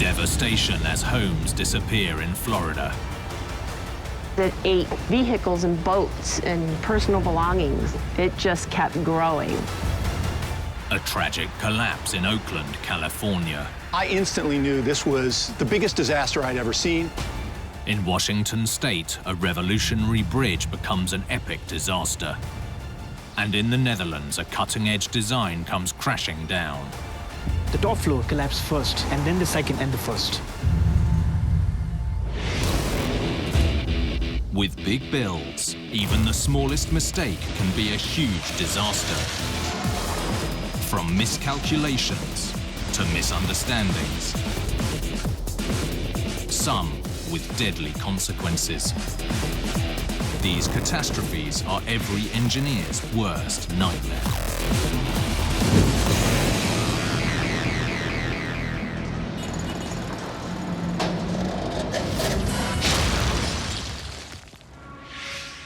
Devastation as homes disappear in Florida. It ate vehicles and boats and personal belongings. It just kept growing. A tragic collapse in Oakland, California. I instantly knew this was the biggest disaster I'd ever seen. In Washington state, a revolutionary bridge becomes an epic disaster. And in the Netherlands, a cutting-edge design comes crashing down. The top floor collapsed first, and then the second and the first. With big builds, even the smallest mistake can be a huge disaster. From miscalculations to misunderstandings. Some with deadly consequences. These catastrophes are every engineer's worst nightmare.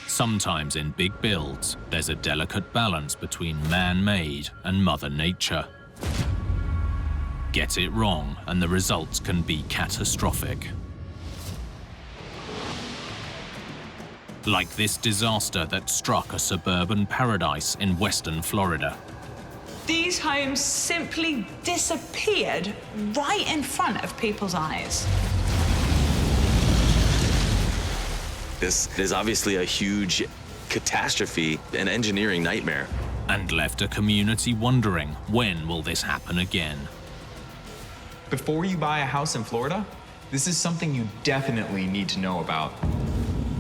Sometimes in big builds, there's a delicate balance between man-made and Mother Nature. Get it wrong, and the results can be catastrophic. Like this disaster that struck a suburban paradise in western Florida. These homes simply disappeared right in front of people's eyes. This is obviously a huge catastrophe, an engineering nightmare. And left a community wondering, when will this happen again? Before you buy a house in Florida, this is something you definitely need to know about.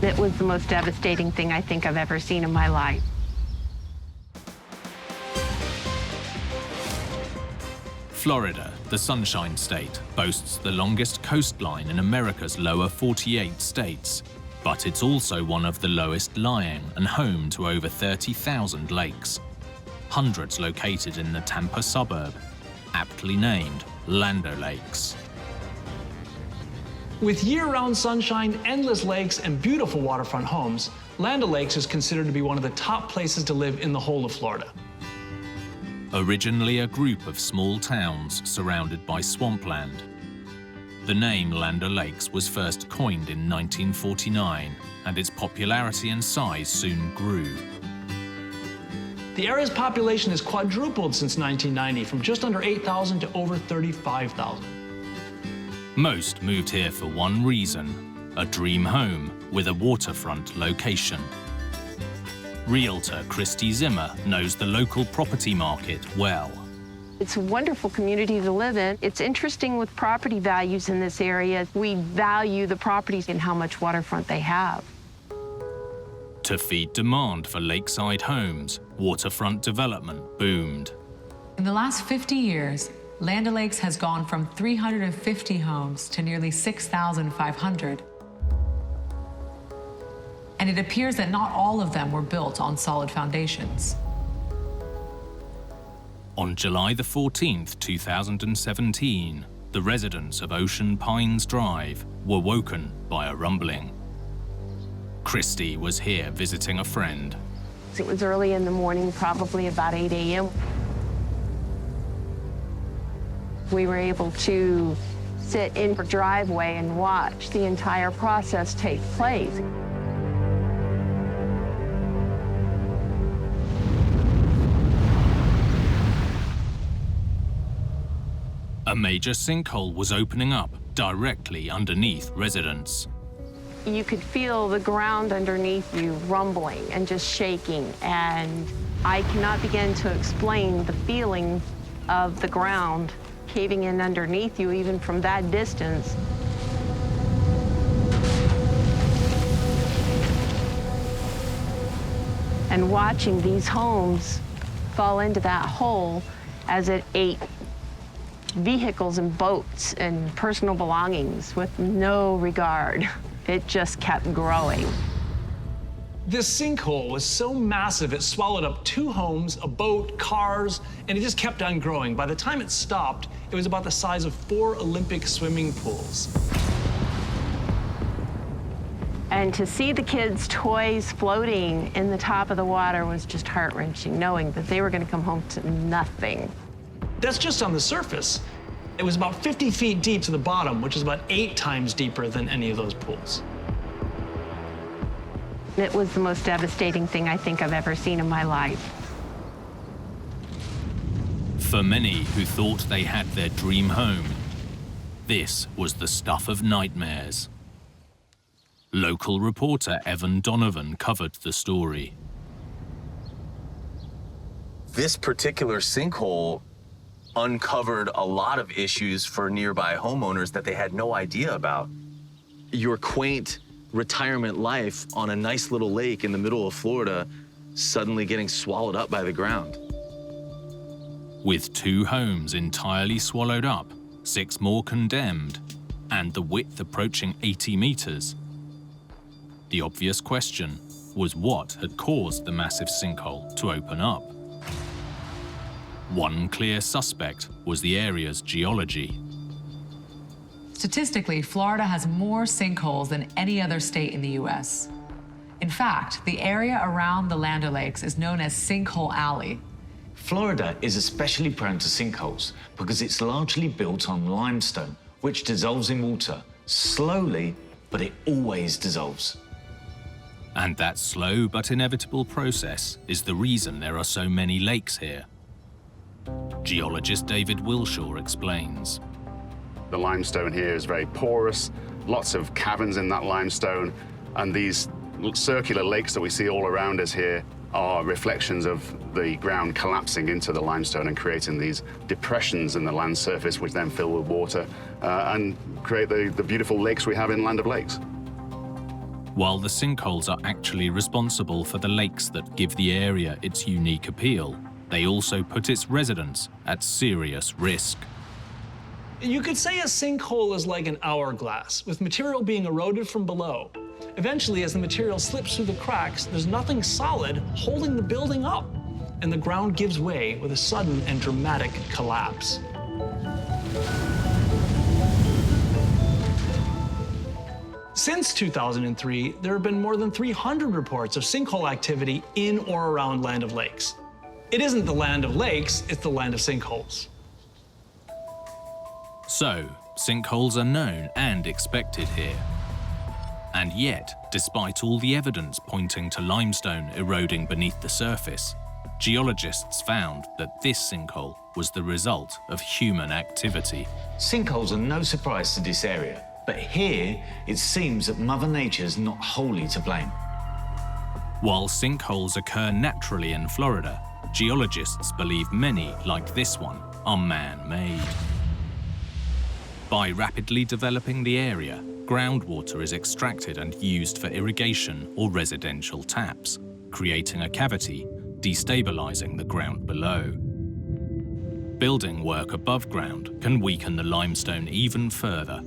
It was the most devastating thing I think I've ever seen in my life. Florida, the Sunshine State, boasts the longest coastline in America's lower 48 states. But it's also one of the lowest lying and home to over 30,000 lakes. Hundreds located in the Tampa suburb, aptly named Land O'Lakes. With year-round sunshine, endless lakes, and beautiful waterfront homes, Land O'Lakes is considered to be one of the top places to live in the whole of Florida. Originally a group of small towns surrounded by swampland, the name Land O'Lakes was first coined in 1949, and its popularity and size soon grew. The area's population has quadrupled since 1990, from just under 8,000 to over 35,000. Most moved here for one reason, a dream home with a waterfront location. Realtor Christy Zimmer knows the local property market well. It's a wonderful community to live in. It's interesting with property values in this area. We value the properties and how much waterfront they have. To feed demand for lakeside homes, waterfront development boomed. In the last 50 years, Land O'Lakes has gone from 350 homes to nearly 6,500. And it appears that not all of them were built on solid foundations. On July the 14th, 2017, the residents of Ocean Pines Drive were woken by a rumbling. Christy was here visiting a friend. It was early in the morning, probably about 8 a.m. We were able to sit in the driveway and watch the entire process take place. A major sinkhole was opening up directly underneath residents. You could feel the ground underneath you rumbling and just shaking, and I cannot begin to explain the feeling of the ground caving in underneath you, even from that distance. And watching these homes fall into that hole as it ate vehicles and boats and personal belongings with no regard. It just kept growing. This sinkhole was so massive, it swallowed up 2 homes, a boat, cars, and it just kept on growing. By the time it stopped, it was about the size of 4 Olympic swimming pools. And to see the kids' toys floating in the top of the water was just heart-wrenching, knowing that they were going to come home to nothing. That's just on the surface. It was about 50 feet deep to the bottom, which is about 8 times deeper than any of those pools. It was the most devastating thing I think I've ever seen in my life. For many who thought they had their dream home, this was the stuff of nightmares. Local reporter Evan Donovan covered the story. This particular sinkhole uncovered a lot of issues for nearby homeowners that they had no idea about. Your quaint retirement life on a nice little lake in the middle of Florida suddenly getting swallowed up by the ground. With 2 homes entirely swallowed up, 6 more condemned, and the width approaching 80 meters, the obvious question was what had caused the massive sinkhole to open up. One clear suspect was the area's geology. Statistically, Florida has more sinkholes than any other state in the U.S. In fact, the area around the Land O'Lakes is known as Sinkhole Alley. Florida is especially prone to sinkholes because it's largely built on limestone, which dissolves in water slowly, but it always dissolves. And that slow but inevitable process is the reason there are so many lakes here. Geologist David Wilshaw explains. The limestone here is very porous, lots of caverns in that limestone, and these circular lakes that we see all around us here are reflections of the ground collapsing into the limestone and creating these depressions in the land surface, which then fill with water and create the beautiful lakes we have in Land of Lakes. While the sinkholes are actually responsible for the lakes that give the area its unique appeal, they also put its residents at serious risk. You could say a sinkhole is like an hourglass, with material being eroded from below. Eventually, as the material slips through the cracks, there's nothing solid holding the building up, and the ground gives way with a sudden and dramatic collapse. Since 2003, there have been more than 300 reports of sinkhole activity in or around Land of Lakes. It isn't the Land of Lakes, it's the land of sinkholes. So, sinkholes are known and expected here. And yet, despite all the evidence pointing to limestone eroding beneath the surface, geologists found that this sinkhole was the result of human activity. Sinkholes are no surprise to this area, but here it seems that Mother Nature's not wholly to blame. While sinkholes occur naturally in Florida, geologists believe many, like this one, are man-made. By rapidly developing the area, groundwater is extracted and used for irrigation or residential taps, creating a cavity, destabilizing the ground below. Building work above ground can weaken the limestone even further,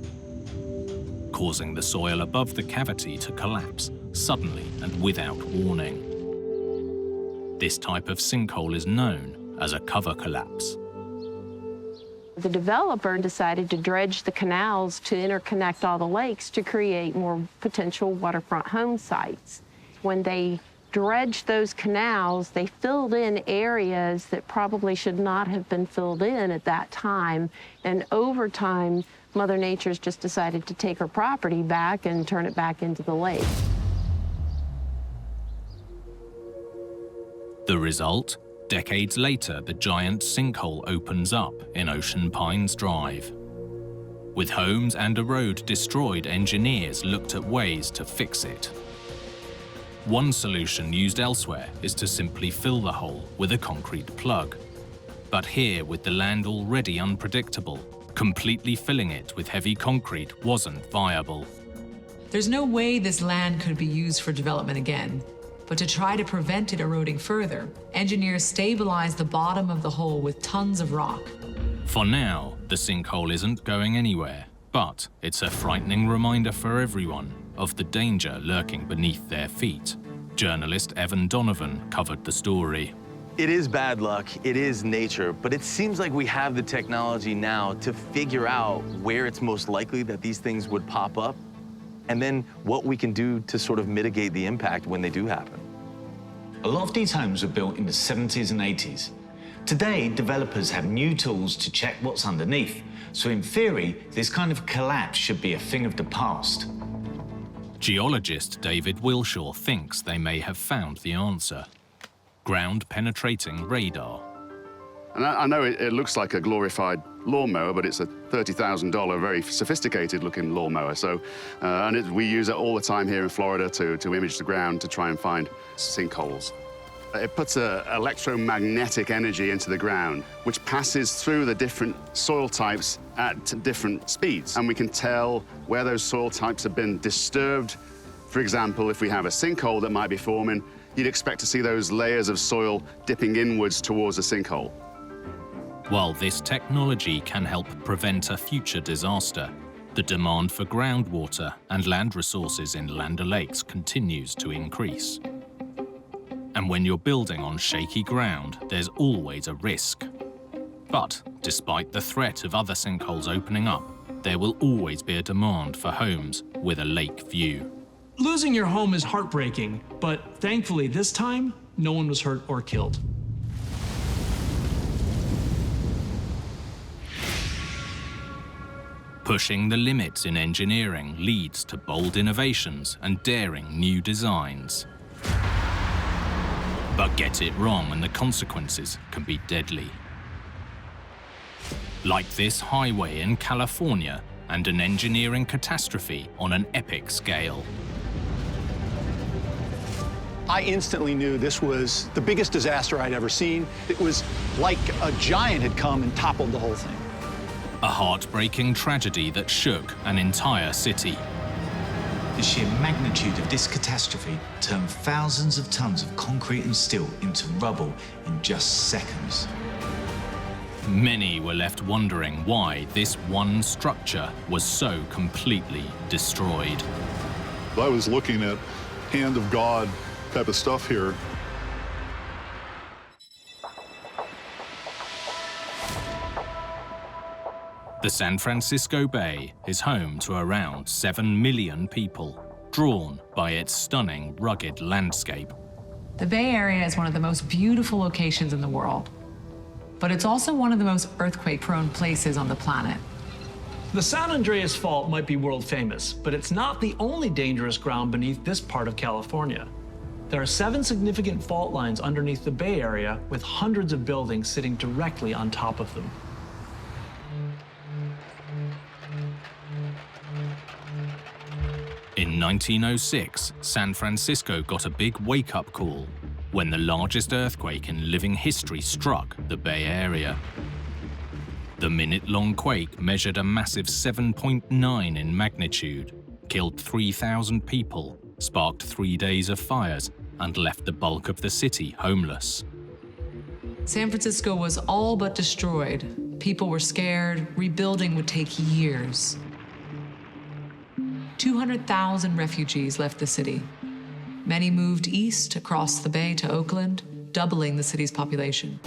causing the soil above the cavity to collapse suddenly and without warning. This type of sinkhole is known as a cover collapse. The developer decided to dredge the canals to interconnect all the lakes to create more potential waterfront home sites. When they dredged those canals, they filled in areas that probably should not have been filled in at that time. And over time, Mother Nature's just decided to take her property back and turn it back into the lake. The result? Decades later, the giant sinkhole opens up in Ocean Pines Drive. With homes and a road destroyed, engineers looked at ways to fix it. One solution used elsewhere is to simply fill the hole with a concrete plug. But here, with the land already unpredictable, completely filling it with heavy concrete wasn't viable. There's no way this land could be used for development again. But to try to prevent it eroding further, engineers stabilized the bottom of the hole with tons of rock. For now, the sinkhole isn't going anywhere, but it's a frightening reminder for everyone of the danger lurking beneath their feet. Journalist Evan Donovan covered the story. It is bad luck, it is nature, but it seems like we have the technology now to figure out where it's most likely that these things would pop up, and then what we can do to sort of mitigate the impact when they do happen. A lot of these homes were built in the 70s and 80s, Today, developers have new tools to check what's underneath, so in theory, this kind of collapse should be a thing of the past. Geologist David Wilshaw thinks they may have found the answer: ground-penetrating radar. And I know it looks like a glorified lawnmower, but it's a $30,000 very sophisticated-looking lawnmower. So, we use it all the time here in Florida to image the ground to try and find sinkholes. It puts electromagnetic energy into the ground, which passes through the different soil types at different speeds. And we can tell where those soil types have been disturbed. For example, if we have a sinkhole that might be forming, you'd expect to see those layers of soil dipping inwards towards a sinkhole. While this technology can help prevent a future disaster, the demand for groundwater and land resources in Land O'Lakes continues to increase. And when you're building on shaky ground, there's always a risk. But despite the threat of other sinkholes opening up, there will always be a demand for homes with a lake view. Losing your home is heartbreaking, but thankfully this time, no one was hurt or killed. Pushing the limits in engineering leads to bold innovations and daring new designs. But get it wrong and the consequences can be deadly. Like this highway in California and an engineering catastrophe on an epic scale. I instantly knew this was the biggest disaster I'd ever seen. It was like a giant had come and toppled the whole thing. A heartbreaking tragedy that shook an entire city. The sheer magnitude of this catastrophe turned thousands of tons of concrete and steel into rubble in just seconds. Many were left wondering why this one structure was so completely destroyed. I was looking at hand of God type of stuff here. The San Francisco Bay is home to around 7 million people, drawn by its stunning, rugged landscape. The Bay Area is one of the most beautiful locations in the world, but it's also one of the most earthquake-prone places on the planet. The San Andreas Fault might be world famous, but it's not the only dangerous ground beneath this part of California. There are 7 significant fault lines underneath the Bay Area, with hundreds of buildings sitting directly on top of them. In 1906, San Francisco got a big wake-up call when the largest earthquake in living history struck the Bay Area. The minute-long quake measured a massive 7.9 in magnitude, killed 3,000 people, sparked 3 days of fires, and left the bulk of the city homeless. San Francisco was all but destroyed. People were scared. Rebuilding would take years. 200,000 refugees left the city. Many moved east across the bay to Oakland, doubling the city's population.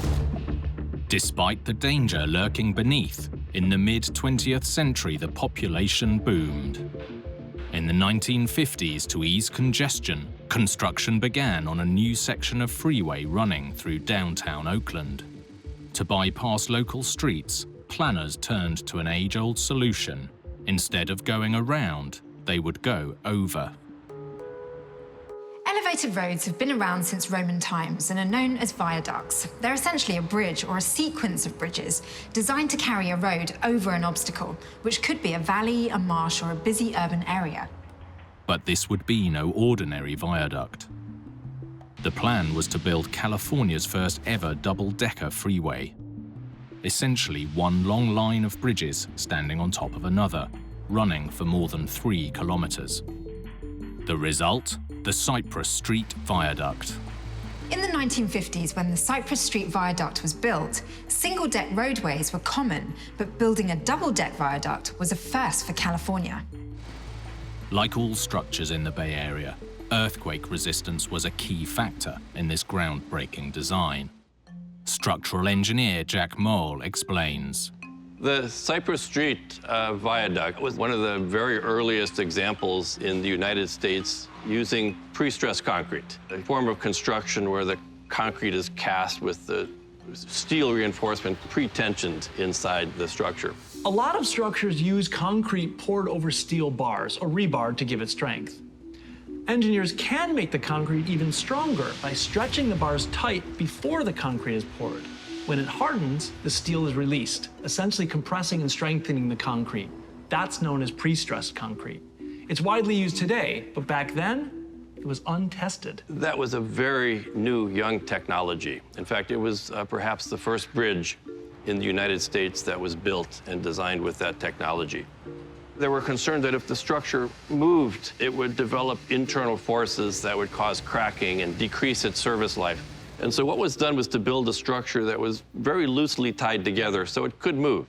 Despite the danger lurking beneath, in the mid-20th century the population boomed. In the 1950s, to ease congestion, construction began on a new section of freeway running through downtown Oakland. To bypass local streets, planners turned to an age-old solution. Instead of going around, they would go over. Elevated roads have been around since Roman times and are known as viaducts. They're essentially a bridge or a sequence of bridges designed to carry a road over an obstacle, which could be a valley, a marsh, or a busy urban area. But this would be no ordinary viaduct. The plan was to build California's first ever double-decker freeway. Essentially one long line of bridges standing on top of another, running for more than 3 kilometers. The result? The Cypress Street Viaduct. In the 1950s, when the Cypress Street Viaduct was built, single-deck roadways were common, but building a double-deck viaduct was a first for California. Like all structures in the Bay Area, earthquake resistance was a key factor in this groundbreaking design. Structural engineer Jack Moll explains. The Cypress Street Viaduct was one of the very earliest examples in the United States using pre-stressed concrete, a form of construction where the concrete is cast with the steel reinforcement pre-tensioned inside the structure. A lot of structures use concrete poured over steel bars or rebar to give it strength. Engineers can make the concrete even stronger by stretching the bars tight before the concrete is poured. When it hardens, the steel is released, essentially compressing and strengthening the concrete. That's known as pre-stressed concrete. It's widely used today, but back then, it was untested. That was a very new, young technology. In fact, it was perhaps the first bridge in the United States that was built and designed with that technology. They were concerned that if the structure moved, it would develop internal forces that would cause cracking and decrease its service life. And so what was done was to build a structure that was very loosely tied together so it could move.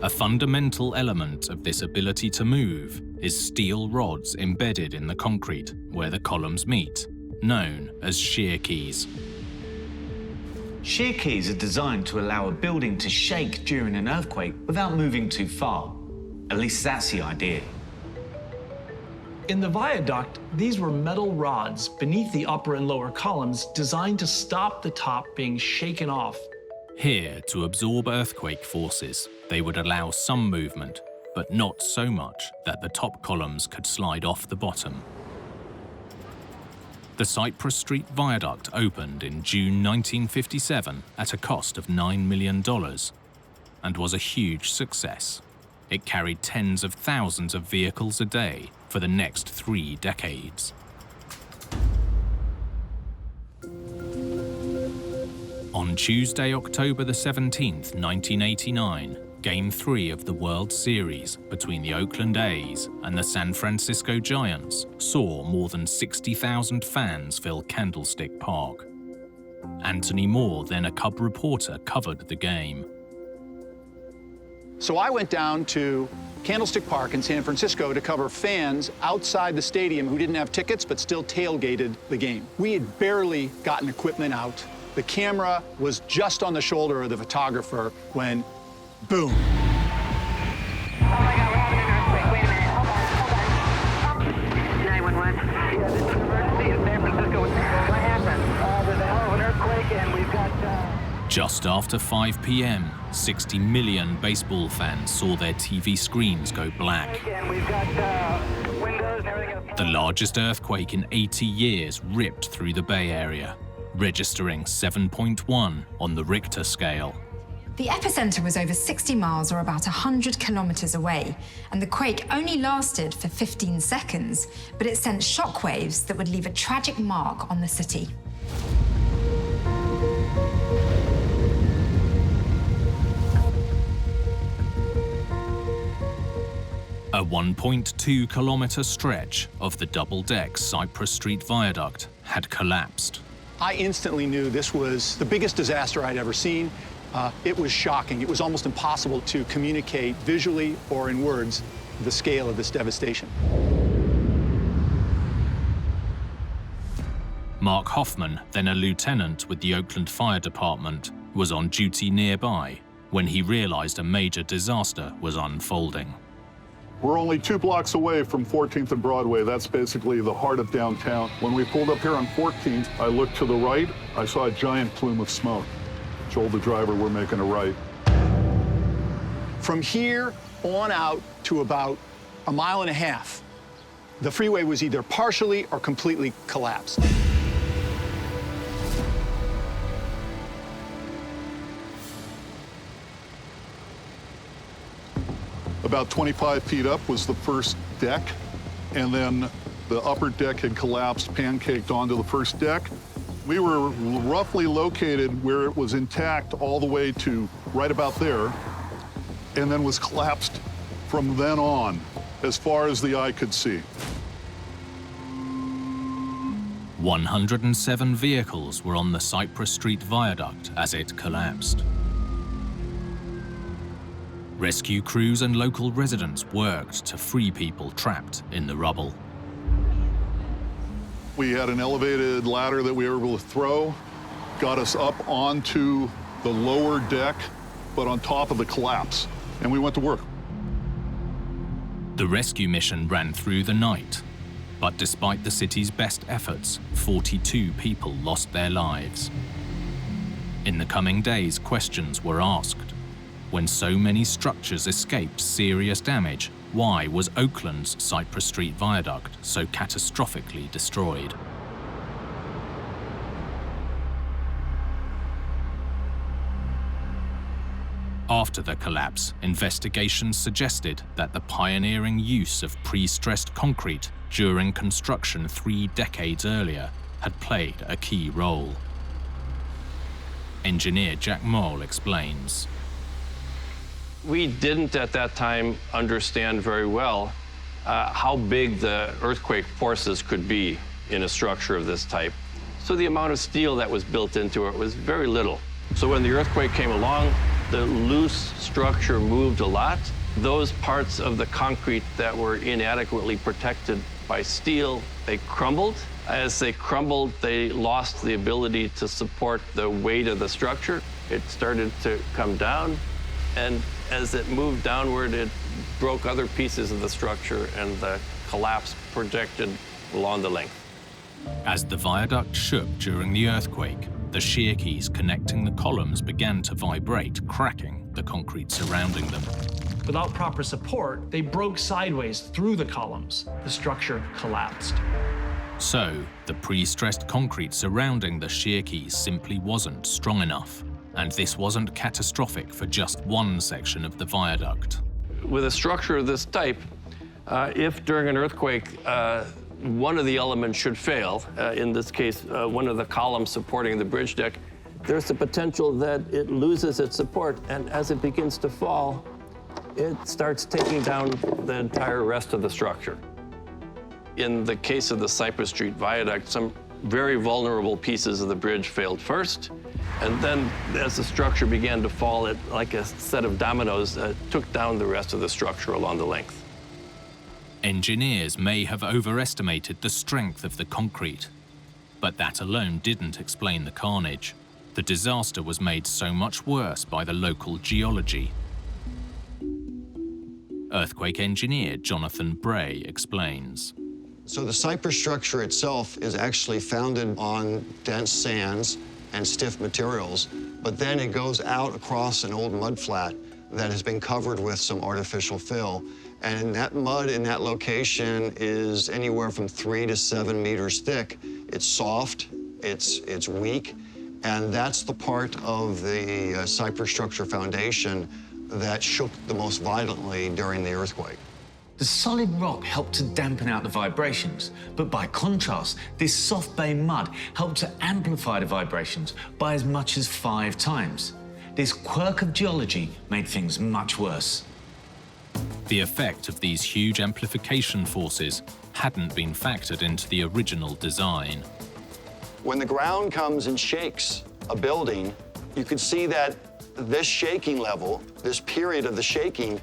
A fundamental element of this ability to move is steel rods embedded in the concrete where the columns meet, known as shear keys. Shear keys are designed to allow a building to shake during an earthquake without moving too far. At least that's the idea. In the viaduct, these were metal rods beneath the upper and lower columns designed to stop the top being shaken off. Here, to absorb earthquake forces, they would allow some movement, but not so much that the top columns could slide off the bottom. The Cypress Street Viaduct opened in June 1957 at a cost of $9 million and was a huge success. It carried tens of thousands of vehicles a day for the next 3 decades. On Tuesday, October the 17th, 1989, Game 3 of the World Series between the Oakland A's and the San Francisco Giants saw more than 60,000 fans fill Candlestick Park. Anthony Moore, then a Cub reporter, covered the game. So I went down to Candlestick Park in San Francisco to cover fans outside the stadium who didn't have tickets but still tailgated the game. We had barely gotten equipment out. The camera was just on the shoulder of the photographer when, boom. Oh my God, we're having an earthquake. Wait a minute. Hold on. 911. Yeah, this is an emergency in San Francisco. What happened? There's a hell of an earthquake, and we've got... Just after 5 p.m., 60 million baseball fans saw their TV screens go black. And we've got windows and everything. The largest earthquake in 80 years ripped through the Bay Area, registering 7.1 on the Richter scale. The epicenter was over 60 miles or about 100 kilometers away, and the quake only lasted for 15 seconds, but it sent shockwaves that would leave a tragic mark on the city. A 1.2-kilometer stretch of the double-deck Cypress Street Viaduct had collapsed. I instantly knew this was the biggest disaster I'd ever seen. It was shocking. It was almost impossible to communicate visually or in words the scale of this devastation. Mark Hoffman, then a lieutenant with the Oakland Fire Department, was on duty nearby when he realized a major disaster was unfolding. We're only 2 blocks away from 14th and Broadway. That's basically the heart of downtown. When we pulled up here on 14th, I looked to the right. I saw a giant plume of smoke. Told the driver we're making a right. From here on out to about a mile and a half, the freeway was either partially or completely collapsed. About 25 feet up was the first deck, and then the upper deck had collapsed, pancaked onto the first deck. We were roughly located where it was intact all the way to right about there, and then was collapsed from then on, as far as the eye could see. 107 vehicles were on the Cypress Street Viaduct as it collapsed. Rescue crews and local residents worked to free people trapped in the rubble. We had an elevated ladder that we were able to throw, got us up onto the lower deck, but on top of the collapse, and we went to work. The rescue mission ran through the night, but despite the city's best efforts, 42 people lost their lives. In the coming days, questions were asked. When so many structures escaped serious damage, why was Oakland's Cypress Street Viaduct so catastrophically destroyed? After the collapse, investigations suggested that the pioneering use of pre-stressed concrete during construction 3 decades earlier had played a key role. Engineer Jack Moll explains. We didn't at that time understand very well how big the earthquake forces could be in a structure of this type. So the amount of steel that was built into it was very little. So when the earthquake came along, the loose structure moved a lot. Those parts of the concrete that were inadequately protected by steel, they crumbled. As they crumbled, they lost the ability to support the weight of the structure. It started to come down, and as it moved downward, it broke other pieces of the structure, and the collapse projected along the length. As the viaduct shook during the earthquake, the shear keys connecting the columns began to vibrate, cracking the concrete surrounding them. Without proper support, they broke sideways through the columns. The structure collapsed. So, the pre-stressed concrete surrounding the shear keys simply wasn't strong enough. And this wasn't catastrophic for just one section of the viaduct. With a structure of this type, if during an earthquake, one of the elements should fail, in this case, one of the columns supporting the bridge deck, there's the potential that it loses its support, and as it begins to fall, it starts taking down the entire rest of the structure. In the case of the Cypress Street Viaduct, some very vulnerable pieces of the bridge failed first, and then as the structure began to fall, it, like a set of dominoes, took down the rest of the structure along the length. Engineers may have overestimated the strength of the concrete, but that alone didn't explain the carnage. The disaster was made so much worse by the local geology. Earthquake engineer Jonathan Bray explains. So the Cypress structure itself is actually founded on dense sands and stiff materials, but then it goes out across an old mudflat that has been covered with some artificial fill. And that mud in that location is anywhere from 3 to 7 meters thick. It's soft, it's weak, and that's the part of the Cypress structure foundation that shook the most violently during the earthquake. The solid rock helped to dampen out the vibrations, but by contrast, this soft bay mud helped to amplify the vibrations by as much as 5 times. This quirk of geology made things much worse. The effect of these huge amplification forces hadn't been factored into the original design. When the ground comes and shakes a building, you can see that this shaking level, this period of the shaking,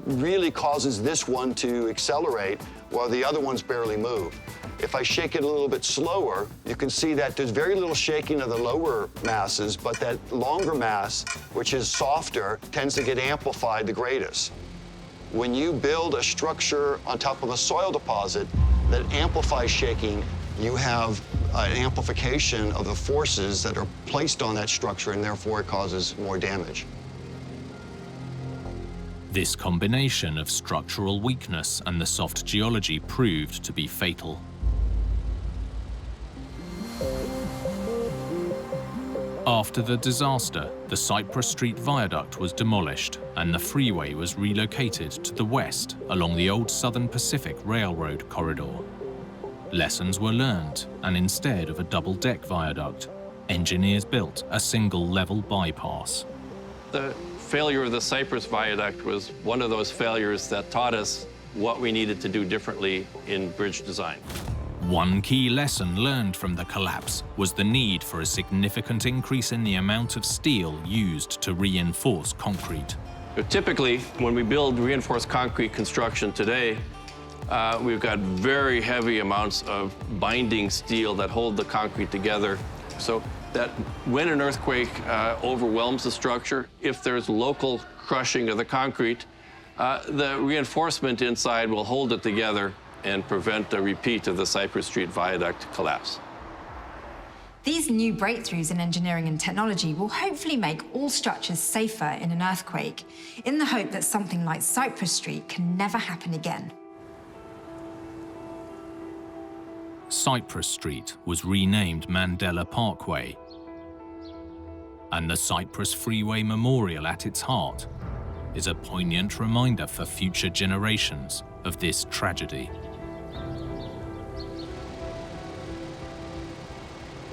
really causes this one to accelerate while the other ones barely move. If I shake it a little bit slower, you can see that there's very little shaking of the lower masses, but that longer mass, which is softer, tends to get amplified the greatest. When you build a structure on top of a soil deposit that amplifies shaking, you have an amplification of the forces that are placed on that structure, and therefore it causes more damage. This combination of structural weakness and the soft geology proved to be fatal. After the disaster, the Cypress Street Viaduct was demolished and the freeway was relocated to the west along the old Southern Pacific Railroad corridor. Lessons were learned, and instead of a double-deck viaduct, engineers built a single-level bypass. The failure of the Cypress Viaduct was one of those failures that taught us what we needed to do differently in bridge design. One key lesson learned from the collapse was the need for a significant increase in the amount of steel used to reinforce concrete. Typically, when we build reinforced concrete construction today, we've got very heavy amounts of binding steel that hold the concrete together. So that when an earthquake overwhelms the structure, if there's local crushing of the concrete, the reinforcement inside will hold it together and prevent a repeat of the Cypress Street Viaduct collapse. These new breakthroughs in engineering and technology will hopefully make all structures safer in an earthquake, in the hope that something like Cypress Street can never happen again. Cypress Street was renamed Mandela Parkway, and the Cypress Freeway Memorial at its heart is a poignant reminder for future generations of this tragedy.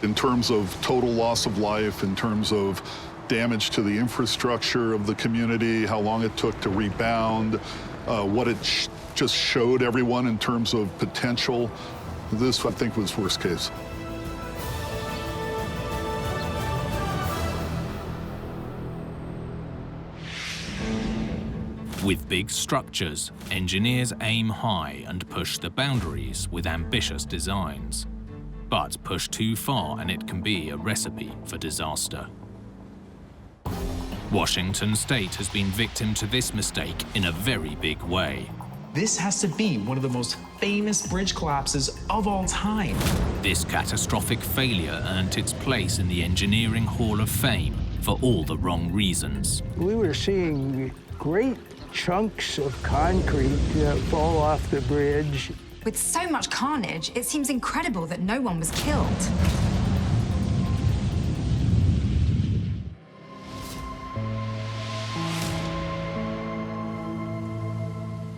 In terms of total loss of life, in terms of damage to the infrastructure of the community, how long it took to rebound, what it just showed everyone in terms of potential, this, I think, was worst case. With big structures, engineers aim high and push the boundaries with ambitious designs. But push too far and it can be a recipe for disaster. Washington State has been victim to this mistake in a very big way. This has to be one of the most famous bridge collapses of all time. This catastrophic failure earned its place in the Engineering Hall of Fame for all the wrong reasons. We were seeing great chunks of concrete fall off the bridge. With so much carnage, it seems incredible that no one was killed.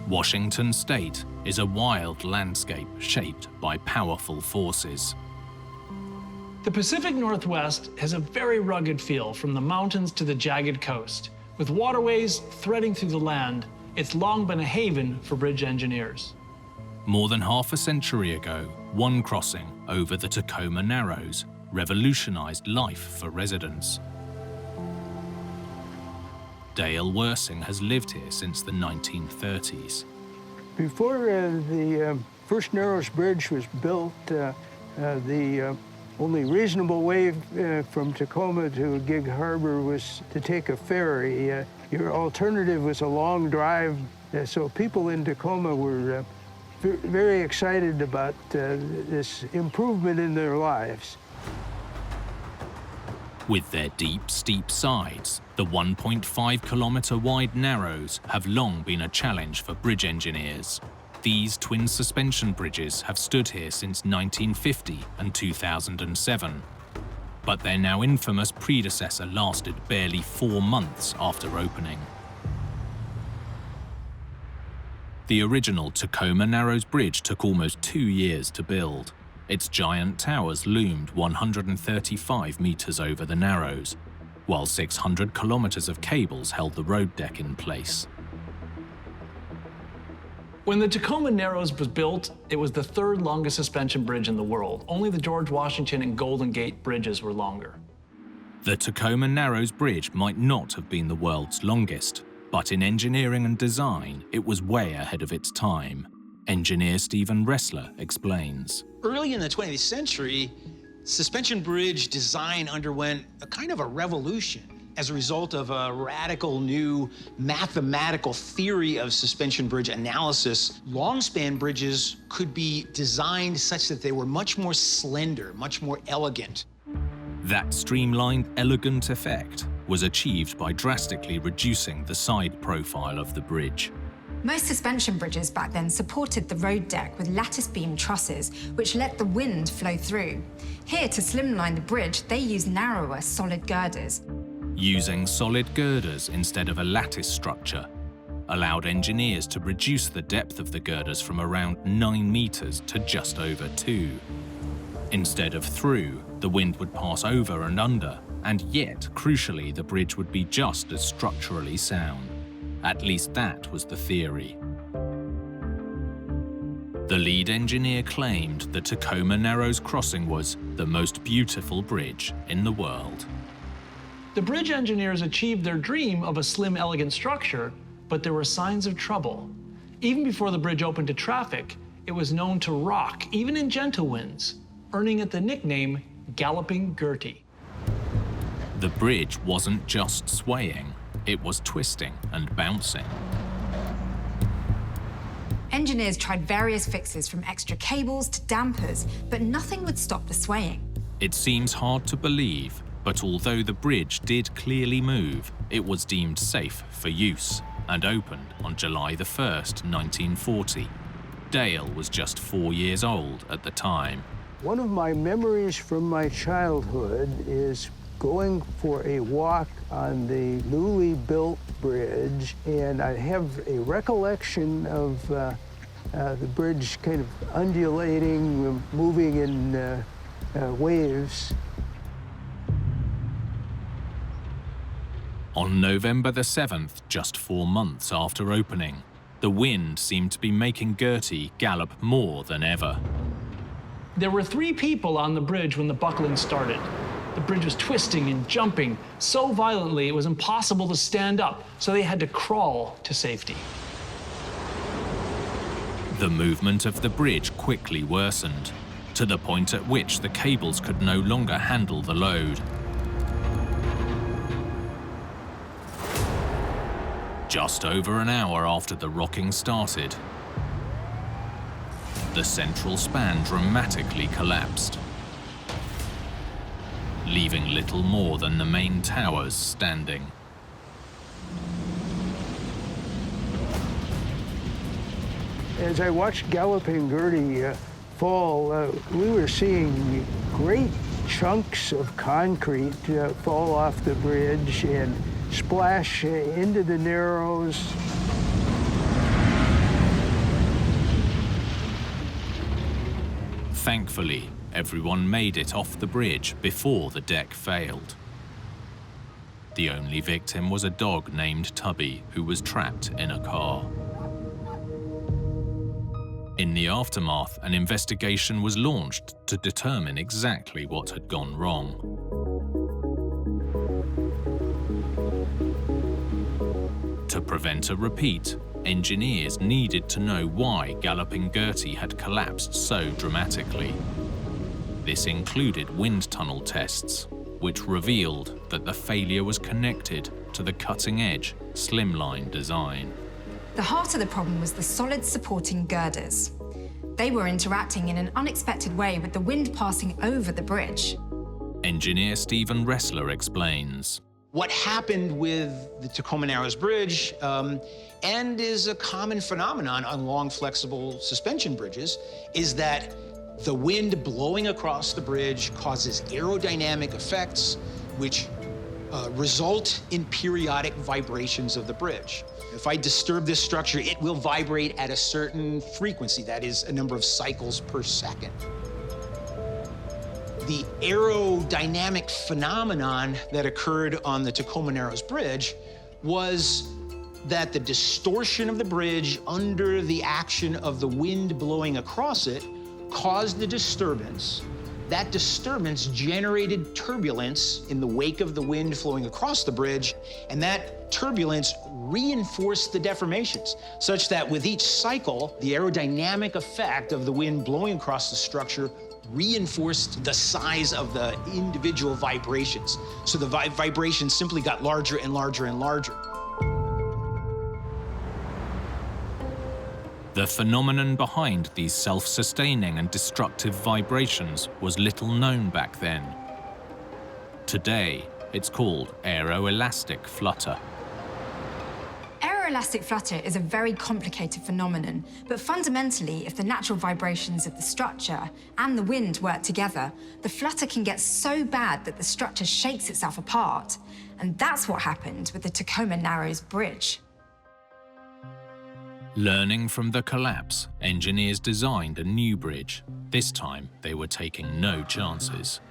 Washington State is a wild landscape shaped by powerful forces. The Pacific Northwest has a very rugged feel from the mountains to the jagged coast. With waterways threading through the land, it's long been a haven for bridge engineers. More than half a century ago, one crossing over the Tacoma Narrows revolutionized life for residents. Dale Wersing has lived here since the 1930s. Before the first Narrows Bridge was built, the only reasonable way from Tacoma to Gig Harbor was to take a ferry. Your alternative was a long drive, so people in Tacoma were very excited about this improvement in their lives. With their deep, steep sides, the 1.5-kilometer wide Narrows have long been a challenge for bridge engineers. These twin suspension bridges have stood here since 1950 and 2007. But their now infamous predecessor lasted barely 4 months after opening. The original Tacoma Narrows Bridge took almost 2 years to build. Its giant towers loomed 135 meters over the Narrows, while 600 kilometers of cables held the road deck in place. When the Tacoma Narrows was built, it was the third longest suspension bridge in the world. Only the George Washington and Golden Gate bridges were longer. The Tacoma Narrows Bridge might not have been the world's longest, but in engineering and design, it was way ahead of its time. Engineer Stephen Ressler explains. Early in the 20th century, suspension bridge design underwent a kind of a revolution as a result of a radical new mathematical theory of suspension bridge analysis. Long-span bridges could be designed such that they were much more slender, much more elegant. That streamlined, elegant effect was achieved by drastically reducing the side profile of the bridge. Most suspension bridges back then supported the road deck with lattice beam trusses, which let the wind flow through. Here, to slimline the bridge, they used narrower, solid girders. Using solid girders instead of a lattice structure allowed engineers to reduce the depth of the girders from around 9 meters to just over 2. Instead of through, the wind would pass over and under, and yet, crucially, the bridge would be just as structurally sound. At least that was the theory. The lead engineer claimed the Tacoma Narrows crossing was the most beautiful bridge in the world. The bridge engineers achieved their dream of a slim, elegant structure, but there were signs of trouble. Even before the bridge opened to traffic, it was known to rock, even in gentle winds, earning it the nickname Galloping Gertie. The bridge wasn't just swaying, it was twisting and bouncing. Engineers tried various fixes from extra cables to dampers, but nothing would stop the swaying. It seems hard to believe, but although the bridge did clearly move, it was deemed safe for use and opened on July the 1st, 1940. Dale was just 4 years old at the time. One of my memories from my childhood is going for a walk on the newly built bridge, and I have a recollection of the bridge kind of undulating, moving in waves. On November the 7th, just 4 months after opening, the wind seemed to be making Gertie gallop more than ever. There were 3 people on the bridge when the buckling started. The bridge was twisting and jumping so violently it was impossible to stand up, so they had to crawl to safety. The movement of the bridge quickly worsened, to the point at which the cables could no longer handle the load. Just over an hour after the rocking started, the central span dramatically collapsed, leaving little more than the main towers standing. As I watched Galloping Gertie fall, we were seeing great chunks of concrete fall off the bridge and splash into the Narrows. Thankfully, everyone made it off the bridge before the deck failed. The only victim was a dog named Tubby, who was trapped in a car. In the aftermath, an investigation was launched to determine exactly what had gone wrong. To prevent a repeat, engineers needed to know why Galloping Gertie had collapsed so dramatically. This included wind tunnel tests, which revealed that the failure was connected to the cutting-edge slimline design. The heart of the problem was the solid supporting girders. They were interacting in an unexpected way with the wind passing over the bridge. Engineer Stephen Ressler explains. What happened with the Tacoma Narrows Bridge, and is a common phenomenon on long, flexible suspension bridges, is that the wind blowing across the bridge causes aerodynamic effects, which result in periodic vibrations of the bridge. If I disturb this structure, it will vibrate at a certain frequency, that is, a number of cycles per second. The aerodynamic phenomenon that occurred on the Tacoma Narrows Bridge was that the distortion of the bridge under the action of the wind blowing across it caused the disturbance. That disturbance generated turbulence in the wake of the wind flowing across the bridge, and that turbulence reinforced the deformations, such that with each cycle, the aerodynamic effect of the wind blowing across the structure reinforced the size of the individual vibrations. So the vibrations simply got larger and larger and larger. The phenomenon behind these self-sustaining and destructive vibrations was little known back then. Today, it's called aeroelastic flutter. Aeroelastic flutter is a very complicated phenomenon, but fundamentally, if the natural vibrations of the structure and the wind work together, the flutter can get so bad that the structure shakes itself apart. And that's what happened with the Tacoma Narrows Bridge. Learning from the collapse, engineers designed a new bridge. This time, they were taking no chances.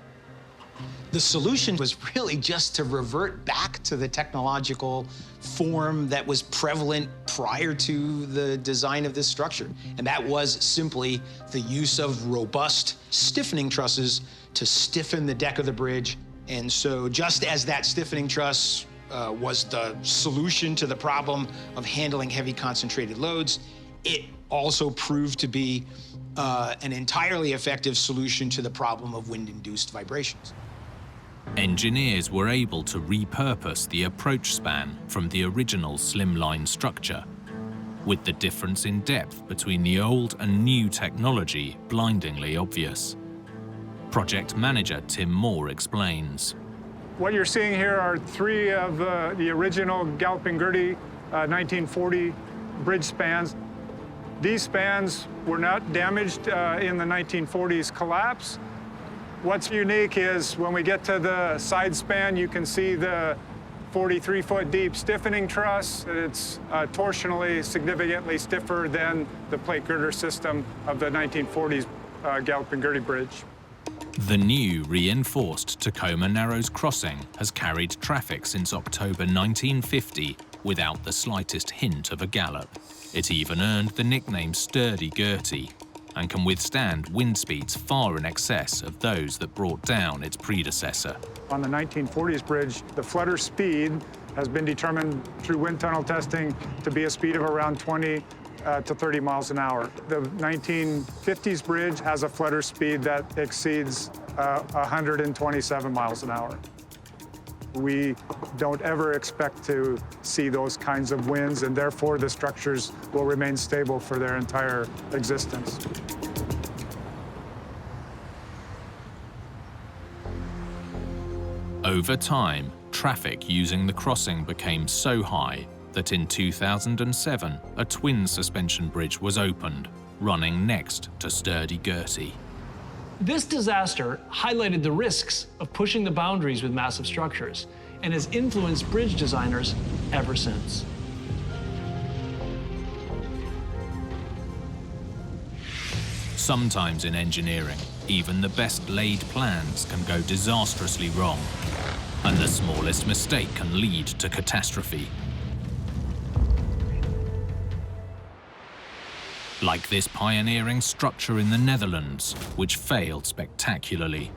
The solution was really just to revert back to the technological form that was prevalent prior to the design of this structure. And that was simply the use of robust stiffening trusses to stiffen the deck of the bridge. And so just as that stiffening truss was the solution to the problem of handling heavy concentrated loads, it also proved to be an entirely effective solution to the problem of wind-induced vibrations. Engineers were able to repurpose the approach span from the original slimline structure, with the difference in depth between the old and new technology blindingly obvious. Project manager Tim Moore explains. What you're seeing here are three of the original Galloping Gertie 1940 bridge spans. These spans were not damaged in the 1940s collapse. What's unique is when we get to the side span, you can see the 43-foot deep stiffening truss. It's torsionally significantly stiffer than the plate girder system of the 1940s Galloping Gertie Bridge. The new reinforced Tacoma Narrows crossing has carried traffic since October 1950 without the slightest hint of a gallop. It even earned the nickname Sturdy Gertie and can withstand wind speeds far in excess of those that brought down its predecessor. On the 1940s bridge, the flutter speed has been determined through wind tunnel testing to be a speed of around 20 to 30 miles an hour. The 1950s bridge has a flutter speed that exceeds 127 miles an hour. We don't ever expect to see those kinds of winds, and therefore the structures will remain stable for their entire existence. Over time, traffic using the crossing became so high that in 2007, a twin suspension bridge was opened, running next to Sturdy Gertie. This disaster highlighted the risks of pushing the boundaries with massive structures and has influenced bridge designers ever since. Sometimes in engineering, even the best laid plans can go disastrously wrong, and the smallest mistake can lead to catastrophe. Like this pioneering structure in the Netherlands, which failed spectacularly.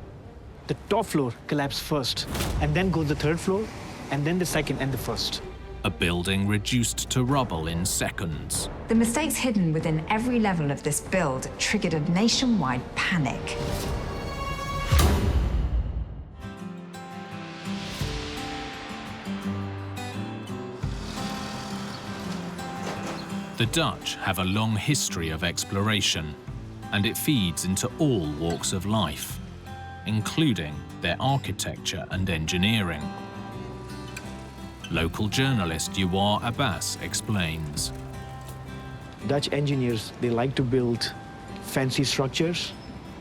The top floor collapsed first, and then goes the third floor, and then the second and the first. A building reduced to rubble in seconds. The mistakes hidden within every level of this build triggered a nationwide panic. The Dutch have a long history of exploration, and it feeds into all walks of life, including their architecture and engineering. Local journalist Yuwar Abbas explains. Dutch engineers, they like to build fancy structures,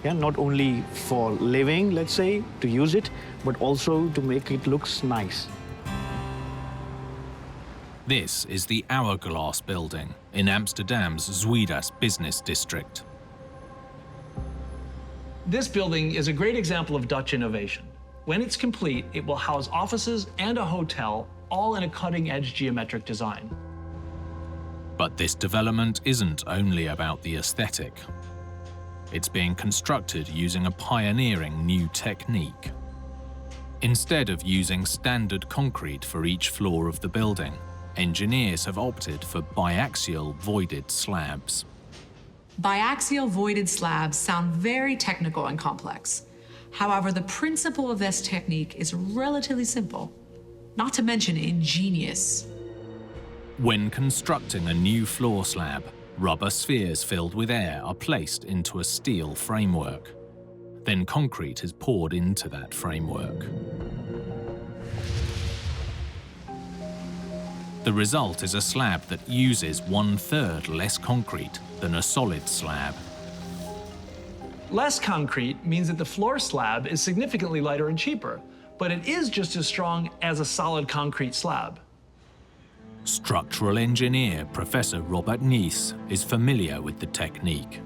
not only for living, let's say, to use it, but also to make it look nice. This is the Hourglass building in Amsterdam's Zuidas business district. This building is a great example of Dutch innovation. When it's complete, it will house offices and a hotel, all in a cutting-edge geometric design. But this development isn't only about the aesthetic. It's being constructed using a pioneering new technique. Instead of using standard concrete for each floor of the building, engineers have opted for biaxial voided slabs. Biaxial voided slabs sound very technical and complex. However, the principle of this technique is relatively simple, not to mention ingenious. When constructing a new floor slab, rubber spheres filled with air are placed into a steel framework. Then concrete is poured into that framework. The result is a slab that uses 1/3 less concrete than a solid slab. Less concrete means that the floor slab is significantly lighter and cheaper, but it is just as strong as a solid concrete slab. Structural engineer Professor Robert Nies is familiar with the technique.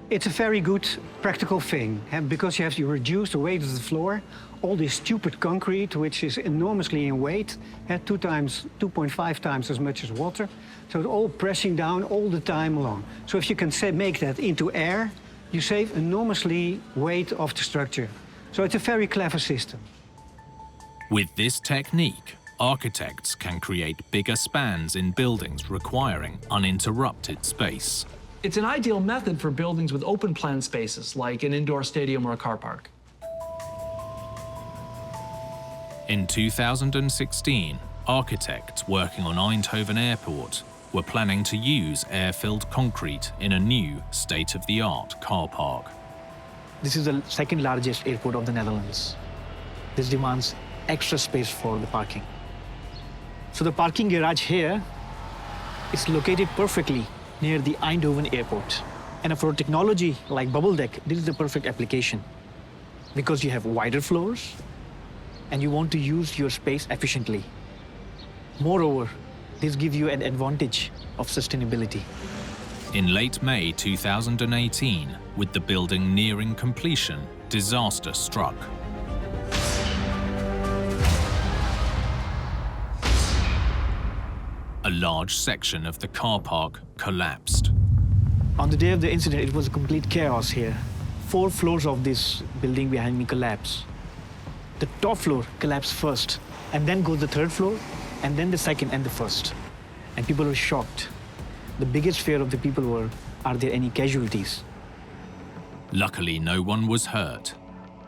It's a very good practical thing, because you have to reduce the weight of the floor. All this stupid concrete, which is enormously in weight, 2.5 times as much as water. So it's all pressing down all the time long. So if you can make that into air, you save enormously weight of the structure. So it's a very clever system. With this technique, architects can create bigger spans in buildings requiring uninterrupted space. It's an ideal method for buildings with open plan spaces, like an indoor stadium or a car park. In 2016, architects working on Eindhoven Airport were planning to use air-filled concrete in a new, state-of-the-art car park. This is the second largest airport of the Netherlands. This demands extra space for the parking. So the parking garage here is located perfectly near the Eindhoven airport. And for technology like bubble deck, this is the perfect application because you have wider floors and you want to use your space efficiently. Moreover, this gives you an advantage of sustainability. In late May 2018, with the building nearing completion, disaster struck. A large section of the car park collapsed. On the day of the incident, it was a complete chaos here. 4 floors of this building behind me collapsed. The top floor collapsed first, and then goes the 3rd floor, and then the 2nd and the 1st. And people were shocked. The biggest fear of the people were, are there any casualties? Luckily, no one was hurt.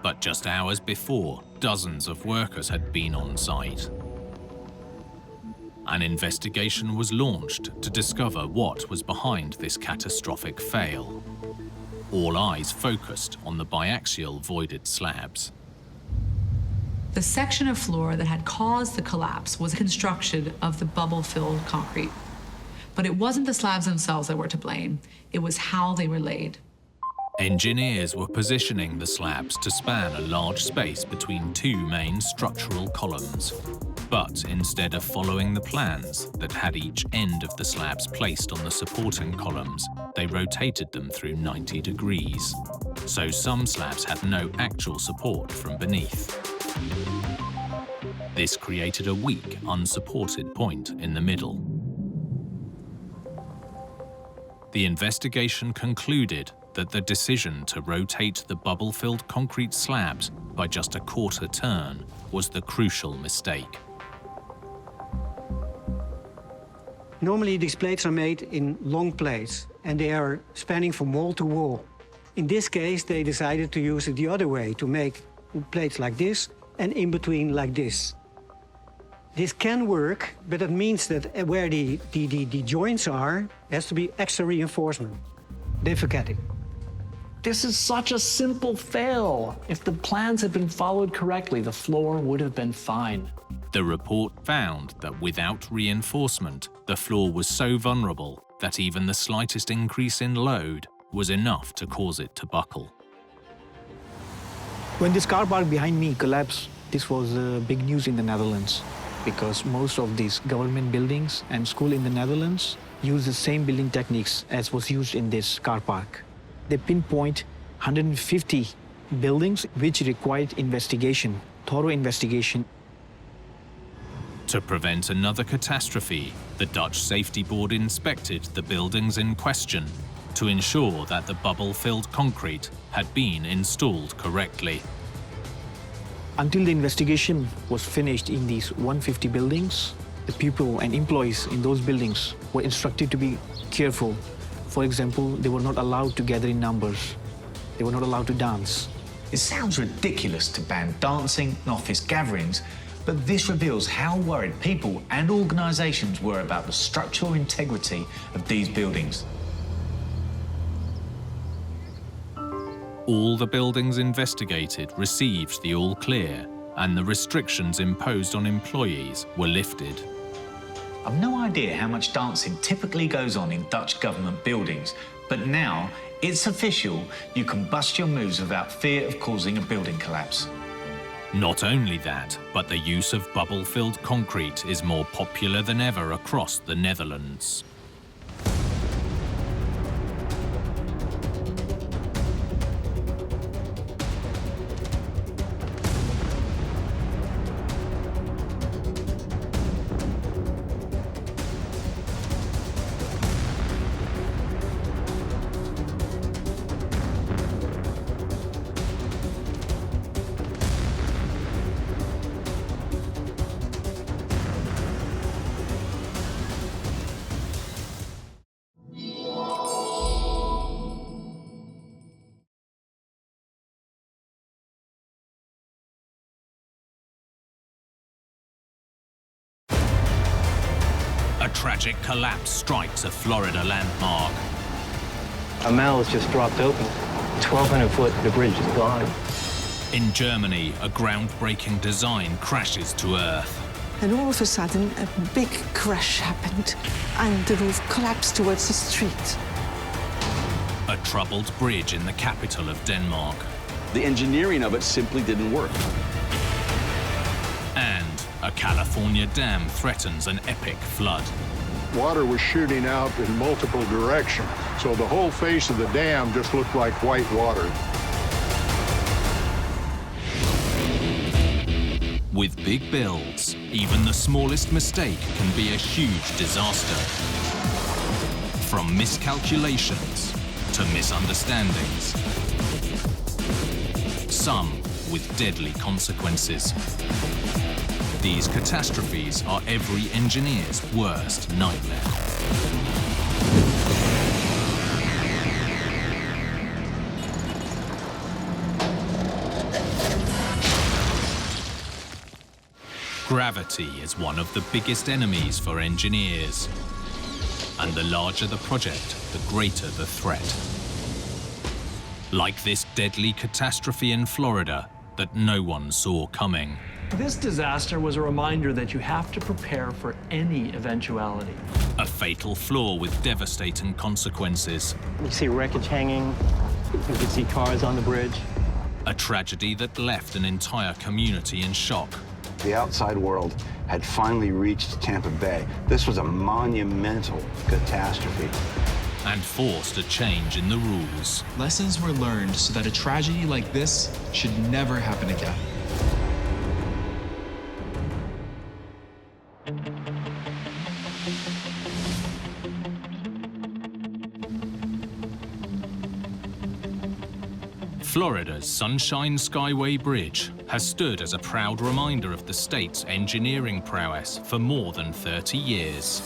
But just hours before, dozens of workers had been on site. An investigation was launched to discover what was behind this catastrophic fail. All eyes focused on the biaxial voided slabs. The section of floor that had caused the collapse was construction of the bubble-filled concrete. But it wasn't the slabs themselves that were to blame. It was how they were laid. Engineers were positioning the slabs to span a large space between 2 main structural columns. But instead of following the plans that had each end of the slabs placed on the supporting columns, they rotated them through 90 degrees. So some slabs had no actual support from beneath. This created a weak, unsupported point in the middle. The investigation concluded that the decision to rotate the bubble-filled concrete slabs by just a quarter turn was the crucial mistake. Normally, these plates are made in long plates, and they are spanning from wall to wall. In this case, they decided to use it the other way, to make plates like this and in between like this. This can work, but it means that where the joints are, has to be extra reinforcement. They forget it. This is such a simple fail. If the plans had been followed correctly, the floor would have been fine. The report found that without reinforcement, the floor was so vulnerable that even the slightest increase in load was enough to cause it to buckle. When this car park behind me collapsed, this was big news in the Netherlands because most of these government buildings and schools in the Netherlands use the same building techniques as was used in this car park. They pinpoint 150 buildings which required investigation, thorough investigation. To prevent another catastrophe, the Dutch Safety Board inspected the buildings in question to ensure that the bubble-filled concrete had been installed correctly. Until the investigation was finished in these 150 buildings, the people and employees in those buildings were instructed to be careful. For example, they were not allowed to gather in numbers. They were not allowed to dance. It sounds ridiculous to ban dancing and office gatherings, but this reveals how worried people and organizations were about the structural integrity of these buildings. All the buildings investigated received the all clear, and the restrictions imposed on employees were lifted. I've no idea how much dancing typically goes on in Dutch government buildings, but now it's official, you can bust your moves without fear of causing a building collapse. Not only that, but the use of bubble-filled concrete is more popular than ever across the Netherlands. A tragic collapse strikes a Florida landmark. A mouth just dropped open. 1,200 foot, the bridge is gone. In Germany, a groundbreaking design crashes to Earth. And all of a sudden, a big crash happened, and the roof collapsed towards the street. A troubled bridge in the capital of Denmark. The engineering of it simply didn't work. And a California dam threatens an epic flood. Water was shooting out in multiple directions, so the whole face of the dam just looked like white water. With big builds, even the smallest mistake can be a huge disaster. From miscalculations to misunderstandings. Some with deadly consequences. These catastrophes are every engineer's worst nightmare. Gravity is one of the biggest enemies for engineers. And the larger the project, the greater the threat. Like this deadly catastrophe in Florida that no one saw coming. This disaster was a reminder that you have to prepare for any eventuality. A fatal flaw with devastating consequences. You see wreckage hanging, you can see cars on the bridge. A tragedy that left an entire community in shock. The outside world had finally reached Tampa Bay. This was a monumental catastrophe. And forced a change in the rules. Lessons were learned so that a tragedy like this should never happen again. Florida's Sunshine Skyway Bridge has stood as a proud reminder of the state's engineering prowess for more than 30 years.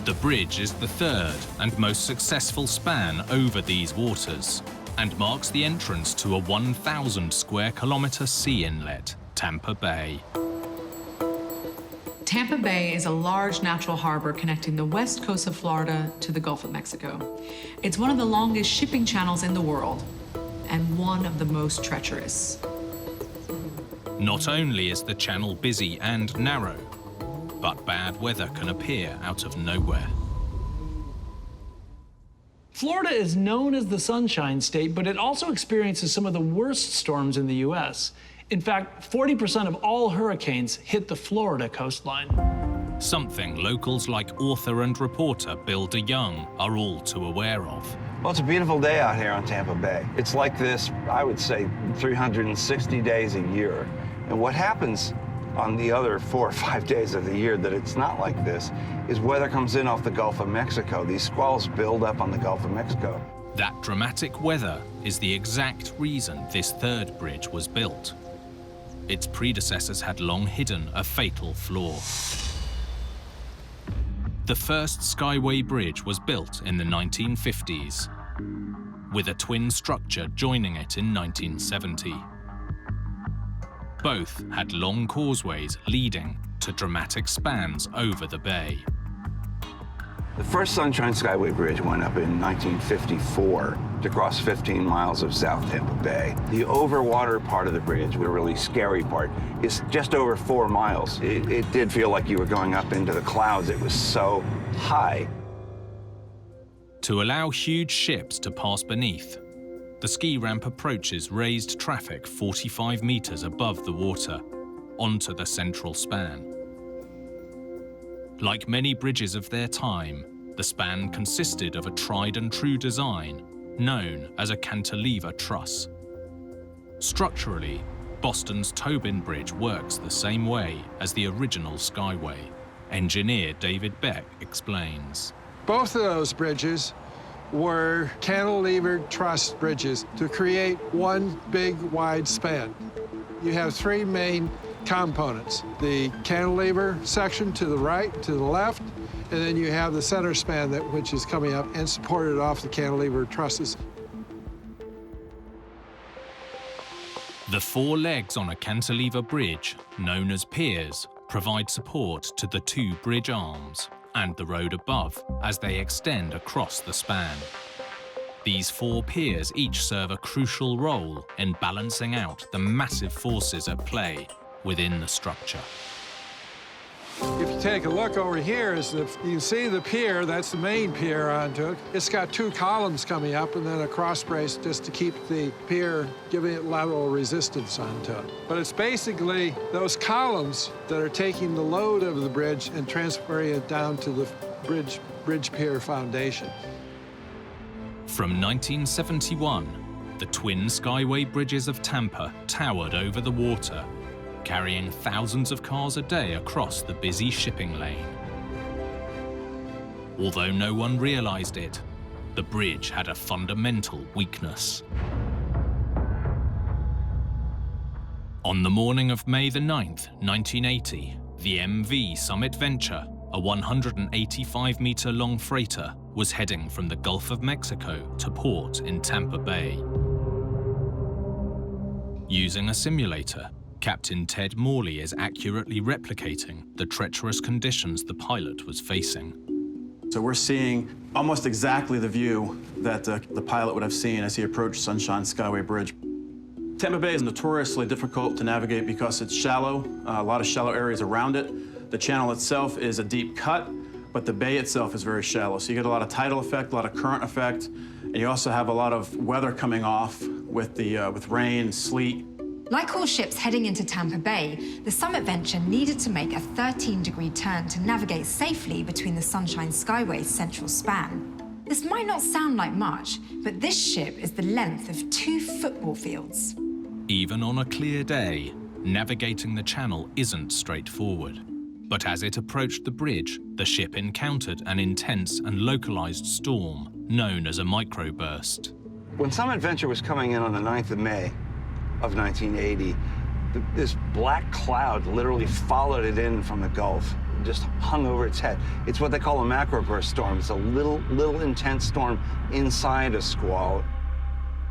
The bridge is the third and most successful span over these waters and marks the entrance to a 1,000 square kilometer sea inlet, Tampa Bay. Tampa Bay is a large natural harbor connecting the west coast of Florida to the Gulf of Mexico. It's one of the longest shipping channels in the world and one of the most treacherous. Not only is the channel busy and narrow, but bad weather can appear out of nowhere. Florida is known as the Sunshine State, but it also experiences some of the worst storms in the U.S. In fact, 40% of all hurricanes hit the Florida coastline. Something locals like author and reporter Bill DeYoung are all too aware of. Well, it's a beautiful day out here on Tampa Bay. It's like this, I would say, 360 days a year. And what happens on the other 4 or 5 days of the year that it's not like this is weather comes in off the Gulf of Mexico. These squalls build up on the Gulf of Mexico. That dramatic weather is the exact reason this third bridge was built. Its predecessors had long hidden a fatal flaw. The first Skyway Bridge was built in the 1950s, with a twin structure joining it in 1970. Both had long causeways leading to dramatic spans over the bay. The first Sunshine Skyway Bridge went up in 1954 to cross 15 miles of South Tampa Bay. The overwater part of the bridge, the really scary part, is just over 4 miles. It did feel like you were going up into the clouds. It was so high. To allow huge ships to pass beneath, the ski ramp approaches raised traffic 45 meters above the water onto the central span. Like many bridges of their time, the span consisted of a tried-and-true design known as a cantilever truss. Structurally, Boston's Tobin Bridge works the same way as the original Skyway. Engineer David Beck explains. Both of those bridges were cantilevered truss bridges to create one big wide span. You have 3 main components: the cantilever section to the right, to the left, and then you have the center span which is coming up and supported off the cantilever trusses. The 4 legs on a cantilever bridge, known as piers, provide support to the 2 bridge arms. and the road above as they extend across the span. These 4 piers each serve a crucial role in balancing out the massive forces at play within the structure. If you take a look over here, you can see the pier, that's the main pier onto it. It's got 2 columns coming up and then a cross brace just to keep the pier, giving it lateral resistance onto it. But it's basically those columns that are taking the load of the bridge and transferring it down to the bridge pier foundation. From 1971, the twin Skyway bridges of Tampa towered over the water, carrying thousands of cars a day across the busy shipping lane. Although no one realized it, the bridge had a fundamental weakness. On the morning of May the 9th, 1980, the MV Summit Venture, a 185-meter-long freighter, was heading from the Gulf of Mexico to port in Tampa Bay. Using a simulator, Captain Ted Morley is accurately replicating the treacherous conditions the pilot was facing. So we're seeing almost exactly the view that the pilot would have seen as he approached Sunshine Skyway Bridge. Tampa Bay is notoriously difficult to navigate because it's shallow, a lot of shallow areas around it. The channel itself is a deep cut, but the bay itself is very shallow. So you get a lot of tidal effect, a lot of current effect, and you also have a lot of weather coming off with rain, sleet. Like all ships heading into Tampa Bay, the Summit Venture needed to make a 13-degree turn to navigate safely between the Sunshine Skyway's central span. This might not sound like much, but this ship is the length of 2 football fields. Even on a clear day, navigating the channel isn't straightforward. But as it approached the bridge, the ship encountered an intense and localized storm known as a microburst. When Summit Venture was coming in on the 9th of May of 1980, this black cloud literally followed it in from the Gulf, just hung over its head. It's what they call a macroburst storm. It's a little intense storm inside a squall.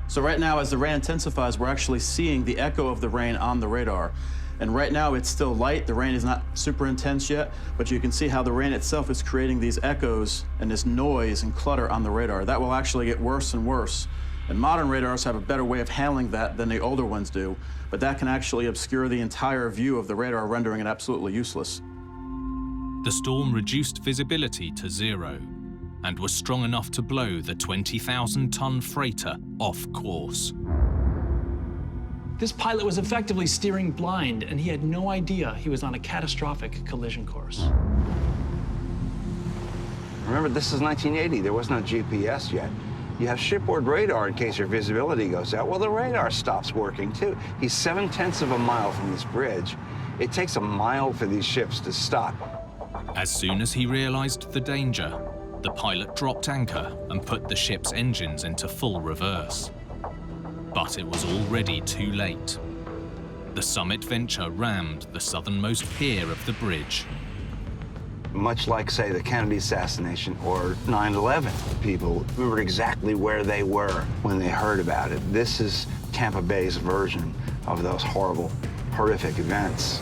So right now, as the rain intensifies, we're actually seeing the echo of the rain on the radar. And right now, it's still light. The rain is not super intense yet, but you can see how the rain itself is creating these echoes and this noise and clutter on the radar. That will actually get worse and worse. And modern radars have a better way of handling that than the older ones do, but that can actually obscure the entire view of the radar, rendering it absolutely useless. The storm reduced visibility to 0 and was strong enough to blow the 20,000-ton freighter off course. This pilot was effectively steering blind, and he had no idea he was on a catastrophic collision course. Remember, this is 1980. There was no GPS yet. You have shipboard radar in case your visibility goes out. Well, the radar stops working, too. He's 7/10 of a mile from this bridge. It takes a mile for these ships to stop. As soon as he realized the danger, the pilot dropped anchor and put the ship's engines into full reverse. But it was already too late. The Summit Venture rammed the southernmost pier of the bridge. Much like, say, the Kennedy assassination or 9/11, people remember exactly where they were when they heard about it. This is Tampa Bay's version of those horrible, horrific events.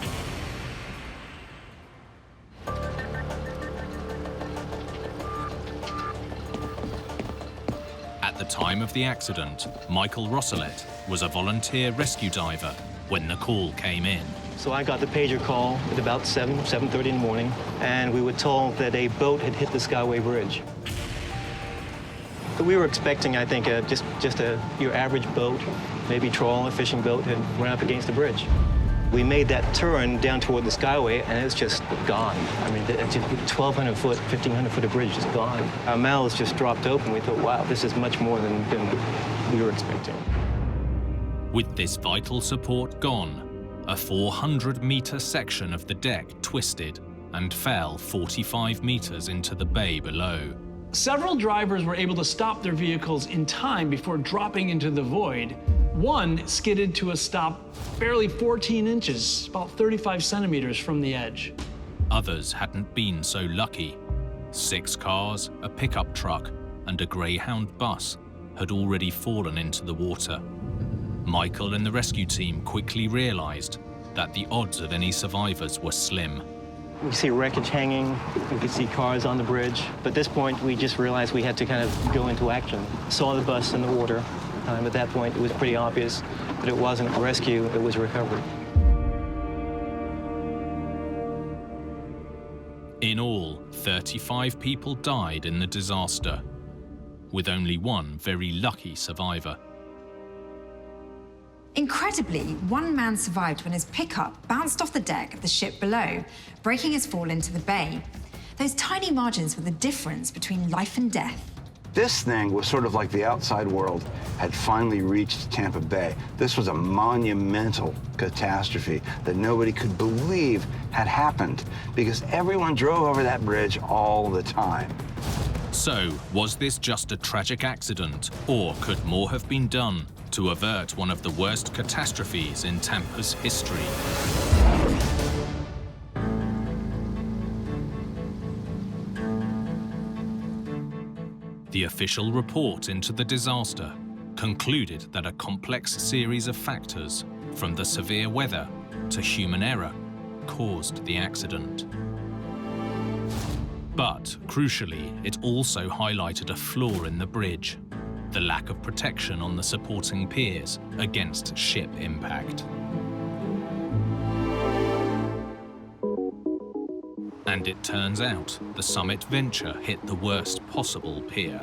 At the time of the accident, Michael Rosselet was a volunteer rescue diver when the call came in. So I got the pager call at about 7:30 in the morning, and we were told that a boat had hit the Skyway Bridge. We were expecting, I think, just your average boat, maybe trawl, a fishing boat, had run up against the bridge. We made that turn down toward the Skyway, and it's just gone. I mean, it's 1,200 foot, 1,500 foot of bridge just gone. Our mouths just dropped open. We thought, wow, this is much more than we were expecting. With this vital support gone, a 400-meter section of the deck twisted and fell 45 meters into the bay below. Several drivers were able to stop their vehicles in time before dropping into the void. One skidded to a stop barely 14 inches, about 35 centimeters from the edge. Others hadn't been so lucky. 6 cars, a pickup truck, and a Greyhound bus had already fallen into the water. Michael and the rescue team quickly realized that the odds of any survivors were slim. We see wreckage hanging, we could see cars on the bridge. But at this point, we just realized we had to kind of go into action. Saw the bus in the water. At that point, it was pretty obvious that it wasn't rescue, it was recovery. In all, 35 people died in the disaster, with only one very lucky survivor. Incredibly, one man survived when his pickup bounced off the deck of the ship below, breaking his fall into the bay. Those tiny margins were the difference between life and death. This thing was sort of like the outside world had finally reached Tampa Bay. This was a monumental catastrophe that nobody could believe had happened because everyone drove over that bridge all the time. So, was this just a tragic accident, or could more have been done to avert one of the worst catastrophes in Tampa's history? The official report into the disaster concluded that a complex series of factors, from the severe weather to human error, caused the accident. But, crucially, it also highlighted a flaw in the bridge: the lack of protection on the supporting piers against ship impact. And it turns out the Summit Venture hit the worst possible pier.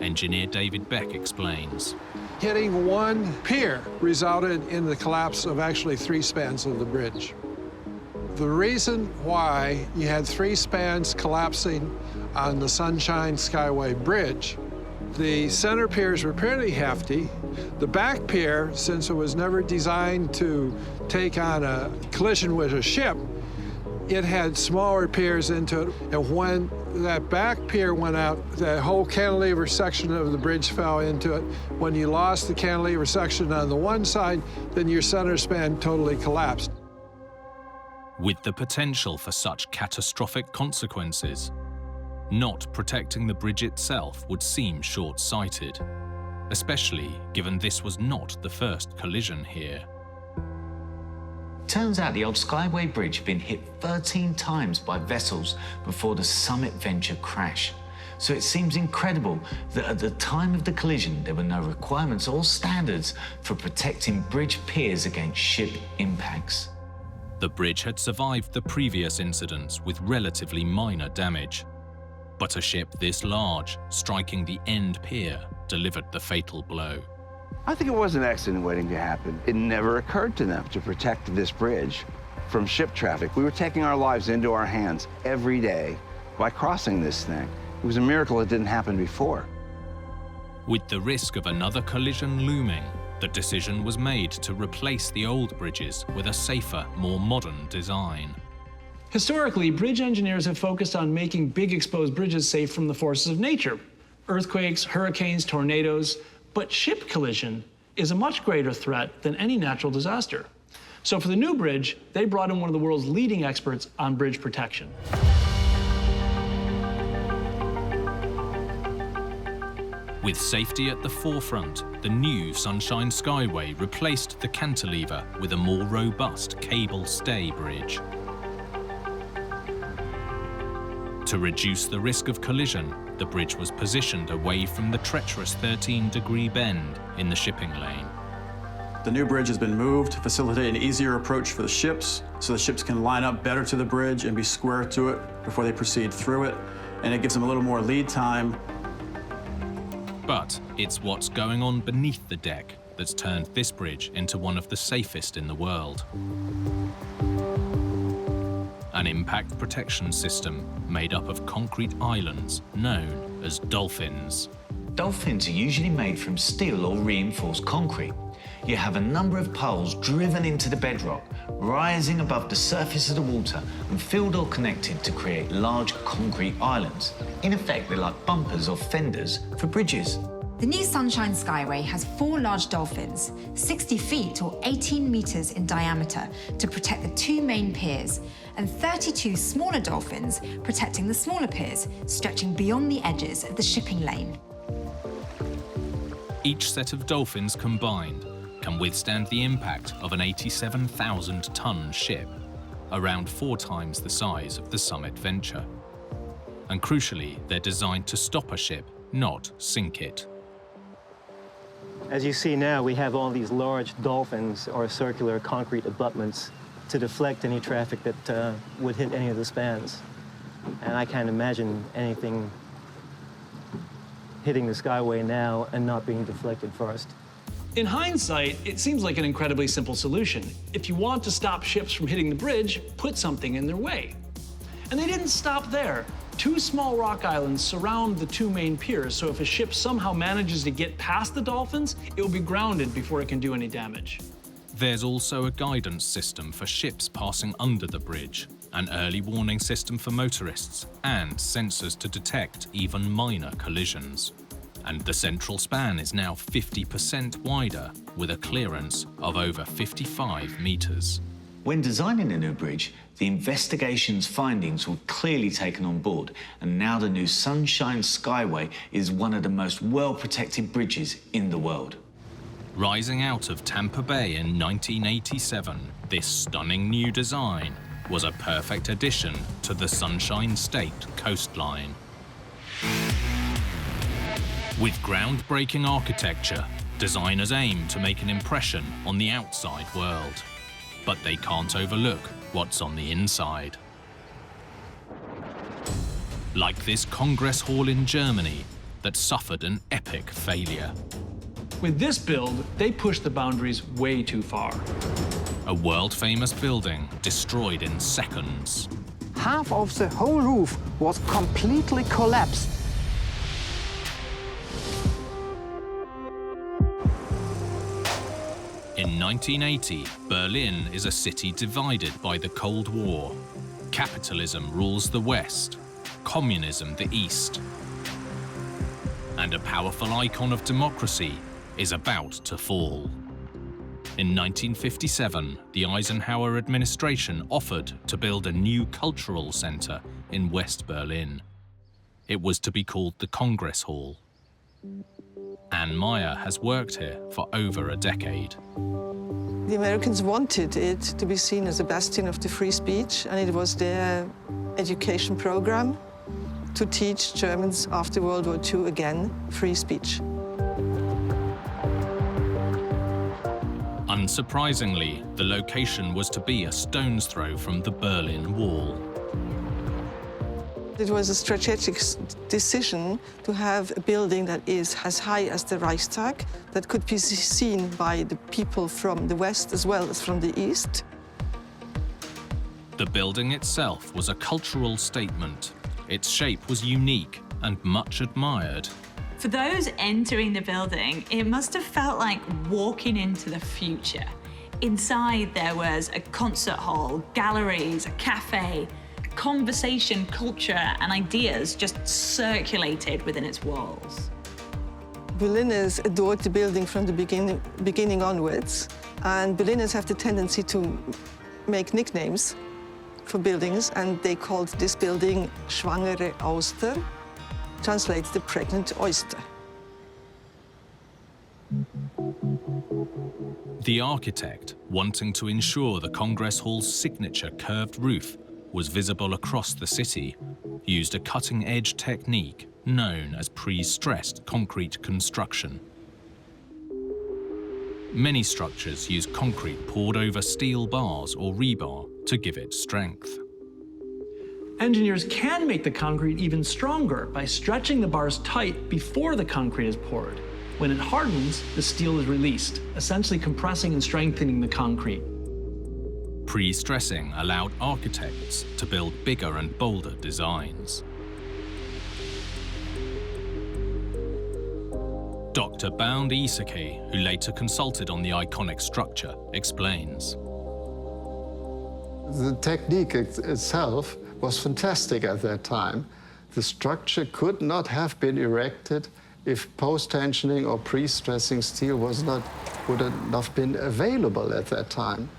Engineer David Beck explains. Hitting one pier resulted in the collapse of actually 3 spans of the bridge. The reason why you had 3 spans collapsing on the Sunshine Skyway Bridge, the center piers were pretty hefty. The back pier, since it was never designed to take on a collision with a ship, it had smaller piers into it, and when that back pier went out, the whole cantilever section of the bridge fell into it. When you lost the cantilever section on the one side, then your center span totally collapsed. With the potential for such catastrophic consequences, not protecting the bridge itself would seem short-sighted, especially given this was not the first collision here. Turns out the old Skyway Bridge had been hit 13 times by vessels before the Summit Venture crash. So it seems incredible that at the time of the collision, there were no requirements or standards for protecting bridge piers against ship impacts. The bridge had survived the previous incidents with relatively minor damage. But a ship this large, striking the end pier, delivered the fatal blow. I think it was an accident waiting to happen. It never occurred to them to protect this bridge from ship traffic. We were taking our lives into our hands every day by crossing this thing. It was a miracle it didn't happen before. With the risk of another collision looming, the decision was made to replace the old bridges with a safer, more modern design. Historically, bridge engineers have focused on making big exposed bridges safe from the forces of nature: earthquakes, hurricanes, tornadoes. But ship collision is a much greater threat than any natural disaster. So for the new bridge, they brought in one of the world's leading experts on bridge protection. With safety at the forefront, the new Sunshine Skyway replaced the cantilever with a more robust cable stay bridge. To reduce the risk of collision, the bridge was positioned away from the treacherous 13-degree bend in the shipping lane. The new bridge has been moved to facilitate an easier approach for the ships, so the ships can line up better to the bridge and be square to it before they proceed through it, and it gives them a little more lead time. But it's what's going on beneath the deck that's turned this bridge into one of the safest in the world. An impact protection system made up of concrete islands known as dolphins. Dolphins are usually made from steel or reinforced concrete. You have a number of poles driven into the bedrock, rising above the surface of the water and filled or connected to create large concrete islands. In effect, they're like bumpers or fenders for bridges. The new Sunshine Skyway has 4 large dolphins, 60 feet or 18 meters in diameter, to protect the 2 main piers, and 32 smaller dolphins protecting the smaller piers, stretching beyond the edges of the shipping lane. Each set of dolphins combined can withstand the impact of an 87,000-ton ship. around 4 times the size of the Summit Venture. And crucially, they're designed to stop a ship, not sink it. As you see now, we have all these large dolphins or circular concrete abutments to deflect any traffic that would hit any of the spans. And I can't imagine anything hitting the Skyway now and not being deflected first. In hindsight, it seems like an incredibly simple solution. If you want to stop ships from hitting the bridge, put something in their way. And they didn't stop there. 2 small rock islands surround the 2 main piers, so if a ship somehow manages to get past the dolphins, it will be grounded before it can do any damage. There's also a guidance system for ships passing under the bridge, an early warning system for motorists, and sensors to detect even minor collisions. And the central span is now 50% wider, with a clearance of over 55 meters. When designing a new bridge, the investigation's findings were clearly taken on board, and now the new Sunshine Skyway is one of the most well-protected bridges in the world. Rising out of Tampa Bay in 1987, this stunning new design was a perfect addition to the Sunshine State coastline. With groundbreaking architecture, designers aim to make an impression on the outside world. But they can't overlook what's on the inside. Like this Congress Hall in Germany that suffered an epic failure. With this build, they pushed the boundaries way too far. A world-famous building destroyed in seconds. Half of the whole roof was completely collapsed. In 1980, Berlin is a city divided by the Cold War. Capitalism rules the West, communism the East. And a powerful icon of democracy is about to fall. In 1957, the Eisenhower administration offered to build a new cultural center in West Berlin. It was to be called the Congress Hall. Ann Meyer has worked here for over a decade. The Americans wanted it to be seen as a bastion of the free speech, and it was their education program to teach Germans after World War II again free speech. Unsurprisingly, the location was to be a stone's throw from the Berlin Wall. It was a strategic decision to have a building that is as high as the Reichstag, that could be seen by the people from the West as well as from the East. The building itself was a cultural statement. Its shape was unique and much admired. For those entering the building, it must have felt like walking into the future. Inside there was a concert hall, galleries, a cafe. Conversation, culture, and ideas just circulated within its walls. Berliners adored the building from the beginning onwards, and Berliners have the tendency to make nicknames for buildings, and they called this building Schwangere Auster, translates the pregnant oyster. The architect, wanting to ensure the Congress Hall's signature curved roof was visible across the city, used a cutting-edge technique known as pre-stressed concrete construction. Many structures use concrete poured over steel bars or rebar to give it strength. Engineers can make the concrete even stronger by stretching the bars tight before the concrete is poured. When it hardens, the steel is released, essentially compressing and strengthening the concrete. Pre-stressing allowed architects to build bigger and bolder designs. Dr. Bound Isake, who later consulted on the iconic structure, explains. The technique itself was fantastic at that time. The structure could not have been erected if post-tensioning or pre-stressing steel would not have been available at that time.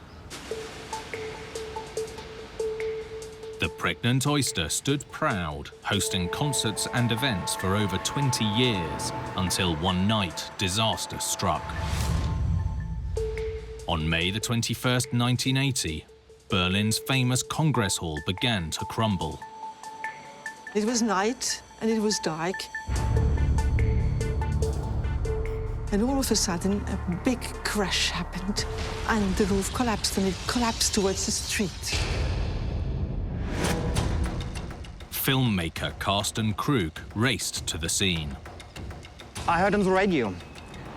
The pregnant oyster stood proud, hosting concerts and events for over 20 years, until one night disaster struck. On May the 21st, 1980, Berlin's famous Congress Hall began to crumble. It was night and it was dark. And all of a sudden, a big crash happened and the roof collapsed and it collapsed towards the street. Filmmaker Carsten Krug raced to the scene. I heard on the radio,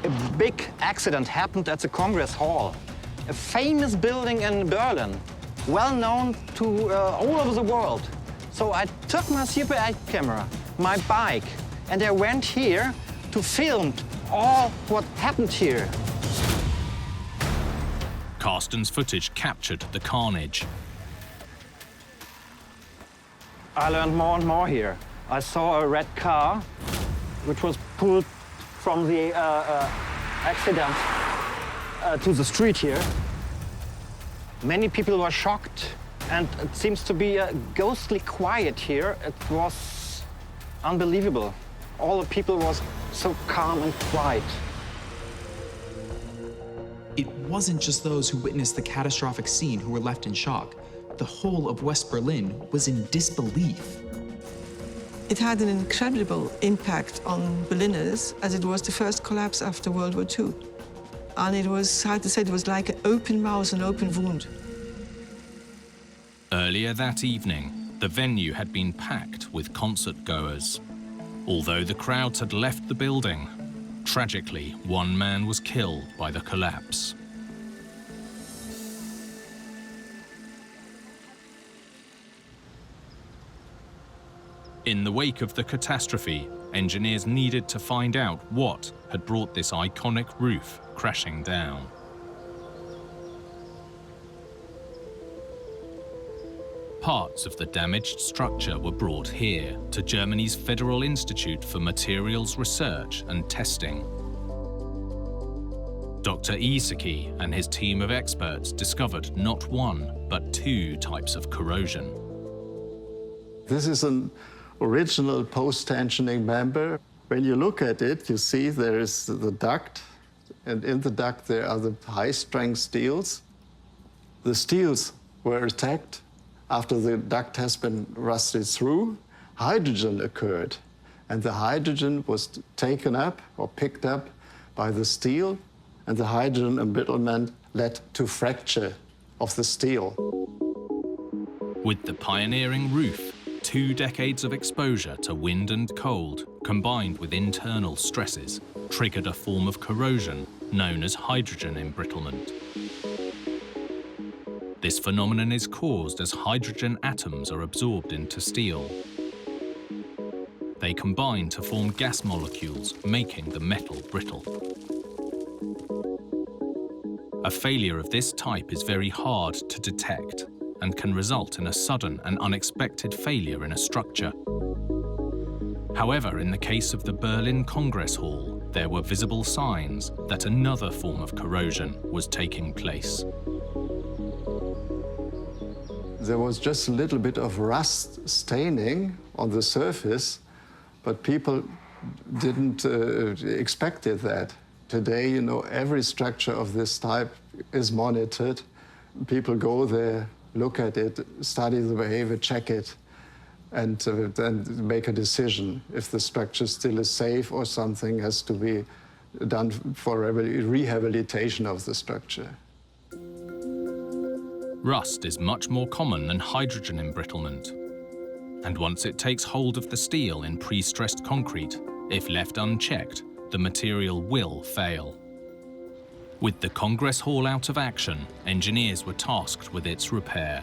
a big accident happened at the Congress Hall, a famous building in Berlin, well known to all over the world. So I took my super 8 camera, my bike, and I went here to film all what happened here. Carsten's footage captured the carnage. I learned more and more here. I saw a red car, which was pulled from the accident to the street here. Many people were shocked, and it seems to be ghostly quiet here. It was unbelievable. All the people was so calm and quiet. It wasn't just those who witnessed the catastrophic scene who were left in shock. The whole of West Berlin was in disbelief. It had an incredible impact on Berliners, as it was the first collapse after World War II. And it was, hard to say, it was like an open mouth, an open wound. Earlier that evening, the venue had been packed with concert goers. Although the crowds had left the building, tragically, one man was killed by the collapse. In the wake of the catastrophe, engineers needed to find out what had brought this iconic roof crashing down. Parts of the damaged structure were brought here to Germany's Federal Institute for Materials Research and Testing. Dr. Isaki and his team of experts discovered not one, but 2 types of corrosion. This is an original post-tensioning member. When you look at it, you see there is the duct, and in the duct there are the high-strength steels. The steels were attacked. After the duct has been rusted through, hydrogen occurred, and the hydrogen was taken up or picked up by the steel, and the hydrogen embrittlement led to fracture of the steel. With the pioneering roof, 2 decades of exposure to wind and cold, combined with internal stresses, triggered a form of corrosion known as hydrogen embrittlement. This phenomenon is caused as hydrogen atoms are absorbed into steel. They combine to form gas molecules, making the metal brittle. A failure of this type is very hard to detect and can result in a sudden and unexpected failure in a structure. However, in the case of the Berlin Congress Hall, there were visible signs that another form of corrosion was taking place. There was just a little bit of rust staining on the surface, but people didn't expect that. Today, you know, every structure of this type is monitored. People go there, look at it, study the behavior, check it, and then make a decision if the structure still is safe or something has to be done for rehabilitation of the structure. Rust is much more common than hydrogen embrittlement, and once it takes hold of the steel in pre-stressed concrete, if left unchecked, the material will fail. With the Congress Hall out of action, engineers were tasked with its repair.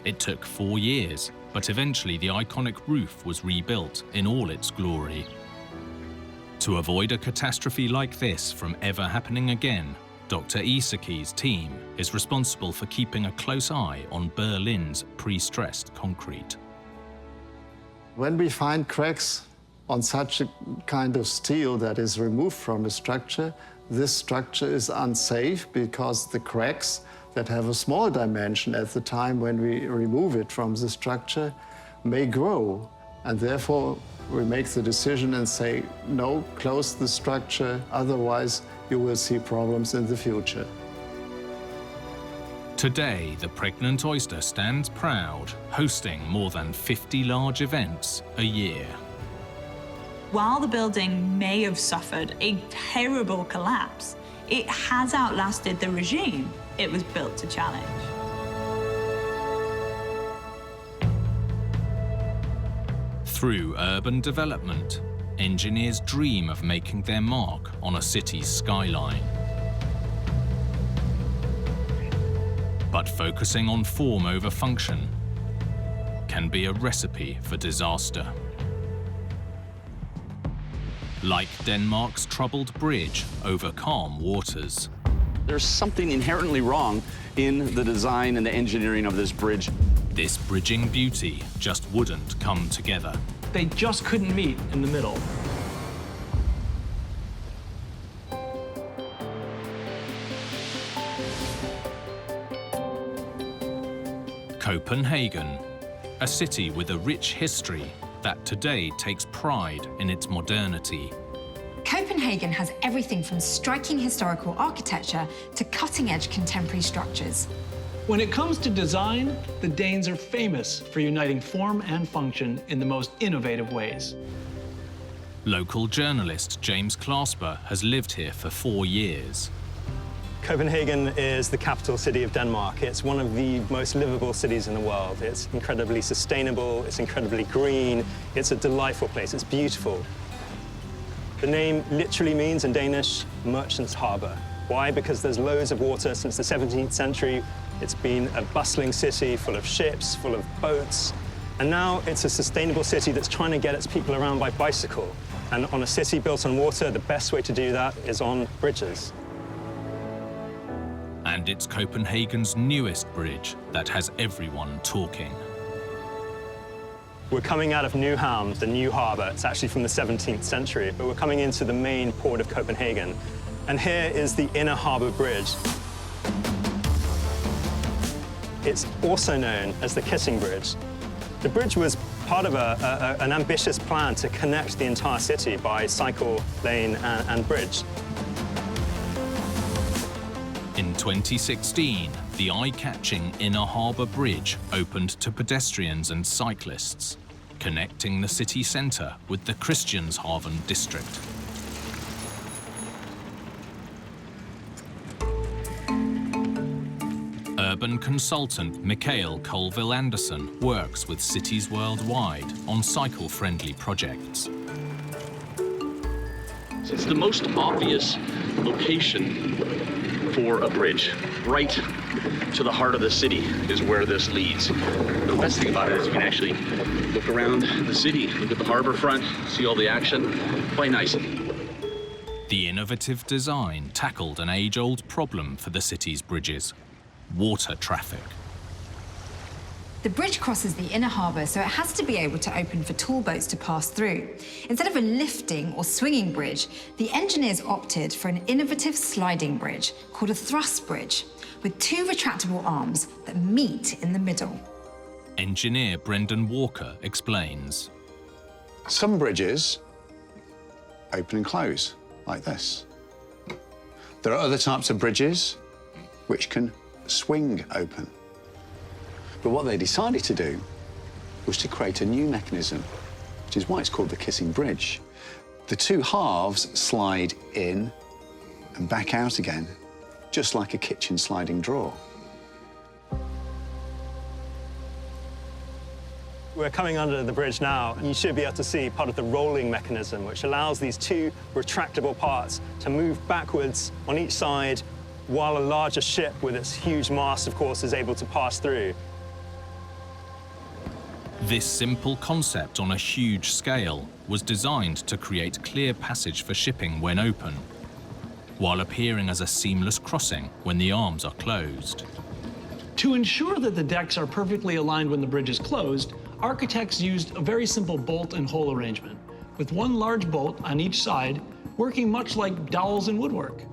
It took 4 years, but eventually the iconic roof was rebuilt in all its glory. To avoid a catastrophe like this from ever happening again, Dr. Isaki's team is responsible for keeping a close eye on Berlin's pre-stressed concrete. When we find cracks on such a kind of steel that is removed from a structure, this structure is unsafe because the cracks that have a small dimension at the time when we remove it from the structure may grow. And therefore, we make the decision and say, no, close the structure, otherwise you will see problems in the future. Today, the pregnant oyster stands proud, hosting more than 50 large events a year. While the building may have suffered a terrible collapse, it has outlasted the regime it was built to challenge. Through urban development, engineers dream of making their mark on a city's skyline. But focusing on form over function can be a recipe for disaster. Like Denmark's troubled bridge over calm waters. There's something inherently wrong in the design and the engineering of this bridge. This bridging beauty just wouldn't come together. They just couldn't meet in the middle. Copenhagen, a city with a rich history that today takes pride in its modernity. Copenhagen has everything from striking historical architecture to cutting-edge contemporary structures. When it comes to design, the Danes are famous for uniting form and function in the most innovative ways. Local journalist James Clasper has lived here for 4 years. Copenhagen is the capital city of Denmark. It's one of the most livable cities in the world. It's incredibly sustainable, it's incredibly green, it's a delightful place, it's beautiful. The name literally means in Danish, merchant's harbour. Why? Because there's loads of water since the 17th century. It's been a bustling city full of ships, full of boats. And now it's a sustainable city that's trying to get its people around by bicycle. And on a city built on water, the best way to do that is on bridges. And it's Copenhagen's newest bridge that has everyone talking. We're coming out of Nyhavn, the new harbour. It's actually from the 17th century, but we're coming into the main port of Copenhagen. And here is the Inner Harbour Bridge. It's also known as the Kissing Bridge. The bridge was part of an ambitious plan to connect the entire city by cycle, lane, and bridge. In 2016, the eye-catching Inner Harbour Bridge opened to pedestrians and cyclists, connecting the city centre with the Christianshavn district. Urban consultant Mikael Colville Anderson works with cities worldwide on cycle-friendly projects. It's the most obvious location for a bridge. Right to the heart of the city is where this leads. The best thing about it is you can actually look around the city, look at the harbor front, see all the action. Quite nice. The innovative design tackled an age-old problem for the city's bridges: water traffic. The bridge crosses the inner harbour, so it has to be able to open for tall boats to pass through. Instead of a lifting or swinging bridge, the engineers opted for an innovative sliding bridge called a thrust bridge, with 2 retractable arms that meet in the middle. Engineer Brendan Walker explains. Some bridges open and close, like this. There are other types of bridges which can swing open. But what they decided to do was to create a new mechanism, which is why it's called the Kissing Bridge. The 2 halves slide in and back out again, just like a kitchen sliding drawer. We're coming under the bridge now. You should be able to see part of the rolling mechanism, which allows these 2 retractable parts to move backwards on each side, while a larger ship with its huge mast, of course, is able to pass through. This simple concept on a huge scale was designed to create clear passage for shipping when open, while appearing as a seamless crossing when the arms are closed. To ensure that the decks are perfectly aligned when the bridge is closed, architects used a very simple bolt and hole arrangement, with 1 large bolt on each side, working much like dowels in woodwork.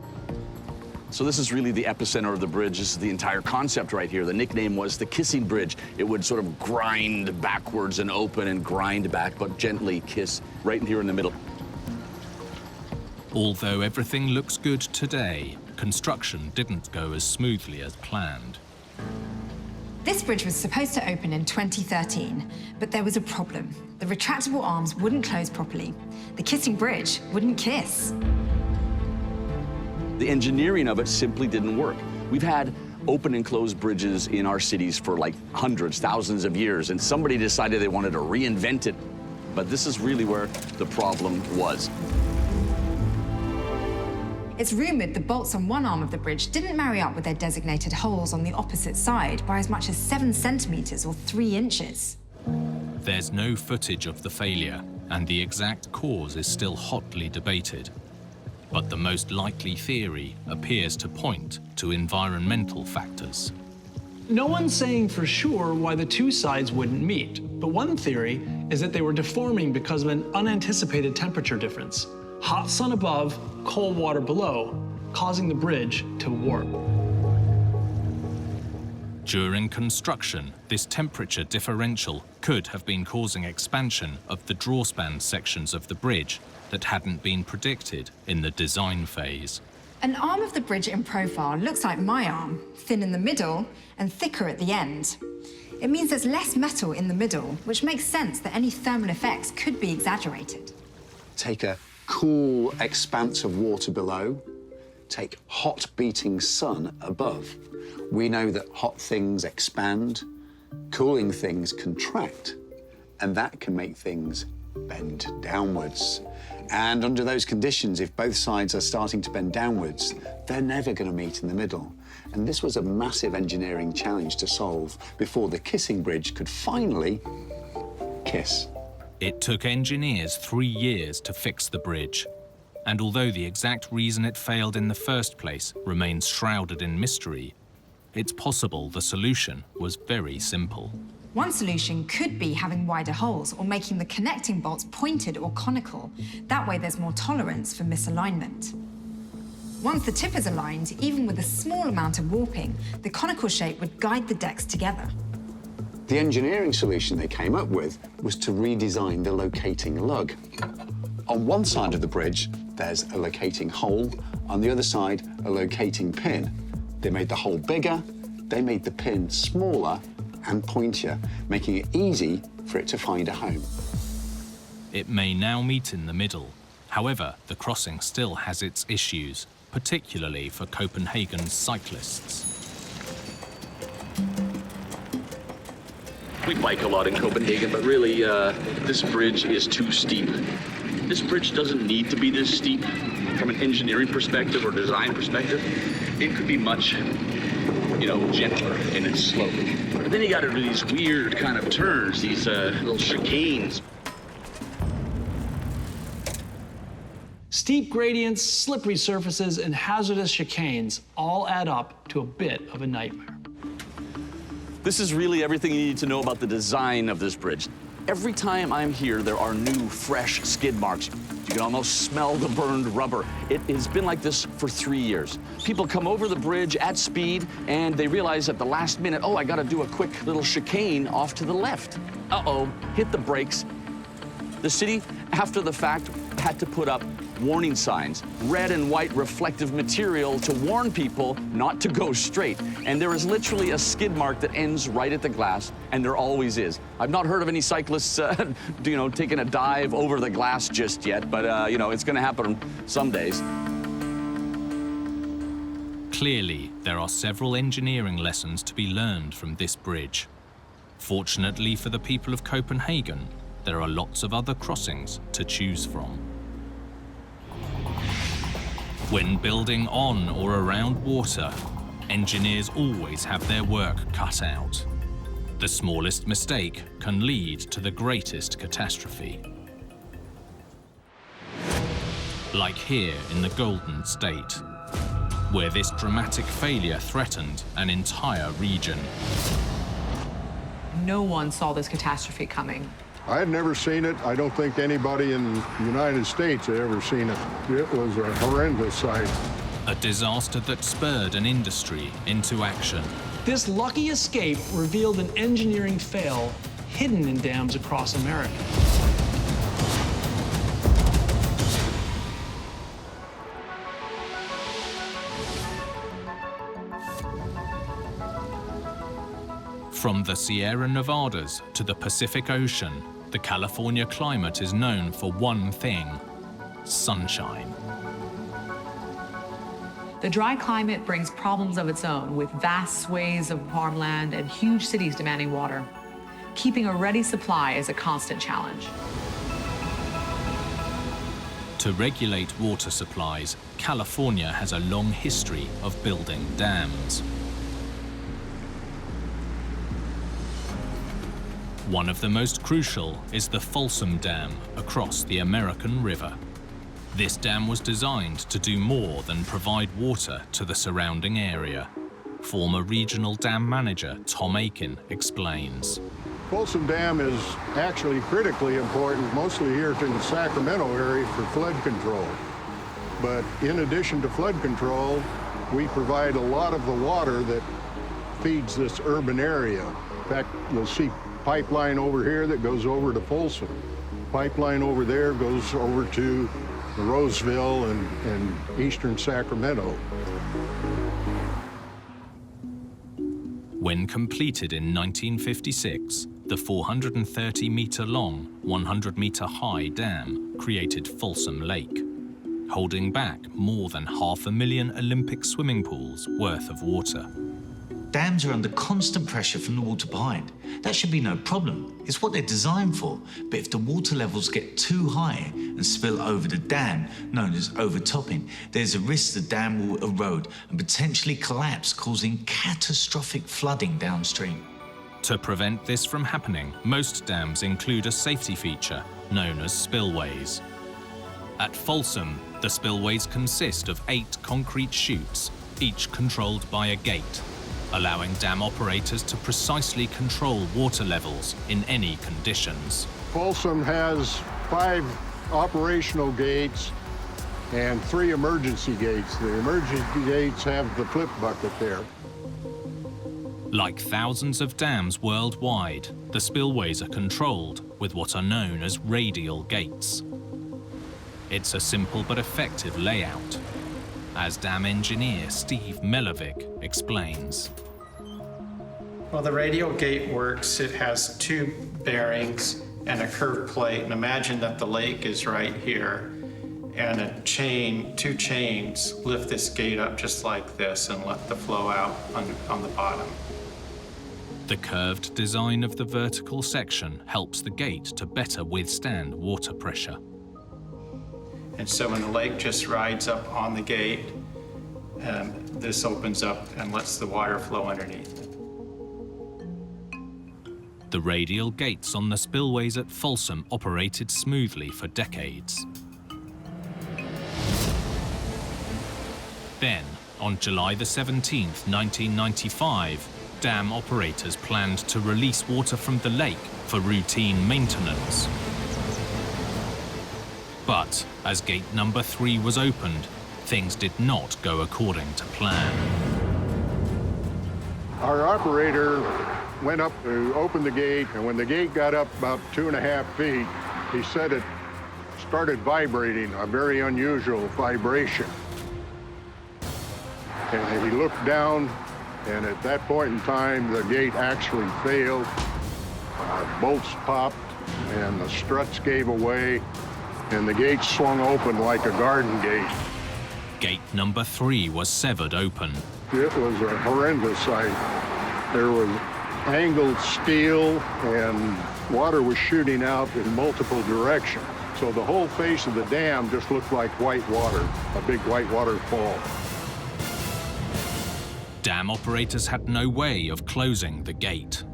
So this is really the epicenter of the bridge. This is the entire concept right here. The nickname was the Kissing Bridge. It would sort of grind backwards and open and grind back, but gently kiss right here in the middle. Although everything looks good today, construction didn't go as smoothly as planned. This bridge was supposed to open in 2013, but there was a problem. The retractable arms wouldn't close properly. The kissing bridge wouldn't kiss. The engineering of it simply didn't work. We've had open and closed bridges in our cities for like hundreds, thousands of years, and somebody decided they wanted to reinvent it. But this is really where the problem was. It's rumored the bolts on one arm of the bridge didn't marry up with their designated holes on the opposite side by as much as 7 centimeters or 3 inches. There's no footage of the failure, and the exact cause is still hotly debated. But the most likely theory appears to point to environmental factors. No one's saying for sure why the two sides wouldn't meet, but one theory is that they were deforming because of an unanticipated temperature difference. Hot sun above, cold water below, causing the bridge to warp. During construction, this temperature differential could have been causing expansion of the drawspan sections of the bridge that hadn't been predicted in the design phase. An arm of the bridge in profile looks like my arm, thin in the middle and thicker at the end. It means there's less metal in the middle, which makes sense that any thermal effects could be exaggerated. Take a cool expanse of water below, take hot beating sun above. We know that hot things expand, cooling things contract, and that can make things bend downwards. And under those conditions, if both sides are starting to bend downwards, they're never going to meet in the middle. And this was a massive engineering challenge to solve before the kissing bridge could finally kiss. It took engineers 3 years to fix the bridge. And although the exact reason it failed in the first place remains shrouded in mystery, it's possible the solution was very simple. One solution could be having wider holes or making the connecting bolts pointed or conical. That way there's more tolerance for misalignment. Once the tip is aligned, even with a small amount of warping, the conical shape would guide the decks together. The engineering solution they came up with was to redesign the locating lug. On one side of the bridge, there's a locating hole. On the other side, a locating pin. They made the hole bigger, they made the pin smaller and pointier, making it easy for it to find a home. It may now meet in the middle. However, the crossing still has its issues, particularly for Copenhagen's cyclists. We bike a lot in Copenhagen, but really, this bridge is too steep. This bridge doesn't need to be this steep from an engineering perspective or design perspective. It could be much, gentler in its slope. But then you got to do these weird kind of turns, these little chicanes. Steep gradients, slippery surfaces, and hazardous chicanes all add up to a bit of a nightmare. This is really everything you need to know about the design of this bridge. Every time I'm here, there are new, fresh skid marks. You can almost smell the burned rubber. It has been like this for 3 years. People come over the bridge at speed, and they realize at the last minute, oh, I gotta do a quick little chicane off to the left. Uh-oh, hit the brakes. The city, after the fact, had to put up warning signs, red and white reflective material to warn people not to go straight. And there is literally a skid mark that ends right at the glass, and there always is. I've not heard of any cyclists, taking a dive over the glass just yet, but, it's gonna happen some days. Clearly, there are several engineering lessons to be learned from this bridge. Fortunately for the people of Copenhagen, there are lots of other crossings to choose from. When building on or around water, engineers always have their work cut out. The smallest mistake can lead to the greatest catastrophe. Like here in the Golden State, where this dramatic failure threatened an entire region. No one saw this catastrophe coming. I had never seen it. I don't think anybody in the United States had ever seen it. It was a horrendous sight. A disaster that spurred an industry into action. This lucky escape revealed an engineering fail hidden in dams across America. From the Sierra Nevadas to the Pacific Ocean, the California climate is known for one thing: sunshine. The dry climate brings problems of its own, with vast swathes of farmland and huge cities demanding water. Keeping a ready supply is a constant challenge. To regulate water supplies, California has a long history of building dams. One of the most crucial is the Folsom Dam across the American River. This dam was designed to do more than provide water to the surrounding area. Former regional dam manager Tom Akin explains. Folsom Dam is actually critically important, mostly here in the Sacramento area, for flood control. But in addition to flood control, we provide a lot of the water that feeds this urban area. In fact, you'll see pipeline over here that goes over to Folsom. Pipeline over there goes over to Roseville and eastern Sacramento. When completed in 1956, the 430-meter-long, 100-meter-high dam created Folsom Lake, holding back more than 500,000 Olympic swimming pools worth of water. Dams are under constant pressure from the water behind. That should be no problem. It's what they're designed for. But if the water levels get too high and spill over the dam, known as overtopping, there's a risk the dam will erode and potentially collapse, causing catastrophic flooding downstream. To prevent this from happening, most dams include a safety feature known as spillways. At Folsom, the spillways consist of 8 concrete chutes, each controlled by a gate, allowing dam operators to precisely control water levels in any conditions. Folsom has 5 operational gates and 3 emergency gates. The emergency gates have the flip bucket there. Like thousands of dams worldwide, the spillways are controlled with what are known as radial gates. It's a simple but effective layout, as dam engineer Steve Melovic explains. Well, the radial gate works. It has 2 bearings and a curved plate. And imagine that the lake is right here, and a chain, 2 chains lift this gate up just like this and let the flow out on the bottom. The curved design of the vertical section helps the gate to better withstand water pressure. And so when the lake just rides up on the gate, this opens up and lets the water flow underneath. The radial gates on the spillways at Folsom operated smoothly for decades. Then, on July the 17th, 1995, dam operators planned to release water from the lake for routine maintenance. But as gate number 3 was opened, things did not go according to plan. Our operator went up to open the gate, and when the gate got up about 2.5 feet, he said it started vibrating, a very unusual vibration. And he looked down, and at that point in time, the gate actually failed. Bolts popped, and the struts gave away, and the gate swung open like a garden gate. Gate number 3 was severed open. It was a horrendous sight. There was angled steel, and water was shooting out in multiple directions. So the whole face of the dam just looked like white water, a big white waterfall. Dam operators had no way of closing the gate.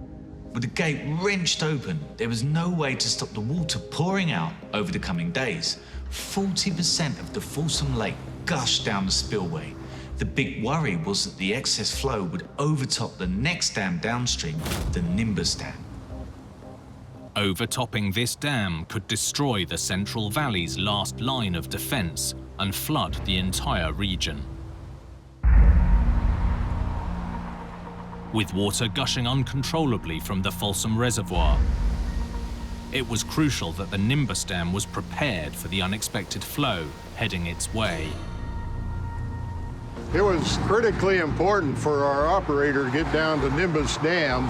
With the gate wrenched open, there was no way to stop the water pouring out over the coming days. 40% of the Folsom Lake gushed down the spillway. The big worry was that the excess flow would overtop the next dam downstream, the Nimbus Dam. Overtopping this dam could destroy the Central Valley's last line of defense and flood the entire region. With water gushing uncontrollably from the Folsom Reservoir, it was crucial that the Nimbus Dam was prepared for the unexpected flow heading its way. It was critically important for our operator to get down to Nimbus Dam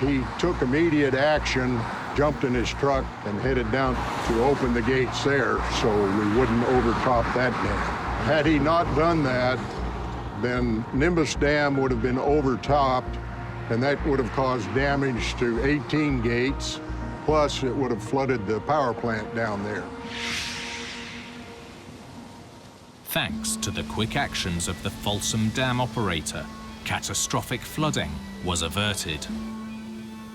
He took immediate action, jumped in his truck, and headed down to open the gates there so we wouldn't overtop that dam. Had he not done that, then Nimbus Dam would have been overtopped, and that would have caused damage to 18 gates, plus it would have flooded the power plant down there. Thanks to the quick actions of the Folsom Dam operator, catastrophic flooding was averted.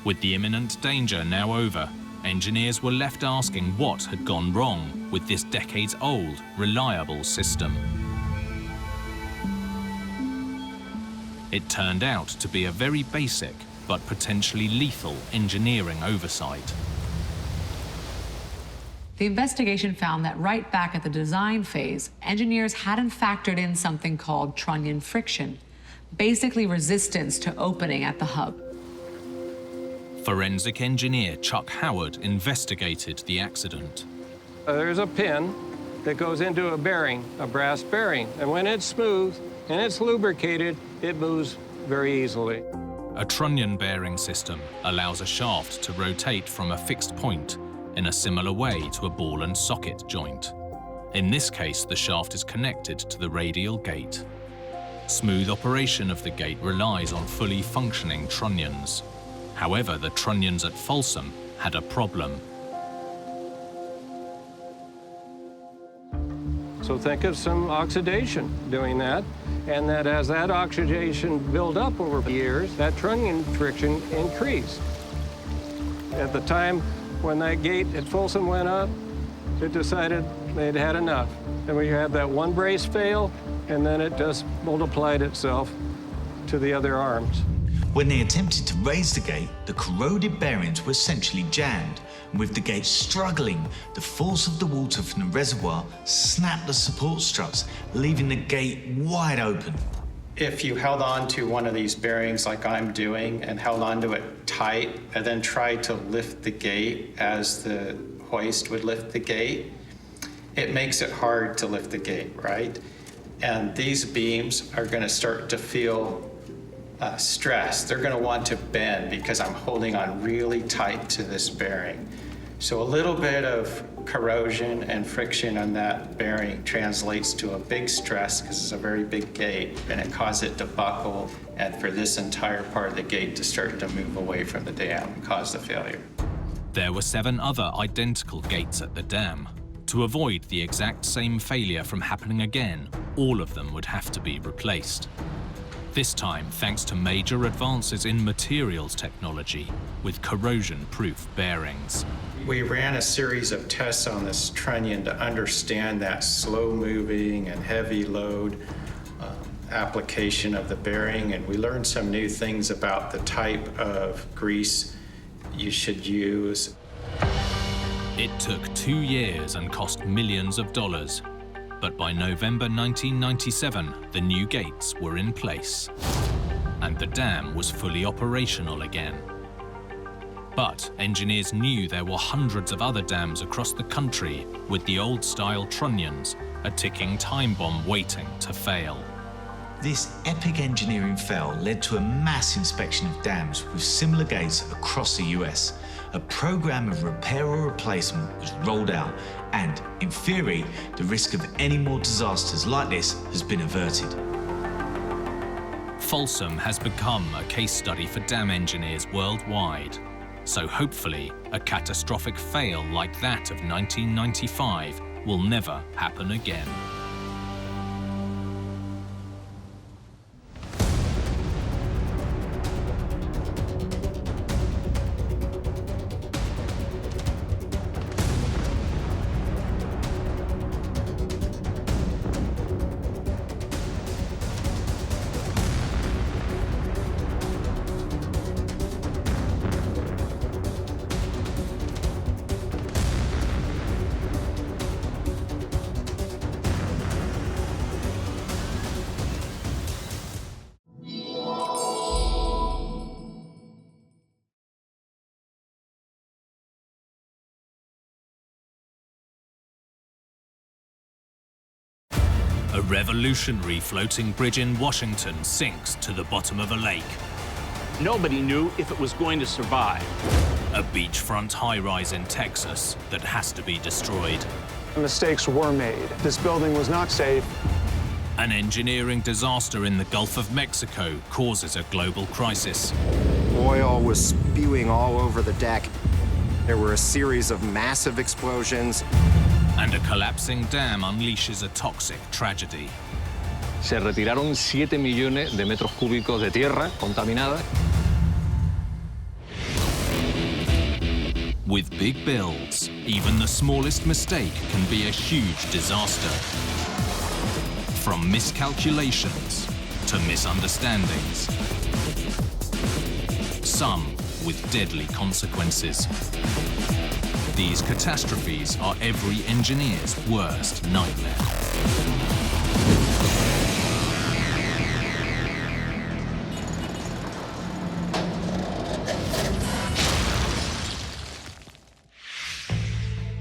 With the imminent danger now over, engineers were left asking what had gone wrong with this decades-old, reliable system. It turned out to be a very basic but potentially lethal engineering oversight. The investigation found that right back at the design phase, engineers hadn't factored in something called trunnion friction, basically resistance to opening at the hub. Forensic engineer Chuck Howard investigated the accident. There's a pin that goes into a bearing, a brass bearing, and when it's smooth and it's lubricated, it moves very easily. A trunnion bearing system allows a shaft to rotate from a fixed point in a similar way to a ball and socket joint. In this case, the shaft is connected to the radial gate. Smooth operation of the gate relies on fully functioning trunnions. However, the trunnions at Folsom had a problem. So think of some oxidation doing that, and that as that oxidation built up over the years, that trunnion friction increased. At the time when that gate at Folsom went up, it decided they'd had enough. And we had that one brace fail, and then it just multiplied itself to the other arms. When they attempted to raise the gate, the corroded bearings were essentially jammed, and with the gate struggling, the force of the water from the reservoir snapped the support struts, leaving the gate wide open. If you held on to one of these bearings like I'm doing and held onto it tight and then tried to lift the gate as the hoist would lift the gate, it makes it hard to lift the gate, right? And these beams are going to start to feel stress. They're going to want to bend because I'm holding on really tight to this bearing. So a little bit of corrosion and friction on that bearing translates to a big stress because it's a very big gate, and it caused it to buckle and for this entire part of the gate to start to move away from the dam and cause the failure. There were 7 other identical gates at the dam. To avoid the exact same failure from happening again, all of them would have to be replaced. This time, thanks to major advances in materials technology with corrosion-proof bearings. We ran a series of tests on this trunnion to understand that slow-moving and heavy load application of the bearing, and we learned some new things about the type of grease you should use. It took 2 years and cost millions of dollars. But by November 1997, the new gates were in place, and the dam was fully operational again. But engineers knew there were hundreds of other dams across the country with the old-style trunnions, a ticking time bomb waiting to fail. This epic engineering fail led to a mass inspection of dams with similar gates across the US. A program of repair or replacement was rolled out, and, in theory, the risk of any more disasters like this has been averted. Folsom has become a case study for dam engineers worldwide. So hopefully, a catastrophic fail like that of 1995 will never happen again. A revolutionary floating bridge in Washington sinks to the bottom of a lake. Nobody knew if it was going to survive. A beachfront high-rise in Texas that has to be destroyed. Mistakes were made. This building was not safe. An engineering disaster in the Gulf of Mexico causes a global crisis. Oil was spewing all over the deck. There were a series of massive explosions. And a collapsing dam unleashes a toxic tragedy. Se retiraron 7 millones de metros cúbicos de tierra contaminada. With big builds, even the smallest mistake can be a huge disaster. From miscalculations to misunderstandings. Some with deadly consequences. These catastrophes are every engineer's worst nightmare.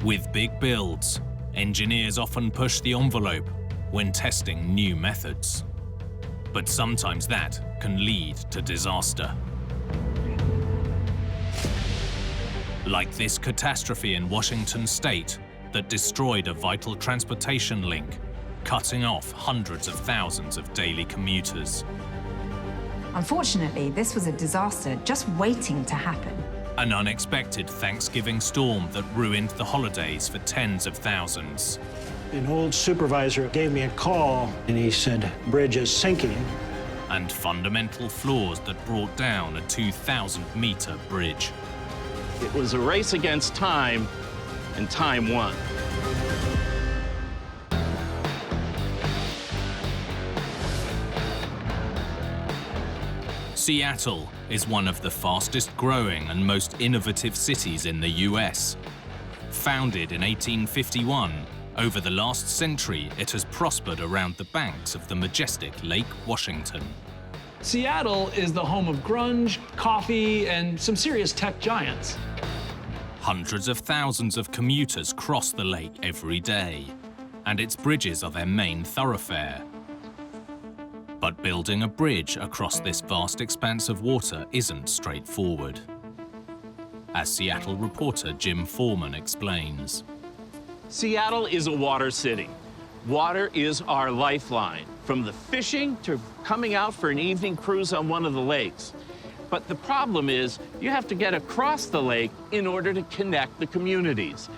With big builds, engineers often push the envelope when testing new methods. But sometimes that can lead to disaster. Like this catastrophe in Washington state that destroyed a vital transportation link, cutting off hundreds of thousands of daily commuters. Unfortunately, this was a disaster just waiting to happen. An unexpected Thanksgiving storm that ruined the holidays for tens of thousands. An old supervisor gave me a call, and he said, "Bridge is sinking." And fundamental flaws that brought down a 2,000-meter bridge. It was a race against time, and time won. Seattle is one of the fastest growing and most innovative cities in the US. Founded in 1851, over the last century it has prospered around the banks of the majestic Lake Washington. Seattle is the home of grunge, coffee, and some serious tech giants. Hundreds of thousands of commuters cross the lake every day, and its bridges are their main thoroughfare. But building a bridge across this vast expanse of water isn't straightforward. As Seattle reporter Jim Foreman explains. Seattle is a water city. Water is our lifeline, from the fishing to coming out for an evening cruise on one of the lakes. But the problem is you have to get across the lake in order to connect the communities.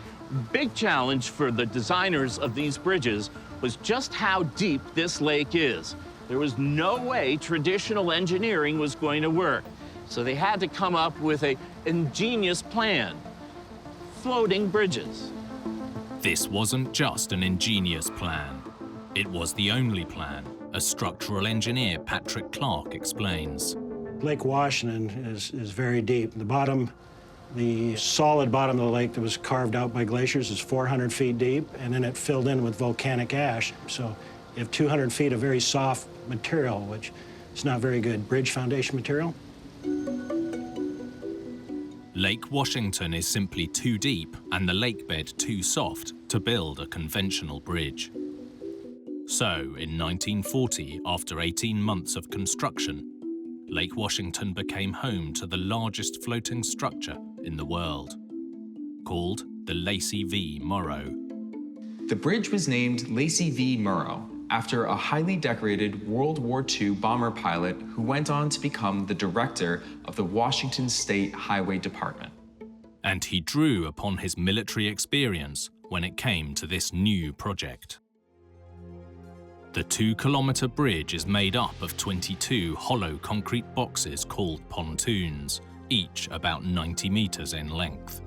Big challenge for the designers of these bridges was just how deep this lake is. There was no way traditional engineering was going to work. So they had to come up with an ingenious plan: floating bridges. This wasn't just an ingenious plan. It was the only plan, as structural engineer Patrick Clark explains. Lake Washington is very deep. The solid bottom of the lake that was carved out by glaciers is 400 feet deep, and then it filled in with volcanic ash. So you have 200 feet of very soft material, which is not very good bridge foundation material. Lake Washington is simply too deep and the lake bed too soft to build a conventional bridge. So, in 1940, after 18 months of construction, Lake Washington became home to the largest floating structure in the world, called the Lacey V. Morrow. The bridge was named Lacey V. Morrow after a highly decorated World War II bomber pilot who went on to become the director of the Washington State Highway Department. And he drew upon his military experience when it came to this new project. The 2-kilometer bridge is made up of 22 hollow concrete boxes called pontoons, each about 90 meters in length.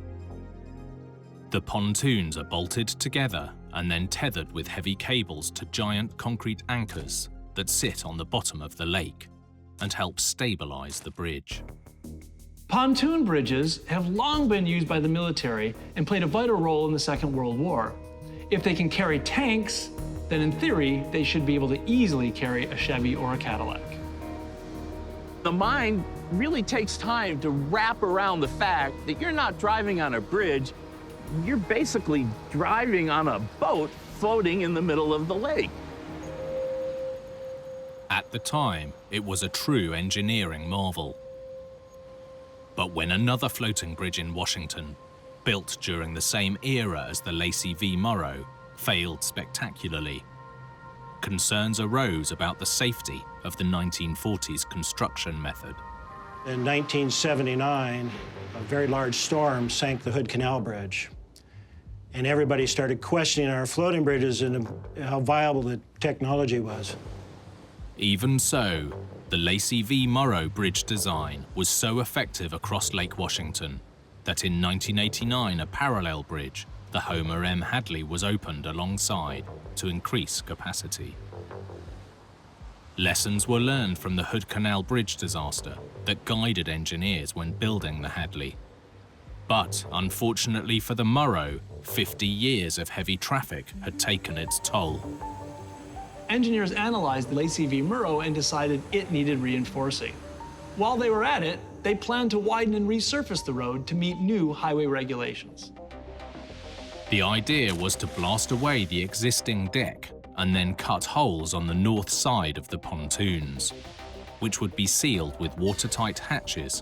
The pontoons are bolted together and then tethered with heavy cables to giant concrete anchors that sit on the bottom of the lake and help stabilize the bridge. Pontoon bridges have long been used by the military and played a vital role in the Second World War. If they can carry tanks, then in theory, they should be able to easily carry a Chevy or a Cadillac. The mind really takes time to wrap around the fact that you're not driving on a bridge, you're basically driving on a boat floating in the middle of the lake. At the time, it was a true engineering marvel. But when another floating bridge in Washington, built during the same era as the Lacey v. Morrow, failed spectacularly, concerns arose about the safety of the 1940s construction method. In 1979, a very large storm sank the Hood Canal Bridge. And everybody started questioning our floating bridges and how viable the technology was. Even so, the Lacey v. Morrow bridge design was so effective across Lake Washington that in 1989 a parallel bridge, the Homer M. Hadley, was opened alongside to increase capacity. Lessons were learned from the Hood Canal Bridge disaster that guided engineers when building the Hadley. But unfortunately for the Morrow, 50 years of heavy traffic had taken its toll. Engineers analyzed the Lacey v. Morrow and decided it needed reinforcing. While they were at it, they planned to widen and resurface the road to meet new highway regulations. The idea was to blast away the existing deck and then cut holes on the north side of the pontoons, which would be sealed with watertight hatches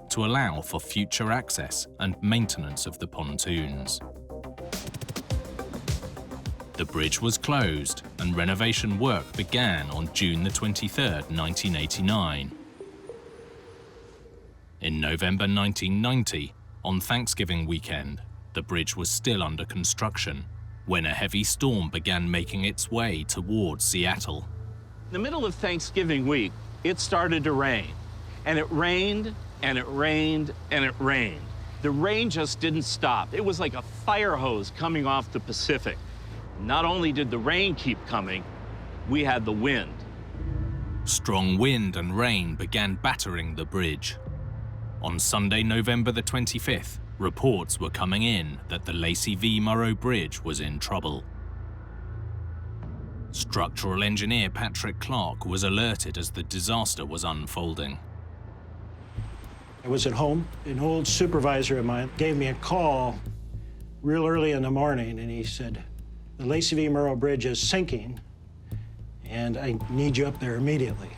to allow for future access and maintenance of the pontoons. The bridge was closed and renovation work began on June 23, 1989. In November 1990, on Thanksgiving weekend, the bridge was still under construction when a heavy storm began making its way towards Seattle. In the middle of Thanksgiving week, it started to rain. And it rained, and it rained, and it rained. The rain just didn't stop. It was like a fire hose coming off the Pacific. Not only did the rain keep coming, we had the wind. Strong wind and rain began battering the bridge. On Sunday, November the 25th, reports were coming in that the Lacey v. Morrow Bridge was in trouble. Structural engineer Patrick Clark was alerted as the disaster was unfolding. I was at home. An old supervisor of mine gave me a call real early in the morning, and he said, "The Lacey v. Morrow Bridge is sinking, and I need you up there immediately."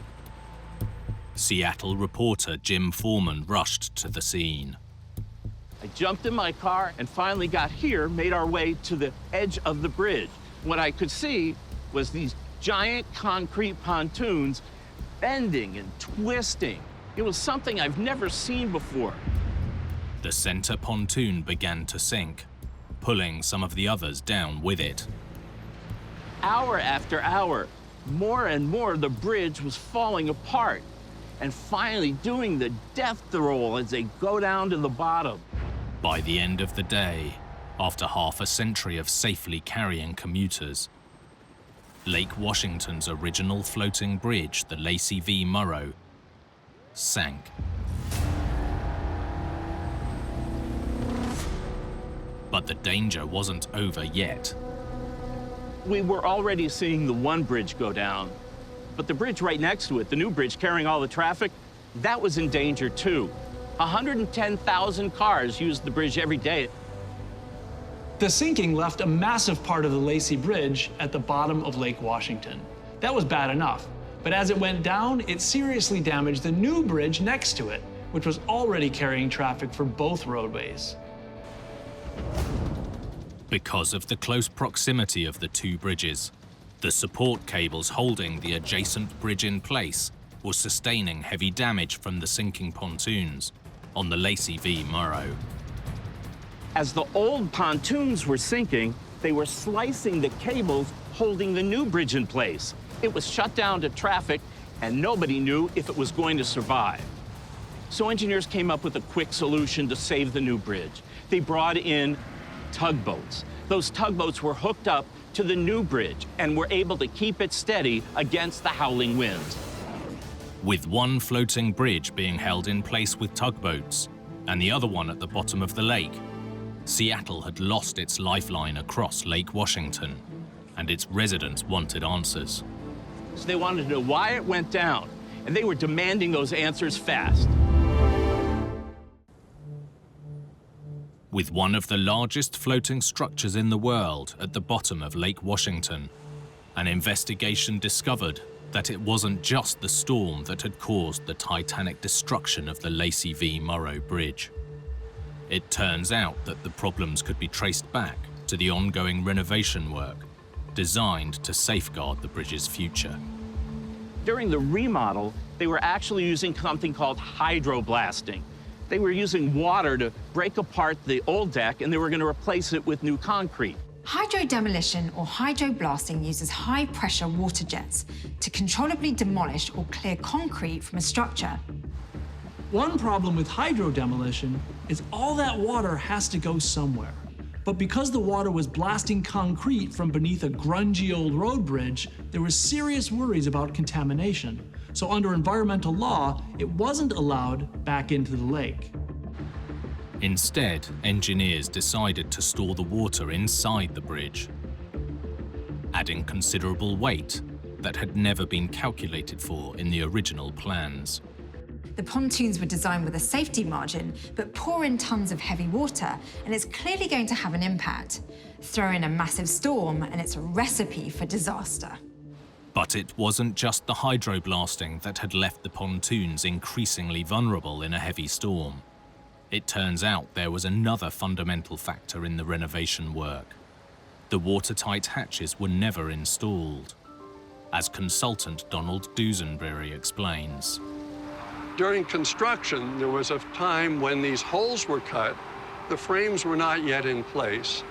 Seattle reporter Jim Foreman rushed to the scene. I jumped in my car and finally got here, made our way to the edge of the bridge. What I could see was these giant concrete pontoons bending and twisting. It was something I've never seen before. The center pontoon began to sink, pulling some of the others down with it. Hour after hour, more and more the bridge was falling apart and finally doing the death roll as they go down to the bottom. By the end of the day, after half a century of safely carrying commuters, Lake Washington's original floating bridge, the Lacey v. Morrow, sank. But the danger wasn't over yet. We were already seeing the one bridge go down, but the bridge right next to it, the new bridge carrying all the traffic, that was in danger too. 110,000 cars used the bridge every day. The sinking left a massive part of the Lacey Bridge at the bottom of Lake Washington. That was bad enough, but as it went down, it seriously damaged the new bridge next to it, which was already carrying traffic for both roadways. Because of the close proximity of the two bridges, the support cables holding the adjacent bridge in place were sustaining heavy damage from the sinking pontoons on the Lacey v. Morrow. As the old pontoons were sinking, they were slicing the cables holding the new bridge in place. It was shut down to traffic, and nobody knew if it was going to survive. So engineers came up with a quick solution to save the new bridge. They brought in tugboats. Those tugboats were hooked up to the new bridge and were able to keep it steady against the howling winds. With one floating bridge being held in place with tugboats and the other one at the bottom of the lake, Seattle had lost its lifeline across Lake Washington, and its residents wanted answers. So they wanted to know why it went down, and they were demanding those answers fast. With one of the largest floating structures in the world at the bottom of Lake Washington, an investigation discovered that it wasn't just the storm that had caused the titanic destruction of the Lacey v. Morrow Bridge. It turns out that the problems could be traced back to the ongoing renovation work designed to safeguard the bridge's future. During the remodel, they were actually using something called hydroblasting. They were using water to break apart the old deck, and they were going to replace it with new concrete. Hydrodemolition or hydroblasting uses high-pressure water jets to controllably demolish or clear concrete from a structure. One problem with hydrodemolition is all that water has to go somewhere. But because the water was blasting concrete from beneath a grungy old road bridge, there were serious worries about contamination. So under environmental law, it wasn't allowed back into the lake. Instead, engineers decided to store the water inside the bridge, adding considerable weight that had never been calculated for in the original plans. The pontoons were designed with a safety margin, but pour in tons of heavy water, and it's clearly going to have an impact. Throw in a massive storm, and it's a recipe for disaster. But it wasn't just the hydroblasting that had left the pontoons increasingly vulnerable in a heavy storm. It turns out there was another fundamental factor in the renovation work. The watertight hatches were never installed, as consultant Donald Dusenberry explains. During construction, there was a time when these holes were cut, the frames were not yet in place,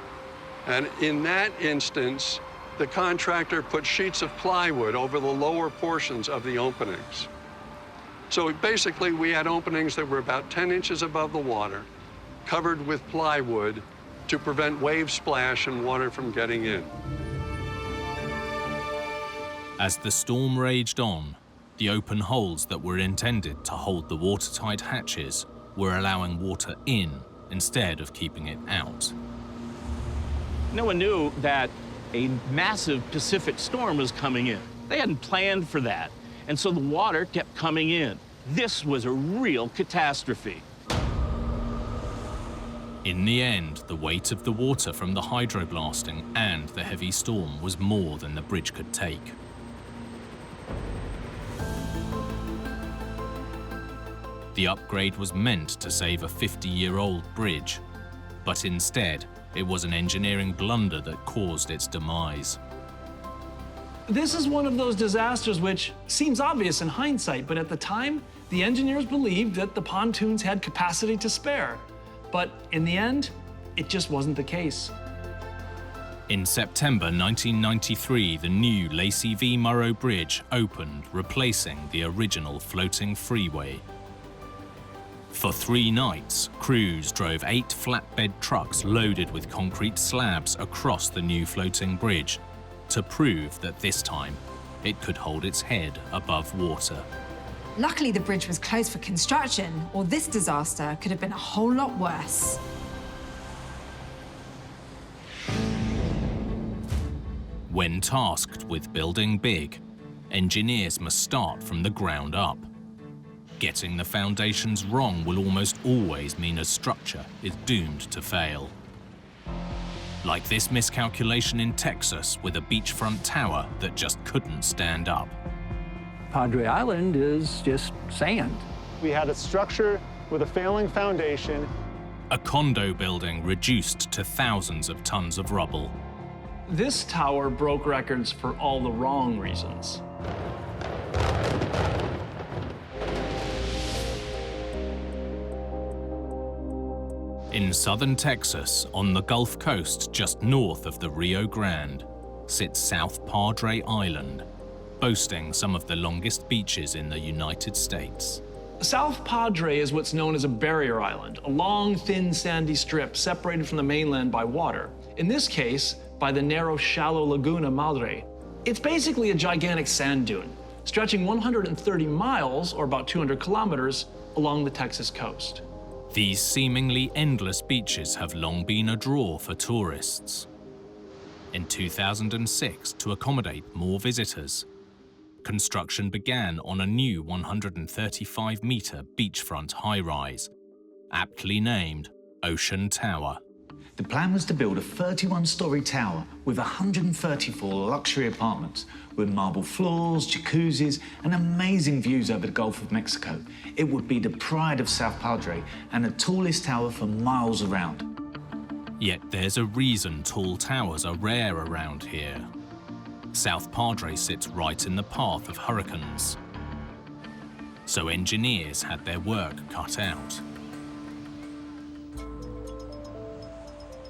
and in that instance, the contractor put sheets of plywood over the lower portions of the openings. So basically, we had openings that were about 10 inches above the water, covered with plywood to prevent wave splash and water from getting in. As the storm raged on, the open holes that were intended to hold the watertight hatches were allowing water in instead of keeping it out. No one knew that a massive Pacific storm was coming in. They hadn't planned for that, and so the water kept coming in. This was a real catastrophe. In the end, the weight of the water from the hydroblasting and the heavy storm was more than the bridge could take. The upgrade was meant to save a 50-year-old bridge, but instead, it was an engineering blunder that caused its demise. This is one of those disasters which seems obvious in hindsight, but at the time, the engineers believed that the pontoons had capacity to spare. But in the end, it just wasn't the case. In September 1993, the new Lacey v. Morrow Bridge opened, replacing the original floating freeway. For 3 nights, crews drove 8 flatbed trucks loaded with concrete slabs across the new floating bridge to prove that this time it could hold its head above water. Luckily, the bridge was closed for construction, or this disaster could have been a whole lot worse. When tasked with building big, engineers must start from the ground up. Getting the foundations wrong will almost always mean a structure is doomed to fail. Like this miscalculation in Texas with a beachfront tower that just couldn't stand up. Padre Island is just sand. We had a structure with a failing foundation. A condo building reduced to thousands of tons of rubble. This tower broke records for all the wrong reasons. In southern Texas, on the Gulf Coast just north of the Rio Grande, sits South Padre Island, boasting some of the longest beaches in the United States. South Padre is what's known as a barrier island, a long, thin, sandy strip separated from the mainland by water. In this case, by the narrow, shallow Laguna Madre. It's basically a gigantic sand dune, stretching 130 miles, or about 200 kilometers, along the Texas coast. These seemingly endless beaches have long been a draw for tourists. In 2006, to accommodate more visitors, construction began on a new 135-meter beachfront high-rise, aptly named Ocean Tower. The plan was to build a 31-story tower with 134 luxury apartments with marble floors, jacuzzis, and amazing views over the Gulf of Mexico. It would be the pride of South Padre and the tallest tower for miles around. Yet there's a reason tall towers are rare around here. South Padre sits right in the path of hurricanes. So engineers had their work cut out.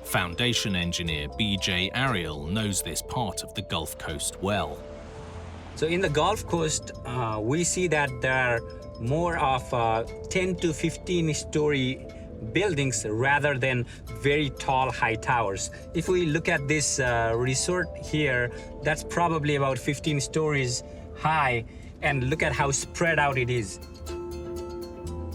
Foundation engineer B.J. Ariel knows this part of the Gulf Coast well. So in the Gulf Coast, we see that there are more of 10 to 15-story buildings rather than very tall, high towers. If we look at this resort here, that's probably about 15 stories high, and look at how spread out it is.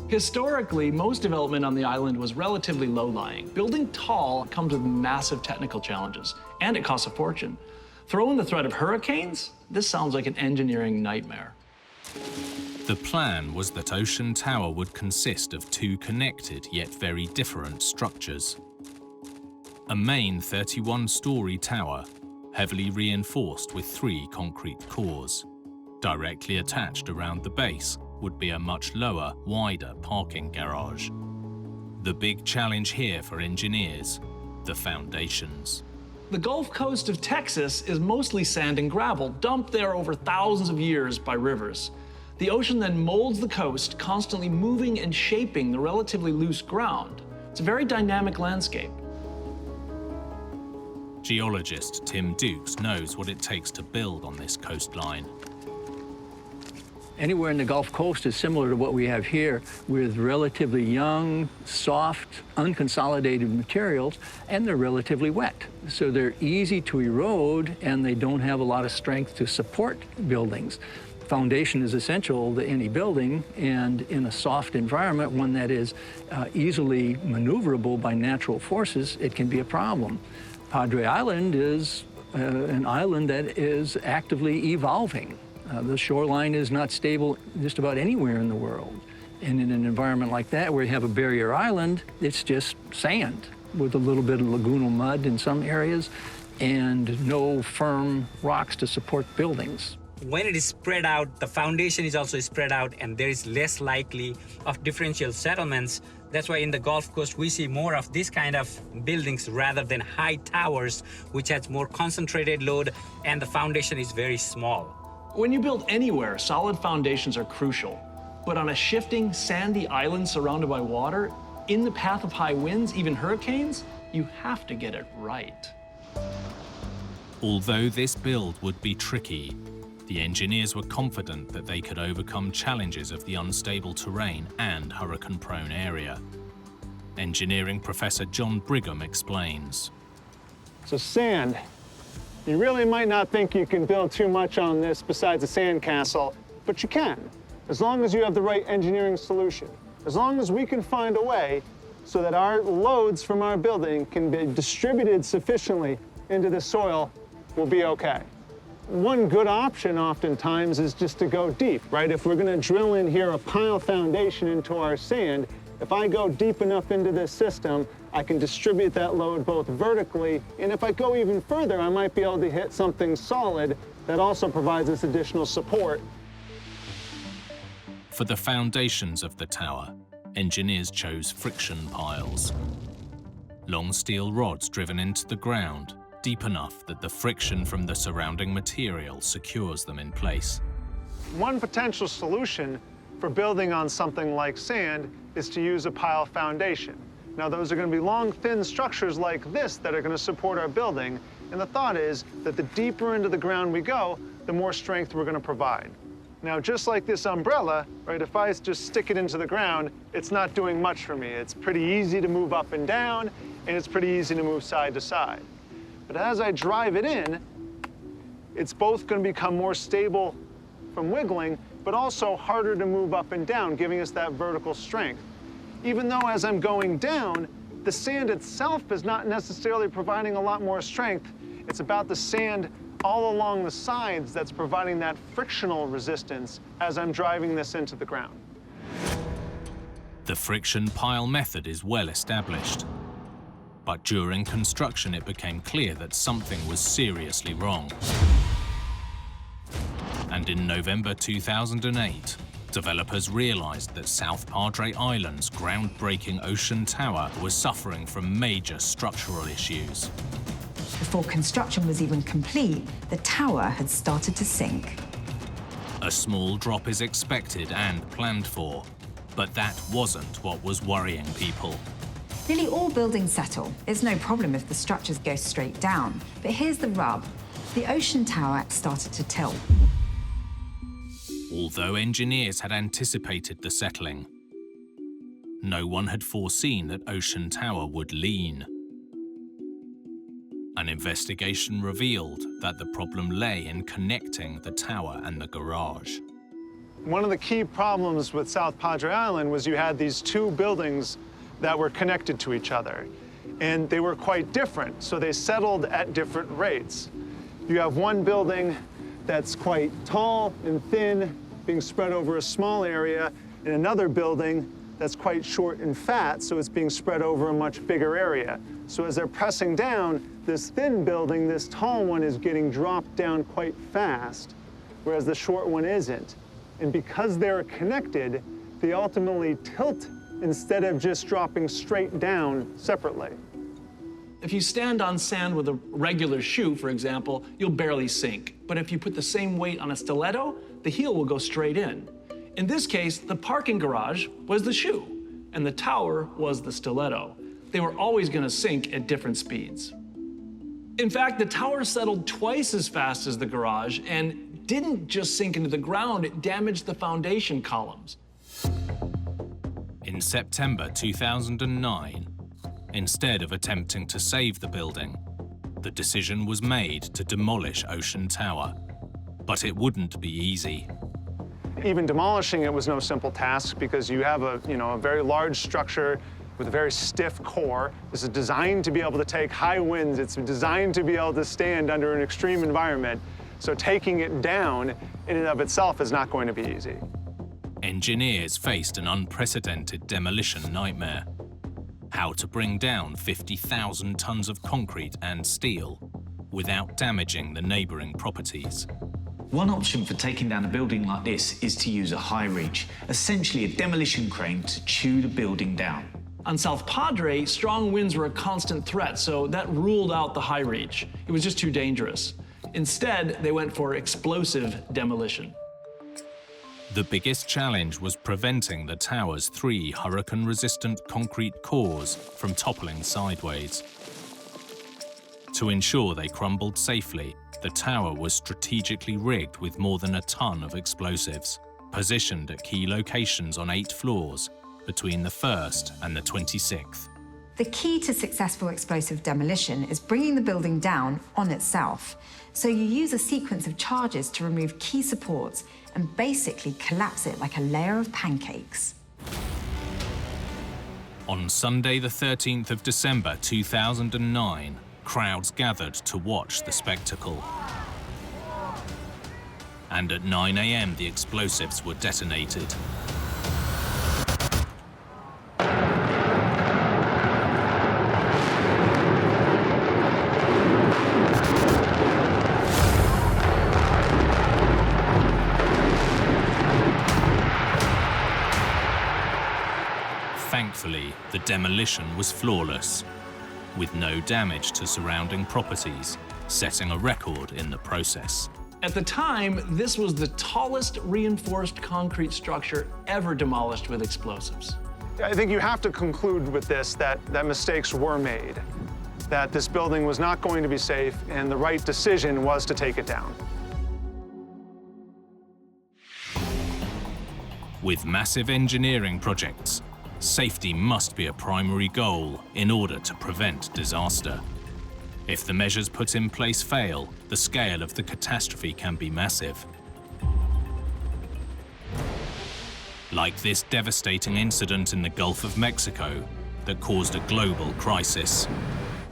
Historically, most development on the island was relatively low-lying. Building tall comes with massive technical challenges, and it costs a fortune. Throw in the threat of hurricanes, this sounds like an engineering nightmare. The plan was that Ocean Tower would consist of two connected yet very different structures. A main 31-story tower, heavily reinforced with 3 concrete cores. Directly attached around the base would be a much lower, wider parking garage. The big challenge here for engineers, the foundations. The Gulf Coast of Texas is mostly sand and gravel, dumped there over thousands of years by rivers. The ocean then molds the coast, constantly moving and shaping the relatively loose ground. It's a very dynamic landscape. Geologist Tim Dukes knows what it takes to build on this coastline. Anywhere in the Gulf Coast is similar to what we have here, with relatively young, soft, unconsolidated materials, and they're relatively wet. So they're easy to erode, and they don't have a lot of strength to support buildings. Foundation is essential to any building, and in a soft environment, one that is easily maneuverable by natural forces, it can be a problem. Padre Island is an island that is actively evolving. The shoreline is not stable just about anywhere in the world. And in an environment like that, where you have a barrier island, it's just sand with a little bit of lagoonal mud in some areas and no firm rocks to support buildings. When it is spread out, the foundation is also spread out, and there is less likely of differential settlements. That's why in the Gulf Coast, we see more of this kind of buildings rather than high towers, which has more concentrated load, and the foundation is very small. When you build anywhere, solid foundations are crucial. But on a shifting, sandy island surrounded by water, in the path of high winds, even hurricanes, you have to get it right. Although this build would be tricky, the engineers were confident that they could overcome challenges of the unstable terrain and hurricane-prone area. Engineering professor John Brigham explains. So sand. You really might not think you can build too much on this besides a sandcastle, but you can, as long as you have the right engineering solution. As long as we can find a way so that our loads from our building can be distributed sufficiently into the soil, we'll be okay. One good option oftentimes is just to go deep, right? If we're gonna drill in here a pile foundation into our sand, if I go deep enough into this system, I can distribute that load both vertically, and if I go even further, I might be able to hit something solid that also provides us additional support. For the foundations of the tower, engineers chose friction piles. Long steel rods driven into the ground, deep enough that the friction from the surrounding material secures them in place. One potential solution for building on something like sand is to use a pile foundation. Now, those are going to be long, thin structures like this that are going to support our building, and the thought is that the deeper into the ground we go, the more strength we're going to provide. Now, just like this umbrella, right, if I just stick it into the ground, it's not doing much for me. It's pretty easy to move up and down, and it's pretty easy to move side to side. But as I drive it in, it's both going to become more stable from wiggling, but also harder to move up and down, giving us that vertical strength. Even though as I'm going down, the sand itself is not necessarily providing a lot more strength. It's about the sand all along the sides that's providing that frictional resistance as I'm driving this into the ground. The friction pile method is well established. But during construction, it became clear that something was seriously wrong. And in November 2008, developers realized that South Padre Island's groundbreaking ocean tower was suffering from major structural issues. Before construction was even complete, the tower had started to sink. A small drop is expected and planned for, but that wasn't what was worrying people. Nearly all buildings settle. It's no problem if the structures go straight down. But here's the rub. The ocean tower started to tilt. Although engineers had anticipated the settling, no one had foreseen that Ocean Tower would lean. An investigation revealed that the problem lay in connecting the tower and the garage. One of the key problems with South Padre Island was you had these two buildings that were connected to each other, and they were quite different, so they settled at different rates. You have one building that's quite tall and thin, being spread over a small area, and another building that's quite short and fat, so it's being spread over a much bigger area. So as they're pressing down, this thin building, this tall one, is getting dropped down quite fast, whereas the short one isn't. And because they're connected, they ultimately tilt instead of just dropping straight down separately. If you stand on sand with a regular shoe, for example, you'll barely sink. But if you put the same weight on a stiletto, the heel will go straight in. In this case, the parking garage was the shoe, and the tower was the stiletto. They were always going to sink at different speeds. In fact, the tower settled twice as fast as the garage and didn't just sink into the ground, it damaged the foundation columns. In September 2009, instead of attempting to save the building, the decision was made to demolish Ocean Tower. But it wouldn't be easy. Even demolishing it was no simple task because you have a very large structure with a very stiff core. This is designed to be able to take high winds. It's designed to be able to stand under an extreme environment. So taking it down in and of itself is not going to be easy. Engineers faced an unprecedented demolition nightmare. How to bring down 50,000 tons of concrete and steel without damaging the neighboring properties. One option for taking down a building like this is to use a high reach, essentially a demolition crane to chew the building down. On South Padre, strong winds were a constant threat, so that ruled out the high reach. It was just too dangerous. Instead, they went for explosive demolition. The biggest challenge was preventing the tower's 3 hurricane-resistant concrete cores from toppling sideways. To ensure they crumbled safely, the tower was strategically rigged with more than a ton of explosives, positioned at key locations on 8 floors between the 1st and the 26th. The key to successful explosive demolition is bringing the building down on itself. So you use a sequence of charges to remove key supports and basically collapse it like a layer of pancakes. On Sunday, the 13th of December 2009, crowds gathered to watch the spectacle. And at 9 a.m., the explosives were detonated. Thankfully, the demolition was flawless, with no damage to surrounding properties, setting a record in the process. At the time, this was the tallest reinforced concrete structure ever demolished with explosives. I think you have to conclude with this that mistakes were made, that this building was not going to be safe, and the right decision was to take it down. With massive engineering projects, safety must be a primary goal in order to prevent disaster. If the measures put in place fail, the scale of the catastrophe can be massive. Like this devastating incident in the Gulf of Mexico that caused a global crisis.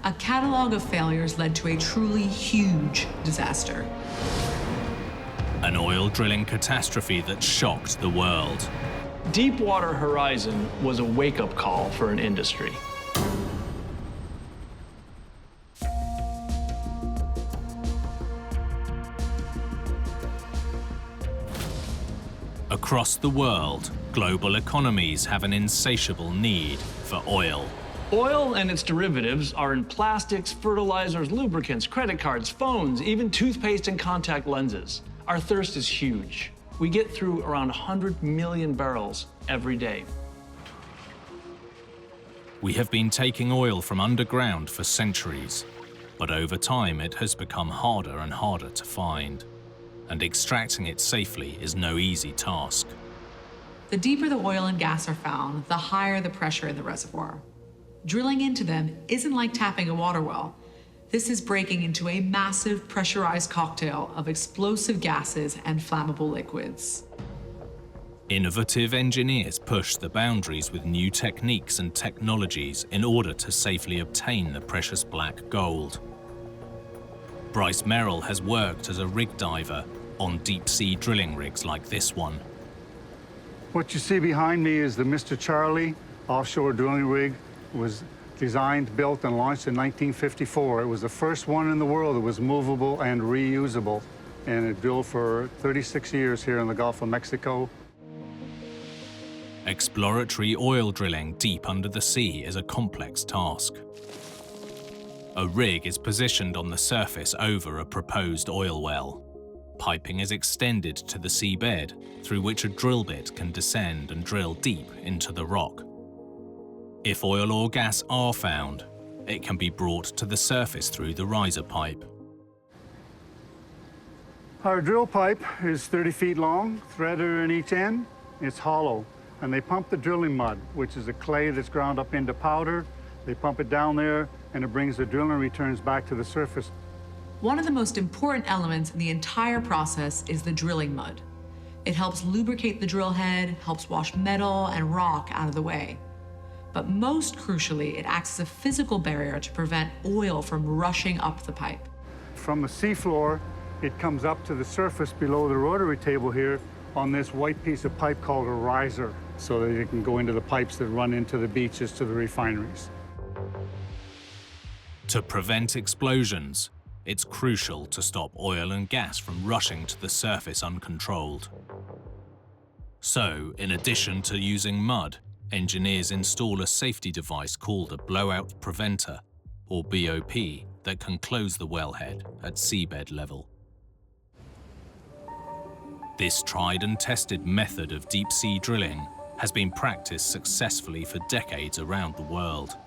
A catalog of failures led to a truly huge disaster. An oil drilling catastrophe that shocked the world. Deepwater Horizon was a wake-up call for an industry. Across the world, global economies have an insatiable need for oil. Oil and its derivatives are in plastics, fertilizers, lubricants, credit cards, phones, even toothpaste and contact lenses. Our thirst is huge. We get through around 100 million barrels every day. We have been taking oil from underground for centuries, but over time it has become harder and harder to find, and extracting it safely is no easy task. The deeper the oil and gas are found, the higher the pressure in the reservoir. Drilling into them isn't like tapping a water well. This is breaking into a massive pressurized cocktail of explosive gases and flammable liquids. Innovative engineers push the boundaries with new techniques and technologies in order to safely obtain the precious black gold. Bryce Merrill has worked as a rig diver on deep-sea drilling rigs like this one. What you see behind me is the Mr. Charlie offshore drilling rig. It was designed, built, and launched in 1954. It was the first one in the world that was movable and reusable, and it drilled for 36 years here in the Gulf of Mexico. Exploratory oil drilling deep under the sea is a complex task. A rig is positioned on the surface over a proposed oil well. Piping is extended to the seabed, through which a drill bit can descend and drill deep into the rock. If oil or gas are found, it can be brought to the surface through the riser pipe. Our drill pipe is 30 feet long, threader in each end. It's hollow, and they pump the drilling mud, which is a clay that's ground up into powder. They pump it down there, and it brings the drilling returns back to the surface. One of the most important elements in the entire process is the drilling mud. It helps lubricate the drill head, helps wash metal and rock out of the way. But most crucially, it acts as a physical barrier to prevent oil from rushing up the pipe. From the seafloor, it comes up to the surface below the rotary table here on this white piece of pipe called a riser, so that it can go into the pipes that run into the beaches to the refineries. To prevent explosions, it's crucial to stop oil and gas from rushing to the surface uncontrolled. So, in addition to using mud, engineers install a safety device called a blowout preventer, or BOP, that can close the wellhead at seabed level. This tried and tested method of deep-sea drilling has been practiced successfully for decades around the world,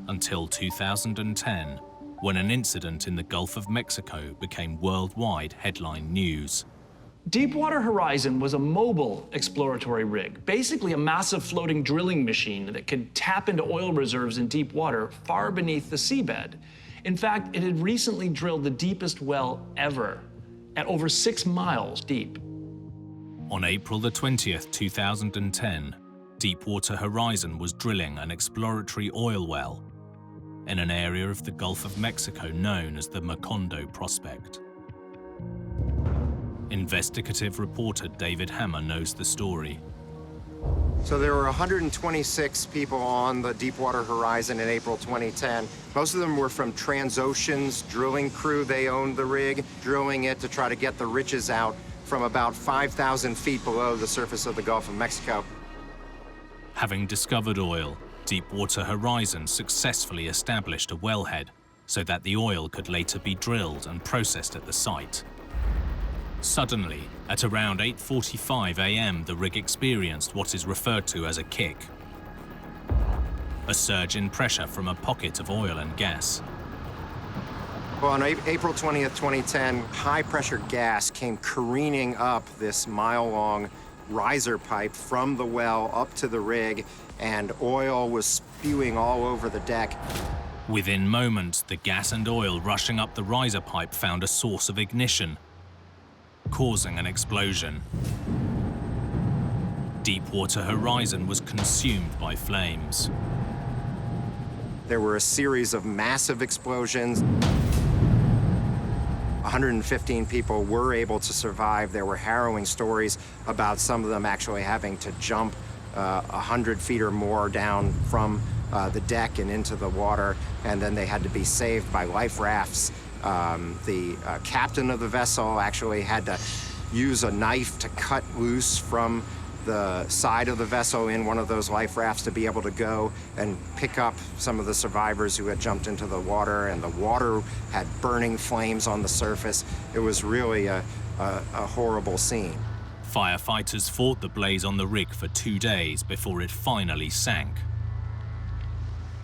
until 2010, when an incident in the Gulf of Mexico became worldwide headline news. Deepwater Horizon was a mobile exploratory rig, basically a massive floating drilling machine that could tap into oil reserves in deep water far beneath the seabed. In fact, it had recently drilled the deepest well ever, at over 6 miles deep. On April the 20th, 2010, Deepwater Horizon was drilling an exploratory oil well in an area of the Gulf of Mexico known as the Macondo Prospect. Investigative reporter David Hammer knows the story. So there were 126 people on the Deepwater Horizon in April 2010. Most of them were from Transocean's drilling crew. They owned the rig, drilling it to try to get the riches out from about 5,000 feet below the surface of the Gulf of Mexico. Having discovered oil, Deepwater Horizon successfully established a wellhead so that the oil could later be drilled and processed at the site. Suddenly, at around 8:45 a.m., the rig experienced what is referred to as a kick. A surge in pressure from a pocket of oil and gas. Well, on April 20th, 2010, high-pressure gas came careening up this mile-long riser pipe from the well up to the rig, and oil was spewing all over the deck. Within moments, the gas and oil rushing up the riser pipe found a source of ignition, causing an explosion. Deepwater Horizon was consumed by flames. There were a series of massive explosions. 115 people were able to survive. There were harrowing stories about some of them actually having to jump 100 feet or more down from the deck and into the water, and then they had to be saved by life rafts. The captain of the vessel actually had to use a knife to cut loose from the side of the vessel in one of those life rafts to be able to go and pick up some of the survivors who had jumped into the water, and the water had burning flames on the surface. It was really a horrible scene. Firefighters fought the blaze on the rig for 2 days before it finally sank.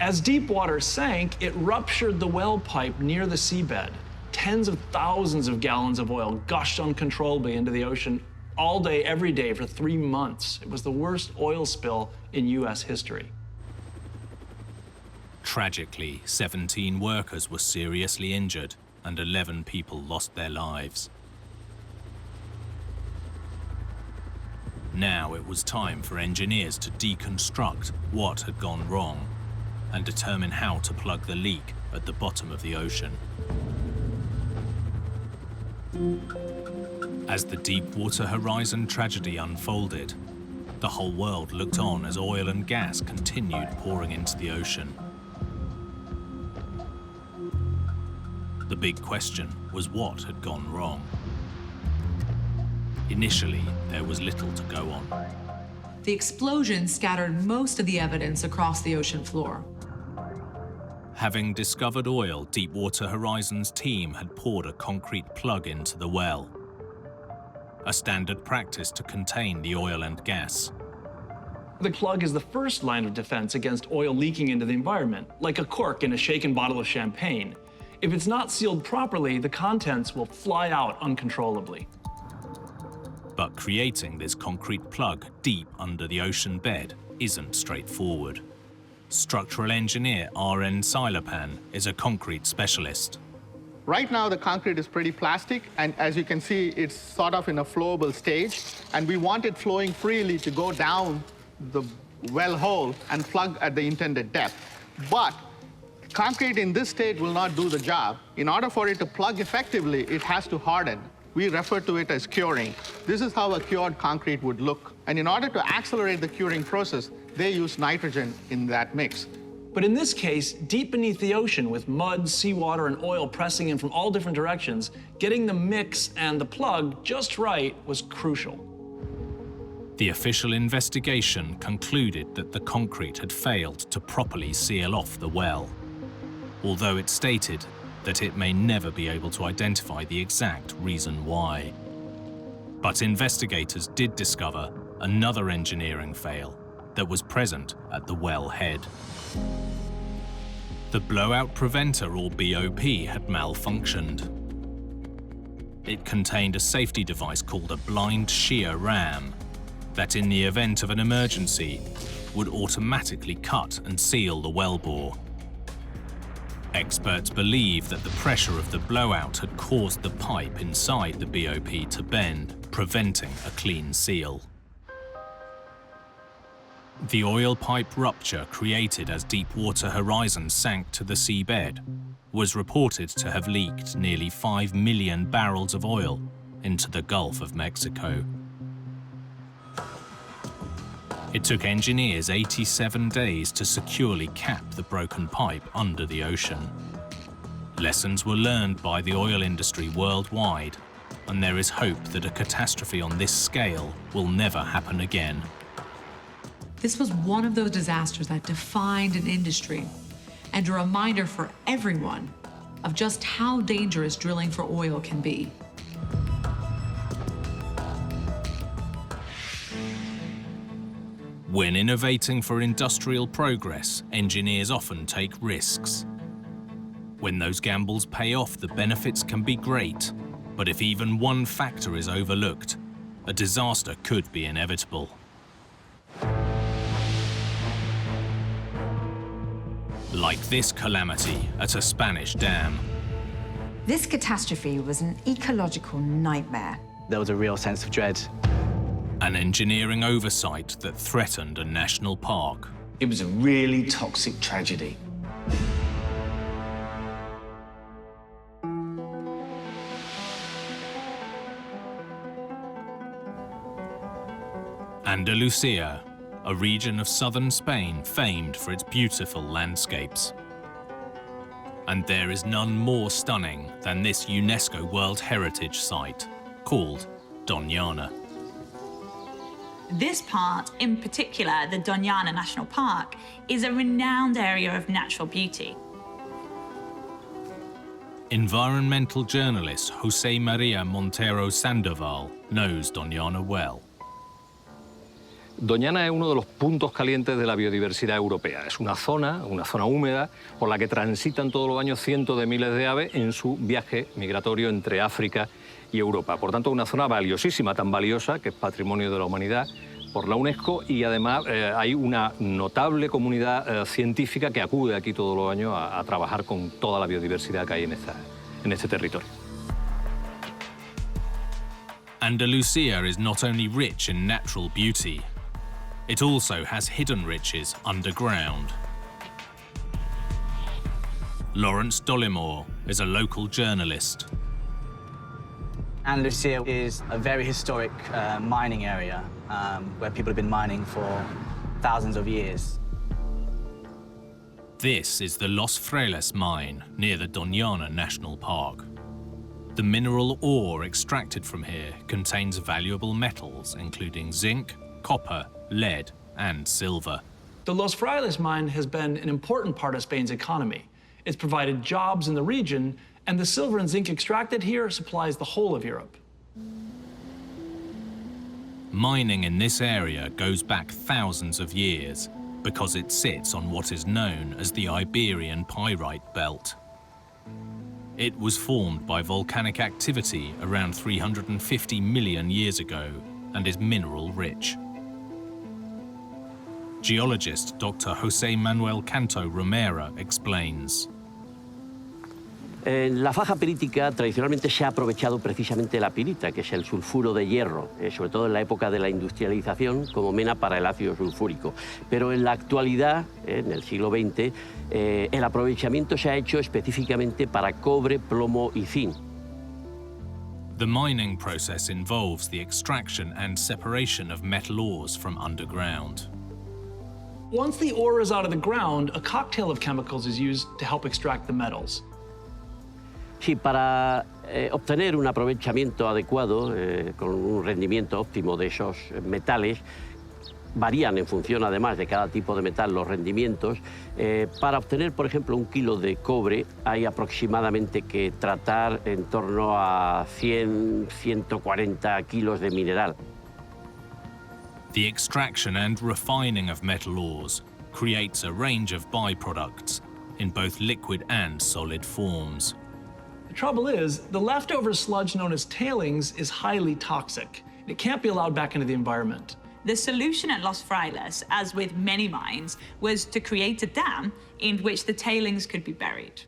As Deepwater sank, it ruptured the well pipe near the seabed. Tens of thousands of gallons of oil gushed uncontrollably into the ocean all day, every day for 3 months. It was the worst oil spill in US history. Tragically, 17 workers were seriously injured and 11 people lost their lives. Now it was time for engineers to deconstruct what had gone wrong and determine how to plug the leak at the bottom of the ocean. As the Deepwater Horizon tragedy unfolded, the whole world looked on as oil and gas continued pouring into the ocean. The big question was what had gone wrong. Initially, there was little to go on. The explosion scattered most of the evidence across the ocean floor. Having discovered oil, Deepwater Horizon's team had poured a concrete plug into the well, a standard practice to contain the oil and gas. The plug is the first line of defense against oil leaking into the environment, like a cork in a shaken bottle of champagne. If it's not sealed properly, the contents will fly out uncontrollably. But creating this concrete plug deep under the ocean bed isn't straightforward. Structural engineer R.N. Silapan is a concrete specialist. Right now, the concrete is pretty plastic, and as you can see, it's sort of in a flowable stage, and we want it flowing freely to go down the well hole and plug at the intended depth. But concrete in this state will not do the job. In order for it to plug effectively, it has to harden. We refer to it as curing. This is how a cured concrete would look. And in order to accelerate the curing process, they use nitrogen in that mix. But in this case, deep beneath the ocean, with mud, seawater, and oil pressing in from all different directions, getting the mix and the plug just right was crucial. The official investigation concluded that the concrete had failed to properly seal off the well, although it stated that it may never be able to identify the exact reason why. But investigators did discover another engineering fail that was present at the well head. The blowout preventer, or BOP, had malfunctioned. It contained a safety device called a blind shear ram that, in the event of an emergency, would automatically cut and seal the wellbore. Experts believe that the pressure of the blowout had caused the pipe inside the BOP to bend, preventing a clean seal. The oil pipe rupture created as Deepwater Horizon sank to the seabed was reported to have leaked nearly 5 million barrels of oil into the Gulf of Mexico. It took engineers 87 days to securely cap the broken pipe under the ocean. Lessons were learned by the oil industry worldwide, and there is hope that a catastrophe on this scale will never happen again. This was one of those disasters that defined an industry, and a reminder for everyone of just how dangerous drilling for oil can be. When innovating for industrial progress, engineers often take risks. When those gambles pay off, the benefits can be great, but if even one factor is overlooked, a disaster could be inevitable. Like this calamity at a Spanish dam. This catastrophe was an ecological nightmare. There was a real sense of dread. An engineering oversight that threatened a national park. It was a really toxic tragedy. Andalusia, a region of southern Spain famed for its beautiful landscapes. And there is none more stunning than this UNESCO World Heritage Site, called Doñana. This part, in particular, the Doñana National Park, is a renowned area of natural beauty. Environmental journalist José María Montero Sandoval knows Doñana well. Doñana es uno de los puntos calientes de la biodiversidad europea. Es una zona húmeda por la que transitan todos los años cientos de miles de aves en su viaje migratorio entre África y Europa. Por tanto, una zona valiosísima, tan valiosa que es patrimonio de la humanidad por la UNESCO, y además hay una notable comunidad científica que acude aquí todos los años a trabajar con toda la biodiversidad que hay en este territorio. Andalusia is not only rich in natural beauty, it also has hidden riches underground. Lawrence Dollimore is a local journalist. Andalusia is a very historic mining area where people have been mining for thousands of years. This is the Los Frailes mine near the Doñana National Park. The mineral ore extracted from here contains valuable metals, including zinc, copper, lead, and silver. The Los Frailes mine has been an important part of Spain's economy. It's provided jobs in the region, and the silver and zinc extracted here supplies the whole of Europe. Mining in this area goes back thousands of years because it sits on what is known as the Iberian Pyrite Belt. It was formed by volcanic activity around 350 million years ago and is mineral rich. Geologist Dr. José Manuel Canto Romero explains. En la faja pirítica tradicionalmente se ha aprovechado precisamente la pirita, que es el sulfuro de hierro, sobre todo en la época de la industrialización, como mena para el ácido sulfúrico. Pero en la actualidad, en el siglo XX, el aprovechamiento se ha hecho específicamente para cobre, plomo y zinc. The mining process involves the extraction and separation of metal ores from underground. Once the ore is out of the ground, a cocktail of chemicals is used to help extract the metals. Sí, para obtener un aprovechamiento adecuado, con un rendimiento óptimo de esos metales, varían en función además de cada tipo de metal los rendimientos. Para obtener, por ejemplo, 1 kilo de cobre hay aproximadamente que tratar en torno a 100-140 kilos de mineral. The extraction and refining of metal ores creates a range of byproducts in both liquid and solid forms. The trouble is, the leftover sludge known as tailings is highly toxic. It can't be allowed back into the environment. The solution at Los Frailes, as with many mines, was to create a dam in which the tailings could be buried.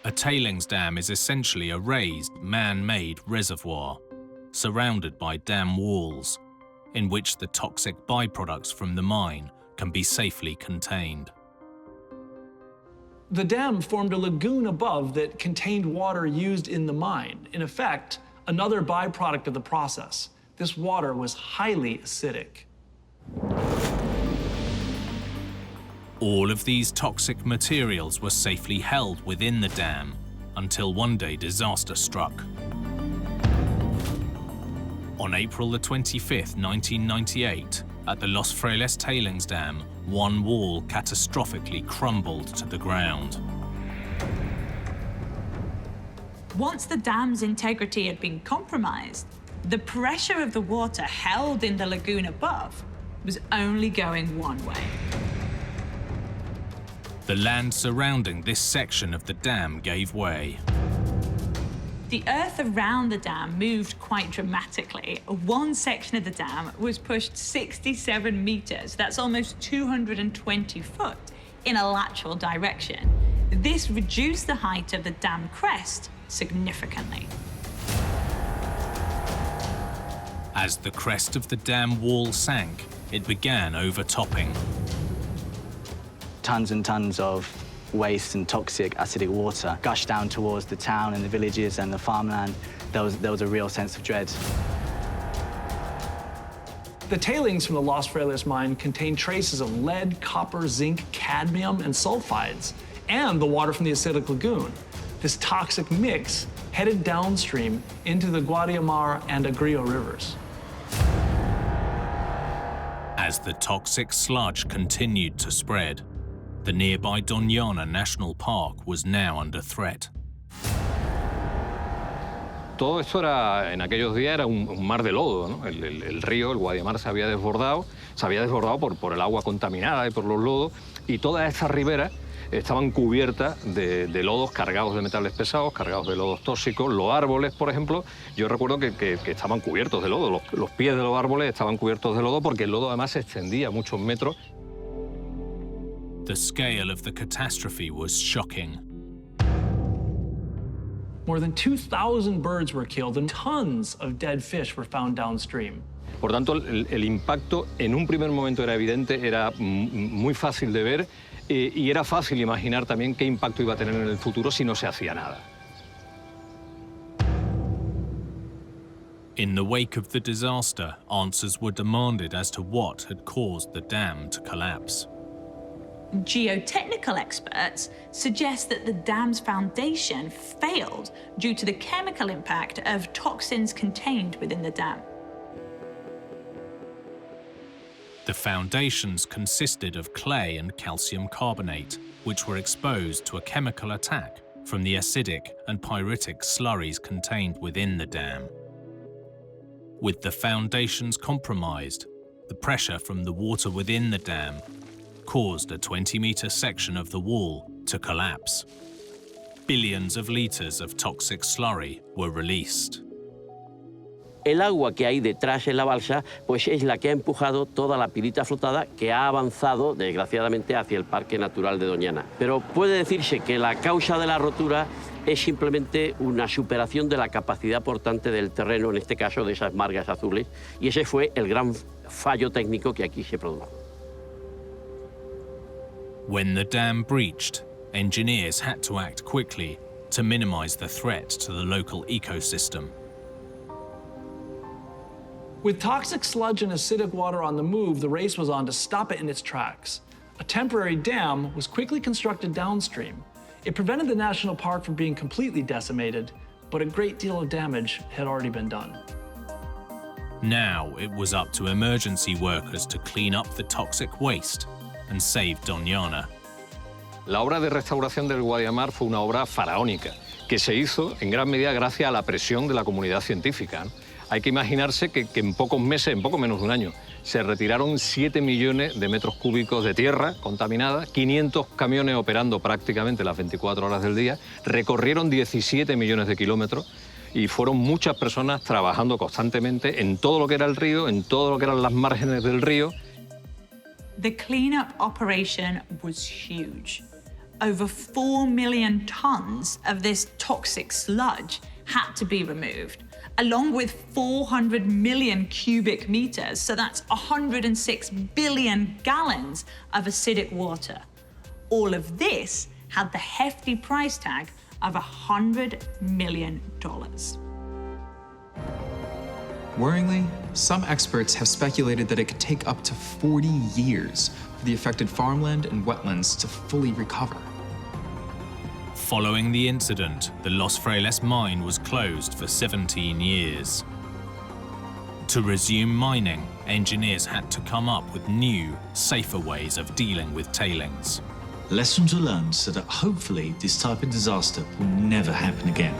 A tailings dam is essentially a raised, man-made reservoir, surrounded by dam walls, in which the toxic byproducts from the mine can be safely contained. The dam formed a lagoon above that contained water used in the mine. In effect, another byproduct of the process. This water was highly acidic. All of these toxic materials were safely held within the dam until one day disaster struck. On April the 25th, 1998, at the Los Frailes tailings dam, one wall catastrophically crumbled to the ground. Once the dam's integrity had been compromised, the pressure of the water held in the lagoon above was only going one way. The land surrounding this section of the dam gave way. The earth around the dam moved quite dramatically. One section of the dam was pushed 67 meters, that's almost 220 foot, in a lateral direction. This reduced the height of the dam crest significantly. As the crest of the dam wall sank, it began overtopping. Tons and tons of waste and toxic acidic water gushed down towards the town and the villages and the farmland. There was a real sense of dread. The tailings from the Los Frailes mine contained traces of lead, copper, zinc, cadmium, and sulfides, and the water from the acidic lagoon. This toxic mix headed downstream into the Guadiamar and Agrio rivers. As the toxic sludge continued to spread, the nearby Doñana National Park was now under threat. Todo esto era, en aquellos días, era un mar de lodo, ¿no? El río, el Guadiamar, se había desbordado por el agua contaminada y por los lodos, y todas estas riberas estaban cubiertas de lodos cargados de metales pesados, cargados de lodos tóxicos. Los árboles, por ejemplo, yo recuerdo que estaban cubiertos de lodo. Los pies de los árboles estaban cubiertos de lodo porque el lodo además se extendía muchos metros. The scale of the catastrophe was shocking. More than 2,000 birds were killed and tons of dead fish were found downstream. Por tanto, el impacto en un primer momento era evidente, era muy fácil de ver y era fácil imaginar también qué impacto iba a tener en el futuro si no se hacía nada. In the wake of the disaster, answers were demanded as to what had caused the dam to collapse. Geotechnical experts suggest that the dam's foundation failed due to the chemical impact of toxins contained within the dam. The foundations consisted of clay and calcium carbonate, which were exposed to a chemical attack from the acidic and pyritic slurries contained within the dam. With the foundations compromised, the pressure from the water within the dam caused a 20-meter section of the wall to collapse. Billions of liters of toxic slurry were released. El agua que hay detrás en la balsa pues es la que ha empujado toda la pilita flotada que ha avanzado, desgraciadamente, hacia el Parque Natural de Doñana. Pero puede decirse que la causa de la rotura es simplemente una superación de la capacidad portante del terreno, en este caso de esas margas azules, y ese fue el gran fallo técnico que aquí se produjo. When the dam breached, engineers had to act quickly to minimize the threat to the local ecosystem. With toxic sludge and acidic water on the move, the race was on to stop it in its tracks. A temporary dam was quickly constructed downstream. It prevented the national park from being completely decimated, but a great deal of damage had already been done. Now it was up to emergency workers to clean up the toxic waste and save Doñana. La obra de restauración del Guadiamar fue una obra faraónica, que se hizo en gran medida gracias a la presión de la comunidad científica, ¿no? Hay que imaginarse que en pocos meses, en poco menos de un año, se retiraron 7 millones de metros cúbicos de tierra contaminada, 500 camiones operando prácticamente las 24 horas del día, recorrieron 17 millones de kilómetros y fueron muchas personas trabajando constantemente en todo lo que era el río, en todo lo que eran las márgenes del río. The cleanup operation was huge. Over 4 million tons of this toxic sludge had to be removed, along with 400 million cubic meters, so that's 106 billion gallons of acidic water. All of this had the hefty price tag of $100 million. Worryingly, some experts have speculated that it could take up to 40 years for the affected farmland and wetlands to fully recover. Following the incident, the Los Frailes mine was closed for 17 years. To resume mining, engineers had to come up with new, safer ways of dealing with tailings. Lessons were learned so that hopefully this type of disaster will never happen again.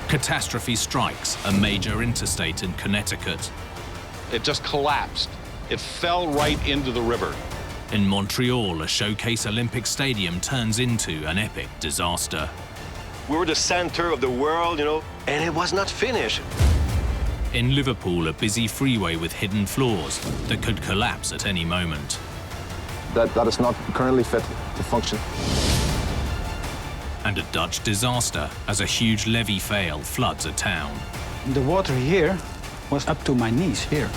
Catastrophe strikes a major interstate in Connecticut. It just collapsed. It fell right into the river. In Montreal, a showcase Olympic Stadium turns into an epic disaster. We were the center of the world, and it was not finished. In Liverpool, a busy freeway with hidden flaws that could collapse at any moment. That is not currently fit to function. And a Dutch disaster as a huge levee fail floods a town. The water here was up to my knees here.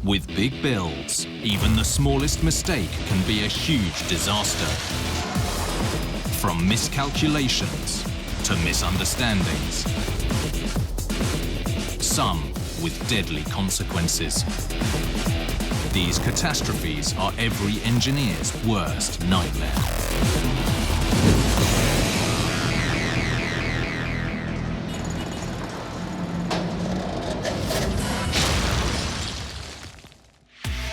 With big builds, even the smallest mistake can be a huge disaster. From miscalculations to misunderstandings, some with deadly consequences. These catastrophes are every engineer's worst nightmare.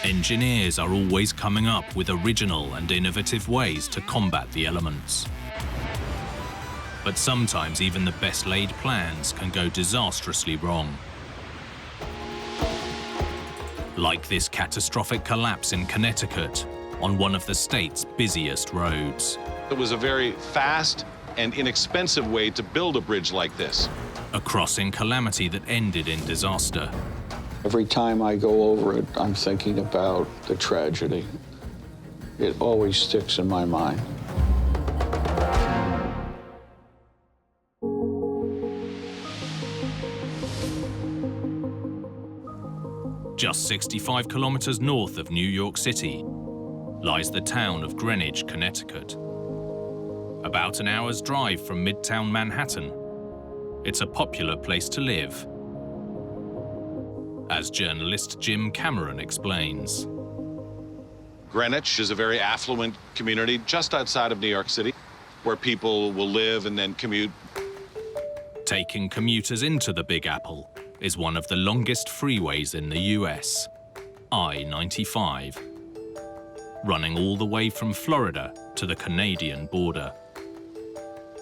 Engineers are always coming up with original and innovative ways to combat the elements. But sometimes even the best laid plans can go disastrously wrong. Like this catastrophic collapse in Connecticut on one of the state's busiest roads. It was a very fast and inexpensive way to build a bridge like this. A crossing calamity that ended in disaster. Every time I go over it, I'm thinking about the tragedy. It always sticks in my mind. Just 65 kilometers north of New York City lies the town of Greenwich, Connecticut. About an hour's drive from Midtown Manhattan, it's a popular place to live. As journalist Jim Cameron explains. Greenwich is a very affluent community just outside of New York City, where people will live and then commute. Taking commuters into the Big Apple is one of the longest freeways in the US, I-95, running all the way from Florida to the Canadian border.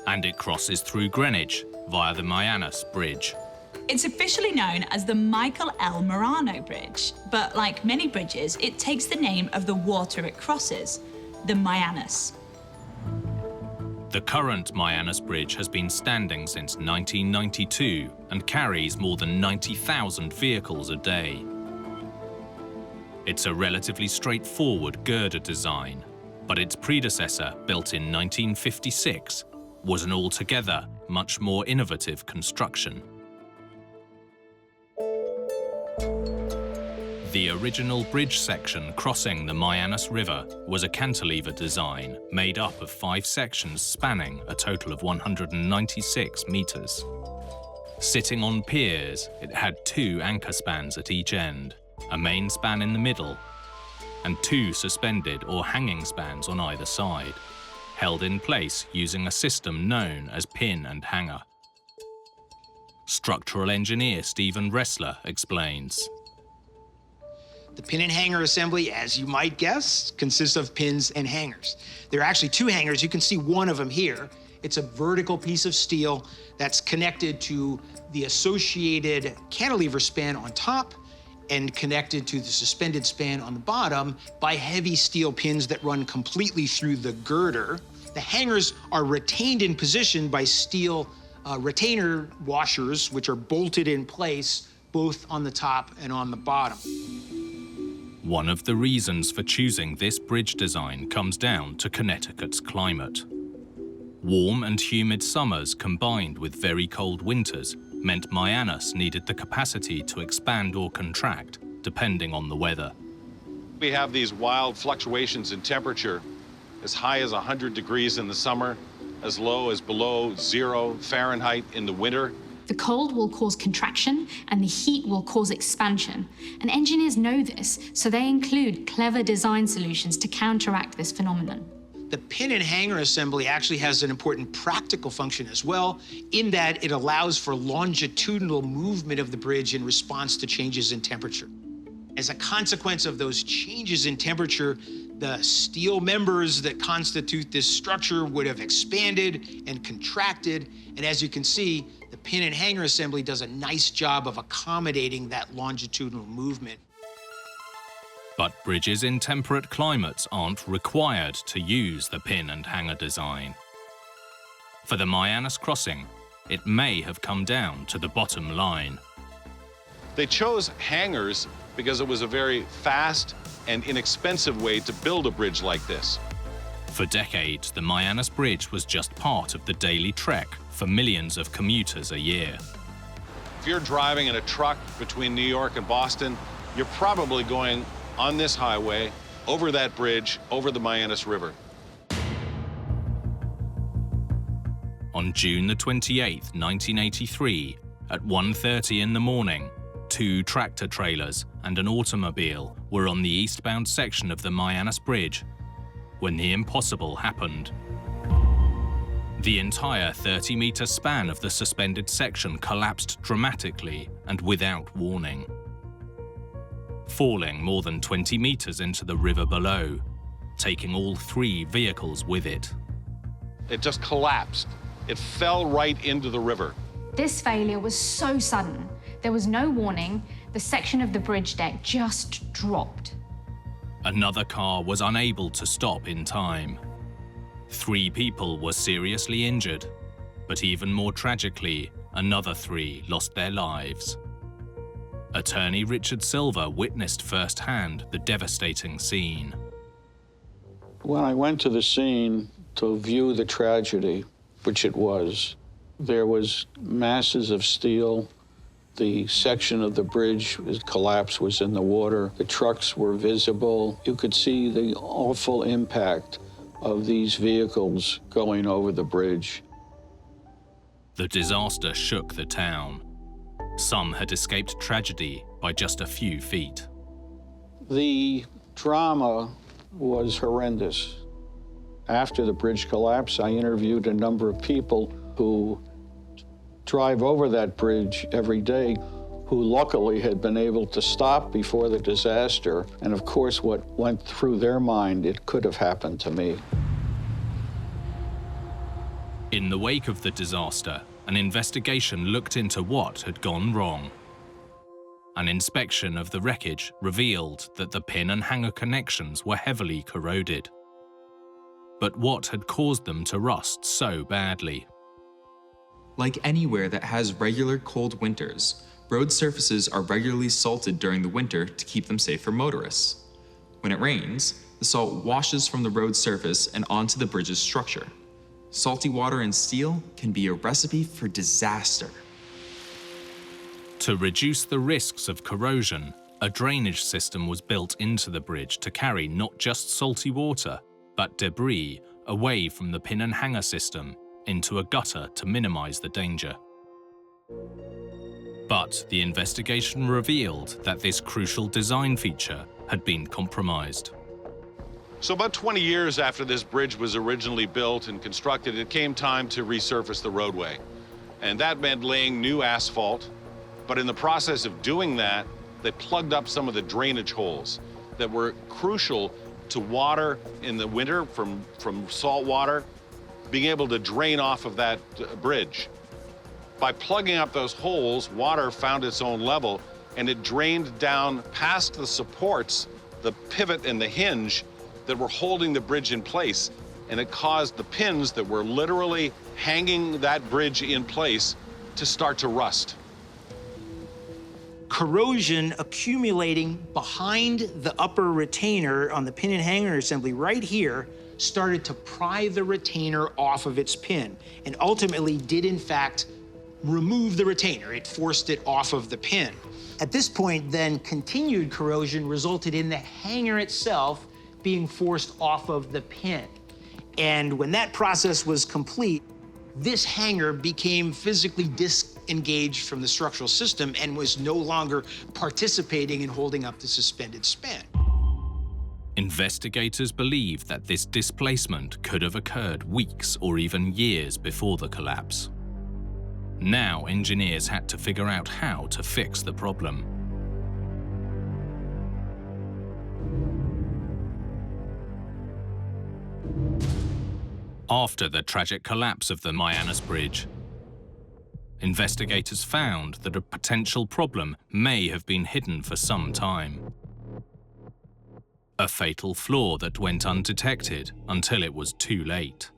And it crosses through Greenwich via the Mianus Bridge. It's officially known as the Michael L. Morano Bridge, but like many bridges, it takes the name of the water it crosses, the Mianus. The current Mianus Bridge has been standing since 1992 and carries more than 90,000 vehicles a day. It's a relatively straightforward girder design, but its predecessor, built in 1956, was an altogether much more innovative construction. The original bridge section crossing the Mianus River was a cantilever design made up of 5 sections spanning a total of 196 meters. Sitting on piers, it had 2 anchor spans at each end, a main span in the middle, and 2 suspended or hanging spans on either side, held in place using a system known as pin and hanger. Structural engineer Stephen Ressler explains. The pin and hanger assembly, as you might guess, consists of pins and hangers. There are actually 2 hangers. You can see one of them here. It's a vertical piece of steel that's connected to the associated cantilever span on top and connected to the suspended span on the bottom by heavy steel pins that run completely through the girder. The hangers are retained in position by steel retainer washers, which are bolted in place both on the top and on the bottom. One of the reasons for choosing this bridge design comes down to Connecticut's climate. Warm and humid summers combined with very cold winters meant Mianus needed the capacity to expand or contract, depending on the weather. We have these wild fluctuations in temperature, as high as 100 degrees in the summer, as low as below 0 Fahrenheit in the winter. The cold will cause contraction and the heat will cause expansion. And engineers know this, so they include clever design solutions to counteract this phenomenon. The pin and hanger assembly actually has an important practical function as well, in that it allows for longitudinal movement of the bridge in response to changes in temperature. As a consequence of those changes in temperature, The steel members that constitute this structure would have expanded and contracted, and as you can see, the pin and hanger assembly does a nice job of accommodating that longitudinal movement. But bridges in temperate climates aren't required to use the pin and hanger design. For the Mianus crossing, it may have come down to the bottom line. They chose hangers because it was a very fast and inexpensive way to build a bridge like this. For decades, the Mianus Bridge was just part of the daily trek for millions of commuters a year. If you're driving in a truck between New York and Boston, you're probably going on this highway, over that bridge, over the Mianus River. On June the 28th, 1983, at 1:30 in the morning, 2 tractor trailers and an automobile were on the eastbound section of the Mianus Bridge when the impossible happened. The entire 30-meter span of the suspended section collapsed dramatically and without warning, falling more than 20 meters into the river below, taking all 3 vehicles with it. It just collapsed. It fell right into the river. This failure was so sudden. There was no warning. The section of the bridge deck just dropped. Another car was unable to stop in time. 3 people were seriously injured, but even more tragically, another 3 lost their lives. Attorney Richard Silver witnessed firsthand the devastating scene. When I went to the scene to view the tragedy, which it was, there was masses of steel. The section of the bridge collapse was in the water. The trucks were visible. You could see the awful impact of these vehicles going over the bridge. The disaster shook the town. Some had escaped tragedy by just a few feet. The drama was horrendous. After the bridge collapse, I interviewed a number of people who drive over that bridge every day, who luckily had been able to stop before the disaster. And of course, what went through their mind, it could have happened to me. In the wake of the disaster, an investigation looked into what had gone wrong. An inspection of the wreckage revealed that the pin and hanger connections were heavily corroded. But what had caused them to rust so badly? Like anywhere that has regular cold winters, road surfaces are regularly salted during the winter to keep them safe for motorists. When it rains, the salt washes from the road surface and onto the bridge's structure. Salty water and steel can be a recipe for disaster. To reduce the risks of corrosion, a drainage system was built into the bridge to carry not just salty water, but debris away from the pin and hanger system into a gutter to minimize the danger. But the investigation revealed that this crucial design feature had been compromised. So about 20 years after this bridge was originally built and constructed, it came time to resurface the roadway. And that meant laying new asphalt. But in the process of doing that, they plugged up some of the drainage holes that were crucial to water in the winter from salt water, being able to drain off of that bridge. By plugging up those holes, water found its own level, and it drained down past the supports, the pivot and the hinge that were holding the bridge in place, and it caused the pins that were literally hanging that bridge in place to start to rust. Corrosion accumulating behind the upper retainer on the pin and hanger assembly right here started to pry the retainer off of its pin, and ultimately did in fact remove the retainer. It forced it off of the pin. At this point, then, continued corrosion resulted in the hanger itself being forced off of the pin. And when that process was complete, this hanger became physically disengaged from the structural system and was no longer participating in holding up the suspended span. Investigators believe that this displacement could have occurred weeks or even years before the collapse. Now, engineers had to figure out how to fix the problem. After the tragic collapse of the Mianus Bridge, investigators found that a potential problem may have been hidden for some time. A fatal flaw that went undetected until it was too late,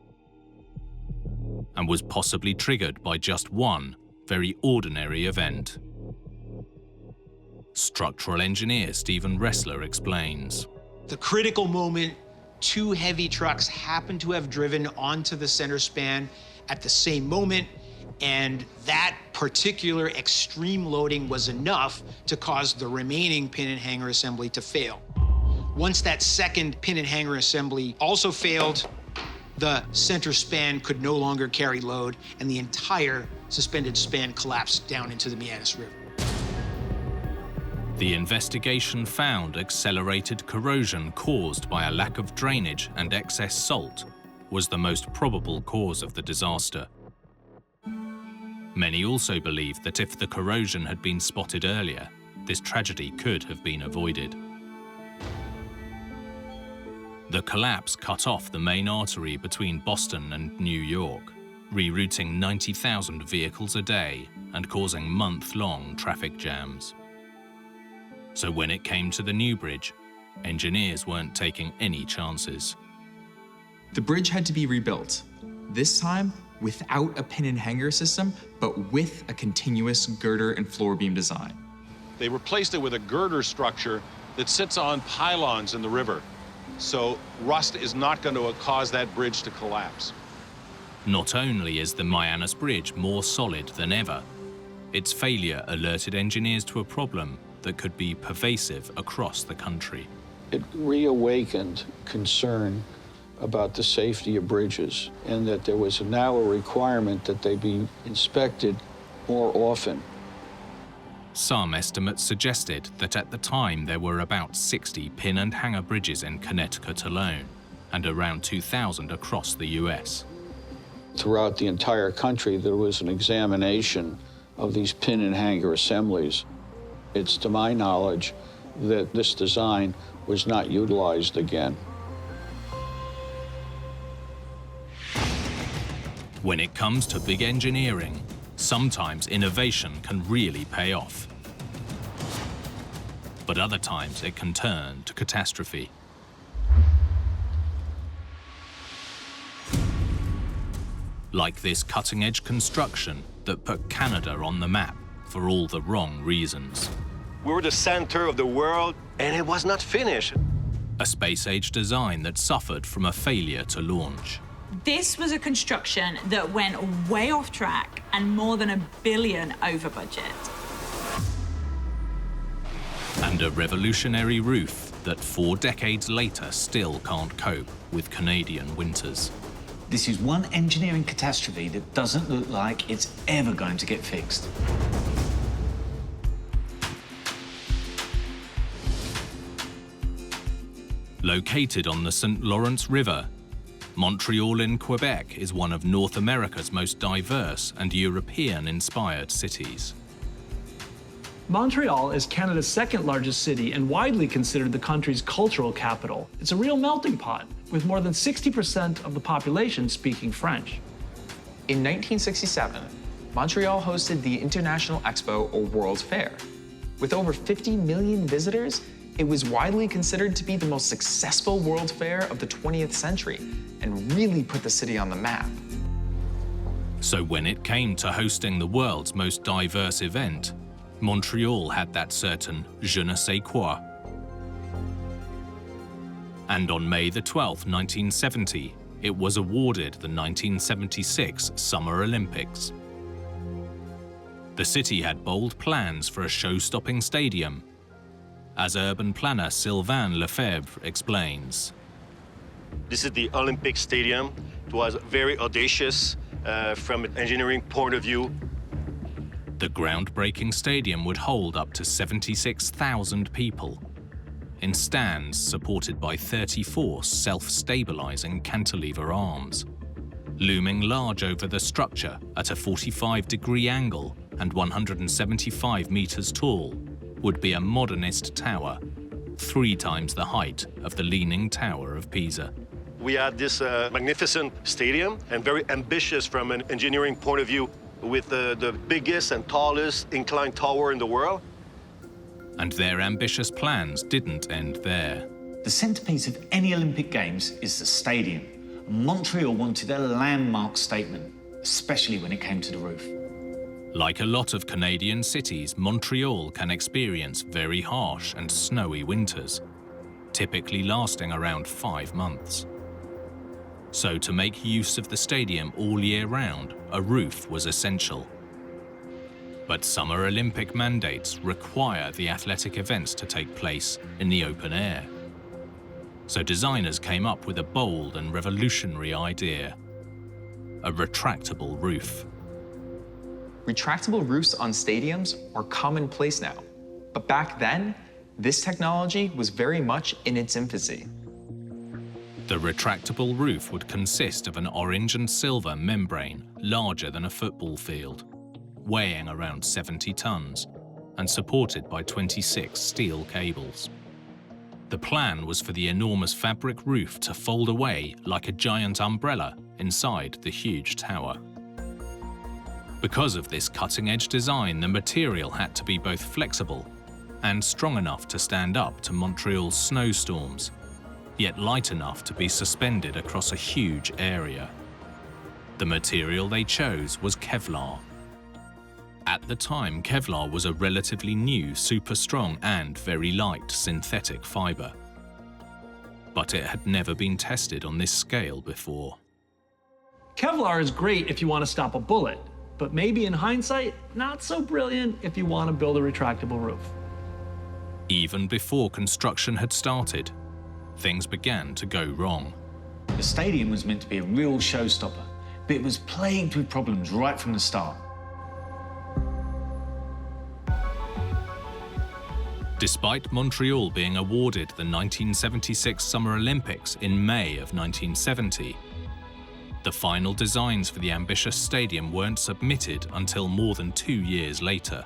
and was possibly triggered by just one very ordinary event. Structural engineer Stephen Ressler explains. The critical moment, two heavy trucks happened to have driven onto the center span at the same moment, and that particular extreme loading was enough to cause the remaining pin and hanger assembly to fail. Once that second pin and hanger assembly also failed, the center span could no longer carry load, and the entire suspended span collapsed down into the Mianus River. The investigation found accelerated corrosion caused by a lack of drainage and excess salt was the most probable cause of the disaster. Many also believe that if the corrosion had been spotted earlier, this tragedy could have been avoided. The collapse cut off the main artery between Boston and New York, rerouting 90,000 vehicles a day and causing month-long traffic jams. So when it came to the new bridge, engineers weren't taking any chances. The bridge had to be rebuilt, this time without a pin and hanger system, but with a continuous girder and floor beam design. They replaced it with a girder structure that sits on pylons in the river, so rust is not going to cause that bridge to collapse. Not only is the Mianus Bridge more solid than ever, its failure alerted engineers to a problem that could be pervasive across the country. It reawakened concern about the safety of bridges, and that there was now a requirement that they be inspected more often. Some estimates suggested that at the time there were about 60 pin and hanger bridges in Connecticut alone, and around 2,000 across the US. Throughout the entire country, there was an examination of these pin and hanger assemblies. It's to my knowledge that this design was not utilized again. When it comes to big engineering, sometimes innovation can really pay off. But other times it can turn to catastrophe. Like this cutting-edge construction that put Canada on the map for all the wrong reasons. We were the center of the world, and it was not finished. A space-age design that suffered from a failure to launch. This was a construction that went way off track and more than $1 billion over budget. And a revolutionary roof that 4 decades later still can't cope with Canadian winters. This is one engineering catastrophe that doesn't look like it's ever going to get fixed. Located on the St. Lawrence River, Montreal in Quebec is one of North America's most diverse and European-inspired cities. Montreal is Canada's second largest city and widely considered the country's cultural capital. It's a real melting pot, with more than 60% of the population speaking French. In 1967, Montreal hosted the International Expo or World's Fair. With over 50 million visitors, it was widely considered to be the most successful World Fair of the 20th century and really put the city on the map. So when it came to hosting the world's most diverse event, Montreal had that certain je ne sais quoi. And on May the 12th, 1970, it was awarded the 1976 Summer Olympics. The city had bold plans for a show-stopping stadium. As urban planner Sylvain Lefebvre explains. This is the Olympic Stadium. It was very audacious from an engineering point of view. The groundbreaking stadium would hold up to 76,000 people in stands supported by 34 self-stabilizing cantilever arms. Looming large over the structure at a 45-degree angle and 175 meters tall would be a modernist tower, 3 times the height of the Leaning Tower of Pisa. We had this magnificent stadium and very ambitious from an engineering point of view, with the biggest and tallest inclined tower in the world. And their ambitious plans didn't end there. The centerpiece of any Olympic Games is the stadium. Montreal wanted a landmark statement, especially when it came to the roof. Like a lot of Canadian cities, Montreal can experience very harsh and snowy winters, typically lasting around 5 months. So to make use of the stadium all year round, a roof was essential. But Summer Olympic mandates require the athletic events to take place in the open air. So designers came up with a bold and revolutionary idea: a retractable roof. Retractable roofs on stadiums are commonplace now, but back then, this technology was very much in its infancy. The retractable roof would consist of an orange and silver membrane larger than a football field, weighing around 70 tons, and supported by 26 steel cables. The plan was for the enormous fabric roof to fold away like a giant umbrella inside the huge tower. Because of this cutting-edge design, the material had to be both flexible and strong enough to stand up to Montreal's snowstorms, yet light enough to be suspended across a huge area. The material they chose was Kevlar. At the time, Kevlar was a relatively new, super strong and very light synthetic fiber. But it had never been tested on this scale before. Kevlar is great if you want to stop a bullet, but maybe in hindsight, not so brilliant if you want to build a retractable roof. Even before construction had started, things began to go wrong. The stadium was meant to be a real showstopper, but it was plagued with problems right from the start. Despite Montreal being awarded the 1976 Summer Olympics in May of 1970, the final designs for the ambitious stadium weren't submitted until more than 2 years later,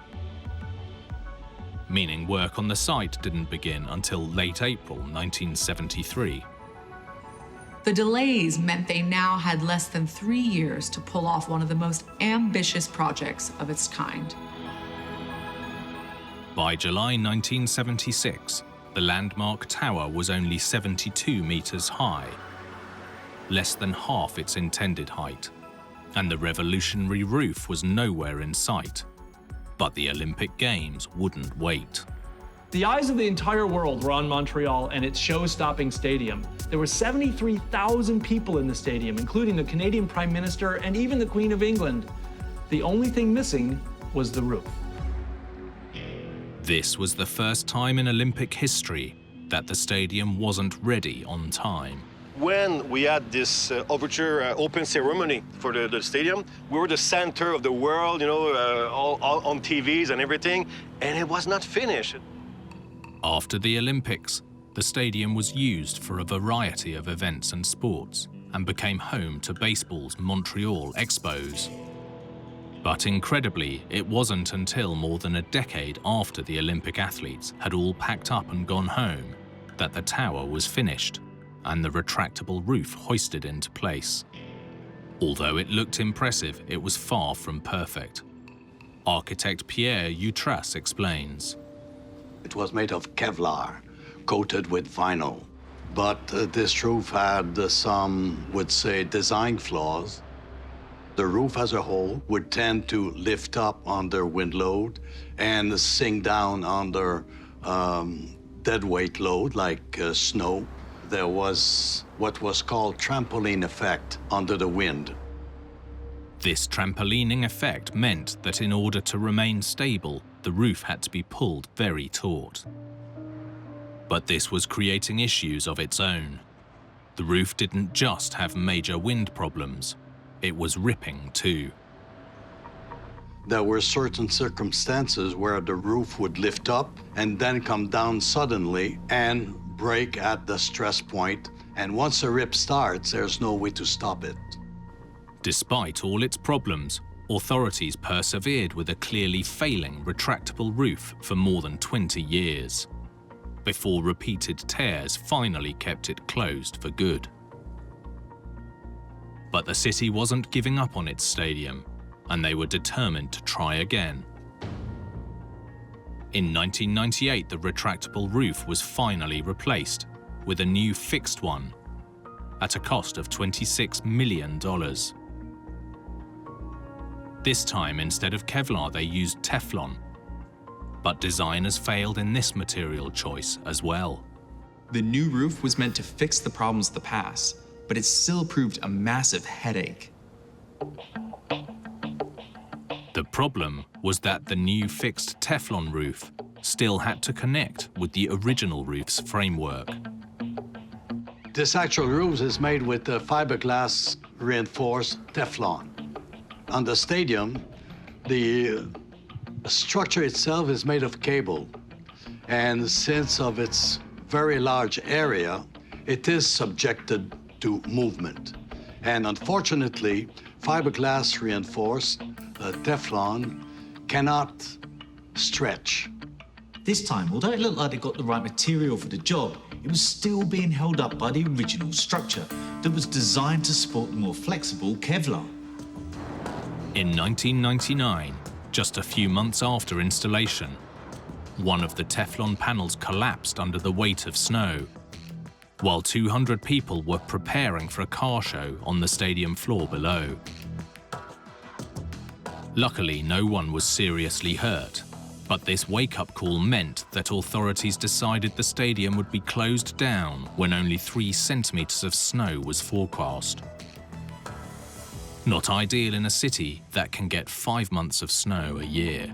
meaning work on the site didn't begin until late April 1973. The delays meant they now had less than 3 years to pull off one of the most ambitious projects of its kind. By July 1976, the landmark tower was only 72 meters high, less than half its intended height, and the revolutionary roof was nowhere in sight. But the Olympic Games wouldn't wait. The eyes of the entire world were on Montreal and its show-stopping stadium. There were 73,000 people in the stadium, including the Canadian Prime Minister and even the Queen of England. The only thing missing was the roof. This was the first time in Olympic history that the stadium wasn't ready on time. When we had this overture open ceremony for the stadium, we were the center of the world, you know, all on TVs and everything, and it was not finished. After the Olympics, the stadium was used for a variety of events and sports and became home to baseball's Montreal Expos. But incredibly, it wasn't until more than a decade after the Olympic athletes had all packed up and gone home that the tower was finished and the retractable roof hoisted into place. Although it looked impressive, it was far from perfect. Architect Pierre Utras explains. It was made of Kevlar, coated with vinyl. But this roof had some, would say, design flaws. The roof as a whole would tend to lift up under wind load and sink down under dead weight load like snow. There was what was called trampoline effect under the wind. This trampolining effect meant that in order to remain stable, the roof had to be pulled very taut. But this was creating issues of its own. The roof didn't just have major wind problems, it was ripping too. There were certain circumstances where the roof would lift up and then come down suddenly and break at the stress point, and once a rip starts, there's no way to stop it. Despite all its problems, authorities persevered with a clearly failing retractable roof for more than 20 years, before repeated tears finally kept it closed for good. But the city wasn't giving up on its stadium, and they were determined to try again. In 1998, the retractable roof was finally replaced with a new fixed one at a cost of $26 million. This time, instead of Kevlar, they used Teflon. But designers failed in this material choice as well. The new roof was meant to fix the problems of the past, but it still proved a massive headache. The problem was that the new fixed Teflon roof still had to connect with the original roof's framework. This actual roof is made with fiberglass reinforced Teflon. On the stadium, the structure itself is made of cable. And since of its very large area, it is subjected to movement. And unfortunately, fiberglass reinforced Teflon cannot stretch. This time, although it looked like they got the right material for the job, it was still being held up by the original structure that was designed to support the more flexible Kevlar. In 1999, just a few months after installation, one of the Teflon panels collapsed under the weight of snow, while 200 people were preparing for a car show on the stadium floor below. Luckily, no one was seriously hurt, but this wake-up call meant that authorities decided the stadium would be closed down when only 3 centimeters of snow was forecast. Not ideal in a city that can get 5 months of snow a year.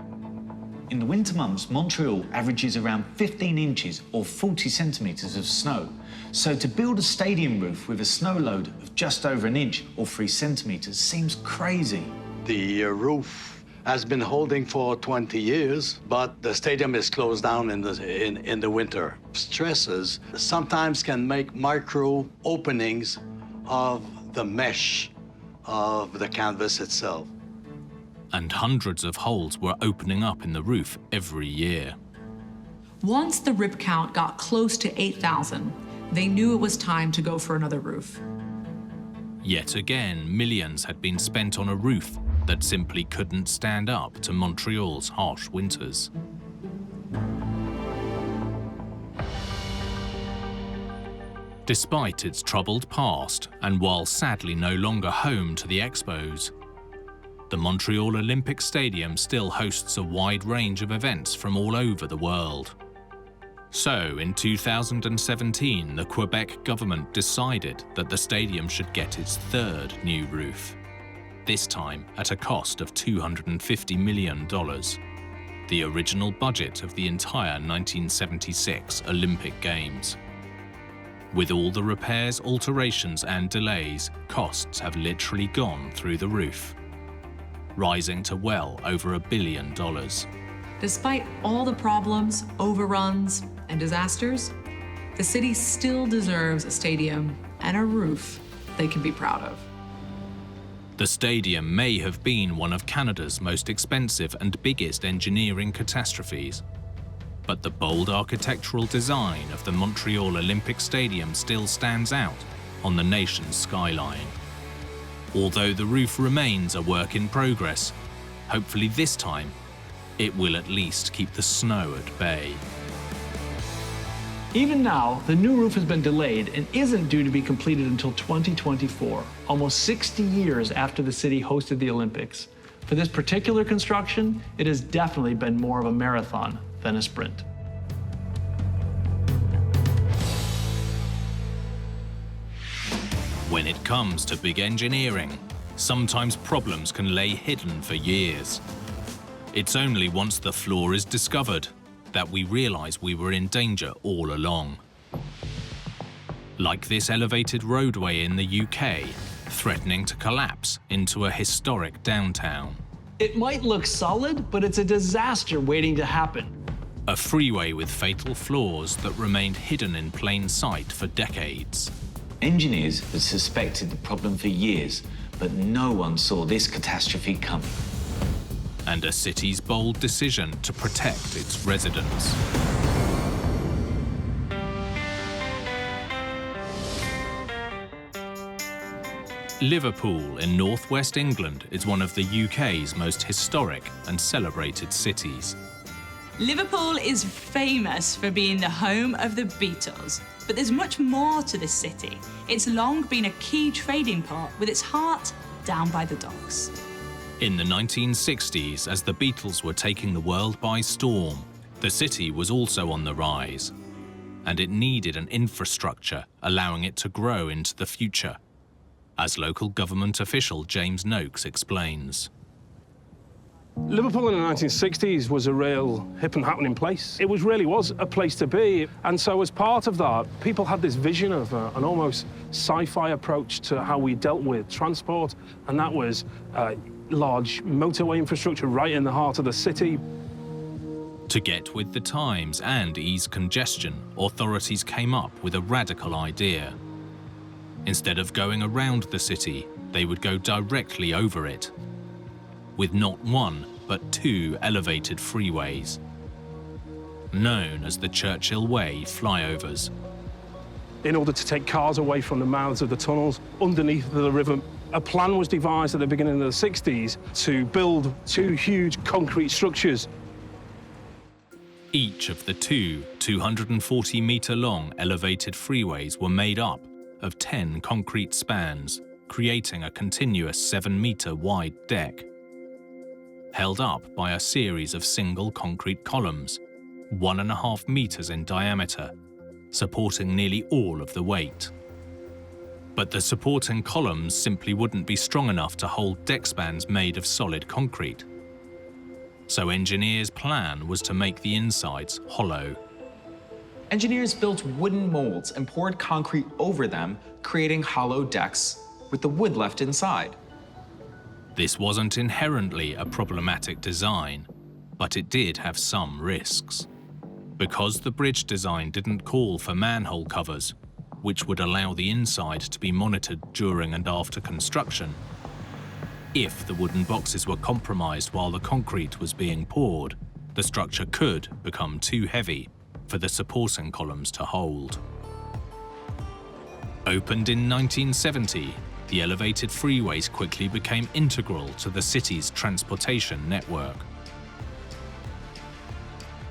In the winter months, Montreal averages around 15 inches or 40 centimetres of snow. So to build a stadium roof with a snow load of just over an inch or 3 centimetres seems crazy. The roof has been holding for 20 years, but the stadium is closed down in the winter. Stresses sometimes can make micro openings of the mesh of the canvas itself. And hundreds of holes were opening up in the roof every year. Once the rip count got close to 8,000, they knew it was time to go for another roof. Yet again, millions had been spent on a roof that simply couldn't stand up to Montreal's harsh winters. Despite its troubled past, and while sadly no longer home to the Expos, the Montreal Olympic Stadium still hosts a wide range of events from all over the world. So, in 2017, the Quebec government decided that the stadium should get its 3rd new roof, this time at a cost of $250 million, the original budget of the entire 1976 Olympic Games. With all the repairs, alterations and delays, costs have literally gone through the roof, rising to well over $1 billion. Despite all the problems, overruns, and disasters, the city still deserves a stadium and a roof they can be proud of. The stadium may have been one of Canada's most expensive and biggest engineering catastrophes, but the bold architectural design of the Montreal Olympic Stadium still stands out on the nation's skyline. Although the roof remains a work in progress, hopefully this time it will at least keep the snow at bay. Even now, the new roof has been delayed and isn't due to be completed until 2024, almost 60 years after the city hosted the Olympics. For this particular construction, it has definitely been more of a marathon than a sprint. When it comes to big engineering, sometimes problems can lay hidden for years. It's only once the flaw is discovered that we realize we were in danger all along. Like this elevated roadway in the UK, threatening to collapse into a historic downtown. It might look solid, but it's a disaster waiting to happen. A freeway with fatal flaws that remained hidden in plain sight for decades. Engineers had suspected the problem for years, but no one saw this catastrophe coming. And a city's bold decision to protect its residents. Liverpool in northwest England is one of the UK's most historic and celebrated cities. Liverpool is famous for being the home of the Beatles, but there's much more to this city. It's long been a key trading port with its heart down by the docks. In the 1960s, as the Beatles were taking the world by storm, the city was also on the rise, and it needed an infrastructure allowing it to grow into the future, as local government official James Noakes explains. Liverpool in the 1960s was a real hip and happening place. It really was a place to be. And so as part of that, people had this vision of an almost sci-fi approach to how we dealt with transport. And that was large motorway infrastructure right in the heart of the city. To get with the times and ease congestion, authorities came up with a radical idea. Instead of going around the city, they would go directly over it, with not one, but two elevated freeways, known as the Churchill Way flyovers. In order to take cars away from the mouths of the tunnels underneath the river, a plan was devised at the beginning of the 60s to build two huge concrete structures. Each of the two 240-meter-long elevated freeways were made up of 10 concrete spans, creating a continuous 7-meter wide deck, held up by a series of single concrete columns, 1.5 meters in diameter, supporting nearly all of the weight. But the supporting columns simply wouldn't be strong enough to hold deck spans made of solid concrete. So engineers' plan was to make the insides hollow. Engineers built wooden molds and poured concrete over them, creating hollow decks with the wood left inside. This wasn't inherently a problematic design, but it did have some risks. Because the bridge design didn't call for manhole covers, which would allow the inside to be monitored during and after construction, if the wooden boxes were compromised while the concrete was being poured, the structure could become too heavy for the supporting columns to hold. Opened in 1970, the elevated freeways quickly became integral to the city's transportation network.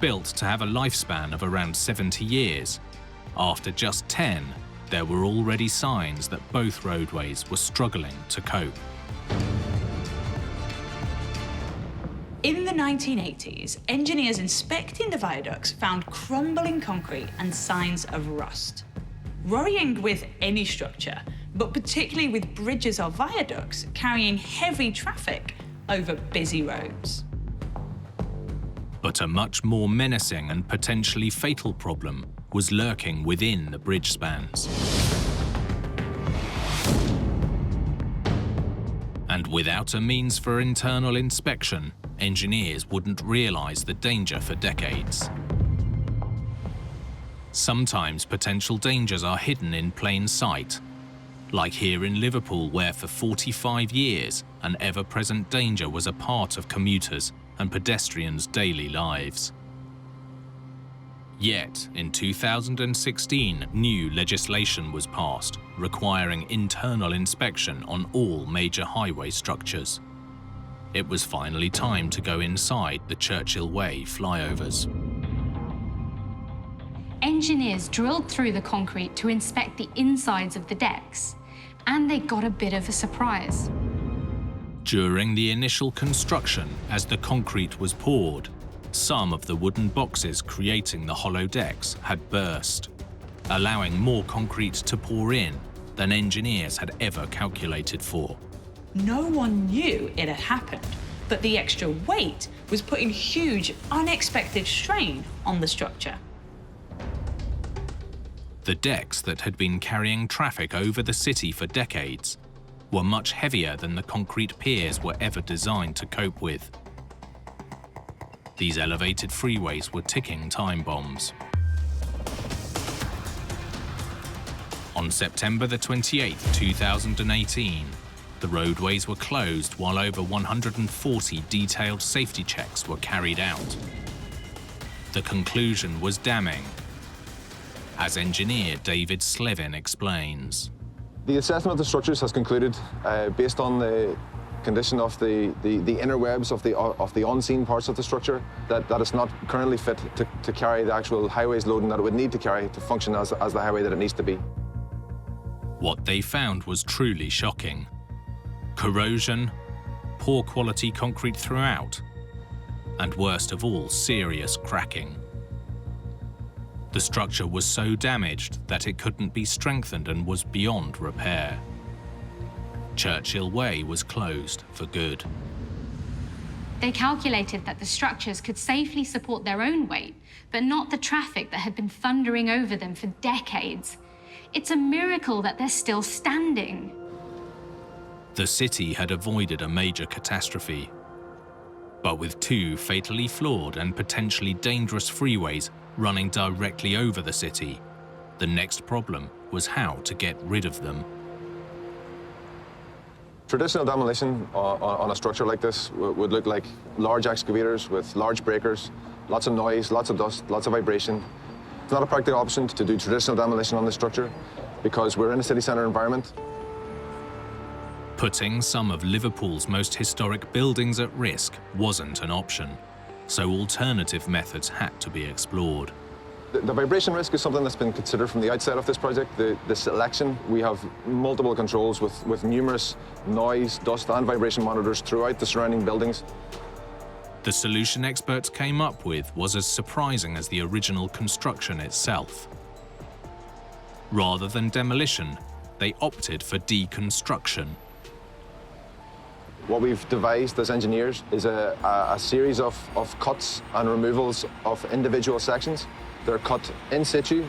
Built to have a lifespan of around 70 years, after just 10, there were already signs that both roadways were struggling to cope. In the 1980s, engineers inspecting the viaducts found crumbling concrete and signs of rust. Worrying with any structure, but particularly with bridges or viaducts carrying heavy traffic over busy roads. But a much more menacing and potentially fatal problem was lurking within the bridge spans. And without a means for internal inspection, engineers wouldn't realize the danger for decades. Sometimes potential dangers are hidden in plain sight, like here in Liverpool, where for 45 years, an ever-present danger was a part of commuters' and pedestrians' daily lives. Yet, in 2016, new legislation was passed, requiring internal inspection on all major highway structures. It was finally time to go inside the Churchill Way flyovers. Engineers drilled through the concrete to inspect the insides of the decks, and they got a bit of a surprise. During the initial construction, as the concrete was poured, some of the wooden boxes creating the hollow decks had burst, allowing more concrete to pour in than engineers had ever calculated for. No one knew it had happened, but the extra weight was putting huge, unexpected strain on the structure. The decks that had been carrying traffic over the city for decades were much heavier than the concrete piers were ever designed to cope with. These elevated freeways were ticking time bombs. On September the 28th, 2018, the roadways were closed while over 140 detailed safety checks were carried out. The conclusion was damning, as engineer David Slevin explains. The assessment of the structures has concluded, based on the condition of the inner webs of the unseen parts of the structure, that it's not currently fit to carry the actual highways loading that it would need to carry to function as the highway that it needs to be. What they found was truly shocking. Corrosion, poor quality concrete throughout, and worst of all, serious cracking. The structure was so damaged that it couldn't be strengthened and was beyond repair. Churchill Way was closed for good. They calculated that the structures could safely support their own weight, but not the traffic that had been thundering over them for decades. It's a miracle that they're still standing. The city had avoided a major catastrophe. But with two fatally flawed and potentially dangerous freeways running directly over the city, the next problem was how to get rid of them. Traditional demolition on a structure like this would look like large excavators with large breakers, lots of noise, lots of dust, lots of vibration. It's not a practical option to do traditional demolition on this structure because we're in a city centre environment. Putting some of Liverpool's most historic buildings at risk wasn't an option, so alternative methods had to be explored. The vibration risk is something that's been considered from the outset of this project. The selection, we have multiple controls with numerous noise, dust and vibration monitors throughout the surrounding buildings. The solution experts came up with was as surprising as the original construction itself. Rather than demolition, they opted for deconstruction. What we've devised as engineers is a series of cuts and removals of individual sections. They're cut in situ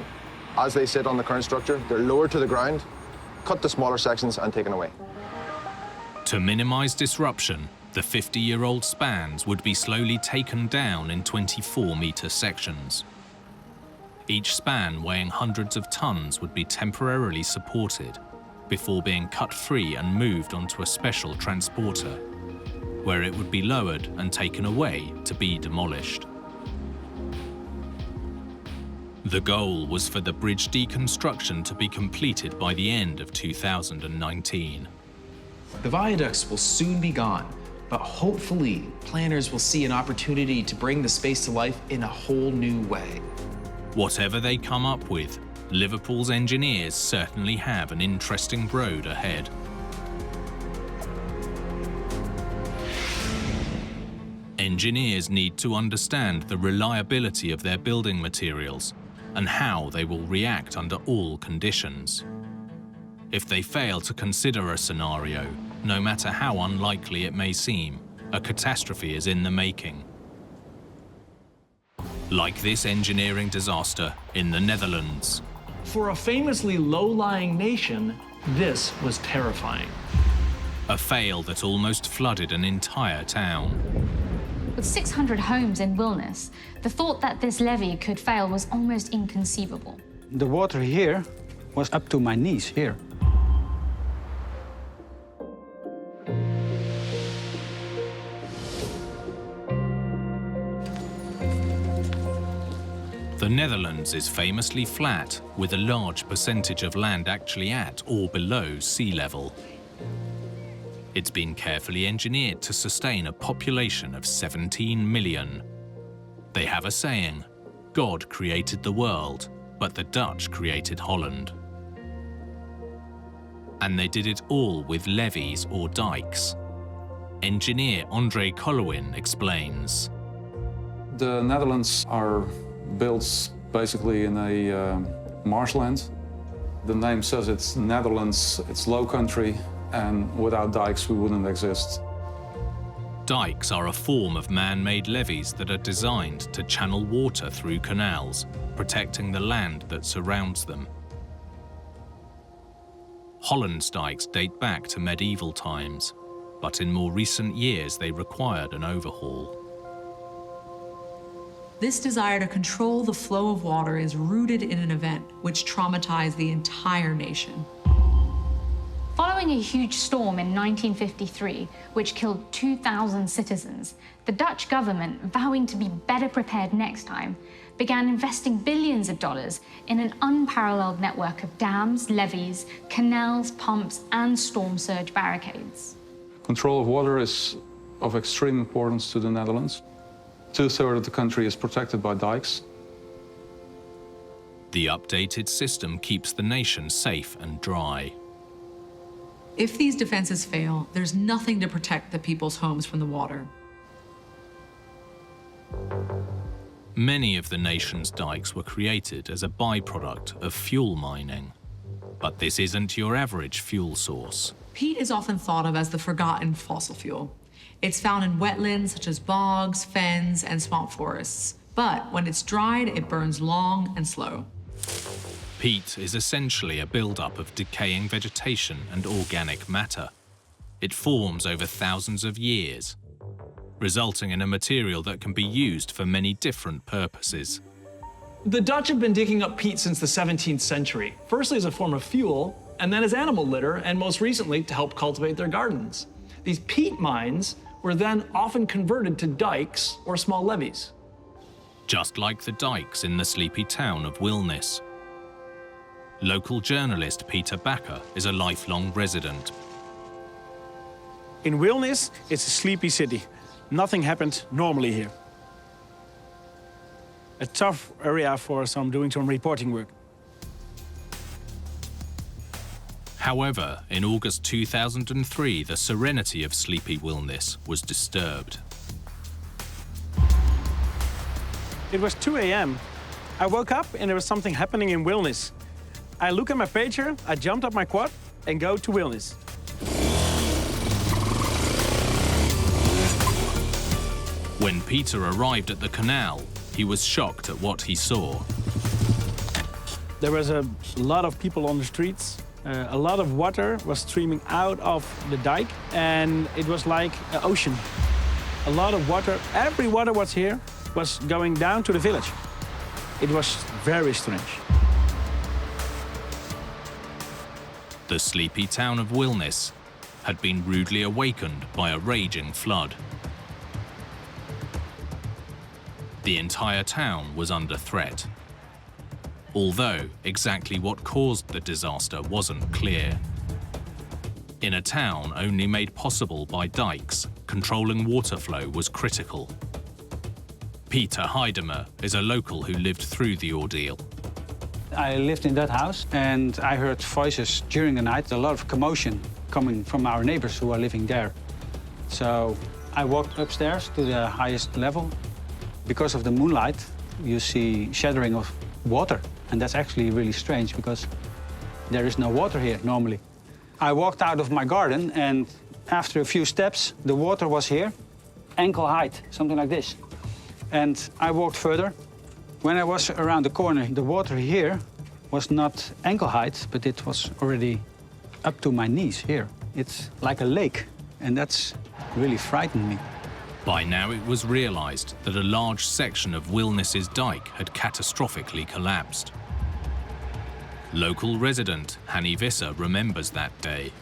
as they sit on the current structure. They're lowered to the ground, cut to smaller sections and taken away. To minimize disruption, the 50-year-old spans would be slowly taken down in 24-meter sections. Each span weighing hundreds of tons would be temporarily supported before being cut free and moved onto a special transporter, where it would be lowered and taken away to be demolished. The goal was for the bridge deconstruction to be completed by the end of 2019. The viaducts will soon be gone, but hopefully planners will see an opportunity to bring the space to life in a whole new way. Whatever they come up with, Liverpool's engineers certainly have an interesting road ahead. Engineers need to understand the reliability of their building materials and how they will react under all conditions. If they fail to consider a scenario, no matter how unlikely it may seem, a catastrophe is in the making. Like this engineering disaster in the Netherlands. For a famously low-lying nation, this was terrifying. A fail that almost flooded an entire town. With 600 homes in Wilness, the thought that this levee could fail was almost inconceivable. The water here was up to my knees here. The Netherlands is famously flat, with a large percentage of land actually at or below sea level. It's been carefully engineered to sustain a population of 17 million. They have a saying, God created the world, but the Dutch created Holland. And they did it all with levees or dikes. Engineer André Collowin explains. The Netherlands are built basically in a marshland. The name says it's Netherlands, it's low country, and without dikes we wouldn't exist. Dikes are a form of man-made levees that are designed to channel water through canals, protecting the land that surrounds them. Holland's dikes date back to medieval times, but in more recent years they required an overhaul. This desire to control the flow of water is rooted in an event which traumatized the entire nation. Following a huge storm in 1953, which killed 2,000 citizens, the Dutch government, vowing to be better prepared next time, began investing billions of dollars in an unparalleled network of dams, levees, canals, pumps, and storm surge barricades. Control of water is of extreme importance to the Netherlands. 2/3 of the country is protected by dikes. The updated system keeps the nation safe and dry. If these defenses fail, there's nothing to protect the people's homes from the water. Many of the nation's dikes were created as a byproduct of fuel mining. But this isn't your average fuel source. Peat is often thought of as the forgotten fossil fuel. It's found in wetlands such as bogs, fens, and swamp forests. But when it's dried, it burns long and slow. Peat is essentially a buildup of decaying vegetation and organic matter. It forms over thousands of years, resulting in a material that can be used for many different purposes. The Dutch have been digging up peat since the 17th century, firstly as a form of fuel, and then as animal litter, and most recently to help cultivate their gardens. These peat mines were then often converted to dikes or small levees. Just like the dikes in the sleepy town of Wilnis. Local journalist Peter Bakker is a lifelong resident. In Wilnis, it's a sleepy city. Nothing happened normally here. A tough area for doing some reporting work. However, in August 2003, the serenity of sleepy Wilnis was disturbed. It was 2 a.m. I woke up and there was something happening in Wilnis. I look at my pager, I jumped up my quad and go to Wilnis. When Peter arrived at the canal, he was shocked at what he saw. There was a lot of people on the streets. A lot of water was streaming out of the dike, and it was like an ocean. A lot of water, every water was here, was going down to the village. It was very strange. The sleepy town of Wilnis had been rudely awakened by a raging flood. The entire town was under threat. Although exactly what caused the disaster wasn't clear. In a town only made possible by dikes, controlling water flow was critical. Peter Heidemer is a local who lived through the ordeal. I lived in that house and I heard voices during the night, a lot of commotion coming from our neighbors who are living there. So I walked upstairs to the highest level. Because of the moonlight, you see shattering of water. And that's actually really strange because there is no water here normally. I walked out of my garden and after a few steps, the water was here, ankle height, something like this. And I walked further. When I was around the corner, the water here was not ankle height, but it was already up to my knees here. It's like a lake, and that's really frightened me. By now it was realized that a large section of Wilnis's dike had catastrophically collapsed. Local resident Hanny Visser remembers that day.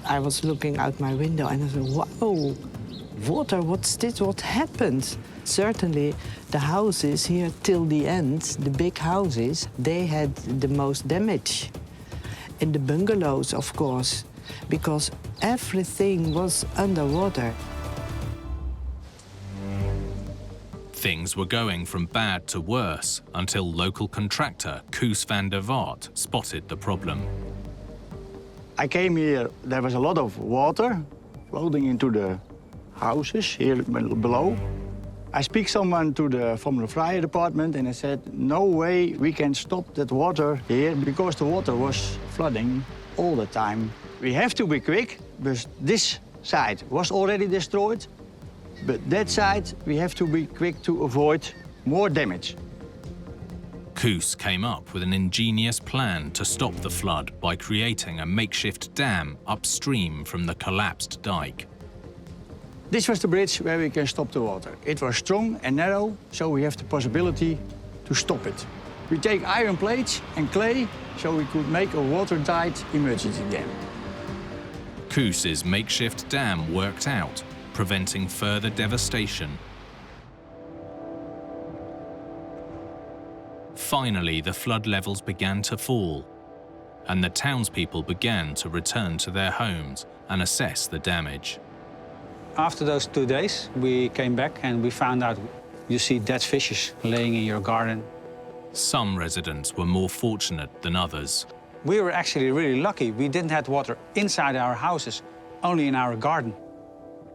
I was looking out my window and I said, wow, water, what's this, what happened? Certainly the houses here till the end, the big houses, they had the most damage. And the bungalows, of course, because everything was underwater. Things were going from bad to worse until local contractor Koos van der Vaart spotted the problem. I came here, there was a lot of water floating into the houses here below. I speak someone from the fire department and I said, no way we can stop that water here because the water was flooding all the time. We have to be quick, because this side was already destroyed. But that side, we have to be quick to avoid more damage. Koos came up with an ingenious plan to stop the flood by creating a makeshift dam upstream from the collapsed dike. This was the bridge where we can stop the water. It was strong and narrow, so we have the possibility to stop it. We take iron plates and clay, so we could make a watertight emergency dam. Koos's makeshift dam worked out, preventing further devastation. Finally, the flood levels began to fall, and the townspeople began to return to their homes and assess the damage. After those 2 days, we came back and we found out you see dead fishes laying in your garden. Some residents were more fortunate than others. We were actually really lucky. We didn't have water inside our houses, only in our garden.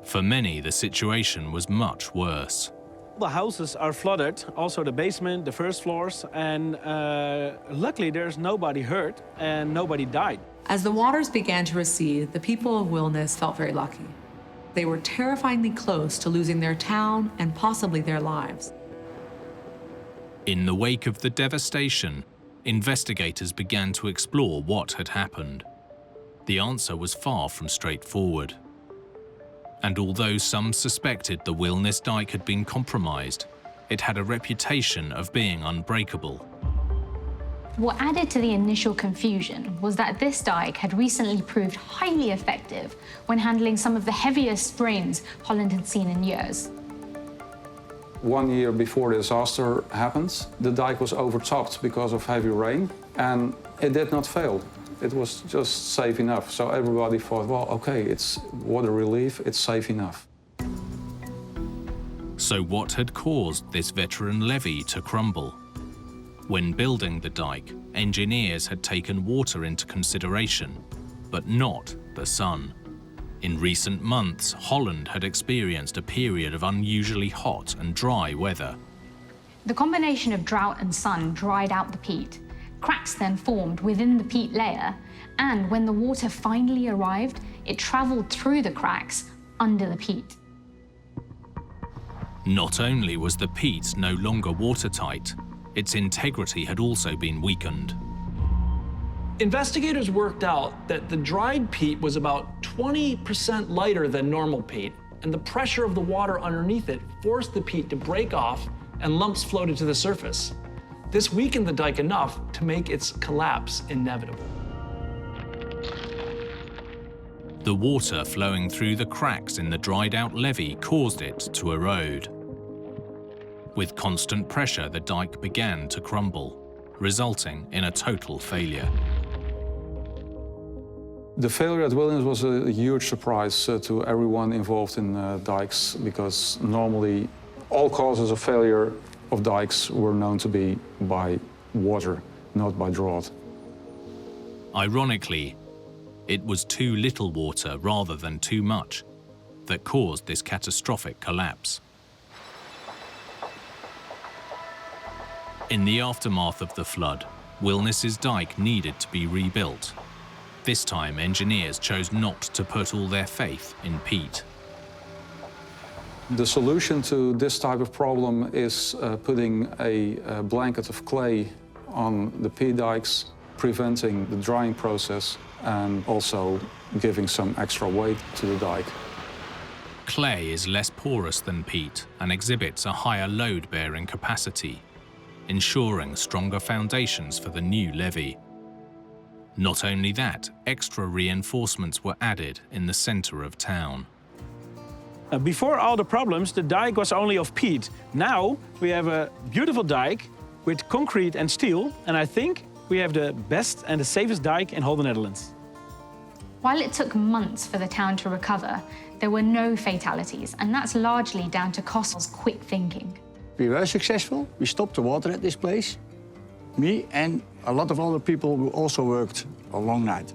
For many, the situation was much worse. The houses are flooded, also the basement, the first floors, and luckily there's nobody hurt and nobody died. As the waters began to recede, the people of Wilness felt very lucky. They were terrifyingly close to losing their town and possibly their lives. In the wake of the devastation, investigators began to explore what had happened. The answer was far from straightforward. And although some suspected the Wilness Dyke had been compromised, it had a reputation of being unbreakable. What added to the initial confusion was that this dike had recently proved highly effective when handling some of the heaviest rains Holland had seen in years. 1 year before the disaster happened, the dike was overtopped because of heavy rain, and it did not fail. It was just safe enough. So everybody thought, well, okay, it's water relief, it's safe enough. So what had caused this veteran levee to crumble? When building the dike, engineers had taken water into consideration, but not the sun. In recent months, Holland had experienced a period of unusually hot and dry weather. The combination of drought and sun dried out the peat. Cracks then formed within the peat layer, and when the water finally arrived, it traveled through the cracks under the peat. Not only was the peat no longer watertight, its integrity had also been weakened. Investigators worked out that the dried peat was about 20% lighter than normal peat, and the pressure of the water underneath it forced the peat to break off and lumps floated to the surface. This weakened the dike enough to make its collapse inevitable. The water flowing through the cracks in the dried-out levee caused it to erode. With constant pressure, the dike began to crumble, resulting in a total failure. The failure at Wilness was a huge surprise to everyone involved in dikes, because normally all causes of failure of dikes were known to be by water, not by drought. Ironically, it was too little water rather than too much that caused this catastrophic collapse. In the aftermath of the flood, Wilness's dike needed to be rebuilt. This time, engineers chose not to put all their faith in peat. The solution to this type of problem is putting a blanket of clay on the peat dikes, preventing the drying process, and also giving some extra weight to the dike. Clay is less porous than peat and exhibits a higher load-bearing capacity, ensuring stronger foundations for the new levee. Not only that, extra reinforcements were added in the center of town. Before all the problems, the dike was only of peat. Now we have a beautiful dike with concrete and steel, and I think we have the best and the safest dike in all the Netherlands. While it took months for the town to recover, there were no fatalities, and that's largely down to Kossel's quick thinking. We were successful. We stopped the water at this place. Me and a lot of other people who also worked a long night.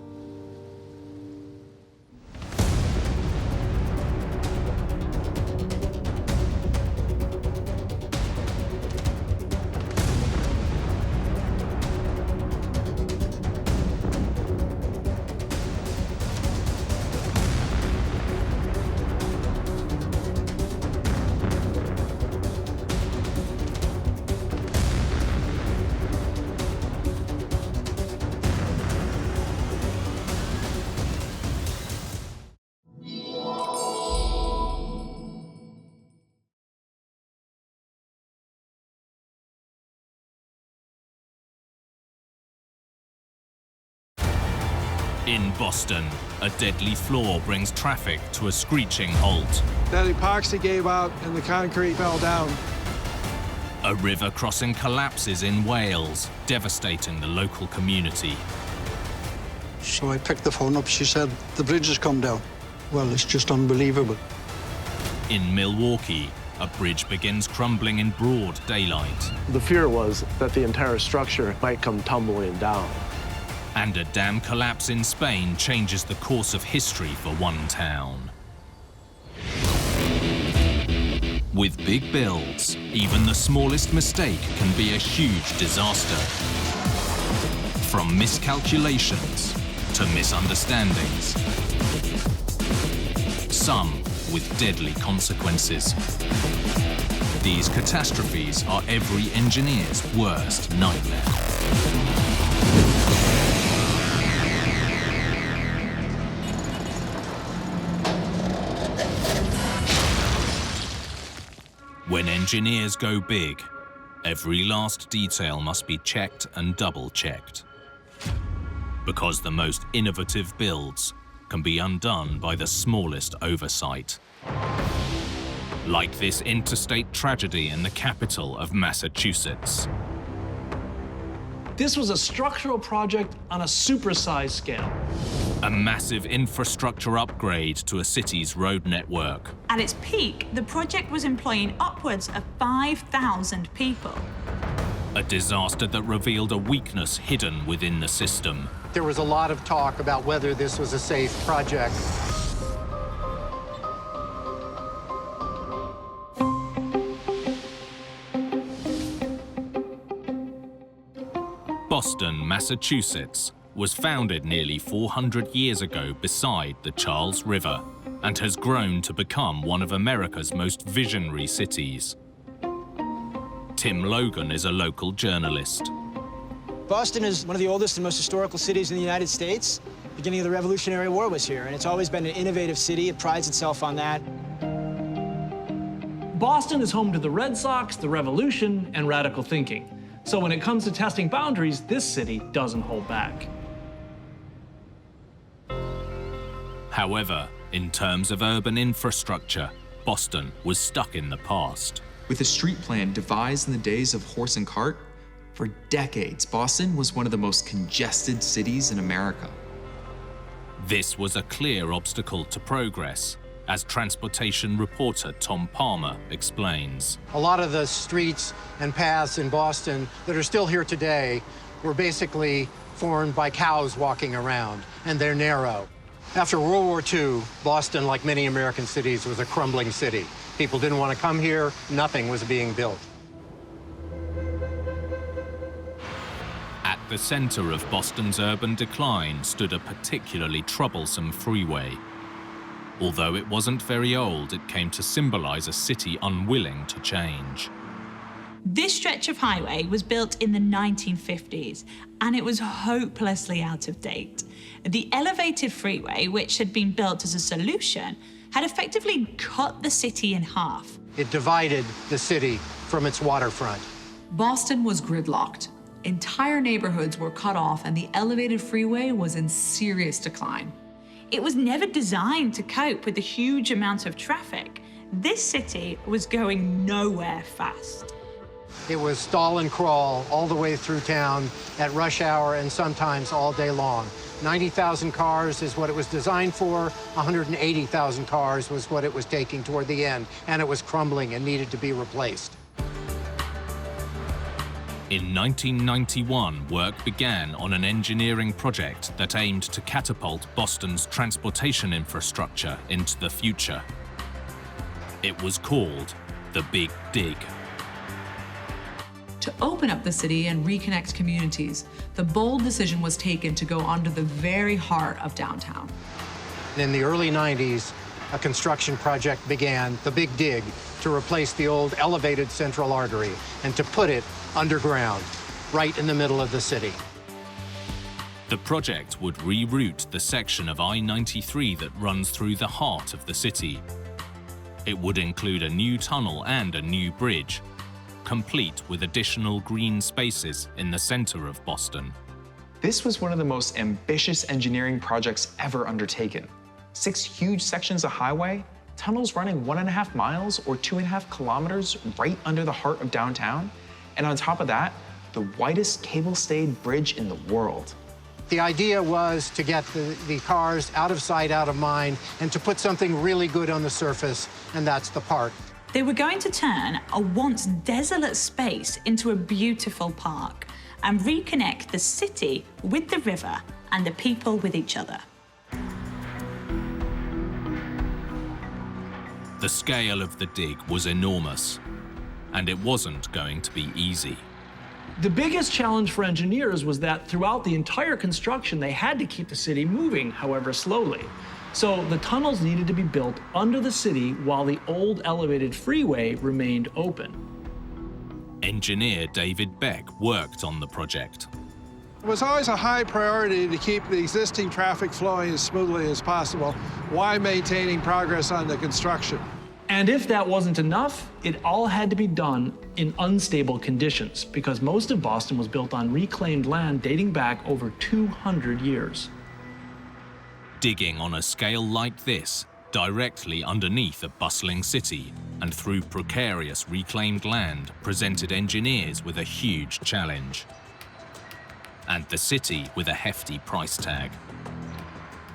In Boston, a deadly flaw brings traffic to a screeching halt. That epoxy gave out and the concrete fell down. A river crossing collapses in Wales, devastating the local community. So I picked the phone up. She said, the bridge has come down. Well, it's just unbelievable. In Milwaukee, a bridge begins crumbling in broad daylight. The fear was that the entire structure might come tumbling down. And a dam collapse in Spain changes the course of history for one town. With big builds, even the smallest mistake can be a huge disaster. From miscalculations to misunderstandings. Some with deadly consequences. These catastrophes are every engineer's worst nightmare. When engineers go big, every last detail must be checked and double-checked. Because the most innovative builds can be undone by the smallest oversight. Like this interstate tragedy in the capital of Massachusetts. This was a structural project on a supersized scale. A massive infrastructure upgrade to a city's road network. At its peak, the project was employing upwards of 5,000 people. A disaster that revealed a weakness hidden within the system. There was a lot of talk about whether this was a safe project. Boston, Massachusetts, was founded nearly 400 years ago beside the Charles River and has grown to become one of America's most visionary cities. Tim Logan is a local journalist. Boston is one of the oldest and most historical cities in the United States. The beginning of the Revolutionary War was here, and it's always been an innovative city. It prides itself on that. Boston is home to the Red Sox, the Revolution, and radical thinking. So when it comes to testing boundaries, this city doesn't hold back. However, in terms of urban infrastructure, Boston was stuck in the past. With a street plan devised in the days of horse and cart, for decades, Boston was one of the most congested cities in America. This was a clear obstacle to progress, as transportation reporter Tom Palmer explains. A lot of the streets and paths in Boston that are still here today were basically formed by cows walking around, and they're narrow. After World War II, Boston, like many American cities, was a crumbling city. People didn't want to come here. Nothing was being built. At the center of Boston's urban decline stood a particularly troublesome freeway. Although it wasn't very old, it came to symbolize a city unwilling to change. This stretch of highway was built in the 1950s, and it was hopelessly out of date. The elevated freeway, which had been built as a solution, had effectively cut the city in half. It divided the city from its waterfront. Boston was gridlocked. Entire neighborhoods were cut off, and the elevated freeway was in serious decline. It was never designed to cope with the huge amount of traffic. This city was going nowhere fast. It was stall and crawl all the way through town at rush hour and sometimes all day long. 90,000 cars is what it was designed for. 180,000 cars was what it was taking toward the end, and it was crumbling and needed to be replaced. In 1991, work began on an engineering project that aimed to catapult Boston's transportation infrastructure into the future. It was called the Big Dig. To open up the city and reconnect communities, the bold decision was taken to go under the very heart of downtown. In the early 90s, a construction project began, the Big Dig, to replace the old elevated central artery and to put it underground, right in the middle of the city. The project would reroute the section of I-93 that runs through the heart of the city. It would include a new tunnel and a new bridge, complete with additional green spaces in the center of Boston. This was one of the most ambitious engineering projects ever undertaken. 6 huge sections of highway tunnels running 1.5 miles or 2.5 kilometers right under the heart of downtown. And on top of that, the widest cable-stayed bridge in the world. The idea was to get the cars out of sight, out of mind, and to put something really good on the surface, and that's the park. They were going to turn a once desolate space into a beautiful park and reconnect the city with the river and the people with each other. The scale of the dig was enormous, and it wasn't going to be easy. The biggest challenge for engineers was that throughout the entire construction, they had to keep the city moving, however slowly. So the tunnels needed to be built under the city while the old elevated freeway remained open. Engineer David Beck worked on the project. It was always a high priority to keep the existing traffic flowing as smoothly as possible while maintaining progress on the construction. And if that wasn't enough, it all had to be done in unstable conditions because most of Boston was built on reclaimed land dating back over 200 years. Digging on a scale like this, directly underneath a bustling city and through precarious reclaimed land, presented engineers with a huge challenge. And the city with a hefty price tag.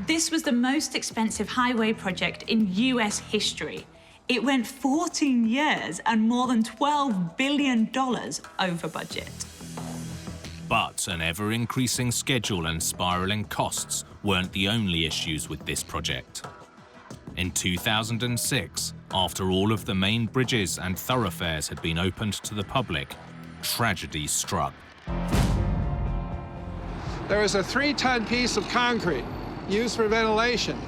This was the most expensive highway project in US history. It went 14 years and more than $12 billion over budget. But an ever-increasing schedule and spiraling costs weren't the only issues with this project. In 2006, after all of the main bridges and thoroughfares had been opened to the public, tragedy struck. There was a 3-ton piece of concrete used for ventilation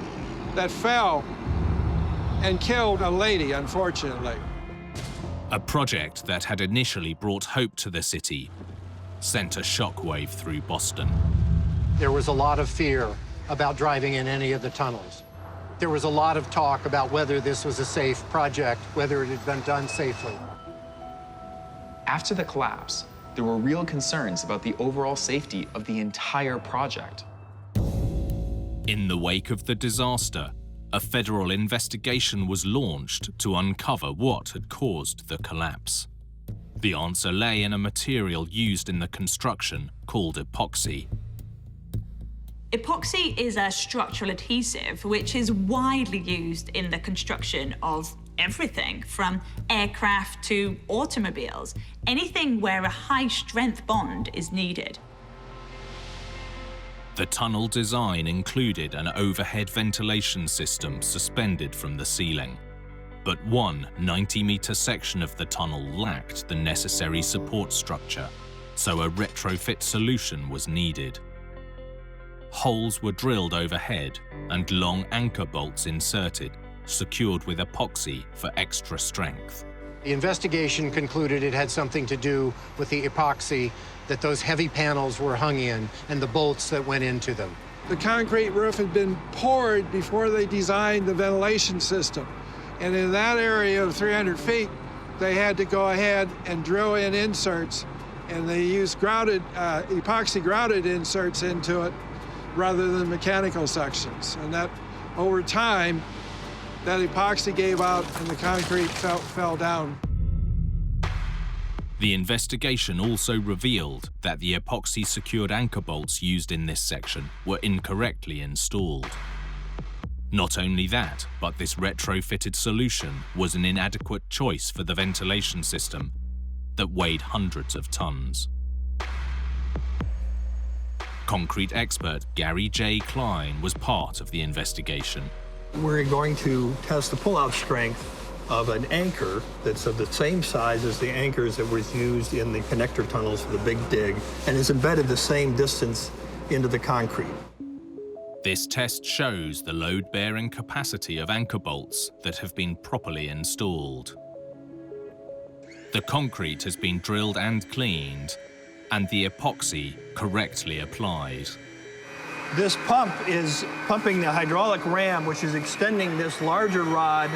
that fell and killed a lady, unfortunately. A project that had initially brought hope to the city sent a shockwave through Boston. There was a lot of fear about driving in any of the tunnels. There was a lot of talk about whether this was a safe project, whether it had been done safely. After the collapse, there were real concerns about the overall safety of the entire project. In the wake of the disaster, a federal investigation was launched to uncover what had caused the collapse. The answer lay in a material used in the construction called epoxy. Epoxy is a structural adhesive which is widely used in the construction of everything from aircraft to automobiles, anything where a high-strength bond is needed. The tunnel design included an overhead ventilation system suspended from the ceiling. But one 90-meter section of the tunnel lacked the necessary support structure, so a retrofit solution was needed. Holes were drilled overhead and long anchor bolts inserted, secured with epoxy for extra strength. The investigation concluded it had something to do with the epoxy that those heavy panels were hung in and the bolts that went into them. The concrete roof had been poured before they designed the ventilation system. And in that area of 300 feet, they had to go ahead and drill in inserts, and they used grouted, epoxy grouted inserts into it rather than mechanical sections. And that, over time, that epoxy gave out and the concrete fell down. The investigation also revealed that the epoxy-secured anchor bolts used in this section were incorrectly installed. Not only that, but this retrofitted solution was an inadequate choice for the ventilation system that weighed hundreds of tons. Concrete expert Gary J. Klein was part of the investigation. We're going to test the pull-out strength of an anchor that's of the same size as the anchors that was used in the connector tunnels for the big dig and is embedded the same distance into the concrete. This test shows the load-bearing capacity of anchor bolts that have been properly installed. The concrete has been drilled and cleaned, and the epoxy correctly applied. This pump is pumping the hydraulic ram, which is extending this larger rod,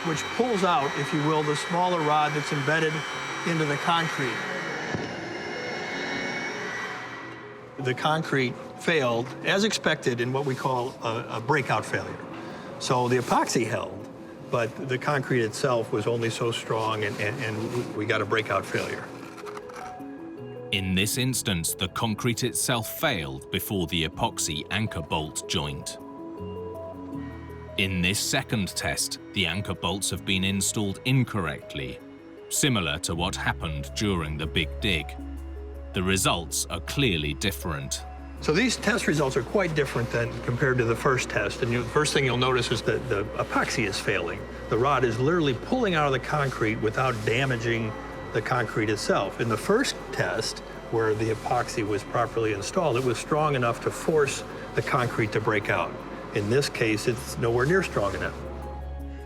which pulls out, if you will, the smaller rod that's embedded into the concrete. The concrete failed, as expected, in what we call a breakout failure. So the epoxy held, but the concrete itself was only so strong, and we got a breakout failure. In this instance, the concrete itself failed before the epoxy anchor bolt joint. In this second test, the anchor bolts have been installed incorrectly, similar to what happened during the Big Dig. The results are clearly different. So these test results are quite different than compared to the first test. And the first thing you'll notice is that the epoxy is failing. The rod is literally pulling out of the concrete without damaging the concrete itself. In the first test, where the epoxy was properly installed, it was strong enough to force the concrete to break out. In this case, it's nowhere near strong enough.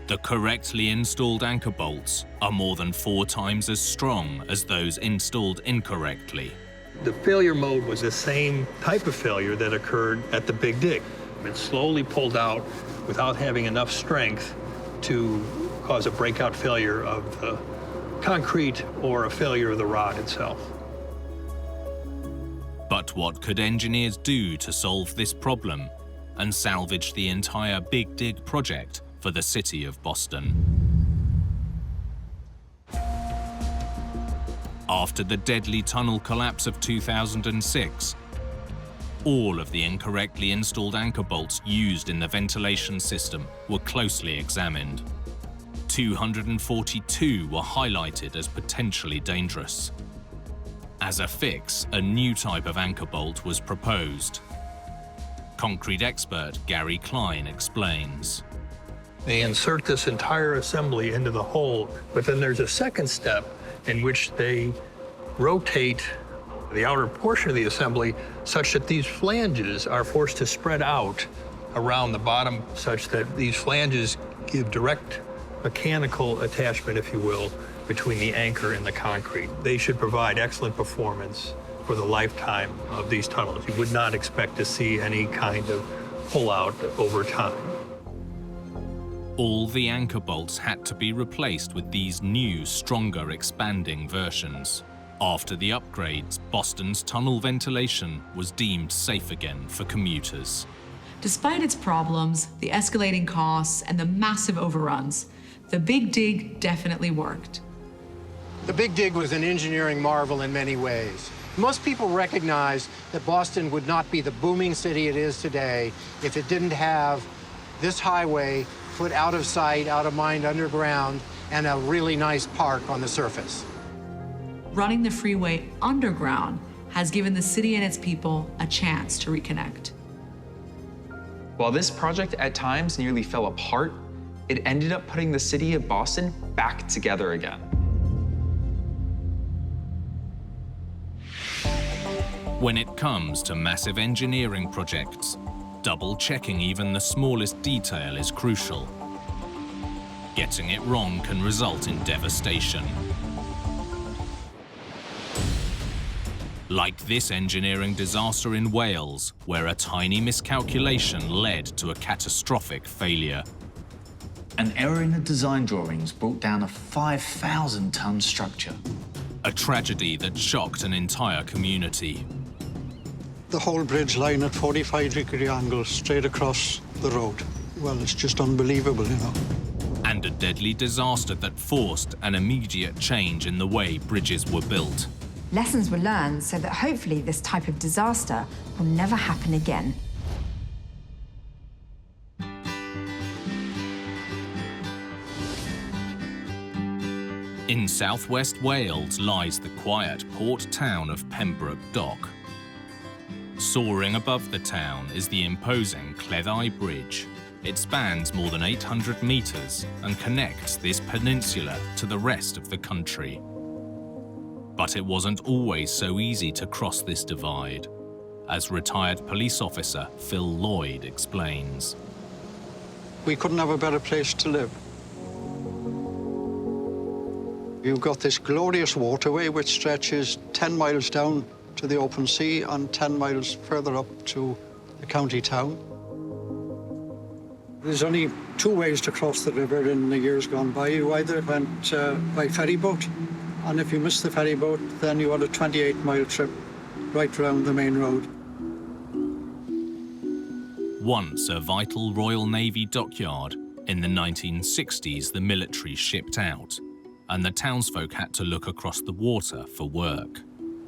The correctly installed anchor bolts are more than 4 times as strong as those installed incorrectly. The failure mode was the same type of failure that occurred at the Big Dig. It slowly pulled out without having enough strength to cause a breakout failure of the concrete or a failure of the rod itself. But what could engineers do to solve this problem and salvage the entire Big Dig project for the city of Boston? After the deadly tunnel collapse of 2006, all of the incorrectly installed anchor bolts used in the ventilation system were closely examined. 242 were highlighted as potentially dangerous. As a fix, a new type of anchor bolt was proposed. Concrete expert Gary Klein explains. They insert this entire assembly into the hole, but then there's a second step in which they rotate the outer portion of the assembly such that these flanges are forced to spread out around the bottom, such that these flanges give direct mechanical attachment, if you will, between the anchor and the concrete. They should provide excellent performance for the lifetime of these tunnels. You would not expect to see any kind of pull-out over time. All the anchor bolts had to be replaced with these new, stronger, expanding versions. After the upgrades, Boston's tunnel ventilation was deemed safe again for commuters. Despite its problems, the escalating costs, and the massive overruns, the Big Dig definitely worked. The Big Dig was an engineering marvel in many ways. Most people recognize that Boston would not be the booming city it is today if it didn't have this highway put out of sight, out of mind underground, and a really nice park on the surface. Running the freeway underground has given the city and its people a chance to reconnect. While this project at times nearly fell apart, it ended up putting the city of Boston back together again. When it comes to massive engineering projects, double-checking even the smallest detail is crucial. Getting it wrong can result in devastation. Like this engineering disaster in Wales, where a tiny miscalculation led to a catastrophic failure. An error in the design drawings brought down a 5,000-ton structure. A tragedy that shocked an entire community. The whole bridge line at 45-degree angle straight across the road. Well, it's just unbelievable, you know. And a deadly disaster that forced an immediate change in the way bridges were built. Lessons were learned so that hopefully this type of disaster will never happen again. In southwest Wales lies the quiet port town of Pembroke Dock. Soaring above the town is the imposing Cleddau Bridge. It spans more than 800 meters and connects this peninsula to the rest of the country. But it wasn't always so easy to cross this divide, as retired police officer Phil Lloyd explains. We couldn't have a better place to live. You've got this glorious waterway which stretches 10 miles down to the open sea and 10 miles further up to the county town. There's only 2 ways to cross the river in the years gone by. You either went by ferry boat, and if you missed the ferry boat, then you had a 28-mile trip right around the main road. Once a vital Royal Navy dockyard, In the 1960s, the military shipped out, and the townsfolk had to look across the water for work.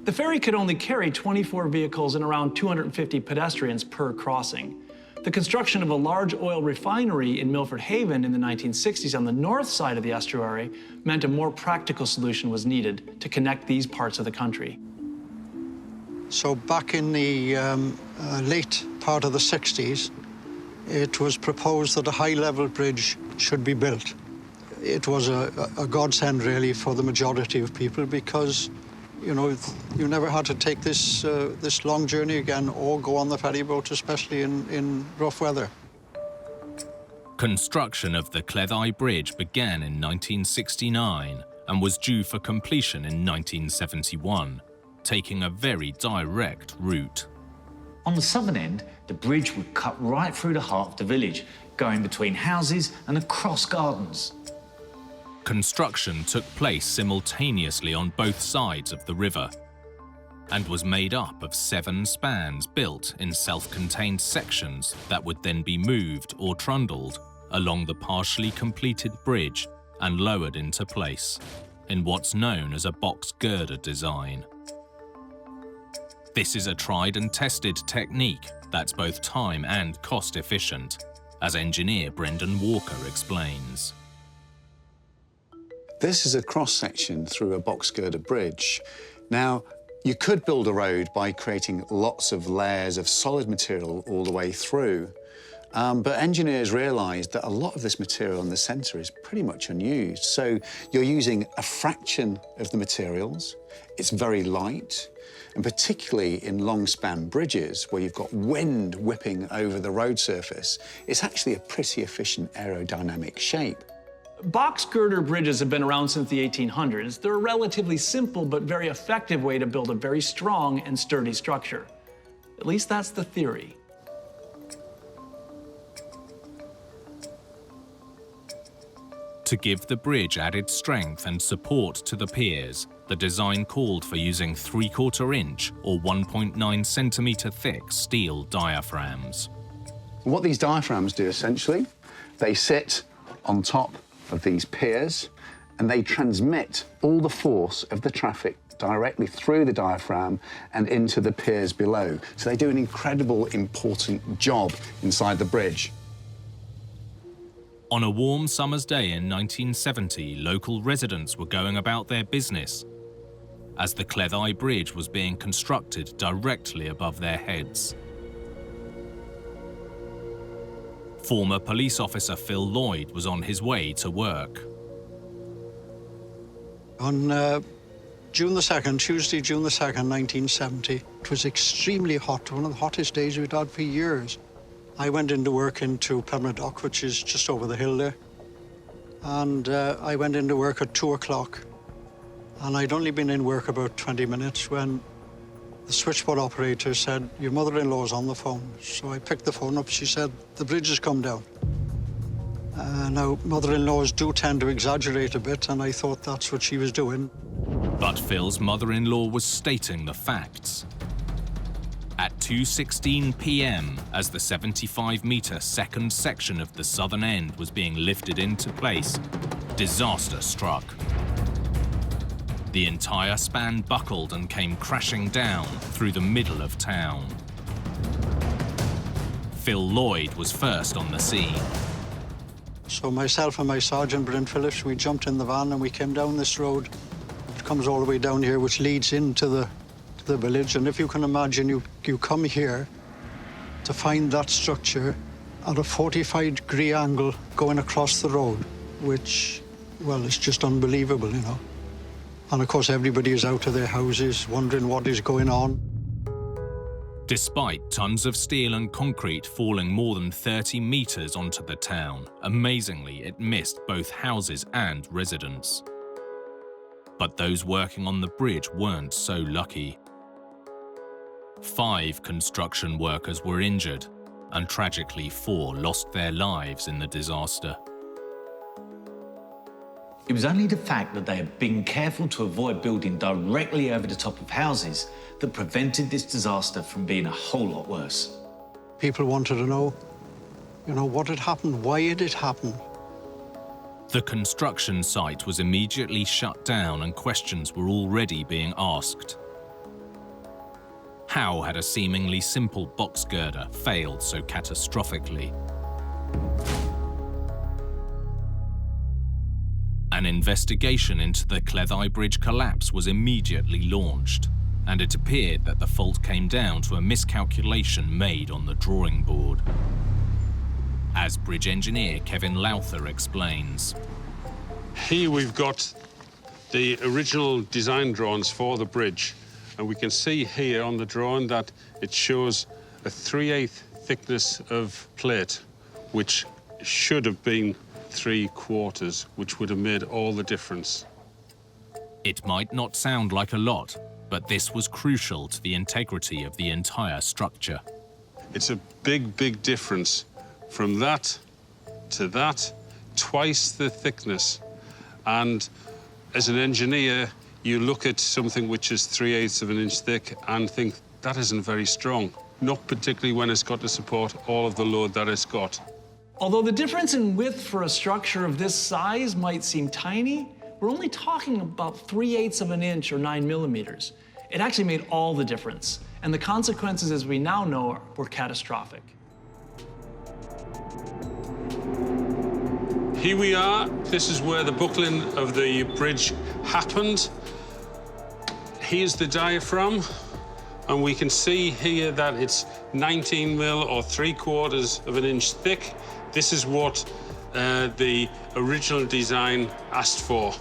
The ferry could only carry 24 vehicles and around 250 pedestrians per crossing. The construction of a large oil refinery in Milford Haven in the 1960s on the north side of the estuary meant a more practical solution was needed to connect these parts of the country. So back in the late part of the 60s, it was proposed that a high-level bridge should be built. It was a godsend, really, for the majority of people because, you know, you never had to take this long journey again or go on the ferry boat, especially in rough weather. Construction of the Cleddau Bridge began in 1969 and was due for completion in 1971, taking a very direct route. On the southern end, the bridge would cut right through the heart of the village, going between houses and across gardens. Construction took place simultaneously on both sides of the river and was made up of 7 spans built in self-contained sections that would then be moved or trundled along the partially completed bridge and lowered into place in what's known as a box girder design. This is a tried and tested technique that's both time and cost efficient, as engineer Brendan Walker explains. This is a cross-section through a box girder bridge. Now, you could build a road by creating lots of layers of solid material all the way through, but engineers realised that a lot of this material in the centre is pretty much unused. So you're using a fraction of the materials, it's very light, and particularly in long-span bridges where you've got wind whipping over the road surface, it's actually a pretty efficient aerodynamic shape. Box girder bridges have been around since the 1800s. They're a relatively simple but very effective way to build a very strong and sturdy structure. At least that's the theory. To give the bridge added strength and support to the piers, the design called for using 3/4 inch or 1.9 centimetre thick steel diaphragms. What these diaphragms do essentially, they sit on top of these piers and they transmit all the force of the traffic directly through the diaphragm and into the piers below. So they do an incredible, important job inside the bridge. On a warm summer's day in 1970, local residents were going about their business as the Cleddau Bridge was being constructed directly above their heads. Former police officer Phil Lloyd was on his way to work. On June the 2nd, Tuesday, June the 2nd, 1970, it was extremely hot, one of the hottest days we'd had for years. I went into work into Pemberdock, which is just over the hill there. And I went into work at 2 o'clock. And I'd only been in work about 20 minutes when the switchboard operator said, "Your mother-in-law's on the phone." So I picked the phone up. She said, "The bridge has come down." Now, mother-in-laws do tend to exaggerate a bit, and I thought that's what she was doing. But Phil's mother-in-law was stating the facts. At 2:16 p.m., as the 75-metre second section of the southern end was being lifted into place, disaster struck. The entire span buckled and came crashing down through the middle of town. Phil Lloyd was first on the scene. So myself and my sergeant, Brent Phillips, we jumped in the van and we came down this road. It comes all the way down here, which leads into the village. And if you can imagine, you come here to find that structure at a 45-degree angle going across the road, which, well, it's just unbelievable, you know. And of course, everybody is out of their houses wondering what is going on. Despite tons of steel and concrete falling more than 30 metres onto the town, amazingly, it missed both houses and residents. But those working on the bridge weren't so lucky. 5 construction workers were injured, and tragically 4 lost their lives in the disaster. It was only the fact that they had been careful to avoid building directly over the top of houses that prevented this disaster from being a whole lot worse. People wanted to know, you know, what had happened, why had it happened, The construction site was immediately shut down and questions were already being asked. How had a seemingly simple box girder failed so catastrophically? An investigation into the Cleddau Bridge collapse was immediately launched, and it appeared that the fault came down to a miscalculation made on the drawing board. As bridge engineer Kevin Lowther explains. Here we've got the original design drawings for the bridge, and we can see here on the drawing that it shows a 3/8 thickness of plate, which should have been 3/4, which would have made all the difference. It might not sound like a lot, but this was crucial to the integrity of the entire structure. It's a big, big difference from that to that, twice the thickness. And as an engineer, you look at something which is 3/8 of an inch thick and think that isn't very strong, not particularly when it's got to support all of the load that it's got. Although the difference in width for a structure of this size might seem tiny, we're only talking about 3/8 of an inch or 9 millimeters. It actually made all the difference, and the consequences, as we now know, were catastrophic. Here we are. This is where the buckling of the bridge happened. Here's the diaphragm, and we can see here that it's 19 mil or 3/4 of an inch thick. This is what the original design asked for.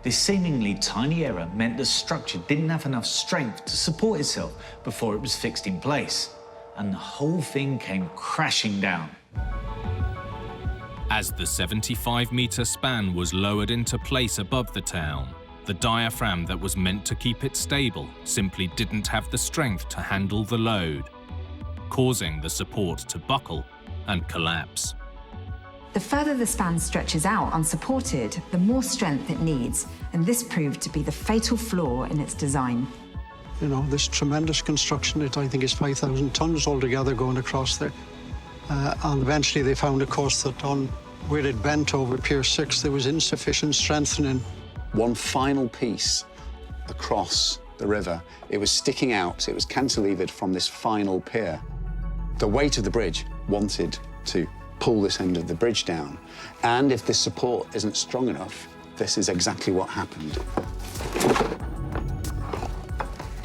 This seemingly tiny error meant the structure didn't have enough strength to support itself before it was fixed in place, and the whole thing came crashing down. As the 75-meter span was lowered into place above the town, the diaphragm that was meant to keep it stable simply didn't have the strength to handle the load, causing the support to buckle and collapse. The further the span stretches out unsupported, the more strength it needs, and this proved to be the fatal flaw in its design. You know, this tremendous construction, I think it's 5,000 tons altogether going across there. And eventually they found, of course, that on where it bent over Pier 6, there was insufficient strengthening. One final piece across the river, it was sticking out, it was cantilevered from this final pier. The weight of the bridge wanted to pull this end of the bridge down. And if this support isn't strong enough, this is exactly what happened.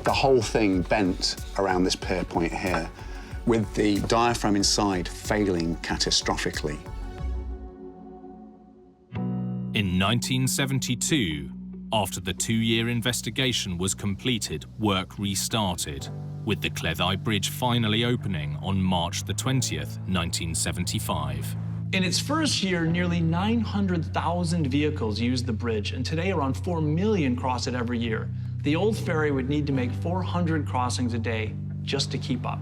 The whole thing bent around this pier point here, with the diaphragm inside failing catastrophically. In 1972, after the 2-year investigation was completed, work restarted, with the Cleddau Bridge finally opening on March the 20th, 1975. In its first year, nearly 900,000 vehicles used the bridge, and today around 4 million cross it every year. The old ferry would need to make 400 crossings a day just to keep up.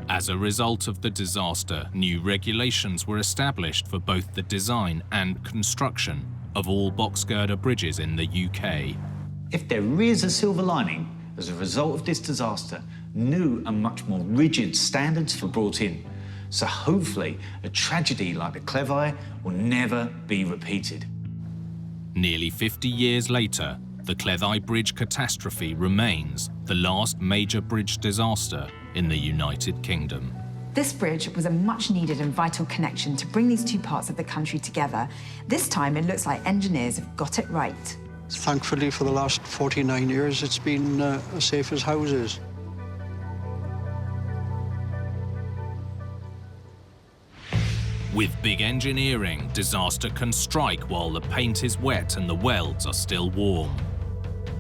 As a result of the disaster, new regulations were established for both the design and construction of all box girder bridges in the UK. If there is a silver lining, as a result of this disaster, new and much more rigid standards were brought in. So hopefully, a tragedy like the Cleddau will never be repeated. Nearly 50 years later, the Cleddau Bridge catastrophe remains the last major bridge disaster in the United Kingdom. This bridge was a much-needed and vital connection to bring these two parts of the country together. This time, it looks like engineers have got it right. Thankfully, for the last 49 years, it's been as safe as houses. With big engineering, disaster can strike while the paint is wet and the welds are still warm.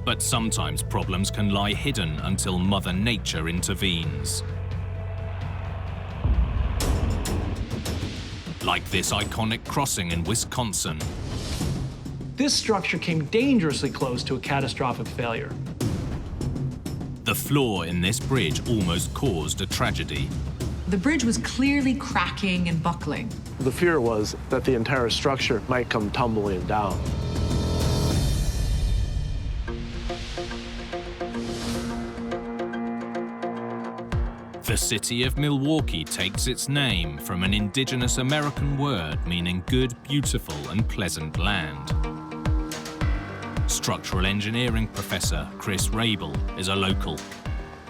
But sometimes problems can lie hidden until Mother Nature intervenes. Like this iconic crossing in Wisconsin. This structure came dangerously close to a catastrophic failure. The flaw in this bridge almost caused a tragedy. The bridge was clearly cracking and buckling. The fear was that the entire structure might come tumbling down. The city of Milwaukee takes its name from an indigenous American word meaning good, beautiful, and pleasant land. Structural engineering professor Chris Rabel is a local.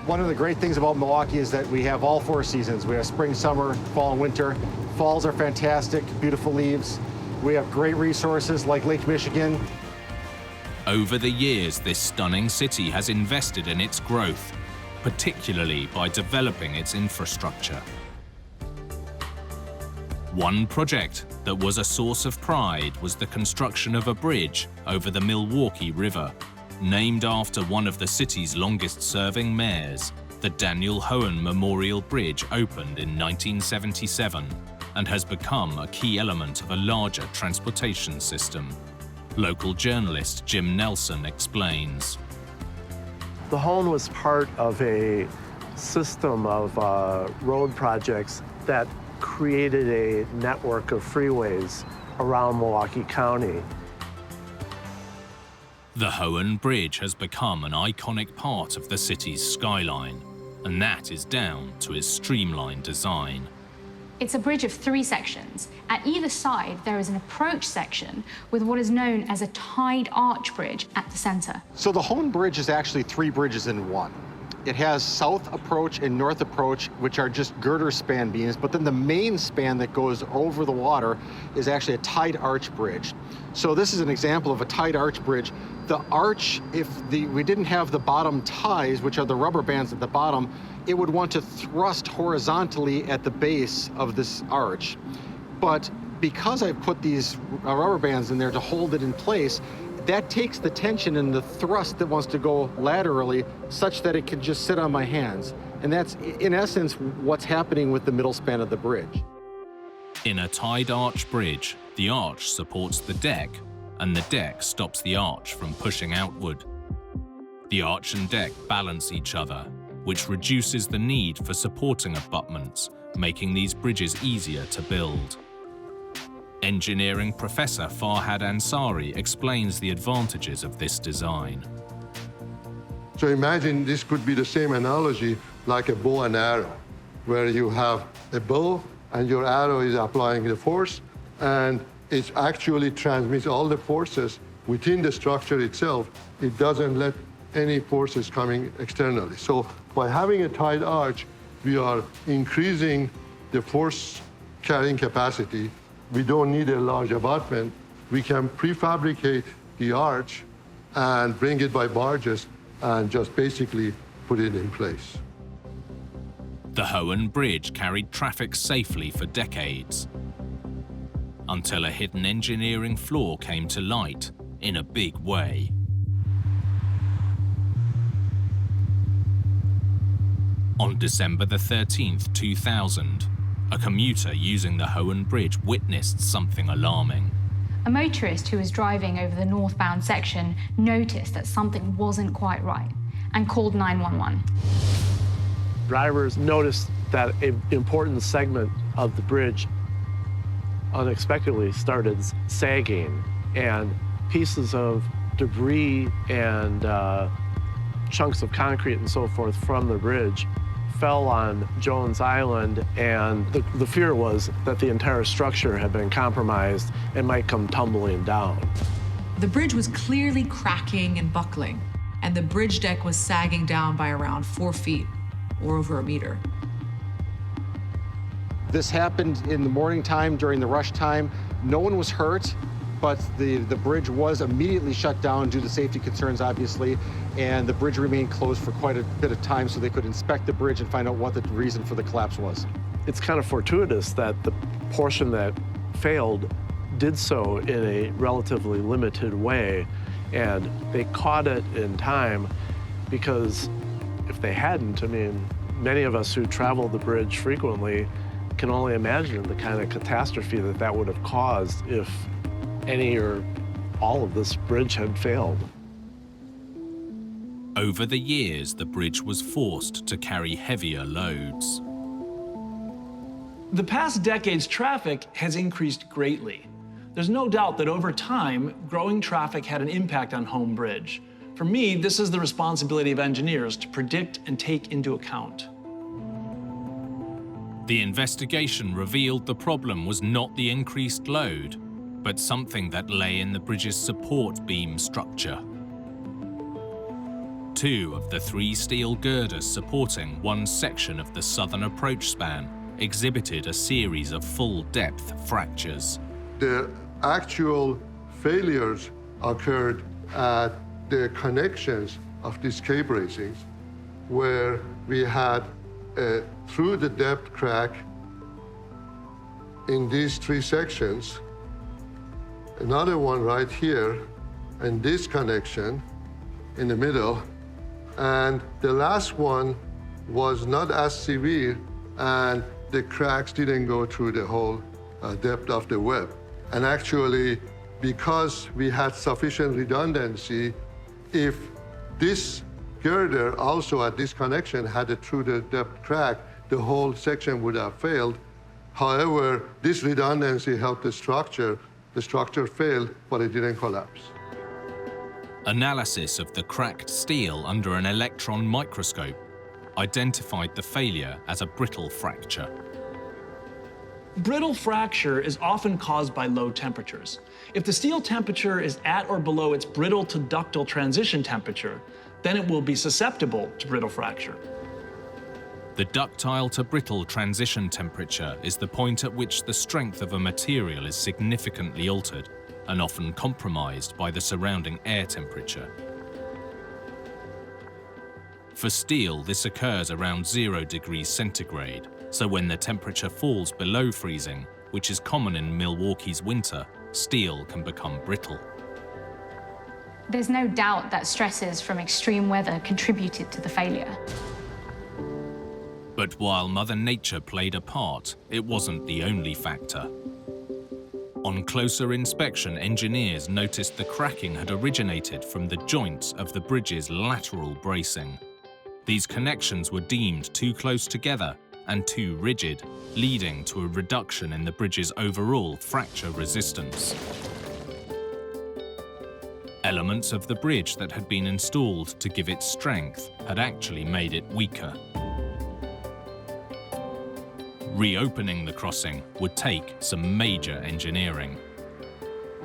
One of the great things about Milwaukee is that we have all four seasons. We have spring, summer, fall, and winter. Falls are fantastic, beautiful leaves. We have great resources like Lake Michigan. Over the years, this stunning city has invested in its growth, particularly by developing its infrastructure. One project that was a source of pride was the construction of a bridge over the Milwaukee River, named after one of the city's longest-serving mayors. The Daniel Hoan Memorial Bridge opened in 1977 and has become a key element of a larger transportation system. Local journalist Jim Nelson explains. The Hoan was part of a system of road projects that created a network of freeways around Milwaukee County. The Hoan Bridge has become an iconic part of the city's skyline, and that is down to its streamlined design. It's a bridge of 3 sections. At either side, there is an approach section with what is known as a tied arch bridge at the center. So the Hoan Bridge is actually 3 bridges in one. It has south approach and north approach, which are just girder span beams, but then the main span that goes over the water is actually a tied arch bridge. So this is an example of a tied arch bridge. The arch, if we didn't have the bottom ties, which are the rubber bands at the bottom, it would want to thrust horizontally at the base of this arch. But because I've put these rubber bands in there to hold it in place, that takes the tension and the thrust that wants to go laterally such that it can just sit on my hands. And that's, in essence, what's happening with the middle span of the bridge. In a tied arch bridge, the arch supports the deck, and the deck stops the arch from pushing outward. The arch and deck balance each other, which reduces the need for supporting abutments, making these bridges easier to build. Engineering professor Farhad Ansari explains the advantages of this design. So imagine this could be the same analogy like a bow and arrow, where you have a bow and your arrow is applying the force, and it actually transmits all the forces within the structure itself. It doesn't let any forces coming externally. So by having a tied arch, we are increasing the force carrying capacity. We don't need a large abutment. We can prefabricate the arch and bring it by barges and just basically put it in place. The Hoan Bridge carried traffic safely for decades, until a hidden engineering flaw came to light in a big way. On December the 13th, 2000, a commuter using the Hoan Bridge witnessed something alarming. A motorist who was driving over the northbound section noticed that something wasn't quite right and called 911. Drivers noticed that an important segment of the bridge unexpectedly started sagging, and pieces of debris and chunks of concrete and so forth from the bridge fell on Jones Island, and the fear was that the entire structure had been compromised and might come tumbling down. The bridge was clearly cracking and buckling, and the bridge deck was sagging down by around 4 feet, or over a meter. This happened in the morning time during the rush time. No one was hurt, but the bridge was immediately shut down due to safety concerns, obviously, and the bridge remained closed for quite a bit of time so they could inspect the bridge and find out what the reason for the collapse was. It's kind of fortuitous that the portion that failed did so in a relatively limited way, and they caught it in time, because if they hadn't, I mean, many of us who travel the bridge frequently can only imagine the kind of catastrophe that that would have caused if any or all of this bridge had failed. Over the years, the bridge was forced to carry heavier loads. The past decade's traffic has increased greatly. There's no doubt that over time, growing traffic had an impact on Hoan Bridge. For me, this is the responsibility of engineers to predict and take into account. The investigation revealed the problem was not the increased load, but something that lay in the bridge's support beam structure. 2 of the 3 steel girders supporting one section of the southern approach span exhibited a series of full-depth fractures. The actual failures occurred at the connections of these K bracings, where we had a through the depth crack in these 3 sections, another one right here, and this connection in the middle, and the last one was not as severe, and the cracks didn't go through the whole depth of the web. And actually, because we had sufficient redundancy, if this girder also at this connection had a through the depth crack, the whole section would have failed. However, this redundancy helped the structure. The structure failed, but it didn't collapse. Analysis of the cracked steel under an electron microscope identified the failure as a brittle fracture. Brittle fracture is often caused by low temperatures. If the steel temperature is at or below its brittle to ductile transition temperature, then it will be susceptible to brittle fracture. The ductile to brittle transition temperature is the point at which the strength of a material is significantly altered and often compromised by the surrounding air temperature. For steel, this occurs around 0 degrees centigrade, so when the temperature falls below freezing, which is common in Milwaukee's winter, steel can become brittle. There's no doubt that stresses from extreme weather contributed to the failure. But while Mother Nature played a part, it wasn't the only factor. On closer inspection, engineers noticed the cracking had originated from the joints of the bridge's lateral bracing. These connections were deemed too close together and too rigid, leading to a reduction in the bridge's overall fracture resistance. Elements of the bridge that had been installed to give it strength had actually made it weaker. Reopening the crossing would take some major engineering.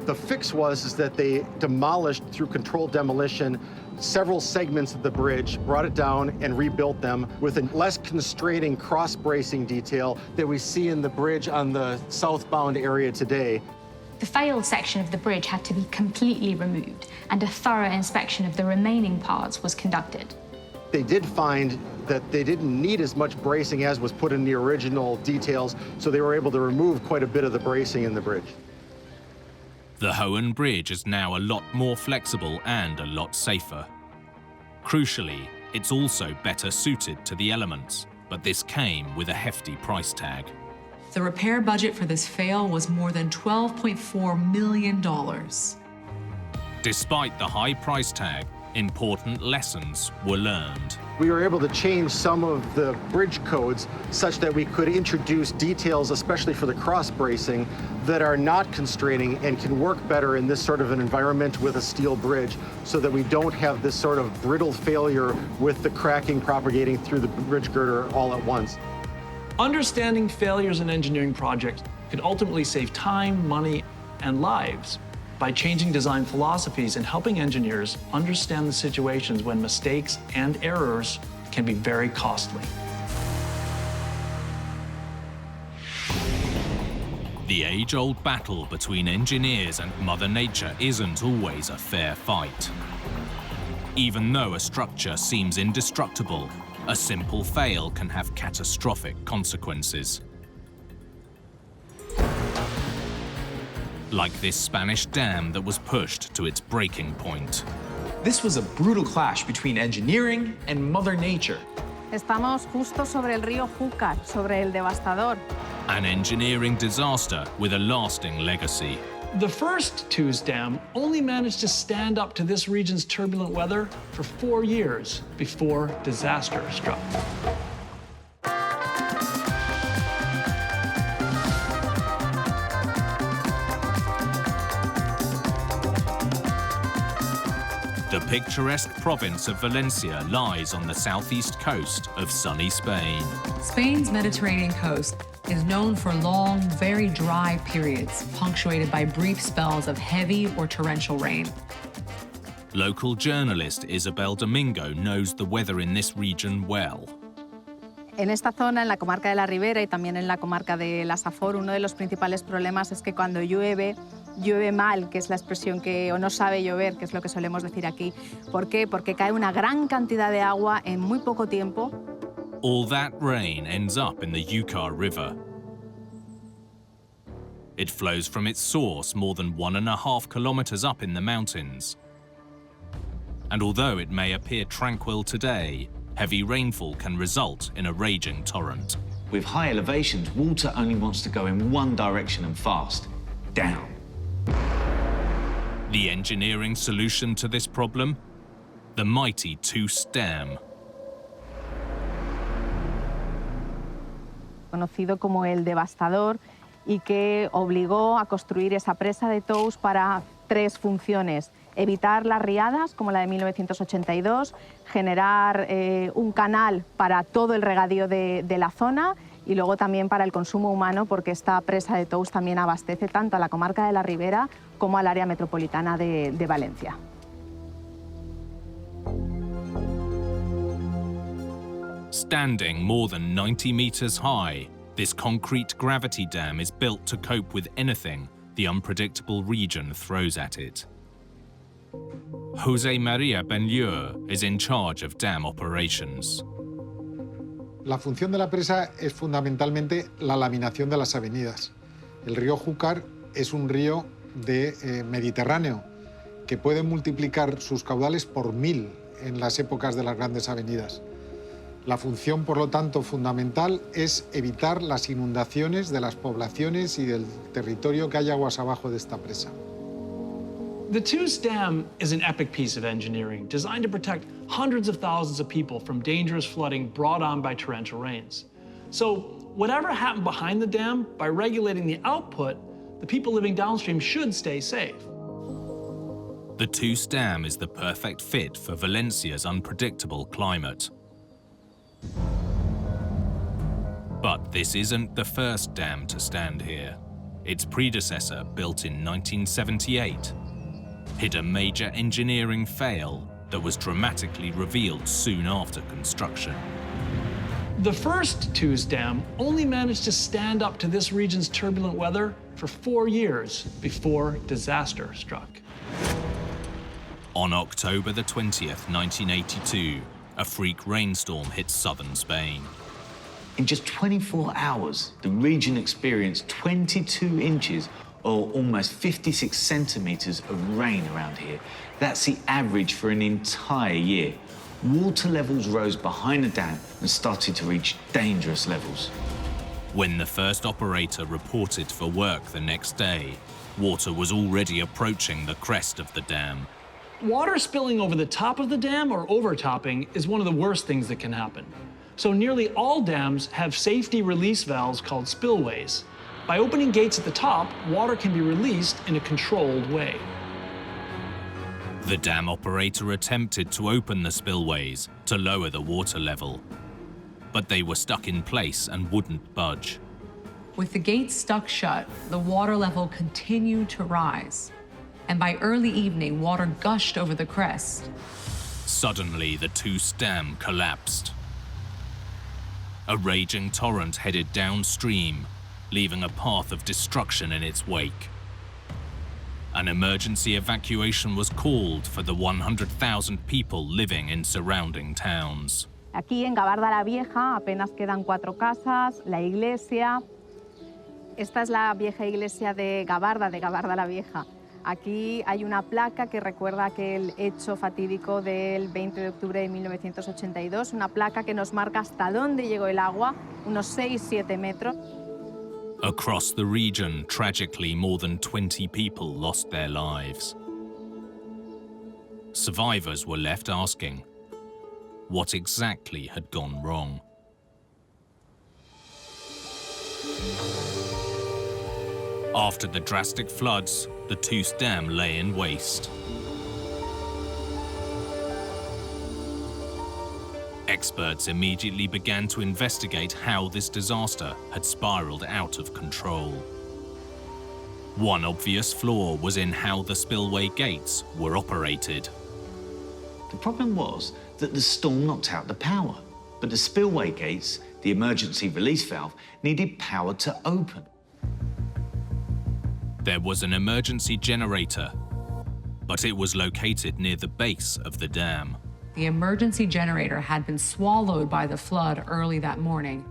The fix was that they demolished, through controlled demolition, several segments of the bridge, brought it down and rebuilt them with a less constraining cross-bracing detail that we see in the bridge on the southbound area today. The failed section of the bridge had to be completely removed, and a thorough inspection of the remaining parts was conducted. They did find that they didn't need as much bracing as was put in the original details, so they were able to remove quite a bit of the bracing in the bridge. The Hoan Bridge is now a lot more flexible and a lot safer. Crucially, it's also better suited to the elements, but this came with a hefty price tag. The repair budget for this fail was more than $12.4 million. Despite the high price tag, important lessons were learned. We were able to change some of the bridge codes such that we could introduce details, especially for the cross bracing, that are not constraining and can work better in this sort of an environment with a steel bridge, so that we don't have this sort of brittle failure with the cracking propagating through the bridge girder all at once. Understanding failures in engineering projects could ultimately save time, money, and lives by changing design philosophies and helping engineers understand the situations when mistakes and errors can be very costly. The age-old battle between engineers and Mother Nature isn't always a fair fight. Even though a structure seems indestructible, a simple fail can have catastrophic consequences. Like this Spanish dam that was pushed to its breaking point. This was a brutal clash between engineering and Mother Nature. Estamos justo sobre el río Júcar, sobre el devastador. An engineering disaster with a lasting legacy. The first Tews Dam only managed to stand up to this region's turbulent weather for 4 years before disaster struck. The picturesque province of Valencia lies on the southeast coast of sunny Spain. Spain's Mediterranean coast is known for long, very dry periods, punctuated by brief spells of heavy or torrential rain. Local journalist Isabel Domingo knows the weather in this region well. En esta zona, en la comarca de la Ribera y también en la comarca de la Safor, uno de los principales problemas es que cuando llueve, llueve mal, que es la expresión que, o no sabe llover, que es lo que solemos decir aquí. ¿Por qué? Porque cae una gran cantidad de agua en muy poco tiempo. All that rain ends up in the Yukar River. It flows from its source more than 1.5 kilometers up in the mountains. And although it may appear tranquil today, heavy rainfall can result in a raging torrent. With high elevations, water only wants to go in one direction and fast, down. The engineering solution to this problem? The mighty Toos Dam. Conocido como el devastador, y que obligó a construir esa presa de Tous para tres funciones: evitar las riadas, como la de 1982, generar un canal para todo el regadío de la zona y luego también para el consumo humano, porque esta presa de Tous también abastece tanto a la comarca de la Ribera como al área metropolitana de Valencia. Standing more than 90 meters high, this concrete gravity dam is built to cope with anything the unpredictable region throws at it. José María Benlliure is in charge of dam operations. La función de la presa es fundamentalmente la laminación de las avenidas. El río Júcar es un río Mediterráneo que puede multiplicar sus caudales por 1000 en las épocas de las grandes avenidas. La función, por lo tanto, fundamental es evitar las inundaciones de las poblaciones y del territorio que hay aguas abajo de esta presa. The Tous Dam is an epic piece of engineering designed to protect hundreds of thousands of people from dangerous flooding brought on by torrential rains. So whatever happened behind the dam, by regulating the output, the people living downstream should stay safe. The Tous Dam is the perfect fit for Valencia's unpredictable climate. But this isn't the first dam to stand here. Its predecessor, built in 1978, hid a major engineering fail that was dramatically revealed soon after construction. The first Tous Dam only managed to stand up to this region's turbulent weather for 4 years before disaster struck. On October the 20th, 1982, a freak rainstorm hit southern Spain. In just 24 hours, the region experienced 22 inches or almost 56 centimeters of rain around here. That's the average for an entire year. Water levels rose behind the dam and started to reach dangerous levels. When the first operator reported for work the next day, water was already approaching the crest of the dam. Water spilling over the top of the dam or overtopping is one of the worst things that can happen. So nearly all dams have safety release valves called spillways. By opening gates at the top, water can be released in a controlled way. The dam operator attempted to open the spillways to lower the water level, but they were stuck in place and wouldn't budge. With the gates stuck shut, the water level continued to rise, and by early evening, water gushed over the crest. Suddenly, the Tous Dam collapsed. A raging torrent headed downstream, leaving a path of destruction in its wake. An emergency evacuation was called for the 100,000 people living in surrounding towns. Aquí en Gabarda la Vieja apenas quedan 4 casas, la iglesia. Esta es la vieja iglesia de Gabarda la Vieja. Aquí hay una placa que recuerda aquel hecho fatídico del 20 de octubre de 1982, una placa que nos marca hasta dónde llegó el agua, unos 6-7 metros. Across the region, tragically, more than 20 people lost their lives. Survivors were left asking, what exactly had gone wrong? After the drastic floods, the Tous Dam lay in waste. Experts immediately began to investigate how this disaster had spiraled out of control. One obvious flaw was in how the spillway gates were operated. The problem was that the storm knocked out the power, but the spillway gates, the emergency release valve, needed power to open. There was an emergency generator, but it was located near the base of the dam. The emergency generator had been swallowed by the flood early that morning,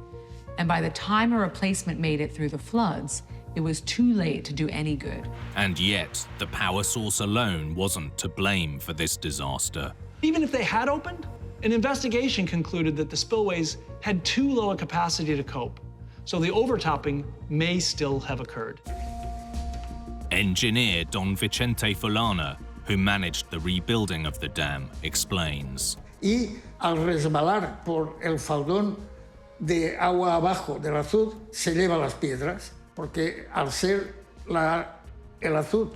and by the time a replacement made it through the floods, it was too late to do any good. And yet, the power source alone wasn't to blame for this disaster. Even if they had opened, an investigation concluded that the spillways had too low a capacity to cope, so the overtopping may still have occurred. Engineer Don Vicente Fulana, who managed the rebuilding of the dam, explains. Y al resbalar por el faldón de agua abajo del azud, se lleva las piedras, porque al ser el azud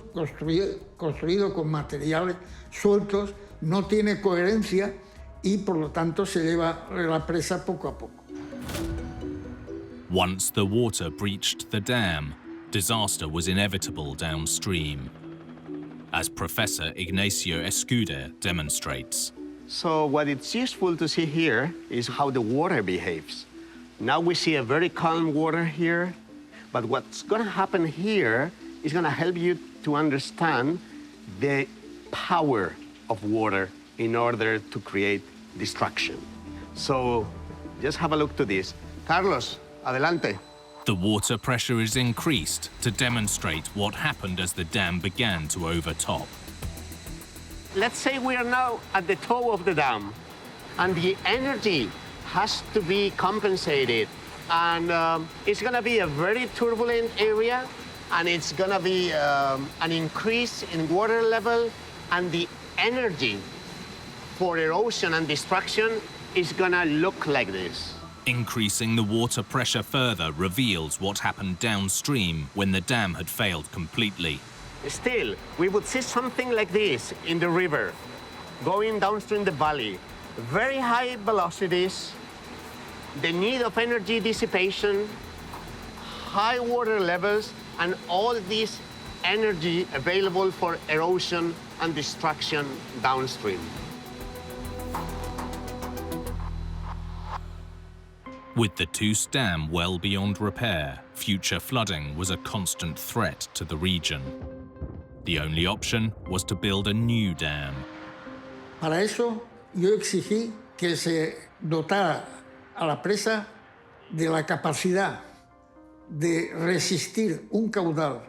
construido con materiales sueltos, no tiene coherencia y por lo tanto se lleva la presa poco a poco. Once the water breached the dam, disaster was inevitable downstream, as Professor Ignacio Escuder demonstrates. So what it's useful to see here is how the water behaves. Now we see a very calm water here, but what's going to happen here is going to help you to understand the power of water in order to create destruction. So just have a look to this. Carlos, adelante. The water pressure is increased to demonstrate what happened as the dam began to overtop. Let's say we are now at the toe of the dam, and the energy has to be compensated. And it's going to be a very turbulent area, and it's going to be an increase in water level, and the energy for erosion and destruction is going to look like this. Increasing the water pressure further reveals what happened downstream when the dam had failed completely. Still, we would see something like this in the river, going downstream the valley. Very high velocities, the need of energy dissipation, high water levels, and all this energy available for erosion and destruction downstream. With the Toos Dam well beyond repair, future flooding was a constant threat to the region. The only option was to build a new dam. Para eso, yo exigí que se dotara a la presa de la capacidad de resistir un caudal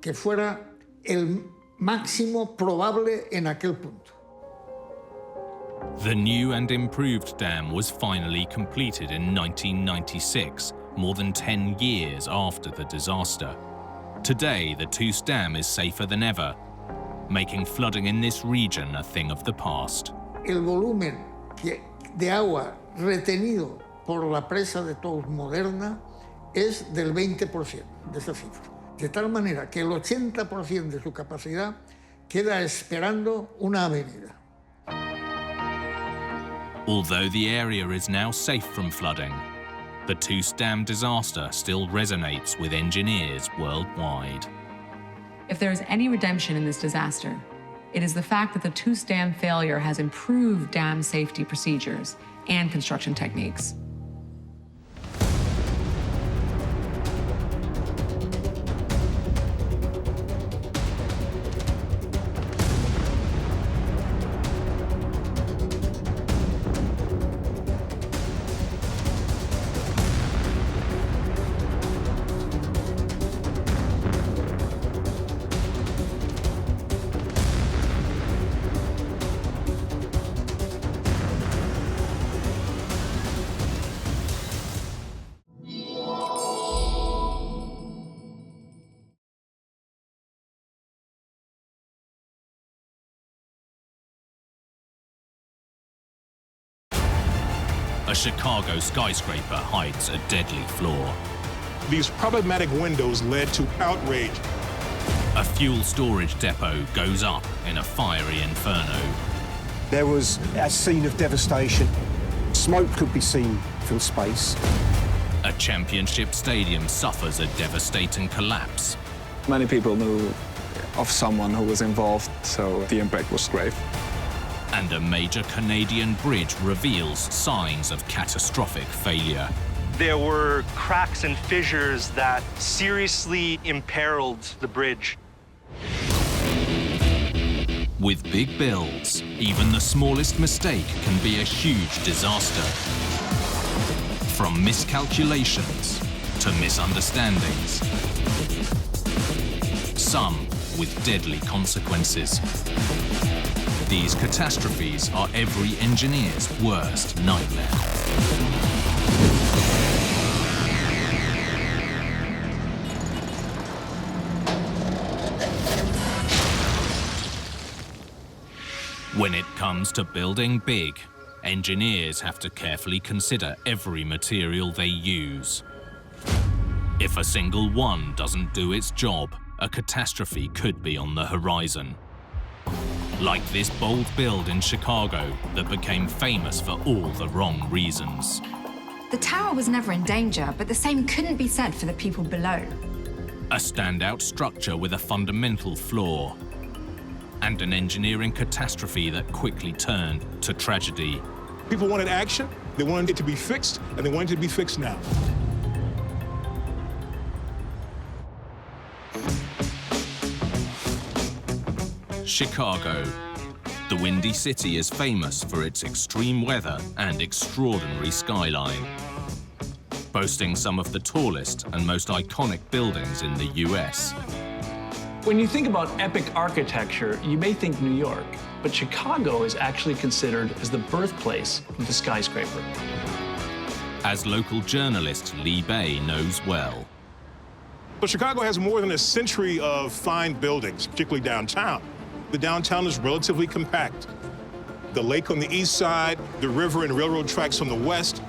que fuera el máximo probable en aquel punto. The new and improved dam was finally completed in 1996, more than 10 years after the disaster. Today, the Toos Dam is safer than ever, making flooding in this region a thing of the past. El volumen de agua retenido por la presa de Toos moderna es del 20% de esa cifra. De tal manera que el 80% de su capacidad queda esperando una avenida. Although the area is now safe from flooding, the Toos Dam disaster still resonates with engineers worldwide. If there is any redemption in this disaster, it is the fact that the Toos Dam failure has improved dam safety procedures and construction techniques. A Chicago skyscraper hides a deadly flaw. These problematic windows led to outrage. A fuel storage depot goes up in a fiery inferno. There was a scene of devastation. Smoke could be seen from space. A championship stadium suffers a devastating collapse. Many people knew of someone who was involved, so the impact was grave. And a major Canadian bridge reveals signs of catastrophic failure. There were cracks and fissures that seriously imperiled the bridge. With big builds, even the smallest mistake can be a huge disaster. From miscalculations to misunderstandings, some with deadly consequences. These catastrophes are every engineer's worst nightmare. When it comes to building big, engineers have to carefully consider every material they use. If a single one doesn't do its job, a catastrophe could be on the horizon. Like this bold build in Chicago that became famous for all the wrong reasons. The tower was never in danger, but the same couldn't be said for the people below. A standout structure with a fundamental flaw. And an engineering catastrophe that quickly turned to tragedy. People wanted action, they wanted it to be fixed, and they wanted it to be fixed now. Chicago. The Windy City is famous for its extreme weather and extraordinary skyline. Boasting some of the tallest and most iconic buildings in the US. When you think about epic architecture, you may think New York, but Chicago is actually considered as the birthplace of the skyscraper. As local journalist Lee Bay knows well. But Chicago has more than a century of fine buildings, particularly downtown. The downtown is relatively compact. The lake on the east side, the river and railroad tracks on the west.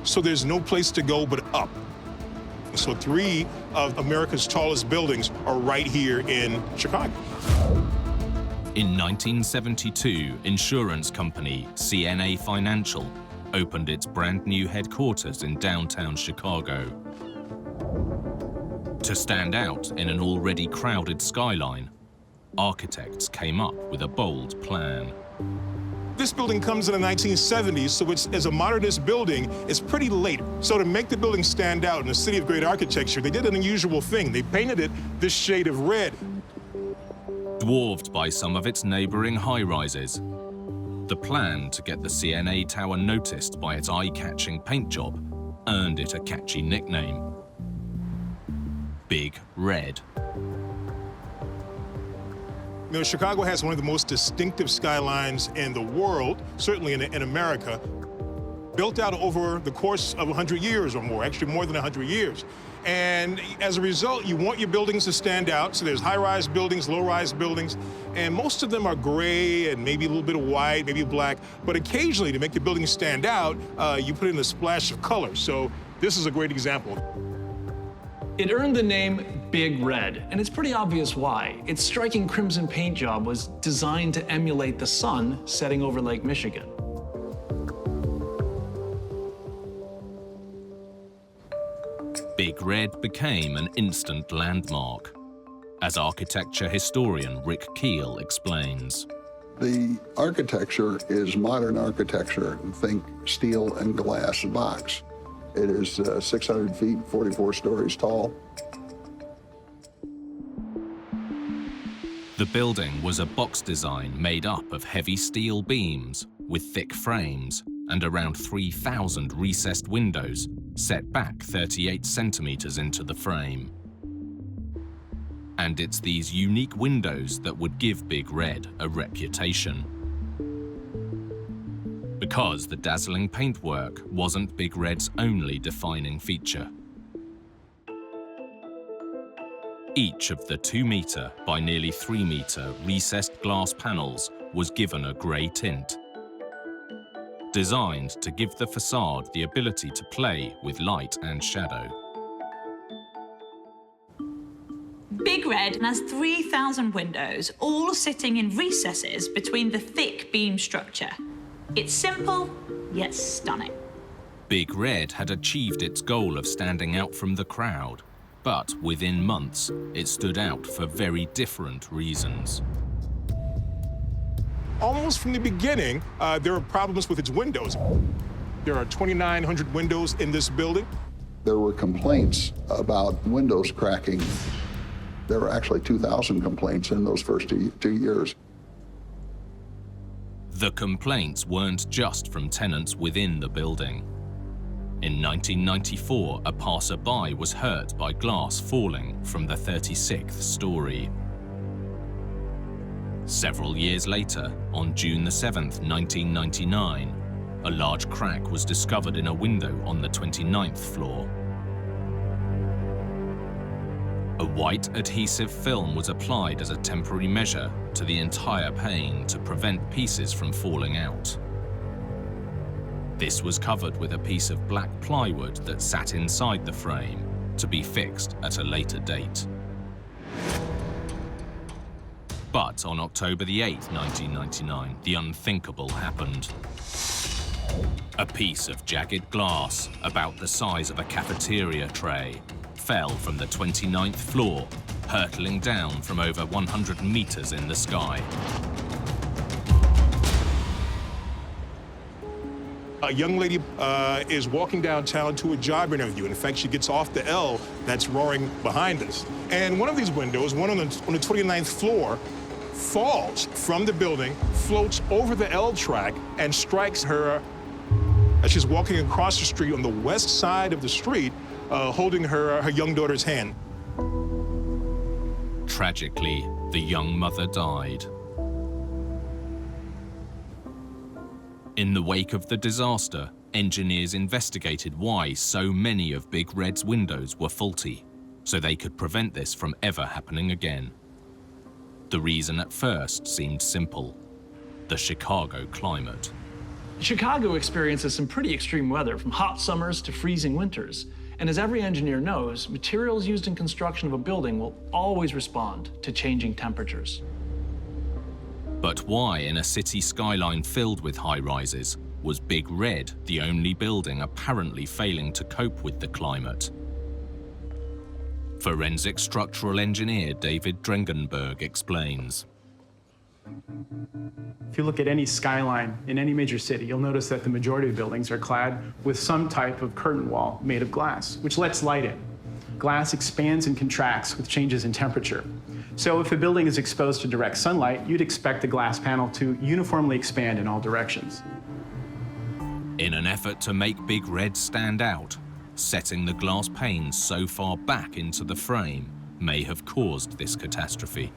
So there's no place to go but up. So 3 of America's tallest buildings are right here in Chicago. In 1972, insurance company CNA Financial opened its brand new headquarters in downtown Chicago. To stand out in an already crowded skyline, architects came up with a bold plan. This building comes in the 1970s, so it's, as a modernist building, it's pretty late. So to make the building stand out in a city of great architecture, they did an unusual thing. They painted it this shade of red. Dwarfed by some of its neighboring high-rises, the plan to get the CNA Tower noticed by its eye-catching paint job earned it a catchy nickname: Big Red. You know, Chicago has one of the most distinctive skylines in the world, certainly in America, built out over the course of 100 years or more, actually more than 100 years. And as a result, you want your buildings to stand out. So there's high-rise buildings, low-rise buildings, and most of them are gray and maybe a little bit of white, maybe black. But occasionally, to make your building stand out, you put in a splash of color. So this is a great example. It earned the name Big Red, and it's pretty obvious why. Its striking crimson paint job was designed to emulate the sun setting over Lake Michigan. Big Red became an instant landmark, as architecture historian Rick Keel explains. The architecture is modern architecture. Think steel and glass box. It is 600 feet, 44 stories tall. The building was a box design made up of heavy steel beams with thick frames and around 3,000 recessed windows set back 38 centimeters into the frame. And it's these unique windows that would give Big Red a reputation. Because the dazzling paintwork wasn't Big Red's only defining feature. Each of the 2-meter by nearly 3-meter recessed glass panels was given a grey tint, designed to give the facade the ability to play with light and shadow. Big Red has 3,000 windows, all sitting in recesses between the thick beam structure. It's simple, yet stunning. Big Red had achieved its goal of standing out from the crowd, but within months, it stood out for very different reasons. Almost from the beginning, there were problems with its windows. There are 2,900 windows in this building. There were complaints about windows cracking. There were actually 2,000 complaints in those first two years. The complaints weren't just from tenants within the building. In 1994, a passerby was hurt by glass falling from the 36th story. Several years later, on June 7th, 1999, a large crack was discovered in a window on the 29th floor. A white adhesive film was applied as a temporary measure to the entire pane to prevent pieces from falling out. This was covered with a piece of black plywood that sat inside the frame to be fixed at a later date. But on October the 8th, 1999, the unthinkable happened. A piece of jagged glass, about the size of a cafeteria tray, fell from the 29th floor, hurtling down from over 100 meters in the sky. A young lady is walking downtown to a job interview. In fact, she gets off the L that's roaring behind us. And one of these windows, one on the 29th floor, falls from the building, floats over the L track, and strikes her as she's walking across the street on the west side of the street, holding her young daughter's hand. Tragically, the young mother died. In the wake of the disaster, engineers investigated why so many of Big Red's windows were faulty, so they could prevent this from ever happening again. The reason at first seemed simple: the Chicago climate. Chicago experiences some pretty extreme weather, from hot summers to freezing winters. And as every engineer knows, materials used in construction of a building will always respond to changing temperatures. But why, in a city skyline filled with high-rises, was Big Red the only building apparently failing to cope with the climate? Forensic structural engineer David Drengenberg explains. If you look at any skyline in any major city, you'll notice that the majority of buildings are clad with some type of curtain wall made of glass, which lets light in. Glass expands and contracts with changes in temperature. So if a building is exposed to direct sunlight, you'd expect the glass panel to uniformly expand in all directions. In an effort to make Big Red stand out, setting the glass panes so far back into the frame may have caused this catastrophe.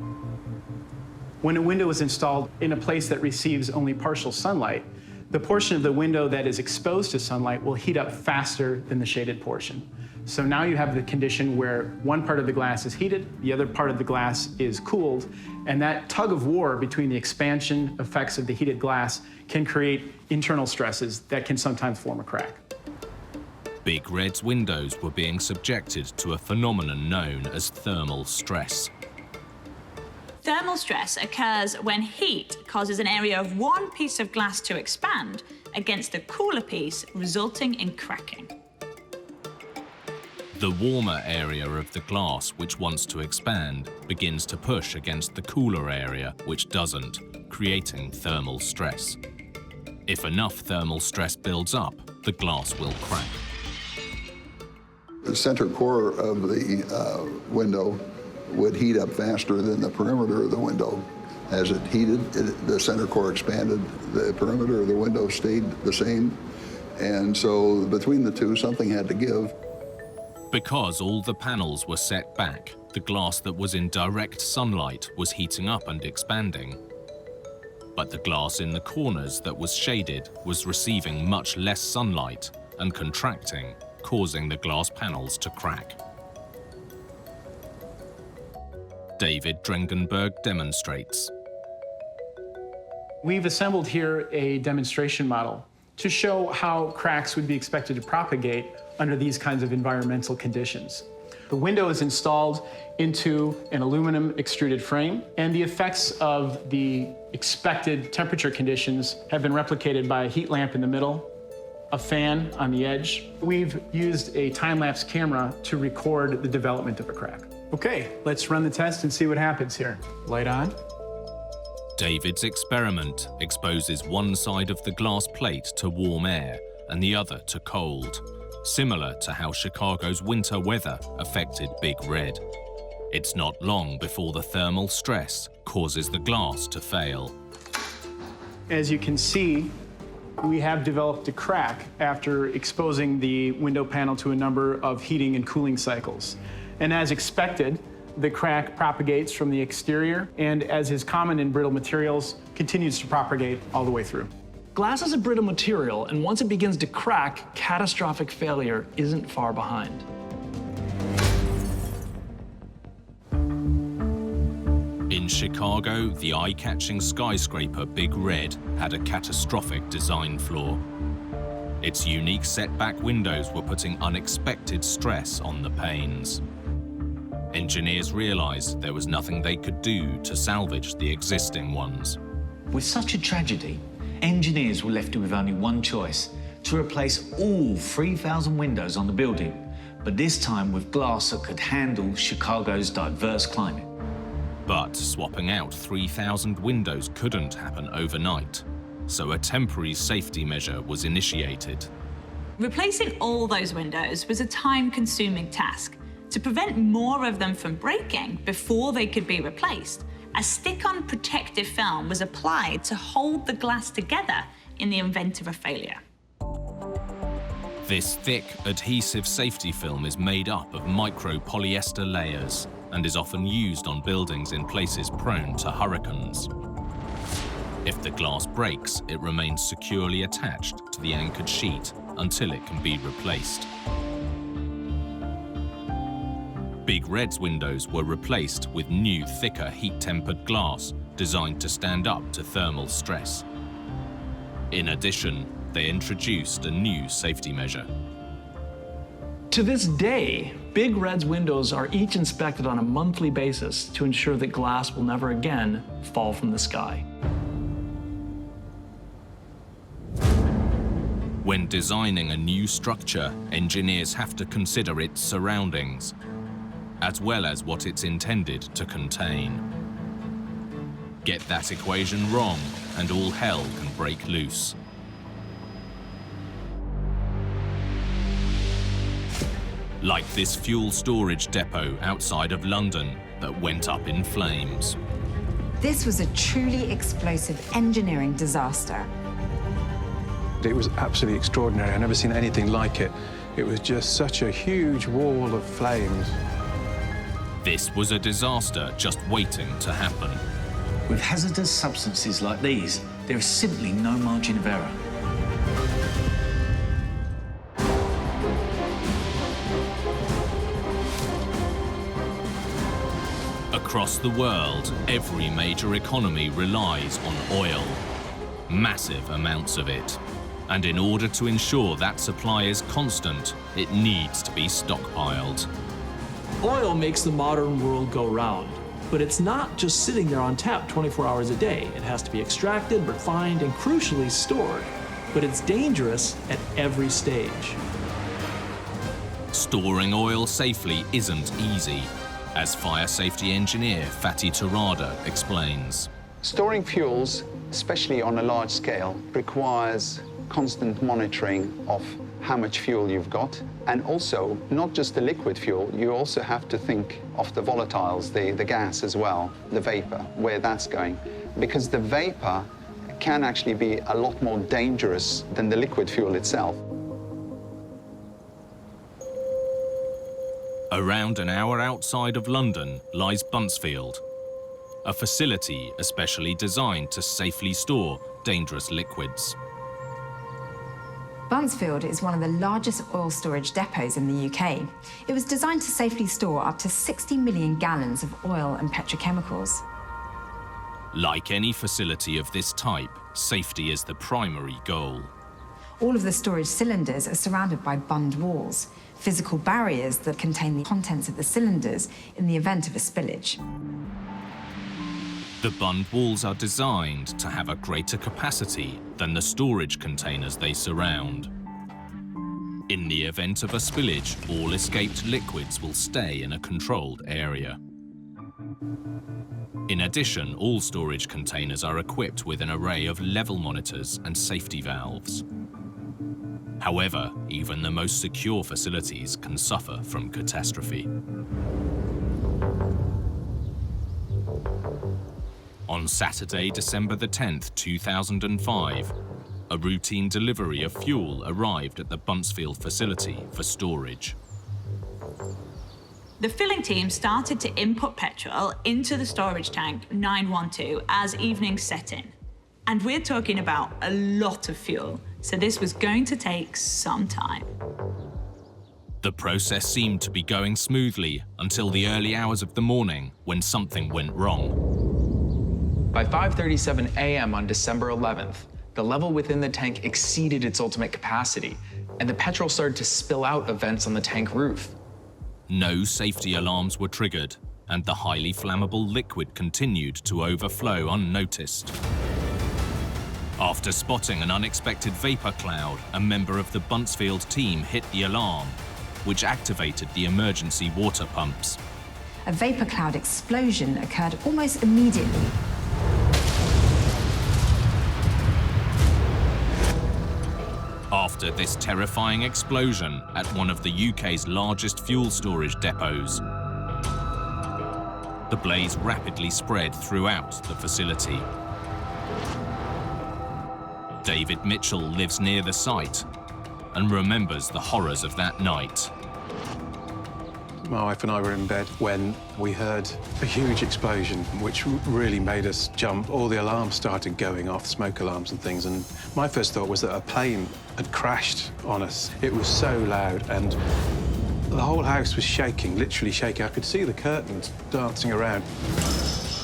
When a window is installed in a place that receives only partial sunlight, the portion of the window that is exposed to sunlight will heat up faster than the shaded portion. So now you have the condition where one part of the glass is heated, the other part of the glass is cooled, and that tug of war between the expansion effects of the heated glass can create internal stresses that can sometimes form a crack. Big Red's windows were being subjected to a phenomenon known as thermal stress. Thermal stress occurs when heat causes an area of one piece of glass to expand against the cooler piece, resulting in cracking. The warmer area of the glass which wants to expand begins to push against the cooler area which doesn't, creating thermal stress. If enough thermal stress builds up, the glass will crack. The center core of the window would heat up faster than the perimeter of the window. As it heated, the center core expanded, the perimeter of the window stayed the same, and so between the two, something had to give. Because all the panels were set back, the glass that was in direct sunlight was heating up and expanding. But the glass in the corners that was shaded was receiving much less sunlight and contracting, causing the glass panels to crack. David Drengenberg demonstrates. We've assembled here a demonstration model to show how cracks would be expected to propagate under these kinds of environmental conditions. The window is installed into an aluminum extruded frame, and the effects of the expected temperature conditions have been replicated by a heat lamp in the middle a fan on the edge. We've used a time-lapse camera to record the development of a crack. Okay, let's run the test and see what happens here. Light on. David's experiment exposes one side of the glass plate to warm air and the other to cold, similar to how Chicago's winter weather affected Big Red. It's not long before the thermal stress causes the glass to fail. As you can see, we have developed a crack after exposing the window panel to a number of heating and cooling cycles. And as expected, the crack propagates from the exterior, and as is common in brittle materials, continues to propagate all the way through. Glass is a brittle material, and once it begins to crack, catastrophic failure isn't far behind. In Chicago, the eye-catching skyscraper Big Red had a catastrophic design flaw. Its unique setback windows were putting unexpected stress on the panes. Engineers realized there was nothing they could do to salvage the existing ones. With such a tragedy, engineers were left with only one choice: to replace all 3,000 windows on the building, but this time with glass that could handle Chicago's diverse climate. But swapping out 3,000 windows couldn't happen overnight, so a temporary safety measure was initiated. Replacing all those windows was a time-consuming task. To prevent more of them from breaking before they could be replaced, a stick-on protective film was applied to hold the glass together in the event of a failure. This thick, adhesive safety film is made up of micro-polyester layers and is often used on buildings in places prone to hurricanes. If the glass breaks, it remains securely attached to the anchored sheet until it can be replaced. Big Red's windows were replaced with new, thicker, heat-tempered glass designed to stand up to thermal stress. In addition, they introduced a new safety measure. To this day, Big Red's windows are each inspected on a monthly basis to ensure that glass will never again fall from the sky. When designing a new structure, engineers have to consider its surroundings, as well as what it's intended to contain. Get that equation wrong, and all hell can break loose. Like this fuel storage depot outside of London that went up in flames. This was a truly explosive engineering disaster. It was absolutely extraordinary. I've never seen anything like it. It was just such a huge wall of flames. This was a disaster just waiting to happen. With hazardous substances like these, there is simply no margin of error. Across the world, every major economy relies on oil, massive amounts of it. And in order to ensure that supply is constant, it needs to be stockpiled. Oil makes the modern world go round, but it's not just sitting there on tap 24 hours a day. It has to be extracted, refined, and crucially stored. But it's dangerous at every stage. Storing oil safely isn't easy, as fire safety engineer Fatih Tarada explains. Storing fuels, especially on a large scale, requires constant monitoring of how much fuel you've got, and also not just the liquid fuel, you also have to think of the volatiles, the gas as well, the vapor, where that's going. Because the vapor can actually be a lot more dangerous than the liquid fuel itself. Around an hour outside of London lies Buncefield, a facility especially designed to safely store dangerous liquids. Buncefield is one of the largest oil storage depots in the UK. It was designed to safely store up to 60 million gallons of oil and petrochemicals. Like any facility of this type, safety is the primary goal. All of the storage cylinders are surrounded by bund walls, physical barriers that contain the contents of the cylinders in the event of a spillage. The bund walls are designed to have a greater capacity than the storage containers they surround. In the event of a spillage, all escaped liquids will stay in a controlled area. In addition, all storage containers are equipped with an array of level monitors and safety valves. However, even the most secure facilities can suffer from catastrophe. On Saturday, December the 10th, 2005, a routine delivery of fuel arrived at the Buncefield facility for storage. The filling team started to input petrol into the storage tank 912 as evening set in. And we're talking about a lot of fuel, so this was going to take some time. The process seemed to be going smoothly until the early hours of the morning when something went wrong. By 5:37 a.m. on December 11th, the level within the tank exceeded its ultimate capacity, and the petrol started to spill out of vents on the tank roof. No safety alarms were triggered, and the highly flammable liquid continued to overflow unnoticed. After spotting an unexpected vapor cloud, a member of the Buncefield team hit the alarm, which activated the emergency water pumps. A vapor cloud explosion occurred almost immediately. After this terrifying explosion at one of the UK's largest fuel storage depots, the blaze rapidly spread throughout the facility. David Mitchell lives near the site and remembers the horrors of that night. My wife and I were in bed when we heard a huge explosion, which really made us jump. All the alarms started going off, smoke alarms and things, and my first thought was that a plane had crashed on us. It was so loud, and the whole house was shaking, literally shaking. I could see the curtains dancing around.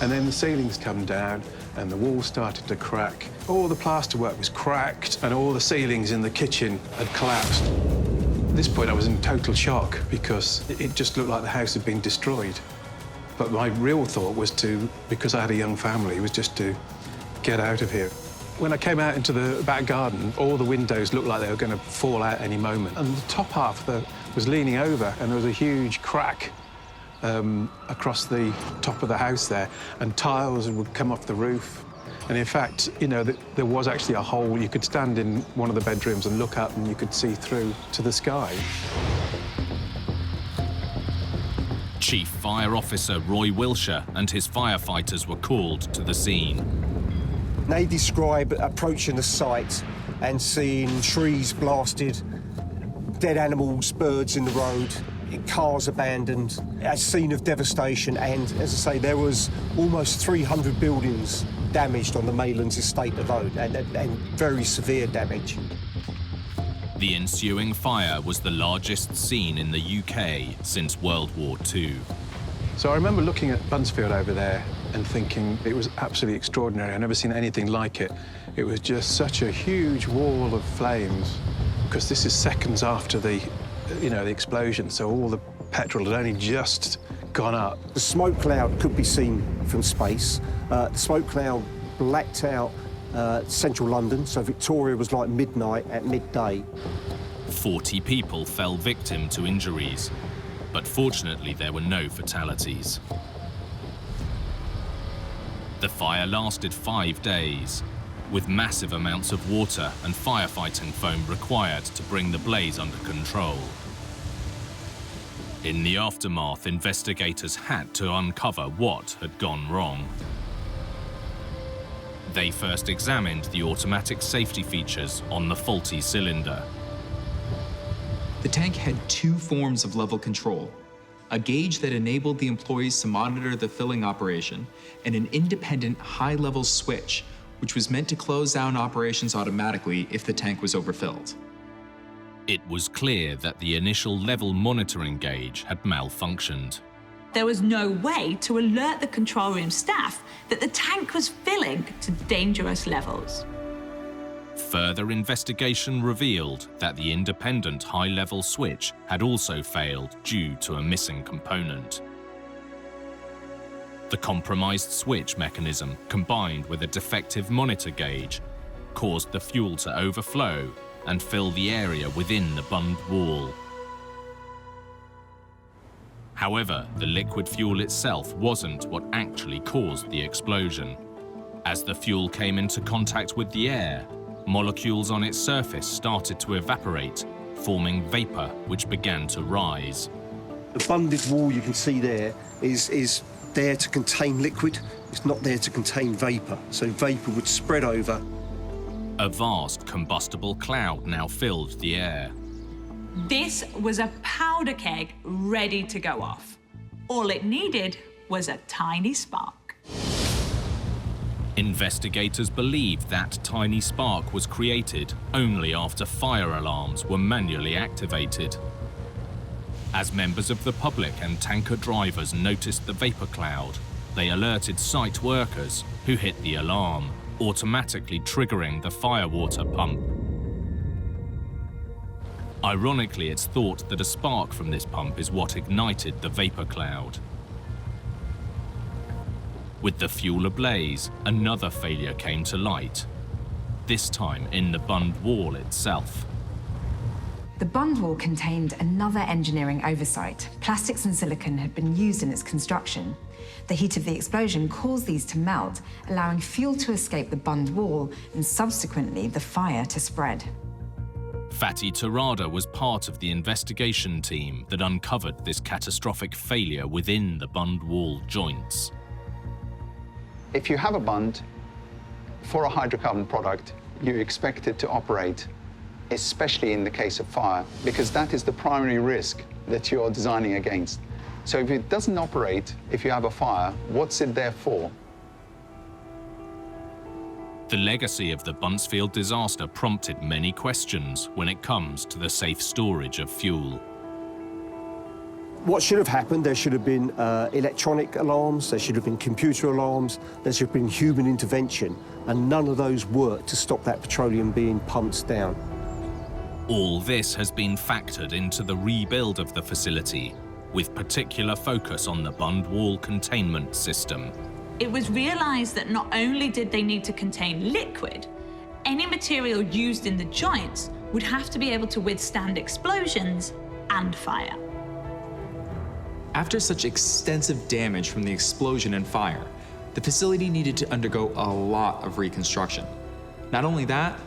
And then the ceilings come down, and the walls started to crack. All the plasterwork was cracked, and all the ceilings in the kitchen had collapsed. At this point, I was in total shock because it just looked like the house had been destroyed. But my real thought was because I had a young family, was just to get out of here. When I came out into the back garden, all the windows looked like they were going to fall out any moment. And the top half was leaning over, and there was a huge crack across the top of the house there, and tiles would come off the roof. And in fact, you know, there was actually a hole. You could stand in one of the bedrooms and look up, and you could see through to the sky. Chief Fire Officer Roy Wilshire and his firefighters were called to the scene. They describe approaching the site and seeing trees blasted, dead animals, birds in the road, cars abandoned, a scene of devastation. And as I say, there was almost 300 buildings damaged on the Maylands estate alone, and very severe damage. The ensuing fire was the largest seen in the UK since World War II. So I remember looking at Buncefield over there and thinking it was absolutely extraordinary. I'd never seen anything like it. It was just such a huge wall of flames, because this is seconds after the explosion, so all the petrol had only just gone up. The smoke cloud could be seen from space. The smoke cloud blacked out central London, so Victoria was like midnight at midday. 40 people fell victim to injuries, but fortunately there were no fatalities. The fire lasted 5 days, with massive amounts of water and firefighting foam required to bring the blaze under control. In the aftermath, investigators had to uncover what had gone wrong. They first examined the automatic safety features on the faulty cylinder. The tank had two forms of level control: a gauge that enabled the employees to monitor the filling operation, and an independent high-level switch, which was meant to close down operations automatically if the tank was overfilled. It was clear that the initial level monitoring gauge had malfunctioned. There was no way to alert the control room staff that the tank was filling to dangerous levels. Further investigation revealed that the independent high-level switch had also failed due to a missing component. The compromised switch mechanism, combined with a defective monitor gauge, caused the fuel to overflow and fill the area within the bund wall. However, the liquid fuel itself wasn't what actually caused the explosion. As the fuel came into contact with the air, molecules on its surface started to evaporate, forming vapor which began to rise. The bunded wall you can see there is there to contain liquid. It's not there to contain vapor, so vapor would spread over. A vast combustible cloud now filled the air. This was a powder keg ready to go off. All it needed was a tiny spark. Investigators believed that tiny spark was created only after fire alarms were manually activated. As members of the public and tanker drivers noticed the vapor cloud, they alerted site workers who hit the alarm, automatically triggering the firewater pump. Ironically, it's thought that a spark from this pump is what ignited the vapor cloud. With the fuel ablaze, another failure came to light, this time in the bund wall itself. The bund wall contained another engineering oversight. Plastics and silicon had been used in its construction. The heat of the explosion caused these to melt, allowing fuel to escape the bund wall and subsequently the fire to spread. Fatty Tarada was part of the investigation team that uncovered this catastrophic failure within the bund wall joints. If you have a bund for a hydrocarbon product, you expect it to operate, especially in the case of fire, because that is the primary risk that you're designing against. So if it doesn't operate, if you have a fire, what's it there for? The legacy of the Buncefield disaster prompted many questions when it comes to the safe storage of fuel. What should have happened, there should have been electronic alarms, there should have been computer alarms, there should have been human intervention, and none of those worked to stop that petroleum being pumped down. All this has been factored into the rebuild of the facility, with particular focus on the bund wall containment system. It was realized that not only did they need to contain liquid, any material used in the joints would have to be able to withstand explosions and fire. After such extensive damage from the explosion and fire, the facility needed to undergo a lot of reconstruction. Not only that,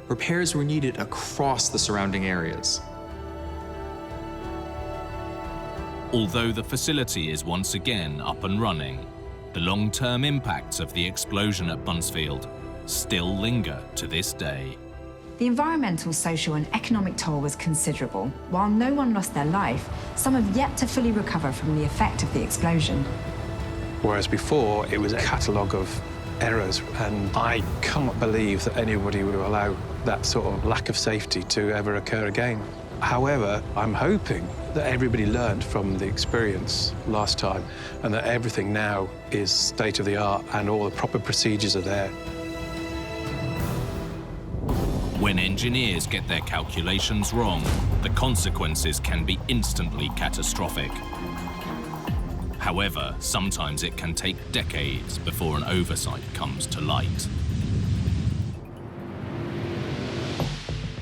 repairs were needed across the surrounding areas. Although the facility is once again up and running, the long-term impacts of the explosion at Buncefield still linger to this day. The environmental, social and economic toll was considerable. While no one lost their life, some have yet to fully recover from the effect of the explosion. Whereas before, it was a catalogue of errors, and I can't believe that anybody would allow that sort of lack of safety to ever occur again. However, I'm hoping that everybody learned from the experience last time and that everything now is state-of-the-art and all the proper procedures are there. When engineers get their calculations wrong, the consequences can be instantly catastrophic. However, sometimes it can take decades before an oversight comes to light.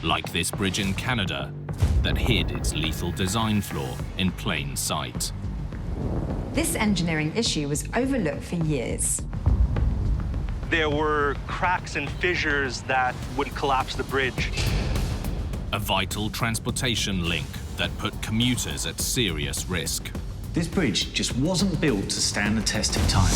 Like this bridge in Canada that hid its lethal design flaw in plain sight. This engineering issue was overlooked for years. There were cracks and fissures that would collapse the bridge. A vital transportation link that put commuters at serious risk. This bridge just wasn't built to stand the test of time.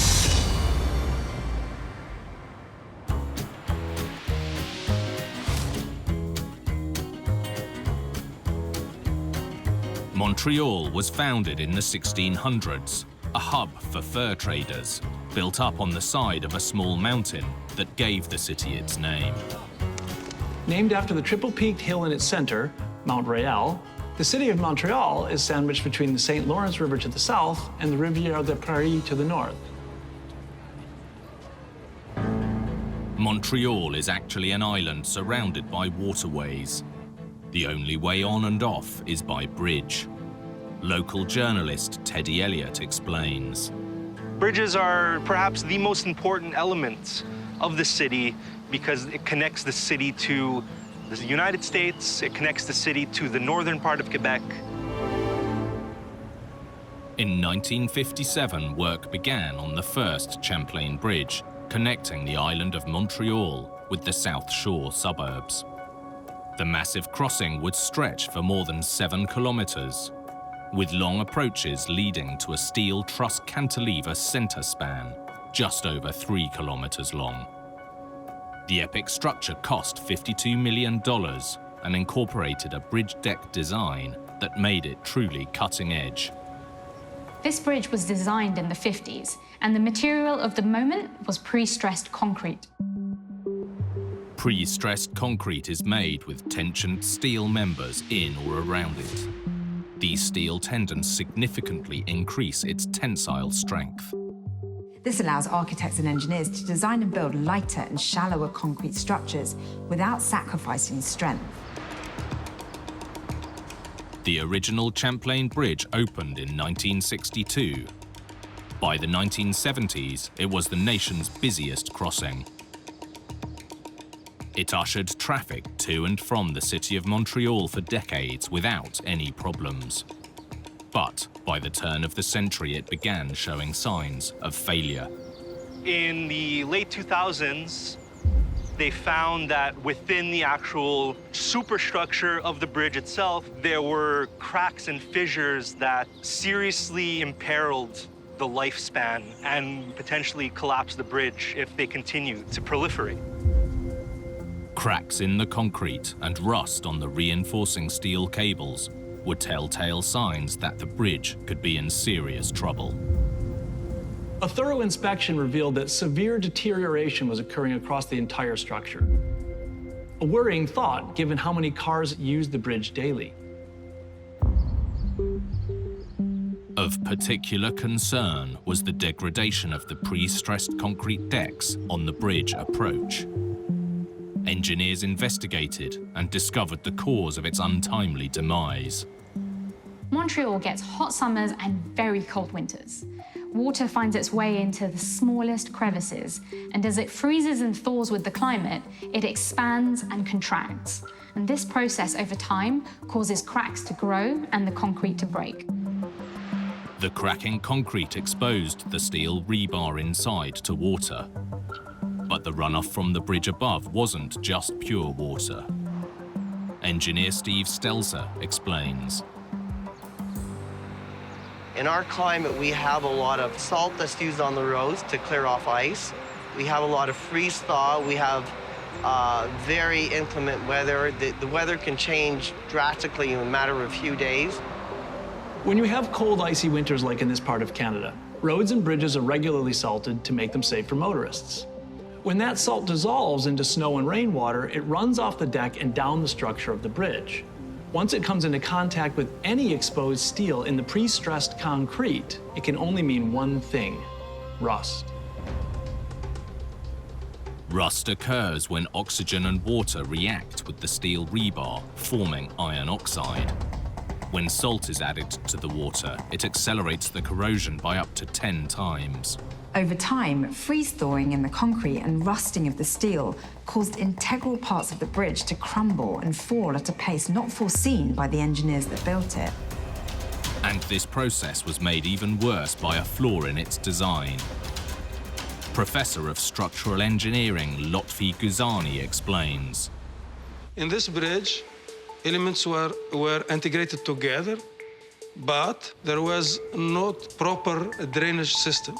Montreal was founded in the 1600s, a hub for fur traders, built up on the side of a small mountain that gave the city its name. Named after the triple-peaked hill in its center, Mount Royal, the city of Montreal is sandwiched between the St. Lawrence River to the south and the Rivière des Prairies to the north. Montreal is actually an island surrounded by waterways. The only way on and off is by bridge. Local journalist Teddy Elliott explains. Bridges are perhaps the most important element of the city because it connects the city to There's the United States. It connects the city to the northern part of Quebec. In 1957, work began on the first Champlain Bridge, connecting the island of Montreal with the South Shore suburbs. The massive crossing would stretch for more than 7 kilometers, with long approaches leading to a steel truss cantilever center span, just over 3 kilometers long. The epic structure cost $52 million and incorporated a bridge deck design that made it truly cutting edge. This bridge was designed in the 50s, and the material of the moment was pre-stressed concrete. Pre-stressed concrete is made with tensioned steel members in or around it. These steel tendons significantly increase its tensile strength. This allows architects and engineers to design and build lighter and shallower concrete structures without sacrificing strength. The original Champlain Bridge opened in 1962. By the 1970s, it was the nation's busiest crossing. It ushered traffic to and from the city of Montreal for decades without any problems. But by the turn of the century, it began showing signs of failure. In the late 2000s, they found that within the actual superstructure of the bridge itself, there were cracks and fissures that seriously imperiled the lifespan and potentially collapse the bridge if they continued to proliferate. Cracks in the concrete and rust on the reinforcing steel cables were telltale signs that the bridge could be in serious trouble. A thorough inspection revealed that severe deterioration was occurring across the entire structure. A worrying thought, given how many cars used the bridge daily. Of particular concern was the degradation of the pre-stressed concrete decks on the bridge approach. Engineers investigated and discovered the cause of its untimely demise. Montreal gets hot summers and very cold winters. Water finds its way into the smallest crevices, and as it freezes and thaws with the climate, it expands and contracts. And this process over time causes cracks to grow and the concrete to break. The cracking concrete exposed the steel rebar inside to water. But the runoff from the bridge above wasn't just pure water. Engineer Steve Stelzer explains. In our climate, we have a lot of salt that's used on the roads to clear off ice. We have a lot of freeze-thaw. We have very inclement weather. The weather can change drastically in a matter of a few days. When you have cold, icy winters like in this part of Canada, roads and bridges are regularly salted to make them safe for motorists. When that salt dissolves into snow and rainwater, it runs off the deck and down the structure of the bridge. Once it comes into contact with any exposed steel in the pre-stressed concrete, it can only mean one thing: rust. Rust occurs when oxygen and water react with the steel rebar, forming iron oxide. When salt is added to the water, it accelerates the corrosion by up to 10 times. Over time, freeze-thawing in the concrete and rusting of the steel caused integral parts of the bridge to crumble and fall at a pace not foreseen by the engineers that built it. And this process was made even worse by a flaw in its design. Professor of Structural Engineering Lotfi Guzani explains. In this bridge, elements were integrated together, but there was not proper drainage system.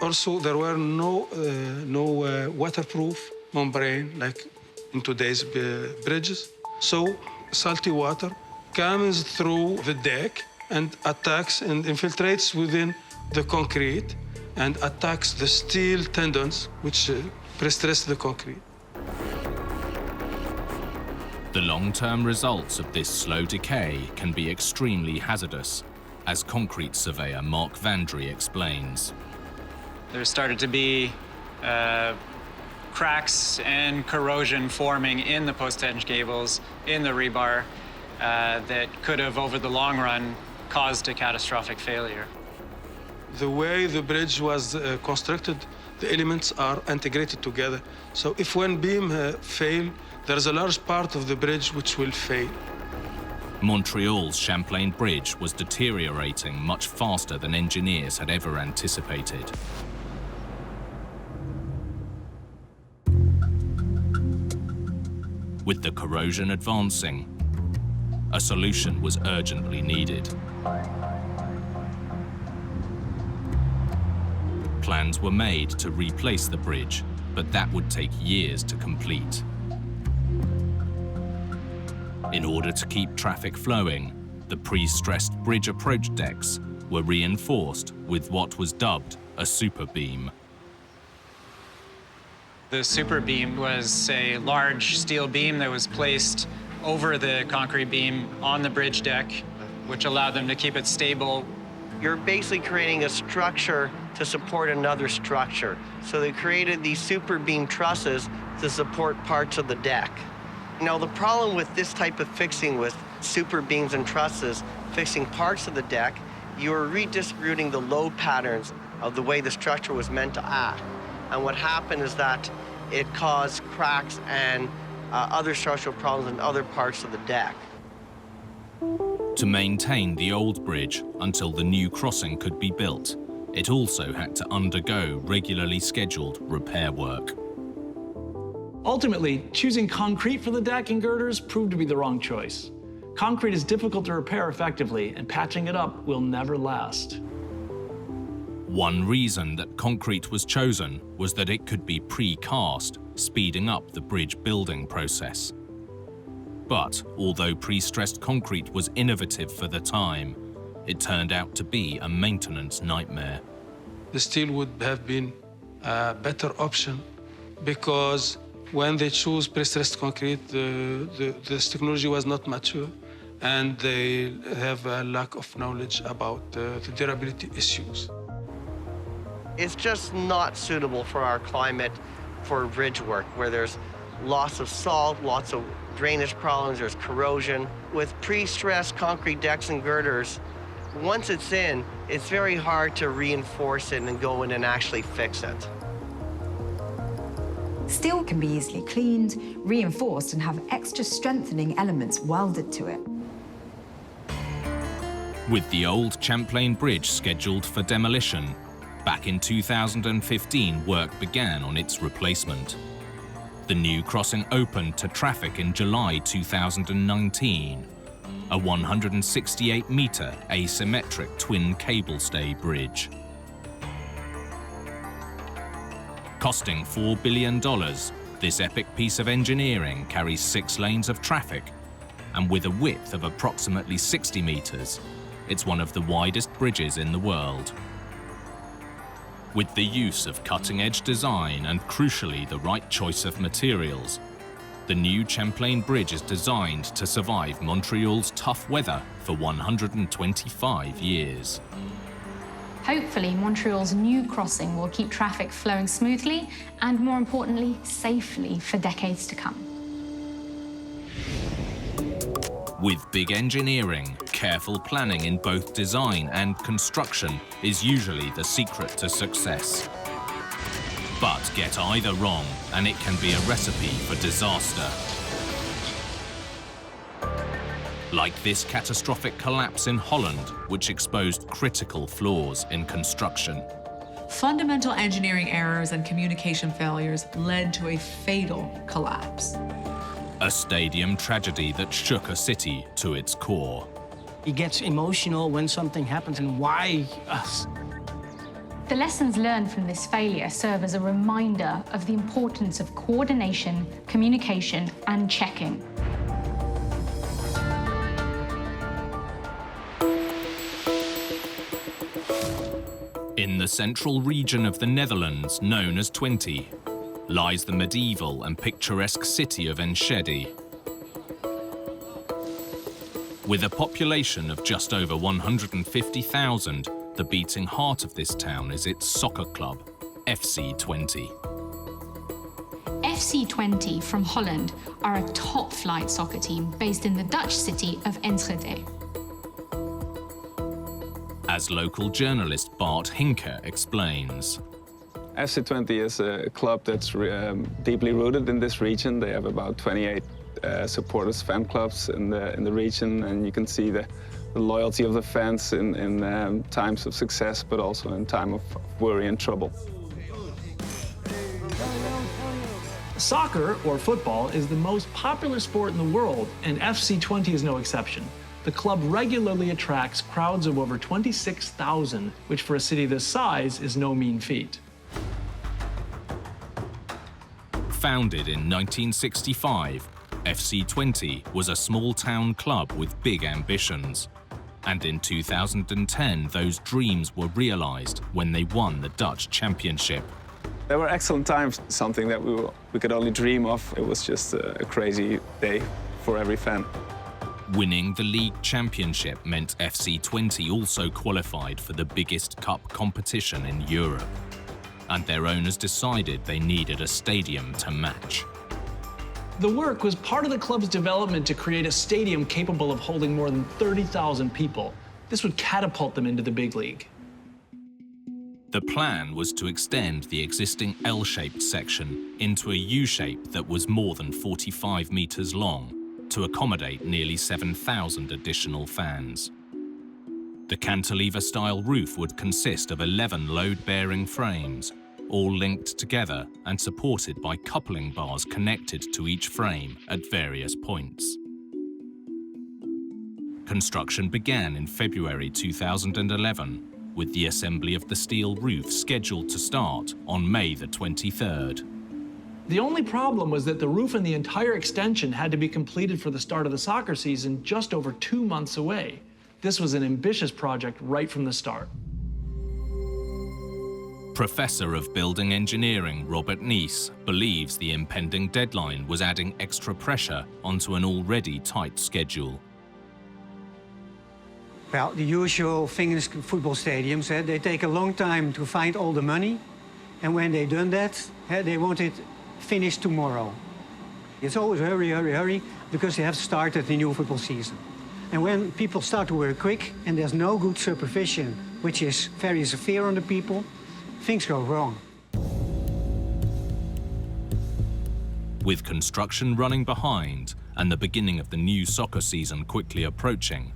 Also, there were no waterproof membrane like in today's bridges. So salty water comes through the deck and attacks and infiltrates within the concrete and attacks the steel tendons, which pre-stress the concrete. The long-term results of this slow decay can be extremely hazardous, as concrete surveyor Mark Vandry explains. There started to be cracks and corrosion forming in the post-tension cables, in the rebar, that could have, over the long run, caused a catastrophic failure. The way the bridge was constructed, the elements are integrated together. So if one beam fails, there's a large part of the bridge which will fail. Montreal's Champlain Bridge was deteriorating much faster than engineers had ever anticipated. With the corrosion advancing, a solution was urgently needed. Plans were made to replace the bridge, but that would take years to complete. In order to keep traffic flowing, the pre-stressed bridge approach decks were reinforced with what was dubbed a super beam. The super beam was a large steel beam that was placed over the concrete beam on the bridge deck, which allowed them to keep it stable. You're basically creating a structure to support another structure. So they created these super beam trusses to support parts of the deck. Now, the problem with this type of fixing with super beams and trusses, fixing parts of the deck, you're redistributing the load patterns of the way the structure was meant to act. And what happened is that it caused cracks and other structural problems in other parts of the deck. To maintain the old bridge until the new crossing could be built, it also had to undergo regularly scheduled repair work. Ultimately, choosing concrete for the deck and girders proved to be the wrong choice. Concrete is difficult to repair effectively, and patching it up will never last. One reason that concrete was chosen was that it could be pre-cast, speeding up the bridge building process. But although pre-stressed concrete was innovative for the time, it turned out to be a maintenance nightmare. The steel would have been a better option because when they chose pre-stressed concrete, this technology was not mature, and they have a lack of knowledge about the durability issues. It's just not suitable for our climate for bridge work, where there's lots of salt, lots of drainage problems, there's corrosion. With pre-stressed concrete decks and girders, once it's in, it's very hard to reinforce it and go in and actually fix it. Steel can be easily cleaned, reinforced, and have extra strengthening elements welded to it. With the old Champlain Bridge scheduled for demolition, back in 2015, work began on its replacement. The new crossing opened to traffic in July 2019, a 168-meter asymmetric twin cable stay bridge. Costing $4 billion, this epic piece of engineering carries 6 lanes of traffic, and with a width of approximately 60 meters, it's one of the widest bridges in the world. With the use of cutting-edge design and, crucially, the right choice of materials, the new Champlain Bridge is designed to survive Montreal's tough weather for 125 years. Hopefully, Montreal's new crossing will keep traffic flowing smoothly and, more importantly, safely for decades to come. With big engineering, careful planning in both design and construction is usually the secret to success. But get either wrong, and it can be a recipe for disaster. Like this catastrophic collapse in Holland, which exposed critical flaws in construction. Fundamental engineering errors and communication failures led to a fatal collapse. A stadium tragedy that shook a city to its core. It gets emotional when something happens, and why us? The lessons learned from this failure serve as a reminder of the importance of coordination, communication, and checking. In the central region of the Netherlands, known as Twente, lies the medieval and picturesque city of Enschede. With a population of just over 150,000, the beating heart of this town is its soccer club, FC Twente. FC Twente from Holland are a top-flight soccer team based in the Dutch city of Enschede. as local journalist Bart Hinker explains. FC20 is a club that's deeply rooted in this region. They have about 28 supporters, fan clubs in the region, and you can see the loyalty of the fans in times of success, but also in time of worry and trouble. Soccer, or football, is the most popular sport in the world, and FC20 is no exception. The club regularly attracts crowds of over 26,000, which for a city this size is no mean feat. Founded in 1965, FC20 was a small-town club with big ambitions. And in 2010, those dreams were realized when they won the Dutch Championship. They were excellent times, something that we could only dream of. It was just a crazy day for every fan. Winning the league championship meant FC20 also qualified for the biggest cup competition in Europe. And their owners decided they needed a stadium to match. The work was part of the club's development to create a stadium capable of holding more than 30,000 people. This would catapult them into the big league. The plan was to extend the existing L-shaped section into a U-shape that was more than 45 meters long to accommodate nearly 7,000 additional fans. The cantilever-style roof would consist of 11 load-bearing frames, all linked together and supported by coupling bars connected to each frame at various points. Construction began in February 2011, with the assembly of the steel roof scheduled to start on May the 23rd. The only problem was that the roof and the entire extension had to be completed for the start of the soccer season just over 2 months away. This was an ambitious project right from the start. Professor of Building Engineering Robert Neese believes the impending deadline was adding extra pressure onto an already tight schedule. Well, the usual thing in football stadiums, they take a long time to find all the money. And when they've done that, they want it finished tomorrow. It's always hurry, hurry, hurry, because they have started the new football season. And when people start to work quick and there's no good supervision, which is very severe on the people, things go wrong. With construction running behind and the beginning of the new soccer season quickly approaching,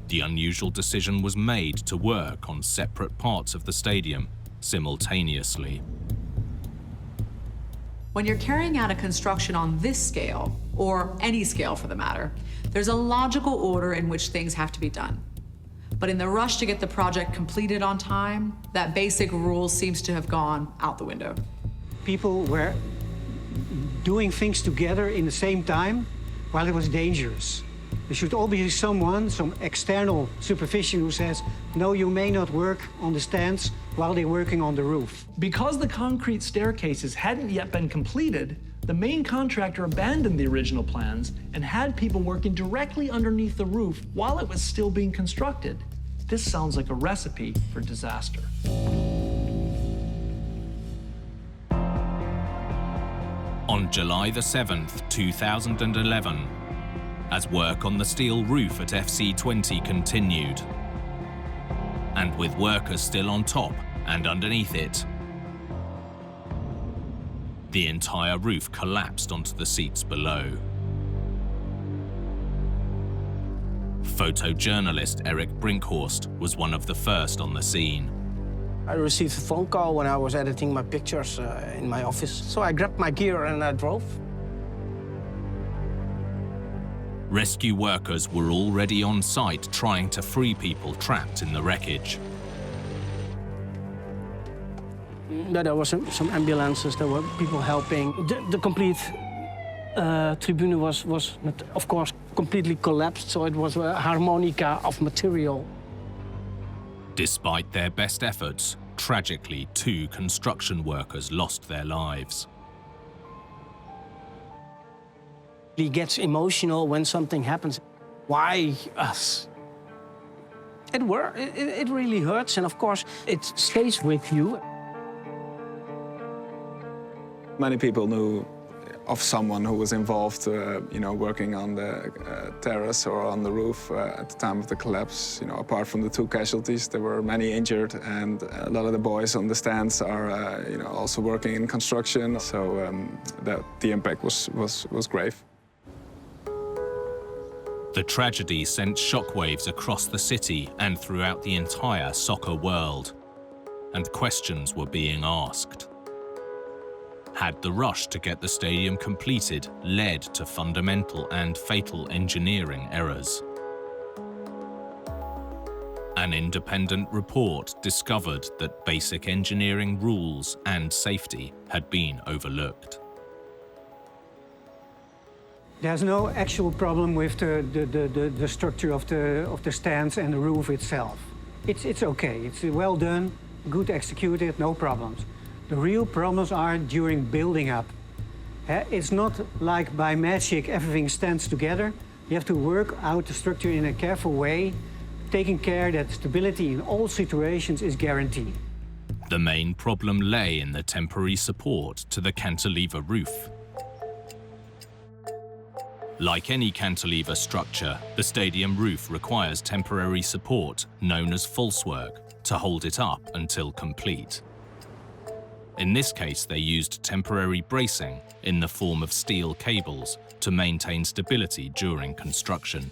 the unusual decision was made to work on separate parts of the stadium simultaneously. When you're carrying out a construction on this scale, or any scale for the matter, there's a logical order in which things have to be done. But in the rush to get the project completed on time, that basic rule seems to have gone out the window. People were doing things together in the same time while it was dangerous. There should always be some external supervision who says, no, you may not work on the stands while they're working on the roof. Because the concrete staircases hadn't yet been completed, the main contractor abandoned the original plans and had people working directly underneath the roof while it was still being constructed. This sounds like a recipe for disaster. On July the 7th, 2011, as work on the steel roof at FC20 continued, and with workers still on top and underneath it, the entire roof collapsed onto the seats below. Photojournalist Eric Brinkhorst was one of the first on the scene. I received a phone call when I was editing my pictures in my office. So I grabbed my gear and I drove. Rescue workers were already on site trying to free people trapped in the wreckage. There were some ambulances, there were people helping. The complete tribune was, of course, completely collapsed, so it was a harmonica of material. Despite their best efforts, tragically, 2 construction workers lost their lives. He gets emotional when something happens. Why us? It really hurts, and of course, it stays with you. Many people knew of someone who was involved, working on the terrace or on the roof at the time of the collapse. Apart from the 2 casualties, there were many injured, and a lot of the boys on the stands are, also working in construction. So the impact was grave. The tragedy sent shockwaves across the city and throughout the entire soccer world, and questions were being asked. Had the rush to get the stadium completed led to fundamental and fatal engineering errors? An independent report discovered that basic engineering rules and safety had been overlooked. There's no actual problem with the structure of the stands and the roof itself. It's okay, it's well done, good executed, no problems. The real problems are during building up. It's not like by magic everything stands together. You have to work out the structure in a careful way, taking care that stability in all situations is guaranteed. The main problem lay in the temporary support to the cantilever roof. Like any cantilever structure, the stadium roof requires temporary support, known as falsework, to hold it up until complete. In this case, they used temporary bracing in the form of steel cables to maintain stability during construction.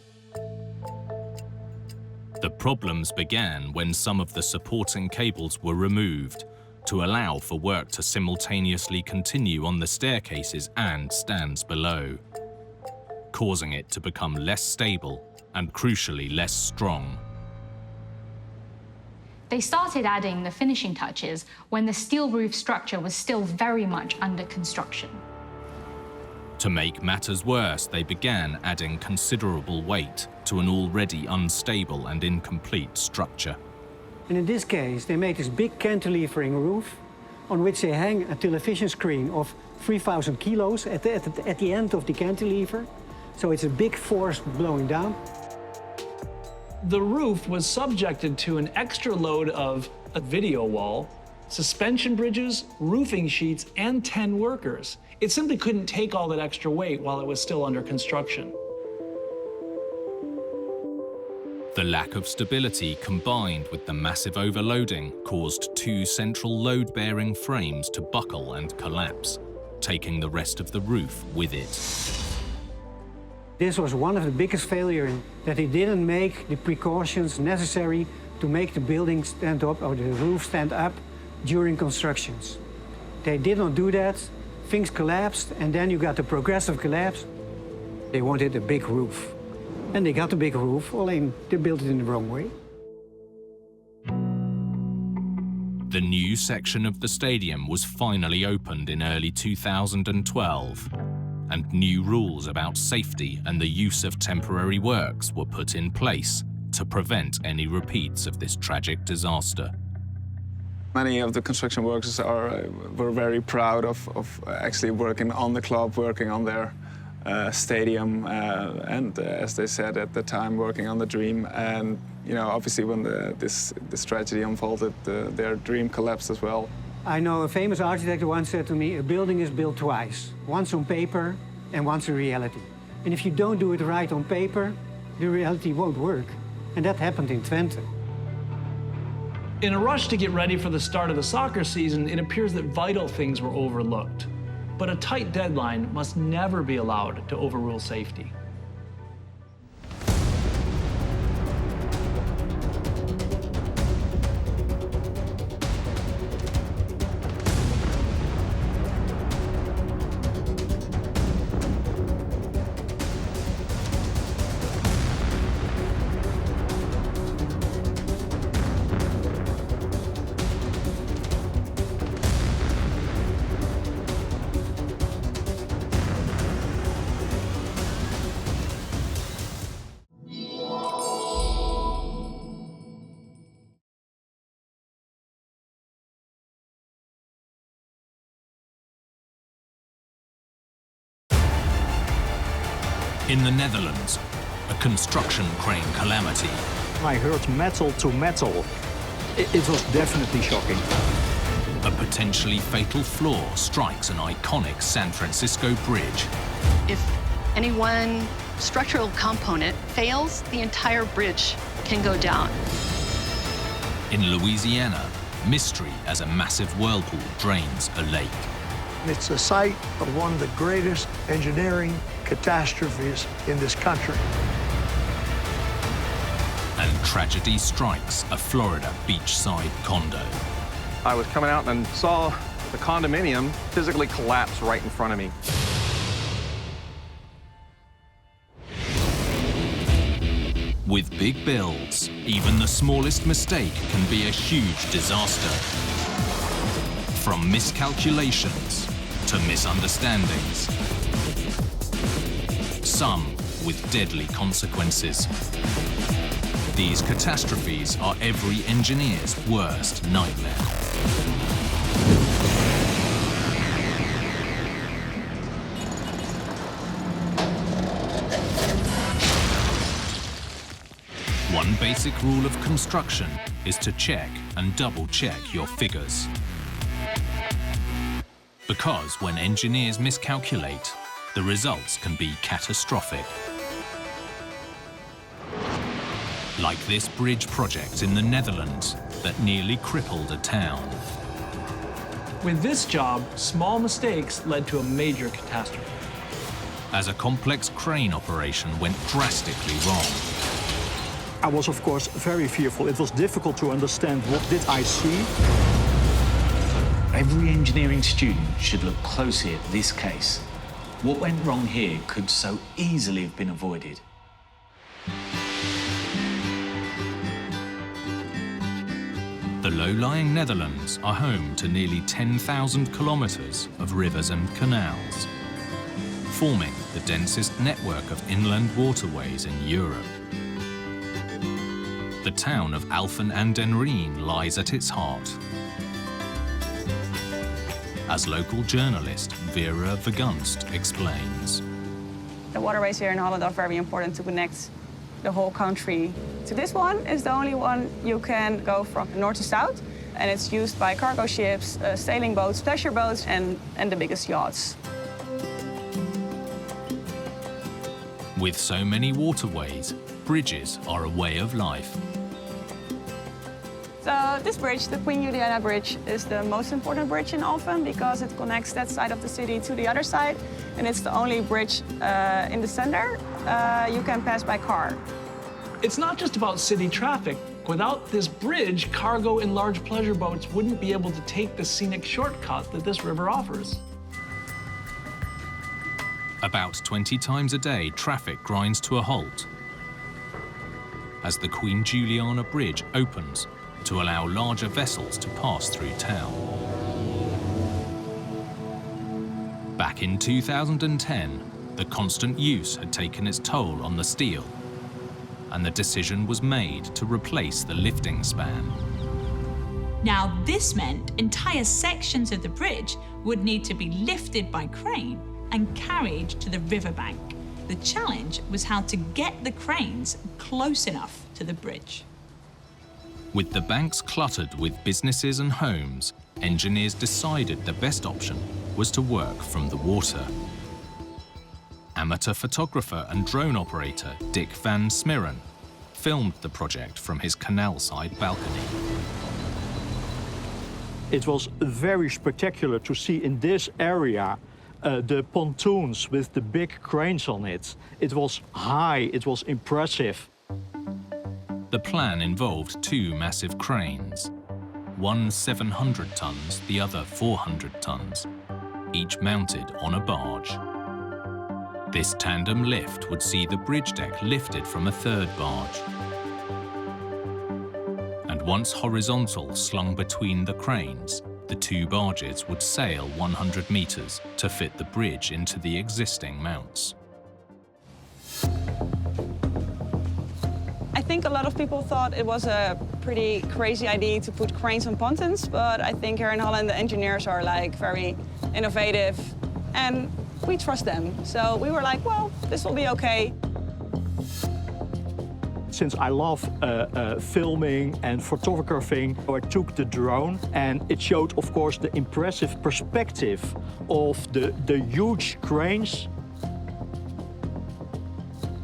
The problems began when some of the supporting cables were removed to allow for work to simultaneously continue on the staircases and stands below, causing it to become less stable and crucially less strong. They started adding the finishing touches when the steel roof structure was still very much under construction. To make matters worse, they began adding considerable weight to an already unstable and incomplete structure. And in this case, they made this big cantilevering roof on which they hang a television screen of 3,000 kilos at the end of the cantilever. So it's a big force blowing down. The roof was subjected to an extra load of a video wall, suspension bridges, roofing sheets, and 10 workers. It simply couldn't take all that extra weight while it was still under construction. The lack of stability combined with the massive overloading caused 2 central load-bearing frames to buckle and collapse, taking the rest of the roof with it. This was one of the biggest failures, that they didn't make the precautions necessary to make the building stand up or the roof stand up during constructions. They did not do that, things collapsed, and then you got the progressive collapse. They wanted a big roof. And they got a big roof, only they built it in the wrong way. The new section of the stadium was finally opened in early 2012. And new rules about safety and the use of temporary works were put in place to prevent any repeats of this tragic disaster. Many of the construction workers were very proud of actually working on the club, working on their stadium, and as they said at the time, working on the dream. And obviously when this tragedy unfolded, their dream collapsed as well. I know a famous architect once said to me, a building is built twice, once on paper and once in reality. And if you don't do it right on paper, the reality won't work. And that happened in Twente. In a rush to get ready for the start of the soccer season, it appears that vital things were overlooked. But a tight deadline must never be allowed to overrule safety. In the Netherlands, a construction crane calamity. I heard metal to metal. It was definitely shocking. A potential potentially fatal flaw strikes an iconic San Francisco bridge. If any one structural component fails, the entire bridge can go down. In Louisiana, mystery as a massive whirlpool drains a lake. It's the site of one of the greatest engineering catastrophes in this country. And tragedy strikes a Florida beachside condo. I was coming out and saw the condominium physically collapse right in front of me. With big builds, even the smallest mistake can be a huge disaster. From miscalculations to misunderstandings, some with deadly consequences. These catastrophes are every engineer's worst nightmare. One basic rule of construction is to check and double-check your figures. Because when engineers miscalculate, the results can be catastrophic. Like this bridge project in the Netherlands that nearly crippled a town. With this job, small mistakes led to a major catastrophe. As a complex crane operation went drastically wrong. I was, of course, very fearful. It was difficult to understand what did I see. Every engineering student should look closely at this case. What went wrong here could so easily have been avoided. The low-lying Netherlands are home to nearly 10,000 kilometers of rivers and canals, forming the densest network of inland waterways in Europe. The town of Alphen aan den Rijn lies at its heart. As local journalist Vera Vergunst explains. The waterways here in Holland are very important to connect the whole country. So this one is the only one you can go from north to south, and it's used by cargo ships, sailing boats, pleasure boats, and the biggest yachts. With so many waterways, bridges are a way of life. So this bridge, the Queen Juliana Bridge, is the most important bridge in Alphen because it connects that side of the city to the other side, and it's the only bridge in the center you can pass by car. It's not just about city traffic. Without this bridge, cargo and large pleasure boats wouldn't be able to take the scenic shortcut that this river offers. About 20 times a day, traffic grinds to a halt as the Queen Juliana Bridge opens to allow larger vessels to pass through town. Back in 2010, the constant use had taken its toll on the steel, and the decision was made to replace the lifting span. Now, this meant entire sections of the bridge would need to be lifted by crane and carried to the riverbank. The challenge was how to get the cranes close enough to the bridge. With the banks cluttered with businesses and homes, engineers decided the best option was to work from the water. Amateur photographer and drone operator Dick van Smieren filmed the project from his canal-side balcony. It was very spectacular to see in this area the pontoons with the big cranes on it. It was high, it was impressive. The plan involved two massive cranes, one 700 tons, the other 400 tons, each mounted on a barge. This tandem lift would see the bridge deck lifted from a third barge. And once horizontal, slung between the cranes, the two barges would sail 100 meters to fit the bridge into the existing mounts. I think a lot of people thought it was a pretty crazy idea to put cranes on pontoons, but I think here in Holland the engineers are like very innovative and we trust them. So we were like, well, this will be okay. since I love filming and photographing, I took the drone and it showed, of course, the impressive perspective of the huge cranes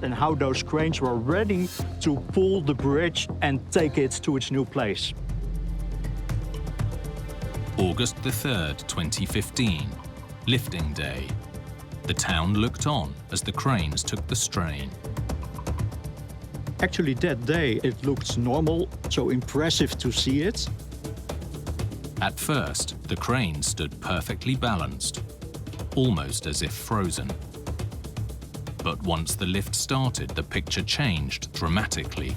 and how those cranes were ready to pull the bridge and take it to its new place. August the 3rd, 2015, lifting day. The town looked on as the cranes took the strain. Actually, that day it looked normal, so impressive to see it. At first, the crane stood perfectly balanced, almost as if frozen. But once the lift started, the picture changed dramatically.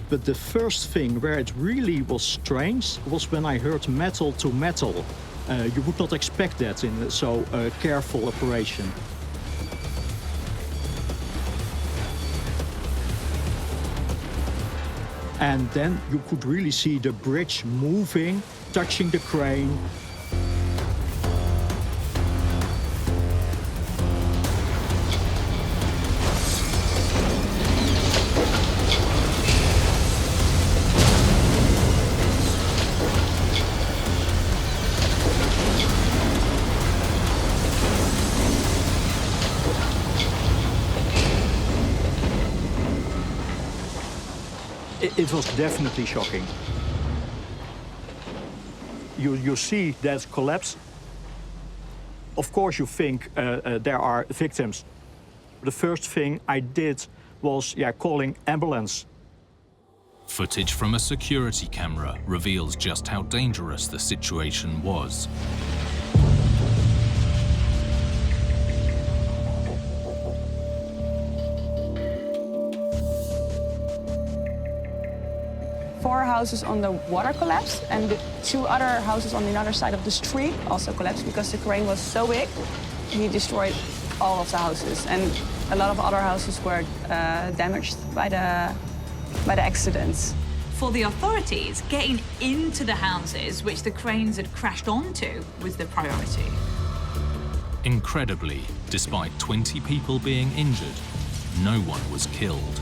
But the first thing where it really was strange was when I heard metal to metal. You would not expect that in so careful operation. And then you could really see the bridge moving, touching the crane. It was definitely shocking. You see that collapse. Of course, you think there are victims. The first thing I did was calling ambulance. Footage from a security camera reveals just how dangerous the situation was. Four houses on the water collapsed, and the two other houses on the other side of the street also collapsed because the crane was so big. He destroyed all of the houses, and a lot of other houses were damaged by the accidents. For the authorities, getting into the houses which the cranes had crashed onto was the priority. Incredibly, despite 20 people being injured, no one was killed.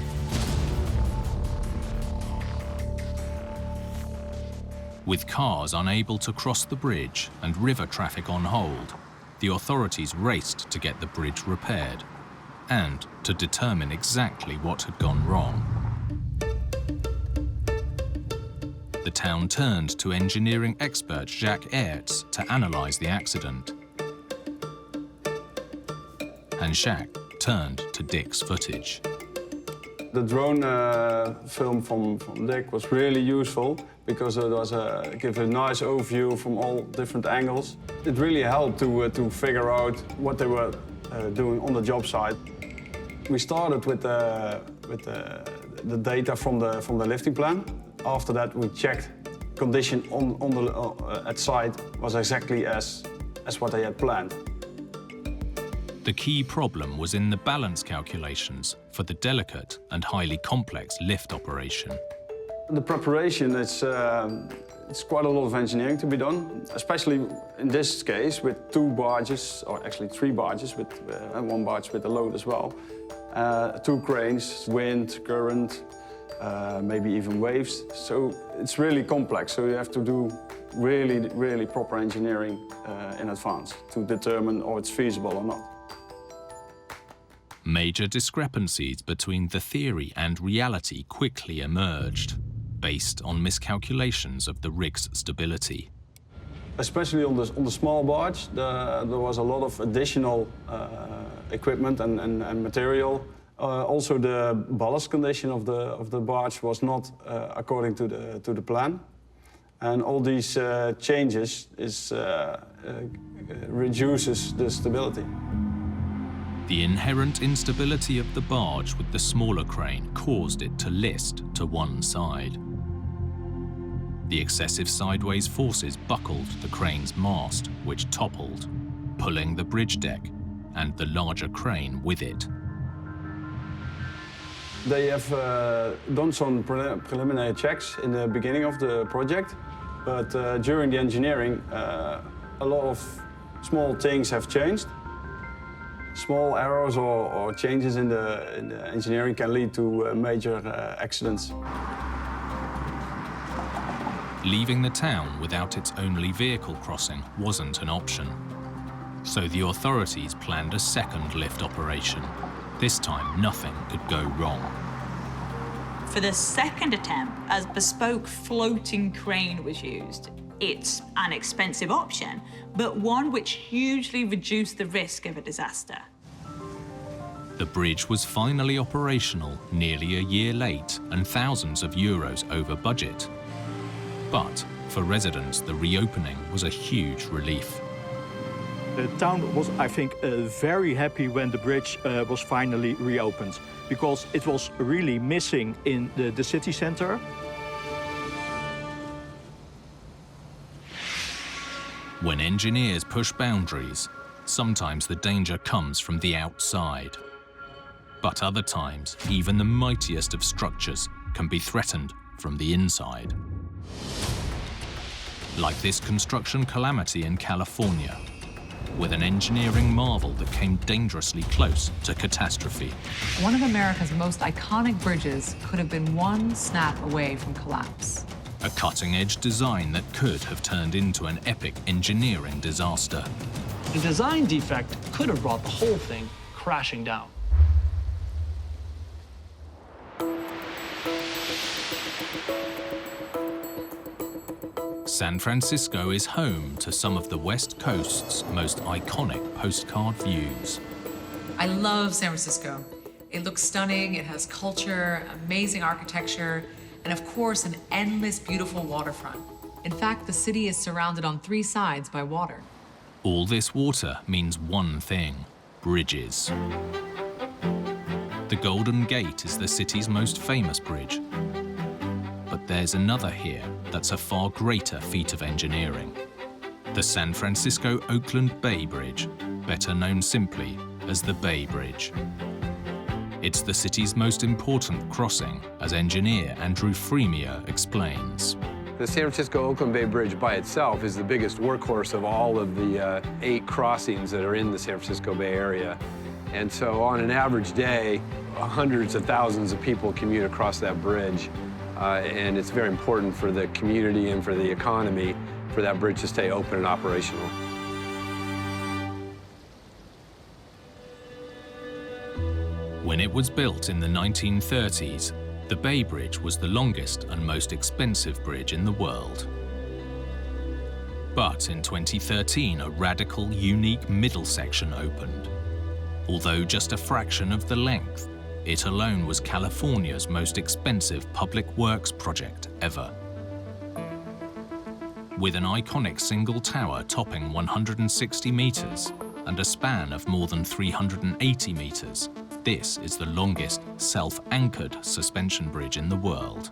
With cars unable to cross the bridge and river traffic on hold, the authorities raced to get the bridge repaired and to determine exactly what had gone wrong. The town turned to engineering expert Jacques Aerts to analyze the accident. And Jacques turned to Dick's footage. The drone film from Dick was really useful because it was give a nice overview from all different angles. It really helped to figure out what they were doing on the job site. We started with the data from the lifting plan. After that, we checked condition at site was exactly as what they had planned. The key problem was in the balance calculations for the delicate and highly complex lift operation. The preparation, it's quite a lot of engineering to be done, especially in this case with two barges, or actually three barges, and one barge with a load as well. Two cranes, wind, current, maybe even waves. So it's really complex, so you have to do really proper engineering in advance to determine if it's feasible or not. Major discrepancies between the theory and reality quickly emerged, based on miscalculations of the rig's stability. Especially on the small barge, there was a lot of additional equipment and material. Also, the ballast condition of the barge was not according to the plan, and all these changes reduces the stability. The inherent instability of the barge with the smaller crane caused it to list to one side. The excessive sideways forces buckled the crane's mast, which toppled, pulling the bridge deck and the larger crane with it. They have done some preliminary checks in the beginning of the project, but during the engineering, a lot of small things have changed. Small errors or changes in the engineering can lead to major accidents. Leaving the town without its only vehicle crossing wasn't an option. So the authorities planned a second lift operation. This time, nothing could go wrong. For the second attempt, a bespoke floating crane was used. It's an expensive option, but one which hugely reduced the risk of a disaster. The bridge was finally operational nearly a year late and thousands of euros over budget. But for residents, the reopening was a huge relief. The town was, I think, very happy when the bridge was finally reopened, because it was really missing in the city center. When engineers push boundaries, sometimes the danger comes from the outside. But other times, even the mightiest of structures can be threatened from the inside. Like this construction calamity in California, with an engineering marvel that came dangerously close to catastrophe. One of America's most iconic bridges could have been one snap away from collapse. A cutting-edge design that could have turned into an epic engineering disaster. The design defect could have brought the whole thing crashing down. San Francisco is home to some of the West Coast's most iconic postcard views. I love San Francisco. It looks stunning, it has culture, amazing architecture, and of course, an endless, beautiful waterfront. In fact, the city is surrounded on 3 sides by water. All this water means one thing: bridges. The Golden Gate is the city's most famous bridge. But there's another here that's a far greater feat of engineering. The San Francisco-Oakland Bay Bridge, better known simply as the Bay Bridge. It's the city's most important crossing, as engineer Andrew Freemier explains. The San Francisco-Oakland Bay Bridge by itself is the biggest workhorse of all of the 8 crossings that are in the San Francisco Bay Area. And so on an average day, hundreds of thousands of people commute across that bridge. And it's very important for the community and for the economy for that bridge to stay open and operational. When it was built in the 1930s, the Bay Bridge was the longest and most expensive bridge in the world. But in 2013, a radical, unique middle section opened. Although just a fraction of the length, it alone was California's most expensive public works project ever. With an iconic single tower topping 160 meters and a span of more than 380 meters, this is the longest self-anchored suspension bridge in the world.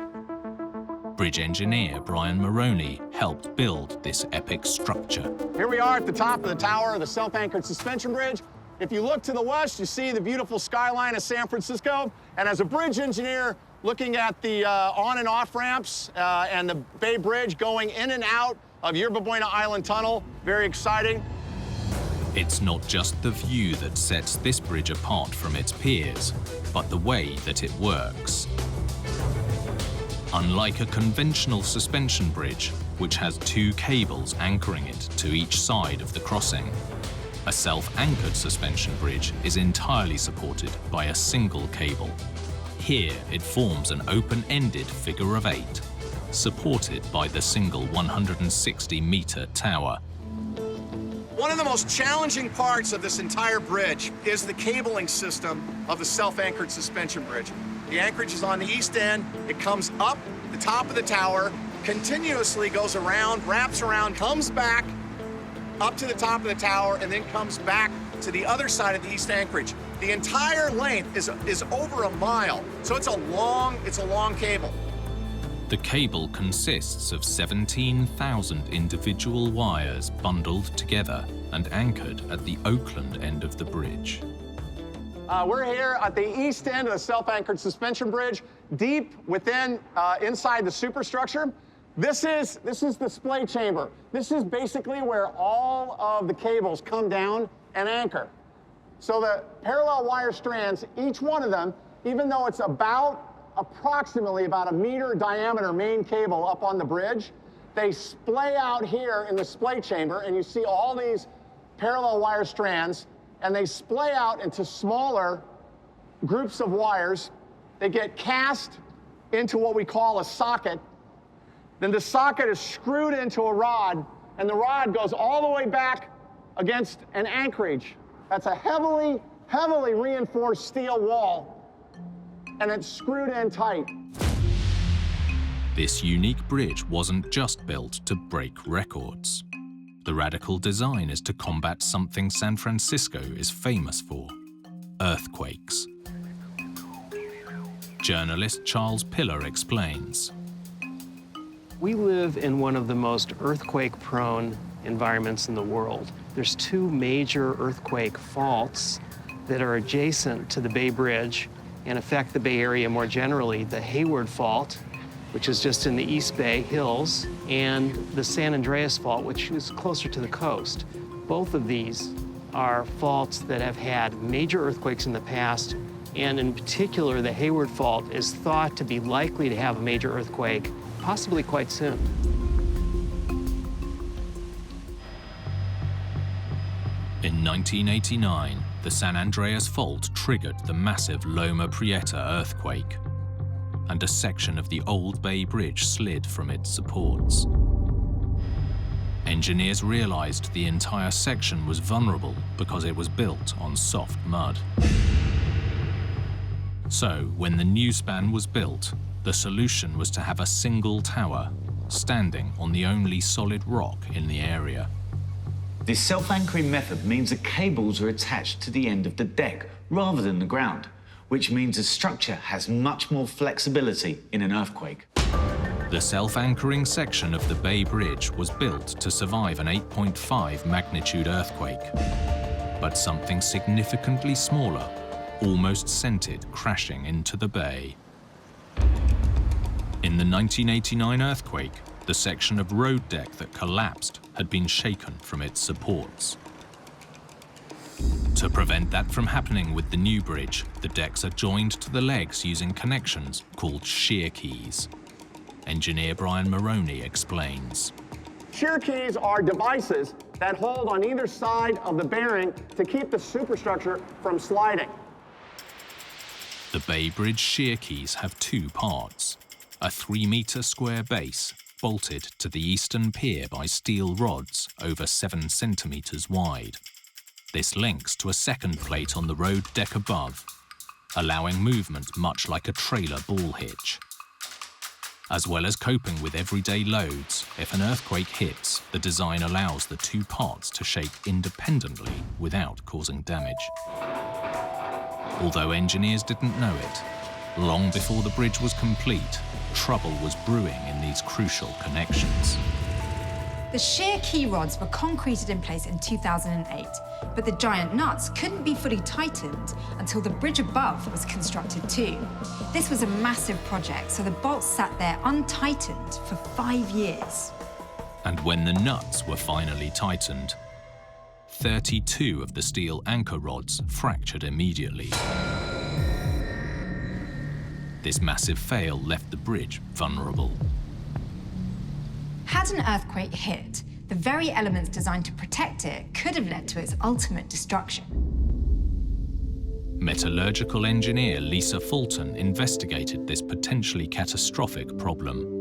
Bridge engineer Brian Maroney helped build this epic structure. Here we are at the top of the tower of the self-anchored suspension bridge. If you look to the west, you see the beautiful skyline of San Francisco. And as a bridge engineer, looking at the on and off ramps and the Bay Bridge going in and out of Yerba Buena Island Tunnel, very exciting. It's not just the view that sets this bridge apart from its peers, but the way that it works. Unlike a conventional suspension bridge, which has 2 cables anchoring it to each side of the crossing, a self-anchored suspension bridge is entirely supported by a single cable. Here, it forms an open-ended figure of 8, supported by the single 160-meter tower. One of the most challenging parts of this entire bridge is the cabling system of the self-anchored suspension bridge. The anchorage is on the east end. It comes up the top of the tower, continuously goes around, wraps around, comes back up to the top of the tower, and then comes back to the other side of the east anchorage. The entire length is over a mile, so it's a long cable. The cable consists of 17,000 individual wires bundled together and anchored at the Oakland end of the bridge. We're here at the east end of the self-anchored suspension bridge, deep within, inside the superstructure. This is the splay chamber. This is basically where all of the cables come down and anchor. So the parallel wire strands, each one of them, even though it's approximately about a meter diameter main cable up on the bridge, they splay out here in the splay chamber, and you see all these parallel wire strands, and they splay out into smaller groups of wires. They get cast into what we call a socket. Then the socket is screwed into a rod, and the rod goes all the way back against an anchorage. That's a heavily, heavily reinforced steel wall, and it's screwed in tight. This unique bridge wasn't just built to break records. The radical design is to combat something San Francisco is famous for: earthquakes. Journalist Charles Pillar explains. We live in one of the most earthquake-prone environments in the world. There's two major earthquake faults that are adjacent to the Bay Bridge and affect the Bay Area more generally: the Hayward Fault, which is just in the East Bay Hills, and the San Andreas Fault, which is closer to the coast. Both of these are faults that have had major earthquakes in the past, and in particular, the Hayward Fault is thought to be likely to have a major earthquake, possibly quite soon. In 1989, the San Andreas Fault triggered the massive Loma Prieta earthquake, and a section of the old Bay Bridge slid from its supports. Engineers realized the entire section was vulnerable because it was built on soft mud. So, when the new span was built, the solution was to have a single tower standing on the only solid rock in the area. This self-anchoring method means the cables are attached to the end of the deck rather than the ground, which means the structure has much more flexibility in an earthquake. The self-anchoring section of the Bay Bridge was built to survive an 8.5 magnitude earthquake, but something significantly smaller almost sent it crashing into the bay. In the 1989 earthquake, the section of road deck that collapsed had been shaken from its supports. To prevent that from happening with the new bridge, the decks are joined to the legs using connections called shear keys. Engineer Brian Maroney explains. Shear keys are devices that hold on either side of the bearing to keep the superstructure from sliding. The Bay Bridge shear keys have two parts: a 3-meter square base bolted to the eastern pier by steel rods over 7 centimeters wide. This links to a second plate on the road deck above, allowing movement much like a trailer ball hitch. As well as coping with everyday loads, if an earthquake hits, the design allows the two parts to shake independently without causing damage. Although engineers didn't know it, long before the bridge was complete, trouble was brewing in these crucial connections. The shear key rods were concreted in place in 2008, but the giant nuts couldn't be fully tightened until the bridge above was constructed too. This was a massive project, so the bolts sat there untightened for 5 years. And when the nuts were finally tightened, 32 of the steel anchor rods fractured immediately. This massive fail left the bridge vulnerable. Had an earthquake hit, the very elements designed to protect it could have led to its ultimate destruction. Metallurgical engineer Lisa Fulton investigated this potentially catastrophic problem.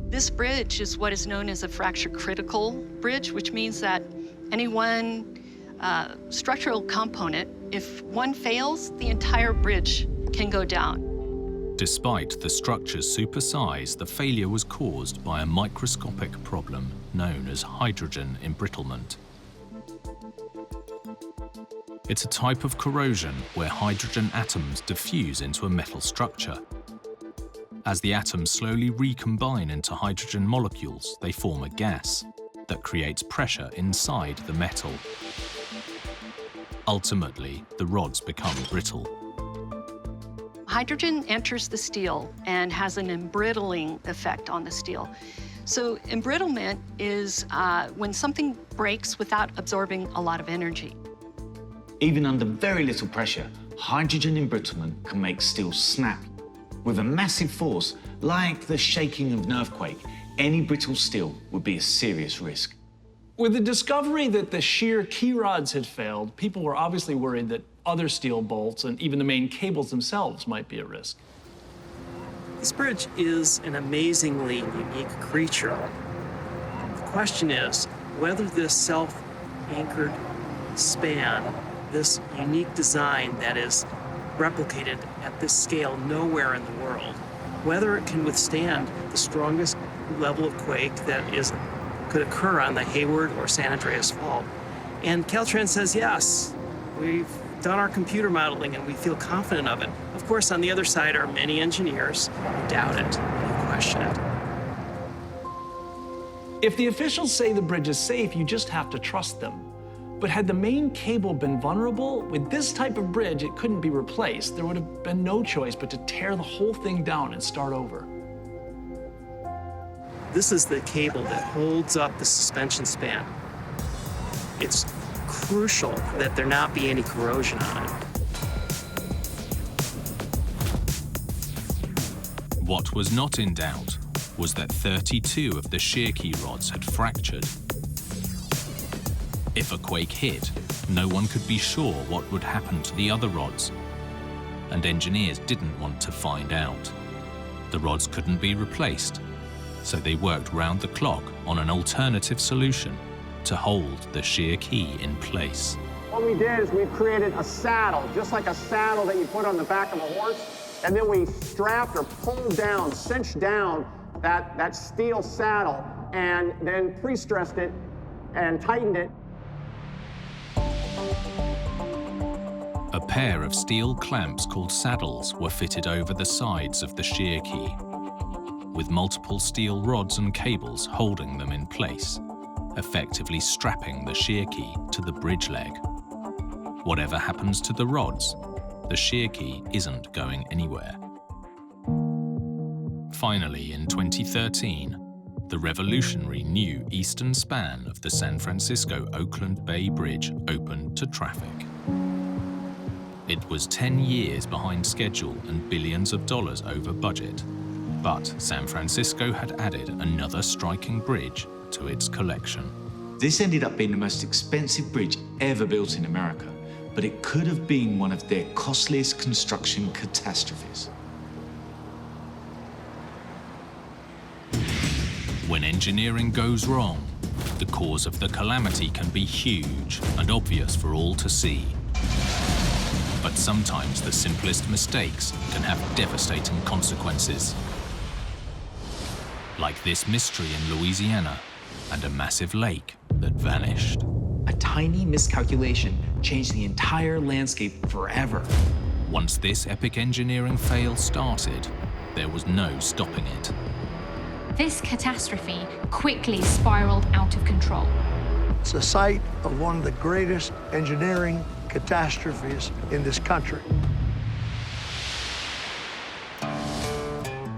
This bridge is what is known as a fracture-critical bridge, which means that any one structural component, if one fails, the entire bridge can go down. Despite the structure's super size, the failure was caused by a microscopic problem known as hydrogen embrittlement. It's a type of corrosion where hydrogen atoms diffuse into a metal structure. As the atoms slowly recombine into hydrogen molecules, they form a gas that creates pressure inside the metal. Ultimately, the rods become brittle. Hydrogen enters the steel and has an embrittling effect on the steel. So embrittlement is when something breaks without absorbing a lot of energy. Even under very little pressure, hydrogen embrittlement can make steel snap. With a massive force, like the shaking of an earthquake, any brittle steel would be a serious risk. With the discovery that the shear key rods had failed, people were obviously worried that other steel bolts and even the main cables themselves might be at risk. This bridge is an amazingly unique creature. The question is whether this self-anchored span, this unique design that is replicated at this scale nowhere in the world, whether it can withstand the strongest level of quake that could occur on the Hayward or San Andreas Fault. And Caltrans says yes. We've done our computer modeling and we feel confident of it. Of course, on the other side are many engineers who doubt it and who question it. If the officials say the bridge is safe, you just have to trust them. But had the main cable been vulnerable, with this type of bridge, it couldn't be replaced. There would have been no choice but to tear the whole thing down and start over. This is the cable that holds up the suspension span. It's crucial that there not be any corrosion on it. What was not in doubt was that 32 of the shear key rods had fractured. If a quake hit, no one could be sure what would happen to the other rods, and engineers didn't want to find out. The rods couldn't be replaced, so they worked round the clock on an alternative solution to hold the shear key in place. What we did is we created a saddle, just like a saddle that you put on the back of a horse, and then we strapped or pulled down, cinched down that steel saddle, and then pre-stressed it and tightened it. A pair of steel clamps called saddles were fitted over the sides of the shear key, with multiple steel rods and cables holding them in place, effectively strapping the shear key to the bridge leg. Whatever happens to the rods, the shear key isn't going anywhere. Finally, in 2013, the revolutionary new eastern span of the San Francisco-Oakland Bay Bridge opened to traffic. It was 10 years behind schedule and billions of dollars over budget, but San Francisco had added another striking bridge to its collection. This ended up being the most expensive bridge ever built in America, but it could have been one of their costliest construction catastrophes. When engineering goes wrong, the cause of the calamity can be huge and obvious for all to see. But sometimes the simplest mistakes can have devastating consequences. Like this mystery in Louisiana and a massive lake that vanished. A tiny miscalculation changed the entire landscape forever. Once this epic engineering fail started, there was no stopping it. This catastrophe quickly spiraled out of control. It's the site of one of the greatest engineering catastrophes in this country.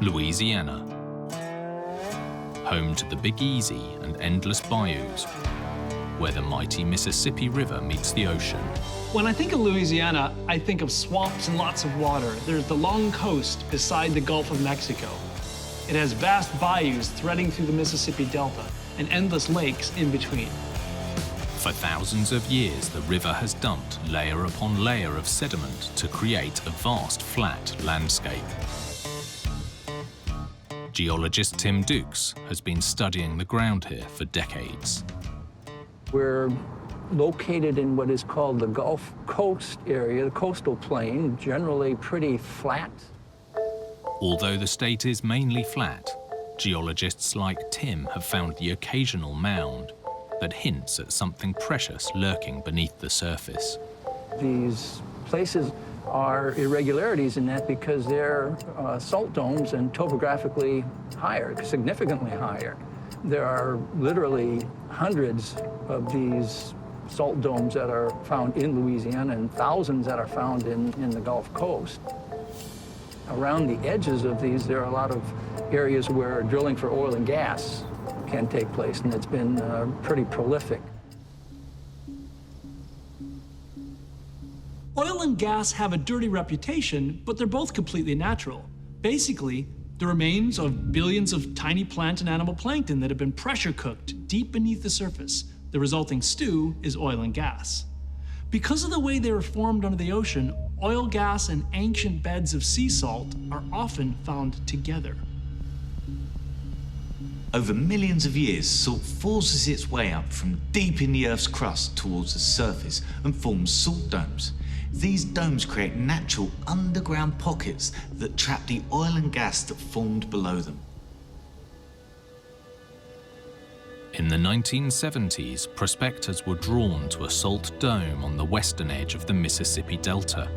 Louisiana, home to the Big Easy and endless bayous, where the mighty Mississippi River meets the ocean. When I think of Louisiana, I think of swamps and lots of water. There's the long coast beside the Gulf of Mexico. It has vast bayous threading through the Mississippi Delta and endless lakes in between. For thousands of years, the river has dumped layer upon layer of sediment to create a vast flat landscape. Geologist Tim Dukes has been studying the ground here for decades. We're located in what is called the Gulf Coast area, the coastal plain, generally pretty flat. Although the state is mainly flat, geologists like Tim have found the occasional mound that hints at something precious lurking beneath the surface. These places are irregularities in that because they're salt domes and topographically higher, significantly higher. There are literally hundreds of these salt domes that are found in Louisiana and thousands that are found in the Gulf Coast. Around the edges of these, there are a lot of areas where drilling for oil and gas can take place, and it's been pretty prolific. Oil and gas have a dirty reputation, but they're both completely natural. Basically, the remains of billions of tiny plant and animal plankton that have been pressure cooked deep beneath the surface. The resulting stew is oil and gas. Because of the way they were formed under the ocean, oil, gas, and ancient beds of sea salt are often found together. Over millions of years, salt forces its way up from deep in the Earth's crust towards the surface and forms salt domes. These domes create natural underground pockets that trap the oil and gas that formed below them. In the 1970s, prospectors were drawn to a salt dome on the western edge of the Mississippi Delta,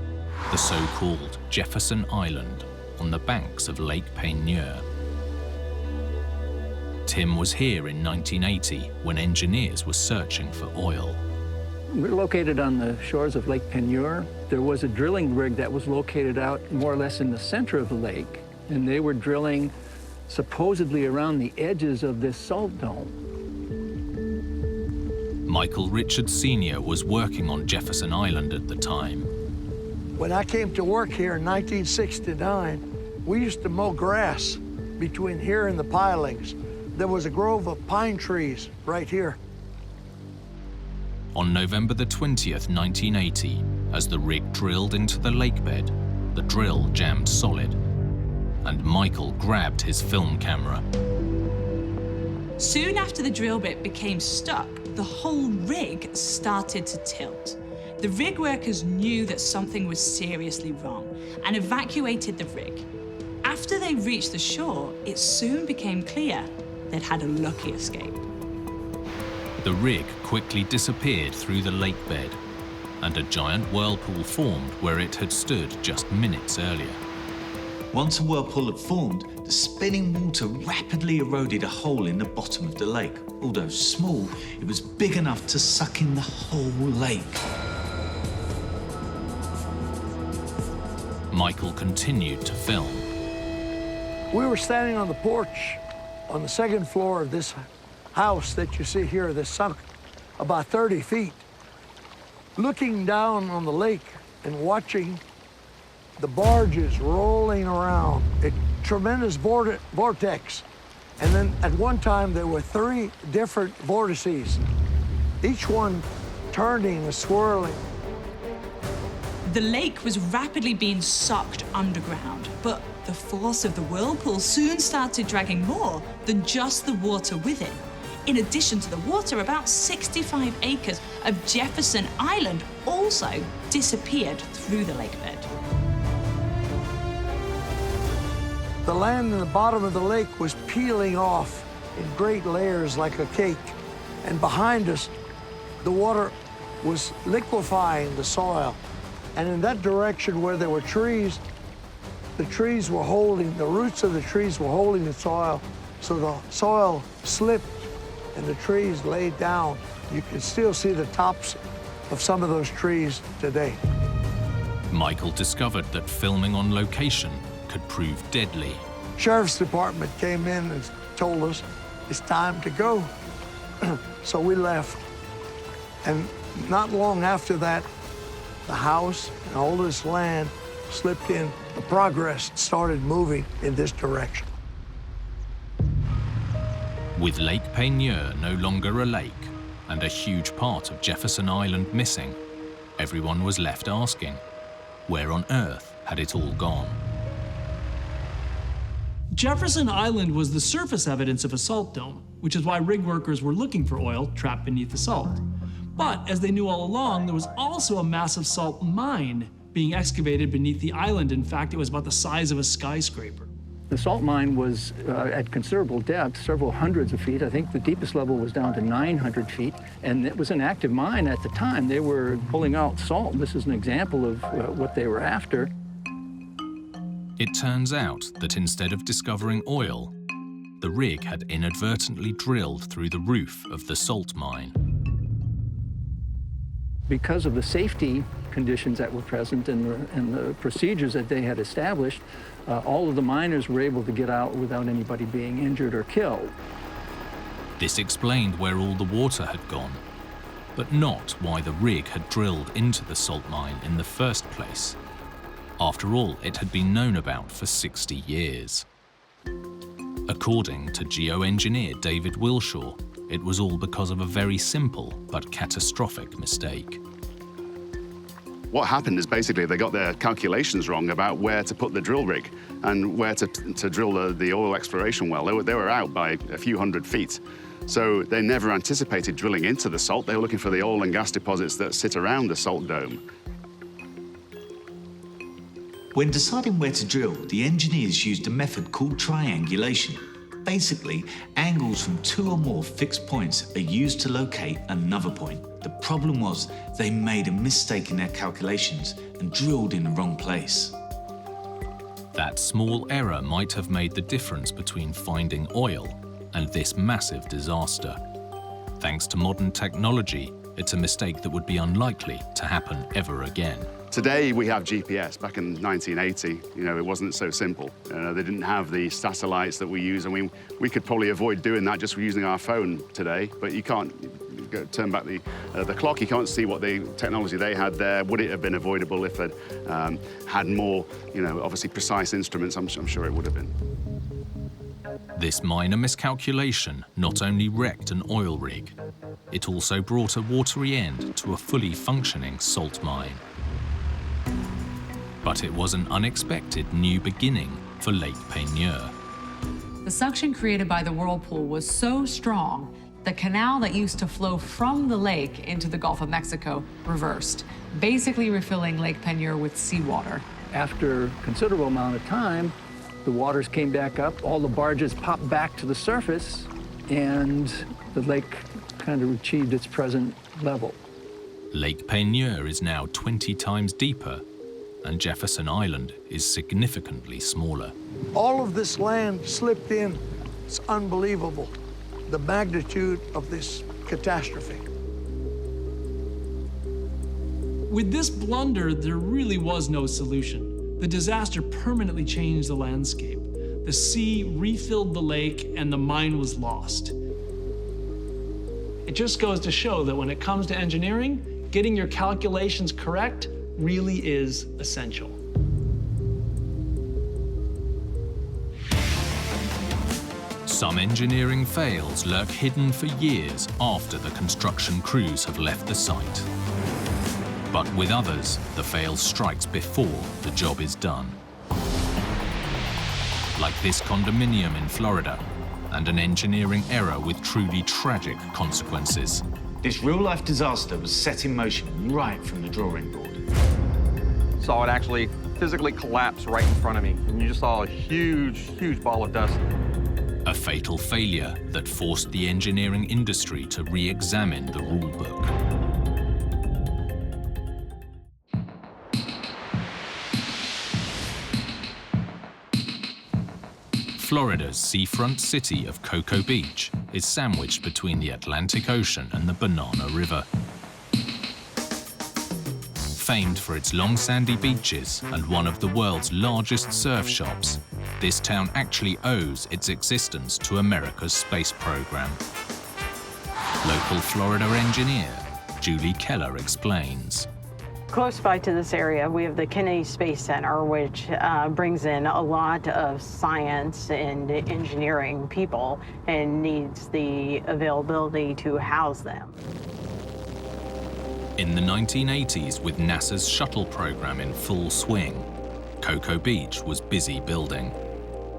the so-called Jefferson Island, on the banks of Lake Peigneur. Tim was here in 1980 when engineers were searching for oil. We're located on the shores of Lake Peigneur. There was a drilling rig that was located out more or less in the center of the lake, and they were drilling supposedly around the edges of this salt dome. Michael Richards Sr. was working on Jefferson Island at the time. When I came to work here in 1969, we used to mow grass between here and the pilings. There was a grove of pine trees right here. On November the 20th, 1980, as the rig drilled into the lakebed, the drill jammed solid, and Michael grabbed his film camera. Soon after the drill bit became stuck, the whole rig started to tilt. The rig workers knew that something was seriously wrong and evacuated the rig. After they reached the shore, it soon became clear they'd had a lucky escape. The rig quickly disappeared through the lakebed, and a giant whirlpool formed where it had stood just minutes earlier. Once a whirlpool had formed, the spinning water rapidly eroded a hole in the bottom of the lake. Although small, it was big enough to suck in the whole lake. Michael continued to film. We were standing on the porch on the second floor of this house that you see here that's sunk about 30 feet, looking down on the lake and watching the barges rolling around, a tremendous vortex. And then at one time, there were 3 different vortices, each one turning and swirling. The lake was rapidly being sucked underground, but the force of the whirlpool soon started dragging more than just the water within. In addition to the water, about 65 acres of Jefferson Island also disappeared through the lakebed. The land in the bottom of the lake was peeling off in great layers like a cake. And behind us, the water was liquefying the soil. And in that direction where there were trees, the trees were holding, the roots of the trees were holding the soil. So the soil slipped and the trees laid down. You can still see the tops of some of those trees today. Michael discovered that filming on location could prove deadly. Sheriff's Department came in and told us it's time to go. So we left. And not long after that, the house and all this land slipped in. The progress started moving in this direction. With Lake Peigneur no longer a lake and a huge part of Jefferson Island missing, everyone was left asking, where on earth had it all gone? Jefferson Island was the surface evidence of a salt dome, which is why rig workers were looking for oil trapped beneath the salt. But as they knew all along, there was also a massive salt mine being excavated beneath the island. In fact, it was about the size of a skyscraper. The salt mine was at considerable depth, several hundreds of feet. I think the deepest level was down to 900 feet, and it was an active mine at the time. They were pulling out salt. This is an example of what they were after. It turns out that instead of discovering oil, the rig had inadvertently drilled through the roof of the salt mine. Because of the safety conditions that were present and the procedures that they had established, all of the miners were able to get out without anybody being injured or killed. This explained where all the water had gone, but not why the rig had drilled into the salt mine in the first place. After all, it had been known about for 60 years. According to geoengineer David Wilshaw, it was all because of a very simple but catastrophic mistake. What happened is basically they got their calculations wrong about where to put the drill rig and where to drill the oil exploration well. They were out by a few hundred feet. So they never anticipated drilling into the salt. They were looking for the oil and gas deposits that sit around the salt dome. When deciding where to drill, the engineers used a method called triangulation. Basically, angles from 2 or more fixed points are used to locate another point. The problem was they made a mistake in their calculations and drilled in the wrong place. That small error might have made the difference between finding oil and this massive disaster. Thanks to modern technology, it's a mistake that would be unlikely to happen ever again. Today we have GPS. Back in 1980, it wasn't so simple. They didn't have the satellites that we use. I mean, we could probably avoid doing that just using our phone today, but you can't turn back the clock. You can't see what the technology they had there. Would it have been avoidable if they'd had more, obviously precise instruments? I'm sure it would have been. This minor miscalculation not only wrecked an oil rig, it also brought a watery end to a fully functioning salt mine. But it was an unexpected new beginning for Lake Peigneur. The suction created by the whirlpool was so strong, the canal that used to flow from the lake into the Gulf of Mexico reversed, basically refilling Lake Peigneur with seawater. After a considerable amount of time, the waters came back up, all the barges popped back to the surface, and the lake kind of achieved its present level. Lake Peigneur is now 20 times deeper, and Jefferson Island is significantly smaller. All of this land slipped in. It's unbelievable, the magnitude of this catastrophe. With this blunder, there really was no solution. The disaster permanently changed the landscape. The sea refilled the lake and the mine was lost. It just goes to show that when it comes to engineering, getting your calculations correct really is essential. Some engineering fails lurk hidden for years after the construction crews have left the site. But with others, the fail strikes before the job is done. Like this condominium in Florida, and an engineering error with truly tragic consequences. This real-life disaster was set in motion right from the drawing board. Saw it actually physically collapse right in front of me, and you just saw a huge, huge ball of dust. A fatal failure that forced the engineering industry to re-examine the rule book. Florida's seafront city of Cocoa Beach is sandwiched between the Atlantic Ocean and the Banana River. Famed for its long sandy beaches and one of the world's largest surf shops, this town actually owes its existence to America's space program. Local Florida engineer Julie Keller explains. Close by to this area, we have the Kennedy Space Center, which brings in a lot of science and engineering people and needs the availability to house them. In the 1980s, with NASA's shuttle program in full swing, Cocoa Beach was busy building.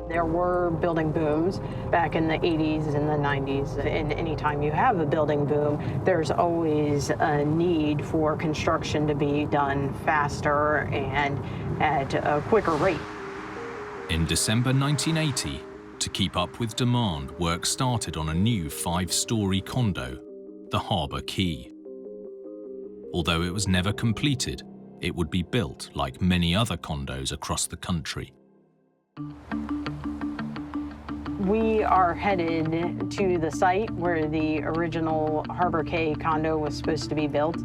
There were building booms back in the 80s and the 90s, and anytime you have a building boom, there's always a need for construction to be done faster and at a quicker rate. In December 1980, to keep up with demand, work started on a new 5-story condo, the Harbor Key. Although it was never completed, it would be built like many other condos across the country. We are headed to the site where the original Harbor K condo was supposed to be built.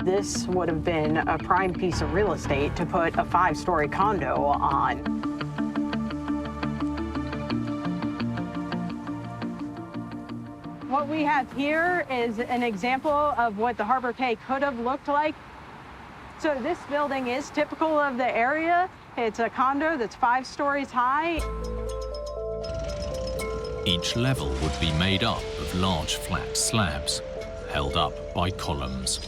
This would have been a prime piece of real estate to put a 5-story condo on. What we have here is an example of what the Harbor Quay could have looked like. So this building is typical of the area. It's a condo that's 5 stories high. Each level would be made up of large flat slabs, held up by columns.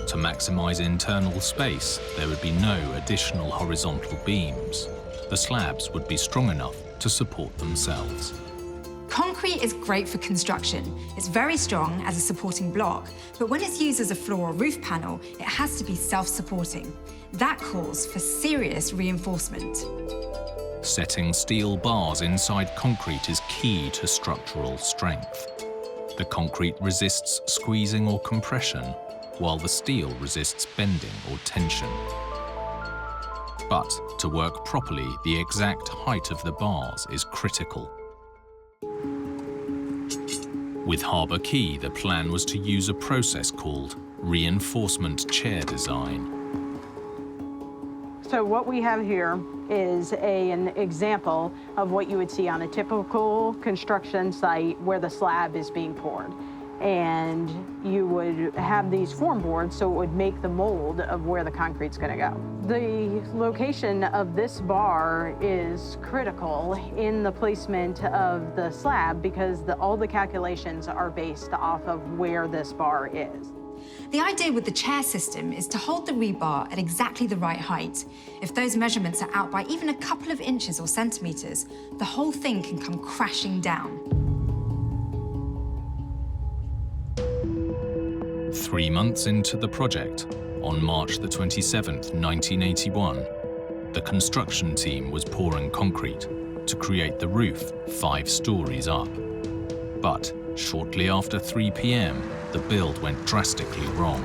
To maximize internal space, there would be no additional horizontal beams. The slabs would be strong enough to support themselves. Concrete is great for construction. It's very strong as a supporting block, but when it's used as a floor or roof panel, it has to be self-supporting. That calls for serious reinforcement. Setting steel bars inside concrete is key to structural strength. The concrete resists squeezing or compression, while the steel resists bending or tension. But to work properly, the exact height of the bars is critical. With Harbor Quay, the plan was to use a process called reinforcement chair design. So what we have here is an example of what you would see on a typical construction site where the slab is being poured. And you would have these form boards, so it would make the mold of where the concrete's gonna go. The location of this bar is critical in the placement of the slab because all the calculations are based off of where this bar is. The idea with the chair system is to hold the rebar at exactly the right height. If those measurements are out by even a couple of inches or centimeters, the whole thing can come crashing down. 3 months into the project, on March the 27th, 1981, the construction team was pouring concrete to create the roof 5 stories up. But shortly after 3 p.m., the build went drastically wrong.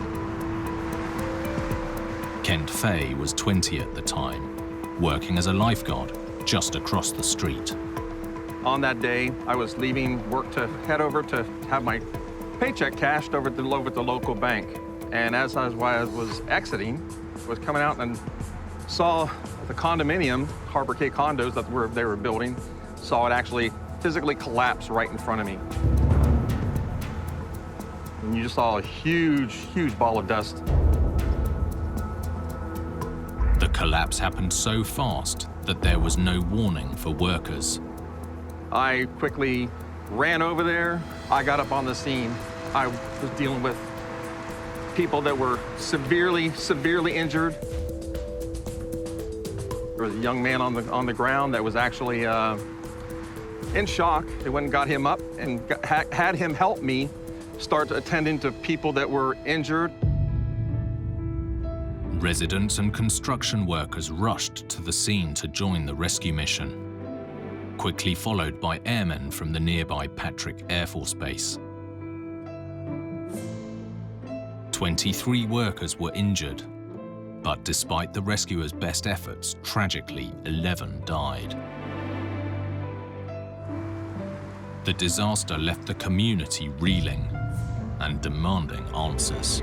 Kent Fay was 20 at the time, working as a lifeguard just across the street. On that day, I was leaving work to head over to have my paycheck cashed over at the local bank. And as I was exiting, was coming out and saw the condominium, Harbor Quay condos that they were building, saw it actually physically collapse right in front of me. And you just saw a huge, huge ball of dust. The collapse happened so fast that there was no warning for workers. I quickly ran over there. I got up on the scene. I was dealing with people that were severely, severely injured. There was a young man on the ground that was actually in shock. They went and got him up and had him help me start attending to people that were injured. Residents and construction workers rushed to the scene to join the rescue mission, quickly followed by airmen from the nearby Patrick Air Force Base. 23 workers were injured, but despite the rescuers' best efforts, tragically, 11 died. The disaster left the community reeling and demanding answers.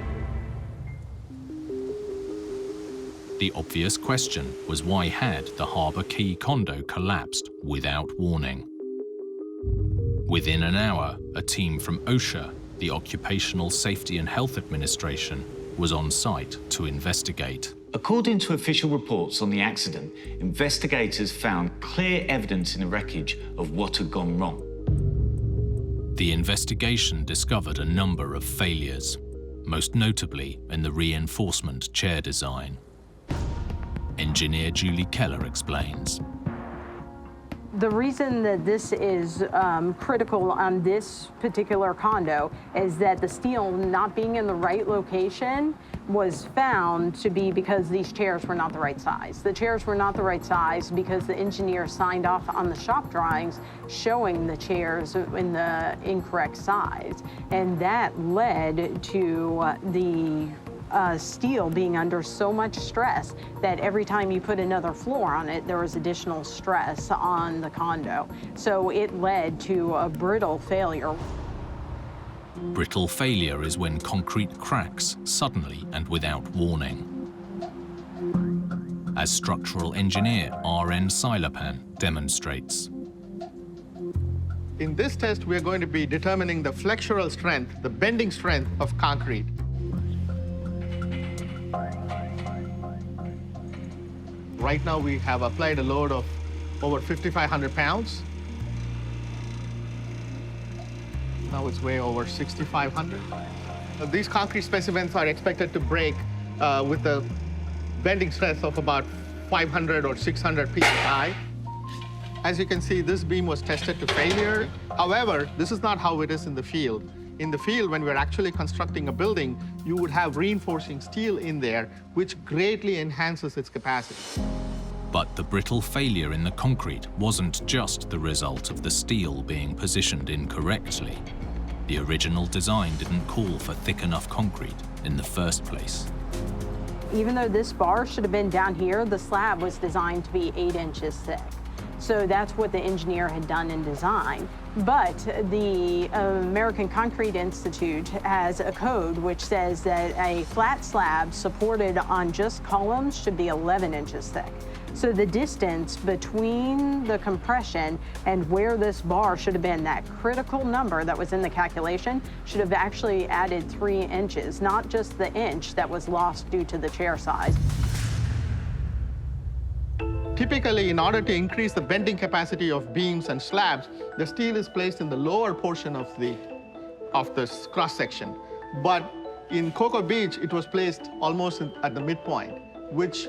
The obvious question was why had the Harbor Quay condo collapsed without warning? Within an hour, a team from OSHA, the Occupational Safety and Health Administration, was on site to investigate. According to official reports on the accident, investigators found clear evidence in the wreckage of what had gone wrong. The investigation discovered a number of failures, most notably in the reinforcement chair design. Engineer Julie Keller explains. The reason that this is critical on this particular condo is that the steel not being in the right location was found to be because these chairs were not the right size. The chairs were not the right size because the engineer signed off on the shop drawings showing the chairs in the incorrect size. And that led to the steel being under so much stress that every time you put another floor on it, there was additional stress on the condo. So it led to a brittle failure. Brittle failure is when concrete cracks suddenly and without warning. As structural engineer R.N. Silapan demonstrates. In this test, we're going to be determining the flexural strength, the bending strength of concrete. Right now, we have applied a load of over 5,500 pounds. Now it's way over 6,500. These concrete specimens are expected to break with a bending stress of about 500 or 600 psi. As you can see, this beam was tested to failure. However, this is not how it is in the field. In the field, when we're actually constructing a building, you would have reinforcing steel in there, which greatly enhances its capacity. But the brittle failure in the concrete wasn't just the result of the steel being positioned incorrectly. The original design didn't call for thick enough concrete in the first place. Even though this bar should have been down here, the slab was designed to be 8 inches thick. So that's what the engineer had done in design. But the American Concrete Institute has a code which says that a flat slab supported on just columns should be 11 inches thick. So the distance between the compression and where this bar should have been, that critical number that was in the calculation, should have actually added 3 inches, not just the inch that was lost due to the chair size. Typically, in order to increase the bending capacity of beams and slabs, the steel is placed in the lower portion of the cross-section. But in Cocoa Beach, it was placed almost at the midpoint, which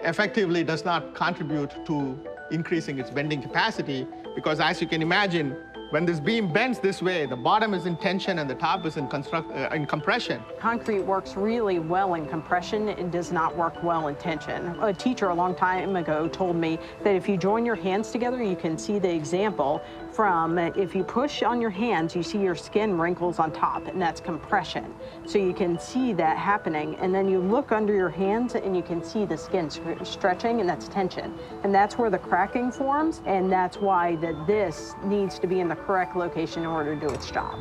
effectively does not contribute to increasing its bending capacity, because as you can imagine, when this beam bends this way, the bottom is in tension and the top is in compression. Concrete works really well in compression. It does not work well in tension. A teacher a long time ago told me that if you join your hands together, you can see the example from if you push on your hands, you see your skin wrinkles on top, and that's compression. So you can see that happening. And then you look under your hands and you can see the skin stretching, and that's tension. And that's where the cracking forms, and that's why this needs to be in the correct location in order to do its job.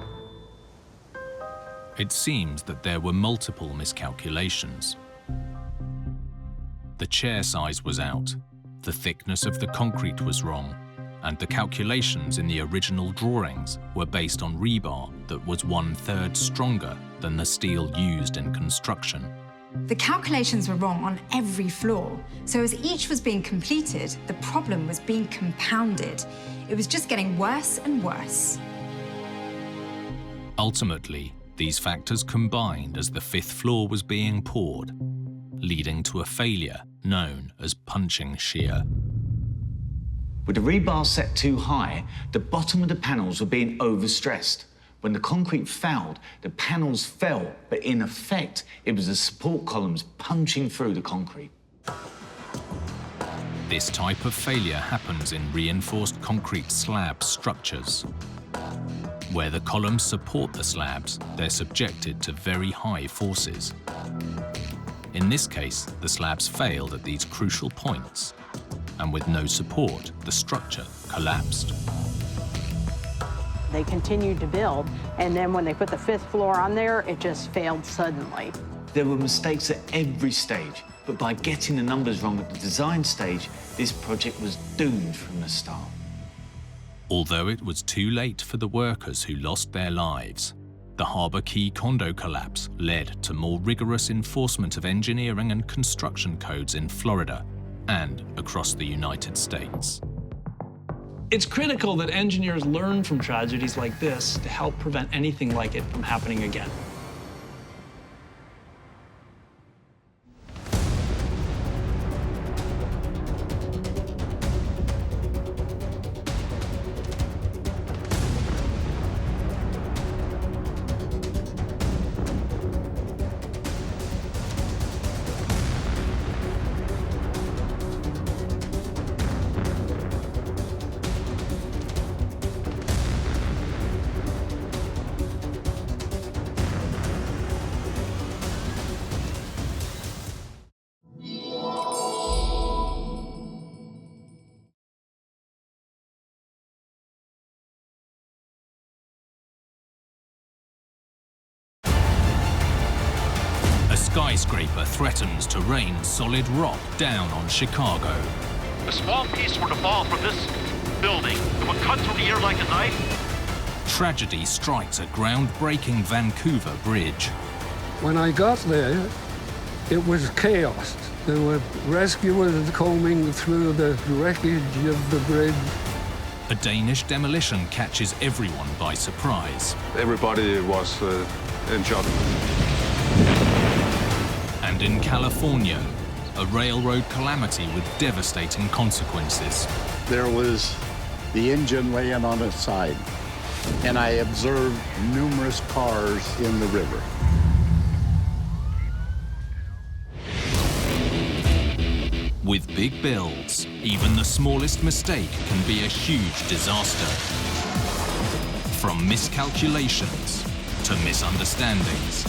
It seems that there were multiple miscalculations. The chair size was out, the thickness of the concrete was wrong, and the calculations in the original drawings were based on rebar that was 1/3 stronger than the steel used in construction. The calculations were wrong on every floor, so as each was being completed, the problem was being compounded. It was just getting worse and worse. Ultimately, these factors combined as the 5th floor was being poured, leading to a failure known as punching shear. With the rebar set too high, the bottom of the panels were being overstressed. When the concrete fouled, the panels fell, but in effect, it was the support columns punching through the concrete. This type of failure happens in reinforced concrete slab structures. Where the columns support the slabs, they're subjected to very high forces. In this case, the slabs failed at these crucial points, and with no support, the structure collapsed. They continued to build, and then when they put the 5th floor on there, it just failed suddenly. There were mistakes at every stage, but by getting the numbers wrong at the design stage, this project was doomed from the start. Although it was too late for the workers who lost their lives, the Harbour Quay condo collapse led to more rigorous enforcement of engineering and construction codes in Florida and across the United States. It's critical that engineers learn from tragedies like this to help prevent anything like it from happening again. Skyscraper threatens to rain solid rock down on Chicago. A small piece were to fall from this building, it would cut through the air like a knife tragedy strikes a groundbreaking Vancouver bridge. When I got there, it was chaos. There were rescuers combing through the wreckage of the bridge. A Danish demolition catches everyone by surprise. Everybody was in shock. And in California, a railroad calamity with devastating consequences. There was the engine laying on its side, and I observed numerous cars in the river. With big builds, even the smallest mistake can be a huge disaster. From miscalculations to misunderstandings.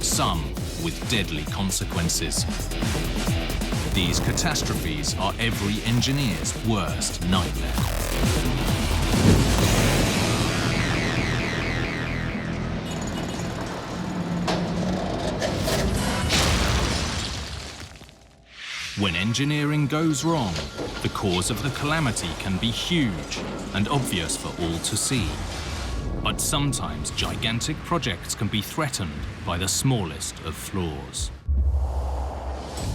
Some with deadly consequences. These catastrophes are every engineer's worst nightmare. When engineering goes wrong, the cause of the calamity can be huge and obvious for all to see. But sometimes gigantic projects can be threatened by the smallest of flaws.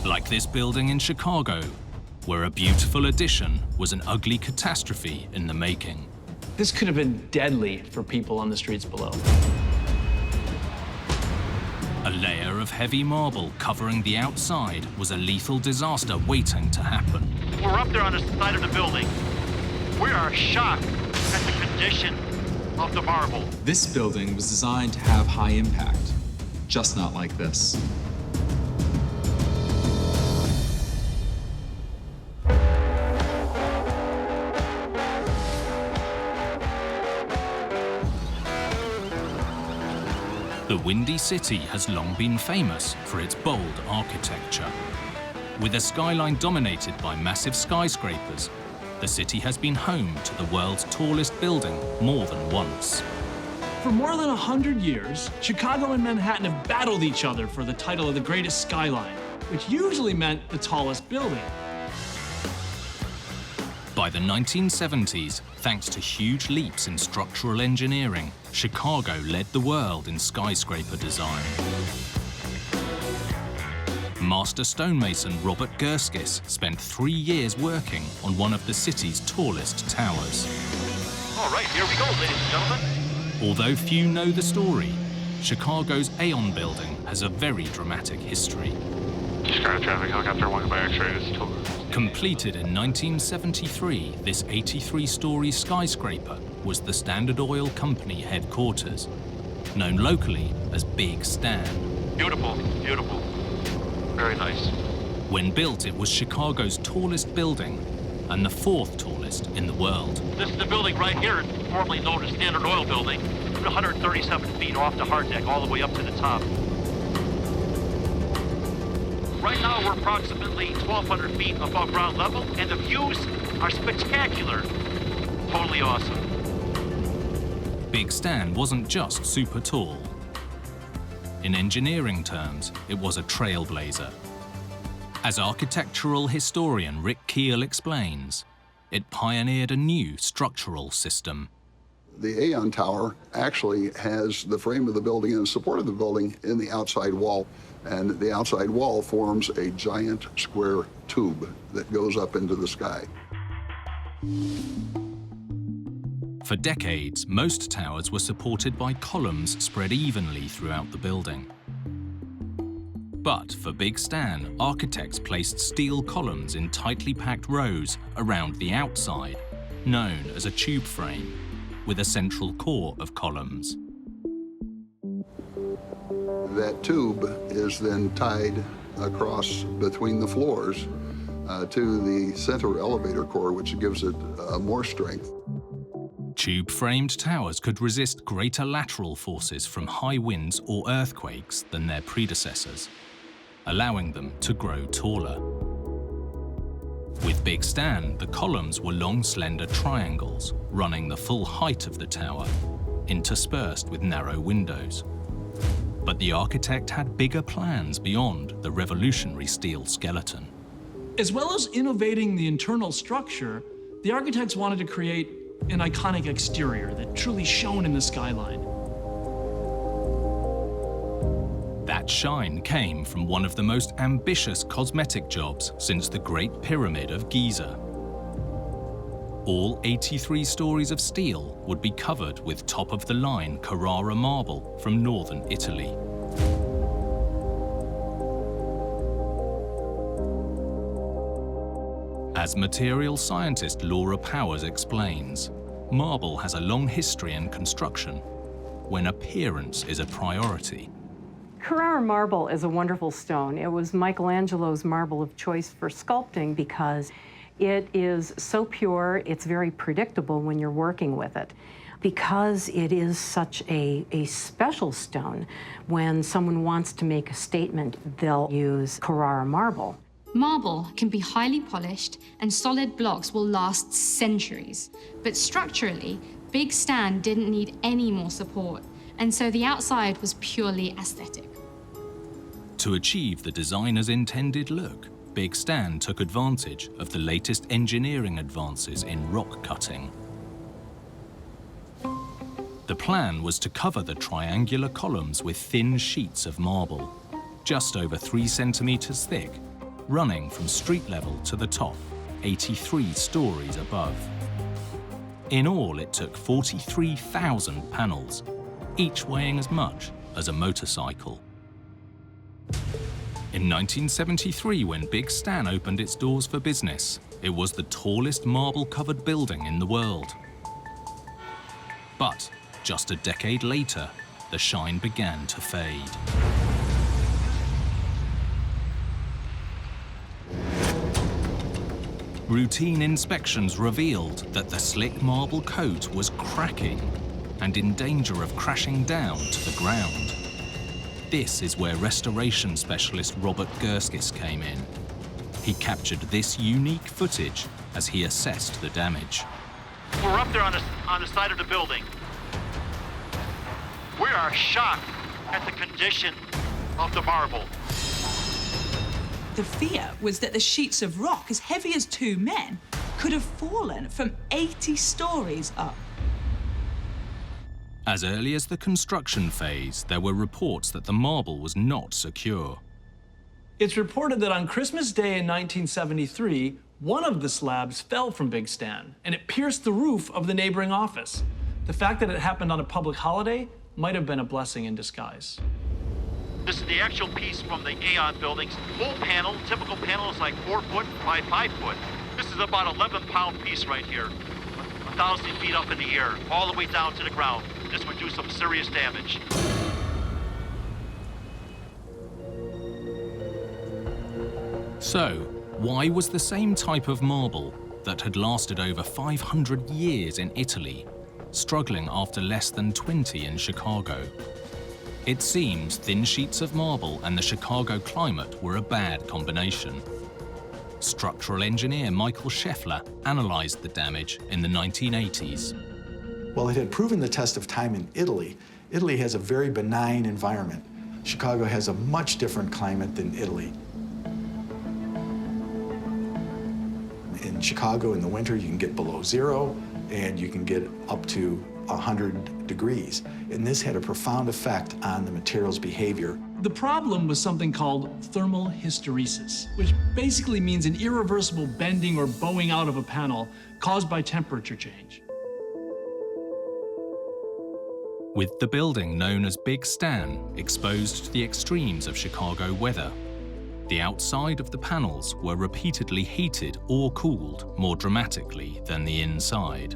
Like this building in Chicago, where a beautiful addition was an ugly catastrophe in the making. This could have been deadly for people on the streets below. A layer of heavy marble covering the outside was a lethal disaster waiting to happen. We're up there on the side of the building. We are shocked at the condition of the marble. This building was designed to have high impact, just not like this. The Windy City has long been famous for its bold architecture. With a skyline dominated by massive skyscrapers, the city has been home to the world's tallest building more than once. For more than 100 years, Chicago and Manhattan have battled each other for the title of the greatest skyline, which usually meant the tallest building. By the 1970s, thanks to huge leaps in structural engineering, Chicago led the world in skyscraper design. Master stonemason Robert Gerskis spent 3 years working on one of the city's tallest towers. All right, here we go, ladies and gentlemen. Although few know the story, Chicago's Aon building has a very dramatic history. Chicago traffic helicopter 1 by X-rays. Completed in 1973, this 83-story skyscraper was the Standard Oil Company headquarters, known locally as Big Stan. Beautiful, beautiful. Very nice. When built, it was Chicago's tallest building and the 4th tallest in the world. This is the building right here, formerly known as Standard Oil Building, 137 feet off the hard deck all the way up to the top. Right now, we're approximately 1,200 feet above ground level, and the views are spectacular. Totally awesome. Big Stan wasn't just super tall. In engineering terms, it was a trailblazer. As architectural historian Rick Keel explains, it pioneered a new structural system. The Aon Tower actually has the frame of the building and the support of the building in the outside wall. And the outside wall forms a giant square tube that goes up into the sky. For decades, most towers were supported by columns spread evenly throughout the building. But for Big Stan, architects placed steel columns in tightly packed rows around the outside, known as a tube frame, with a central core of columns. That tube is then tied across between the floors to the center elevator core, which gives it more strength. Tube-framed towers could resist greater lateral forces from high winds or earthquakes than their predecessors, allowing them to grow taller. With Big Stan, the columns were long, slender triangles running the full height of the tower, interspersed with narrow windows. But the architect had bigger plans beyond the revolutionary steel skeleton. As well as innovating the internal structure, the architects wanted to create an iconic exterior that truly shone in the skyline. That shine came from one of the most ambitious cosmetic jobs since the Great Pyramid of Giza. All 83 stories of steel would be covered with top-of-the-line Carrara marble from northern Italy. As material scientist Laura Powers explains, marble has a long history in construction, when appearance is a priority. Carrara marble is a wonderful stone. It was Michelangelo's marble of choice for sculpting because it is so pure, it's very predictable when you're working with it. Because it is such a special stone, when someone wants to make a statement, they'll use Carrara marble. Marble can be highly polished and solid blocks will last centuries. But structurally, Big Stan didn't need any more support, and so the outside was purely aesthetic. To achieve the designer's intended look, Big Stan took advantage of the latest engineering advances in rock cutting. The plan was to cover the triangular columns with thin sheets of marble, just over 3 centimeters thick, running from street level to the top, 83 stories above. In all, it took 43,000 panels, each weighing as much as a motorcycle. In 1973, when Big Stan opened its doors for business, it was the tallest marble-covered building in the world. But just a decade later, the shine began to fade. Routine inspections revealed that the slick marble coat was cracking and in danger of crashing down to the ground. This is where restoration specialist Robert Gerskis came in. He captured this unique footage as he assessed the damage. We're up there on the side of the building. We are shocked at the condition of the marble. The fear was that the sheets of rock, as heavy as 2 men, could have fallen from 80 stories up. As early as the construction phase, there were reports that the marble was not secure. It's reported that on Christmas Day in 1973, one of the slabs fell from Big Stan, and it pierced the roof of the neighboring office. The fact that it happened on a public holiday might have been a blessing in disguise. This is the actual piece from the Aon buildings. Full panel, typical panel is like 4 foot by 5 foot. This is about 11-pound piece right here. 1,000 feet up in the air, all the way down to the ground. This would do some serious damage. So, why was the same type of marble that had lasted over 500 years in Italy struggling after less than 20 in Chicago? It seems thin sheets of marble and the Chicago climate were a bad combination. Structural engineer Michael Scheffler analyzed the damage in the 1980s. Well, it had proven the test of time in Italy. Italy has a very benign environment. Chicago has a much different climate than Italy. In Chicago, in the winter, you can get below 0, and you can get up to 100 degrees. And this had a profound effect on the material's behavior. The problem was something called thermal hysteresis, which basically means an irreversible bending or bowing out of a panel caused by temperature change. With the building known as Big Stan exposed to the extremes of Chicago weather, the outside of the panels were repeatedly heated or cooled more dramatically than the inside.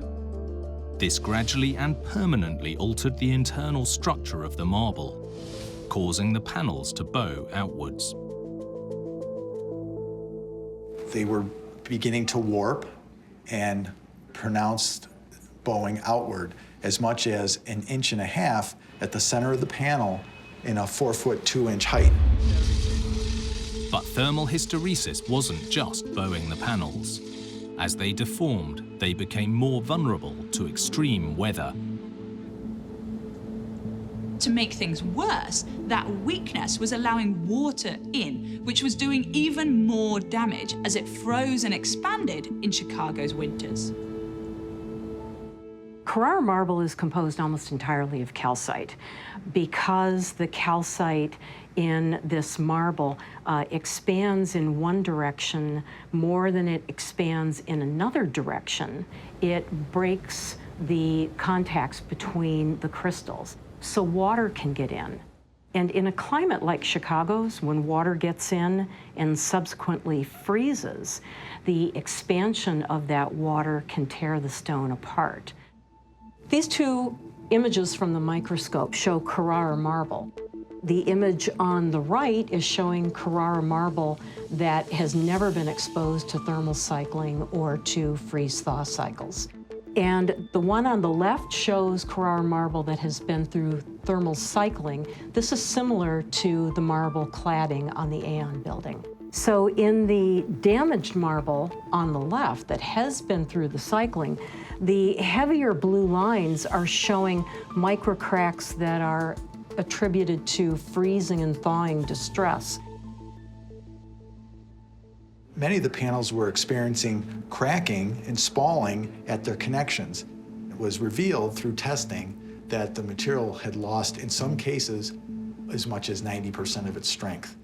This gradually and permanently altered the internal structure of the marble, causing the panels to bow outwards. They were beginning to warp and pronounced bowing outward as much as 1.5 inches at the center of the panel in a 4-foot 2-inch height. But thermal hysteresis wasn't just bowing the panels. As they deformed, they became more vulnerable to extreme weather. To make things worse, that weakness was allowing water in, which was doing even more damage as it froze and expanded in Chicago's winters. Carrara marble is composed almost entirely of calcite. Because the calcite in this marble expands in one direction more than it expands in another direction, it breaks the contacts between the crystals, so water can get in. And in a climate like Chicago's, when water gets in and subsequently freezes, the expansion of that water can tear the stone apart. These two images from the microscope show Carrara marble. The image on the right is showing Carrara marble that has never been exposed to thermal cycling or to freeze-thaw cycles. And the one on the left shows Carrara marble that has been through thermal cycling. This is similar to the marble cladding on the Aon building. So in the damaged marble on the left that has been through the cycling, the heavier blue lines are showing microcracks that are attributed to freezing and thawing distress. Many of the panels were experiencing cracking and spalling at their connections. It was revealed through testing that the material had lost, in some cases, as much as 90% of its strength.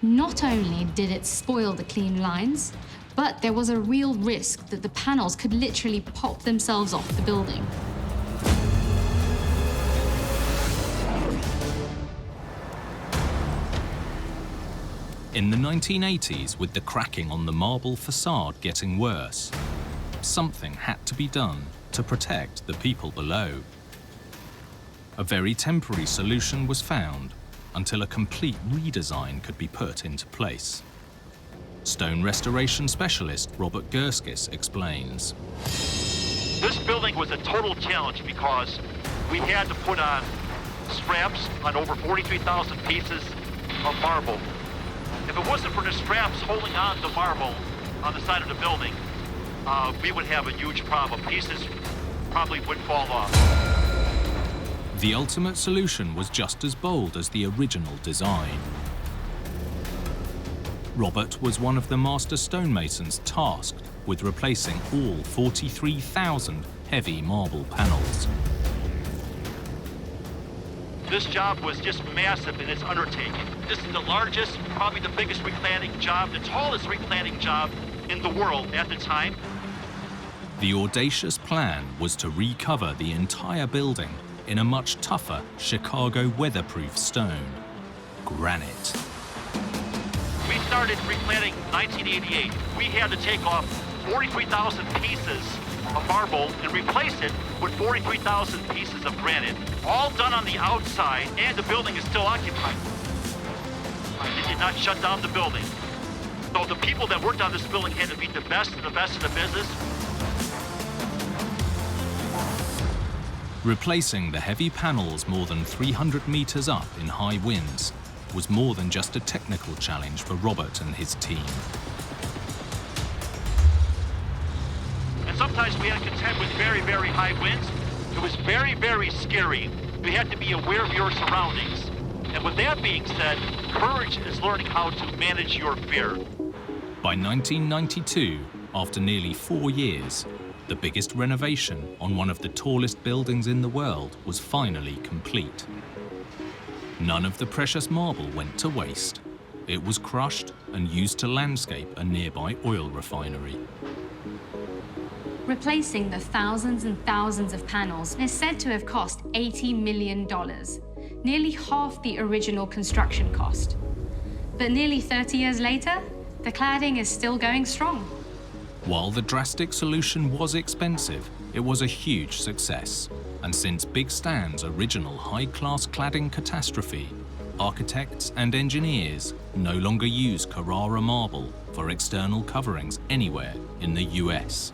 Not only did it spoil the clean lines, but there was a real risk that the panels could literally pop themselves off the building. In the 1980s, with the cracking on the marble facade getting worse, something had to be done to protect the people below. A very temporary solution was found until a complete redesign could be put into place. Stone restoration specialist Robert Gerskis explains. This building was a total challenge because we had to put on straps on over 43,000 pieces of marble. If it wasn't for the straps holding on to marble on the side of the building, we would have a huge problem. Pieces probably would fall off. The ultimate solution was just as bold as the original design. Robert was one of the master stonemasons tasked with replacing all 43,000 heavy marble panels. This job was just massive in its undertaking. This is the largest, probably the biggest recladding job, the tallest recladding job in the world at the time. The audacious plan was to recover the entire building in a much tougher Chicago weatherproof stone, granite. We started recladding in 1988. We had to take off 43,000 pieces of marble and replace it with 43,000 pieces of granite, all done on the outside, and the building is still occupied. They did not shut down the building. So the people that worked on this building had to be the best of the best in the business. Replacing the heavy panels more than 300 meters up in high winds was more than just a technical challenge for Robert and his team. And sometimes we had to contend with very, very high winds. It was very, very scary. You had to be aware of your surroundings. And with that being said, courage is learning how to manage your fear. By 1992, after nearly 4 years, the biggest renovation on one of the tallest buildings in the world was finally complete. None of the precious marble went to waste. It was crushed and used to landscape a nearby oil refinery. Replacing the thousands and thousands of panels is said to have cost $80 million, nearly half the original construction cost. But nearly 30 years later, the cladding is still going strong. While the drastic solution was expensive, it was a huge success. And since Big Stan's original high-class cladding catastrophe, architects and engineers no longer use Carrara marble for external coverings anywhere in the US.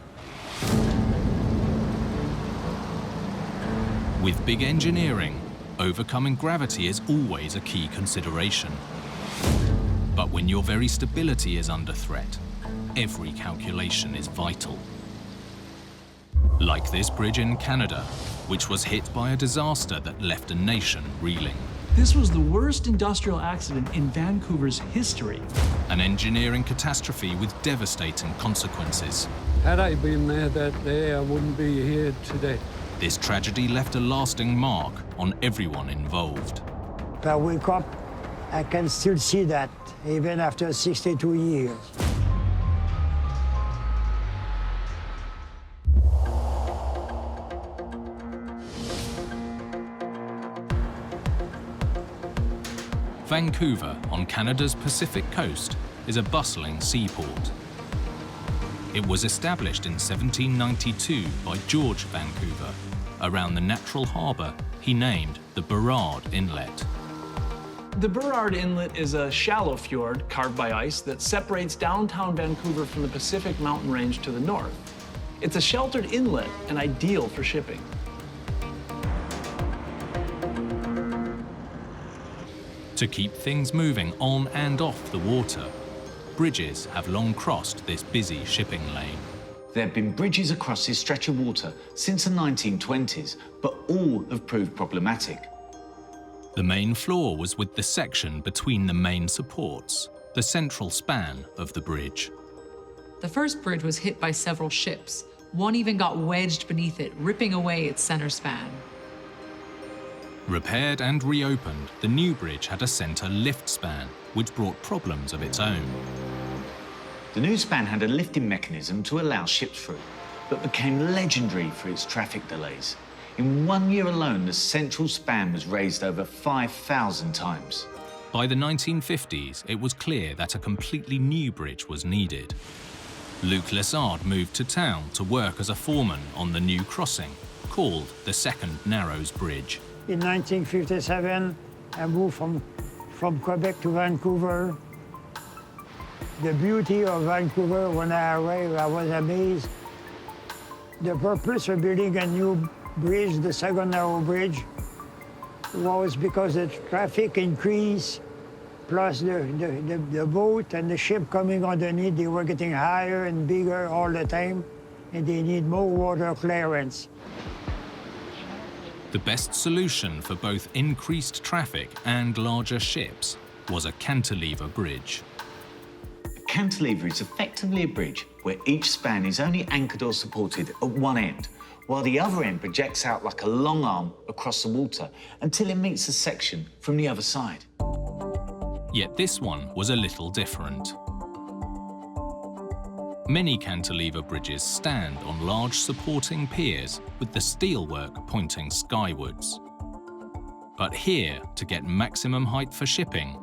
With big engineering, overcoming gravity is always a key consideration. But when your very stability is under threat, every calculation is vital. Like this bridge in Canada, which was hit by a disaster that left a nation reeling. This was the worst industrial accident in Vancouver's history. An engineering catastrophe with devastating consequences. Had I been there that day, I wouldn't be here today. This tragedy left a lasting mark on everyone involved. If I wake up, I can still see that, even after 62 years. Vancouver, on Canada's Pacific coast, is a bustling seaport. It was established in 1792 by George Vancouver, around the natural harbour he named the Burrard Inlet. The Burrard Inlet is a shallow fjord carved by ice that separates downtown Vancouver from the Pacific mountain range to the north. It's a sheltered inlet and ideal for shipping. To keep things moving on and off the water, bridges have long crossed this busy shipping lane. There have been bridges across this stretch of water since the 1920s, but all have proved problematic. The main flaw was with the section between the main supports, the central span of the bridge. The first bridge was hit by several ships. One even got wedged beneath it, ripping away its center span. Repaired and reopened, the new bridge had a center lift span, which brought problems of its own. The new span had a lifting mechanism to allow ships through, but became legendary for its traffic delays. In 1 year alone, the central span was raised over 5,000 times. By the 1950s, it was clear that a completely new bridge was needed. Luc Lessard moved to town to work as a foreman on the new crossing, called the Second Narrows Bridge. In 1957, I moved from Quebec to Vancouver. The beauty of Vancouver, when I arrived, I was amazed. The purpose of building a new bridge, the Second Narrows Bridge, was because the traffic increased, plus the boat and the ship coming underneath, they were getting higher and bigger all the time, and they need more water clearance. The best solution for both increased traffic and larger ships was a cantilever bridge. A cantilever is effectively a bridge where each span is only anchored or supported at one end, while the other end projects out like a long arm across the water until it meets the section from the other side. Yet this one was a little different. Many cantilever bridges stand on large supporting piers with the steelwork pointing skywards. But here, to get maximum height for shipping,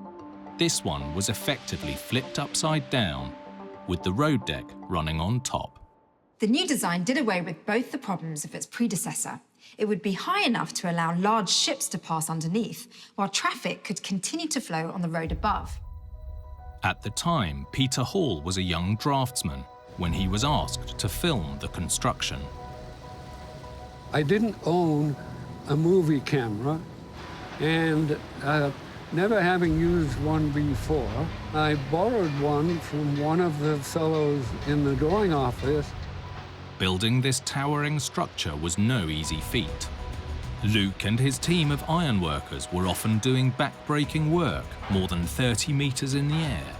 this one was effectively flipped upside down, with the road deck running on top. The new design did away with both the problems of its predecessor. It would be high enough to allow large ships to pass underneath, while traffic could continue to flow on the road above. At the time, Peter Hall was a young draftsman when he was asked to film the construction. I didn't own a movie camera, and never having used one before, I borrowed one from one of the fellows in the drawing office. Building this towering structure was no easy feat. Luke and his team of ironworkers were often doing back-breaking work more than 30 meters in the air,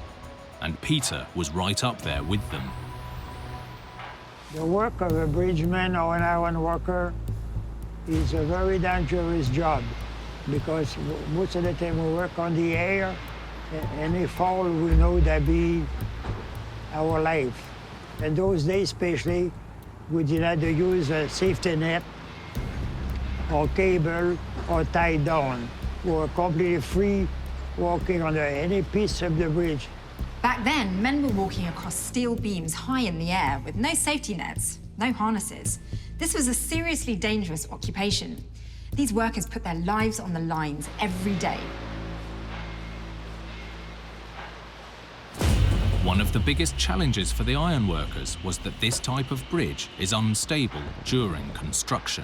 and Peter was right up there with them. The work of a bridgeman or an iron worker is a very dangerous job because most of the time we work on the air. Any fall, we know that be our life. And those days especially, we did not use a safety net or cable or tied down. We were completely free walking on any piece of the bridge. Back then, men were walking across steel beams high in the air with no safety nets, no harnesses. This was a seriously dangerous occupation. These workers put their lives on the lines every day. One of the biggest challenges for the ironworkers was that this type of bridge is unstable during construction.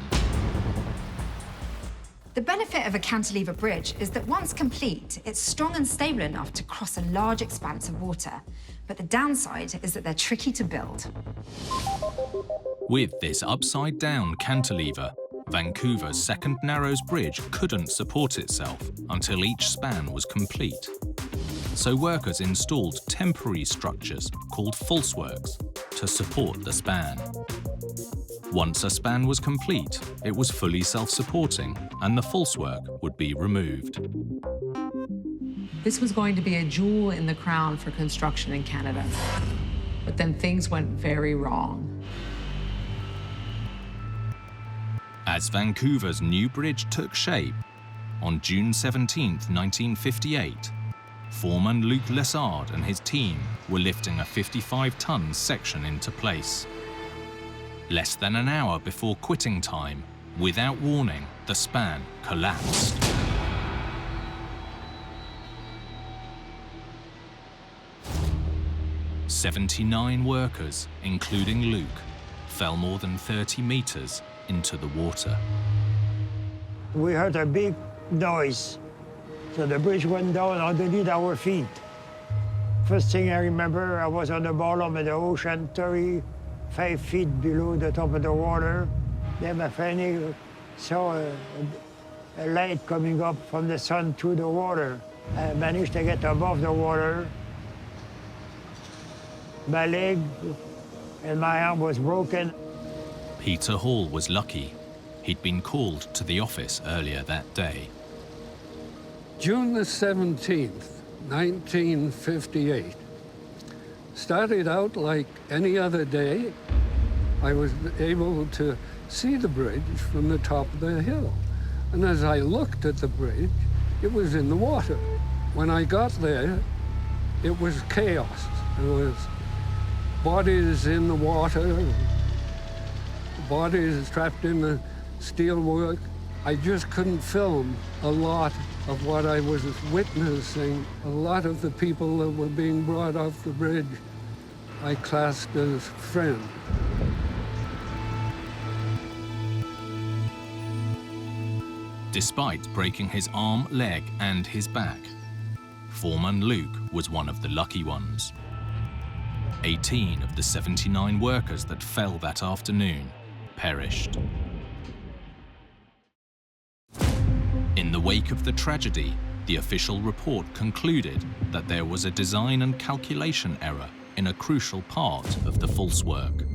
The benefit of a cantilever bridge is that once complete, it's strong and stable enough to cross a large expanse of water. But the downside is that they're tricky to build. With this upside-down cantilever, Vancouver's Second Narrows Bridge couldn't support itself until each span was complete. So workers installed temporary structures called falseworks to support the span. Once a span was complete, it was fully self-supporting and the falsework would be removed. This was going to be a jewel in the crown for construction in Canada. But then things went very wrong. As Vancouver's new bridge took shape, on June 17, 1958, foreman Luc Lessard and his team were lifting a 55-ton section into place. Less than an hour before quitting time, without warning, the span collapsed. "79 workers, including Luc, fell more than 30 meters into the water." We heard a big noise. So the bridge went down underneath our feet. First thing I remember, I was on the bottom of the ocean, 35 feet below the top of the water. Then I finally saw a light coming up from the sun through the water. I managed to get above the water. My leg and my arm was broken. Peter Hall was lucky. He'd been called to the office earlier that day. June the 17th, 1958. Started out like any other day. I was able to see the bridge from the top of the hill. And as I looked at the bridge, it was in the water. When I got there, it was chaos. There was bodies in the water, bodies trapped in the steelwork. I just couldn't film a lot of what I was witnessing. A lot of the people that were being brought off the bridge, I classed as friends. Despite breaking his arm, leg, and his back, foreman Luc was one of the lucky ones. 18 of the 79 workers that fell that afternoon perished. In the wake of the tragedy, the official report concluded that there was a design and calculation error in a crucial part of the falsework.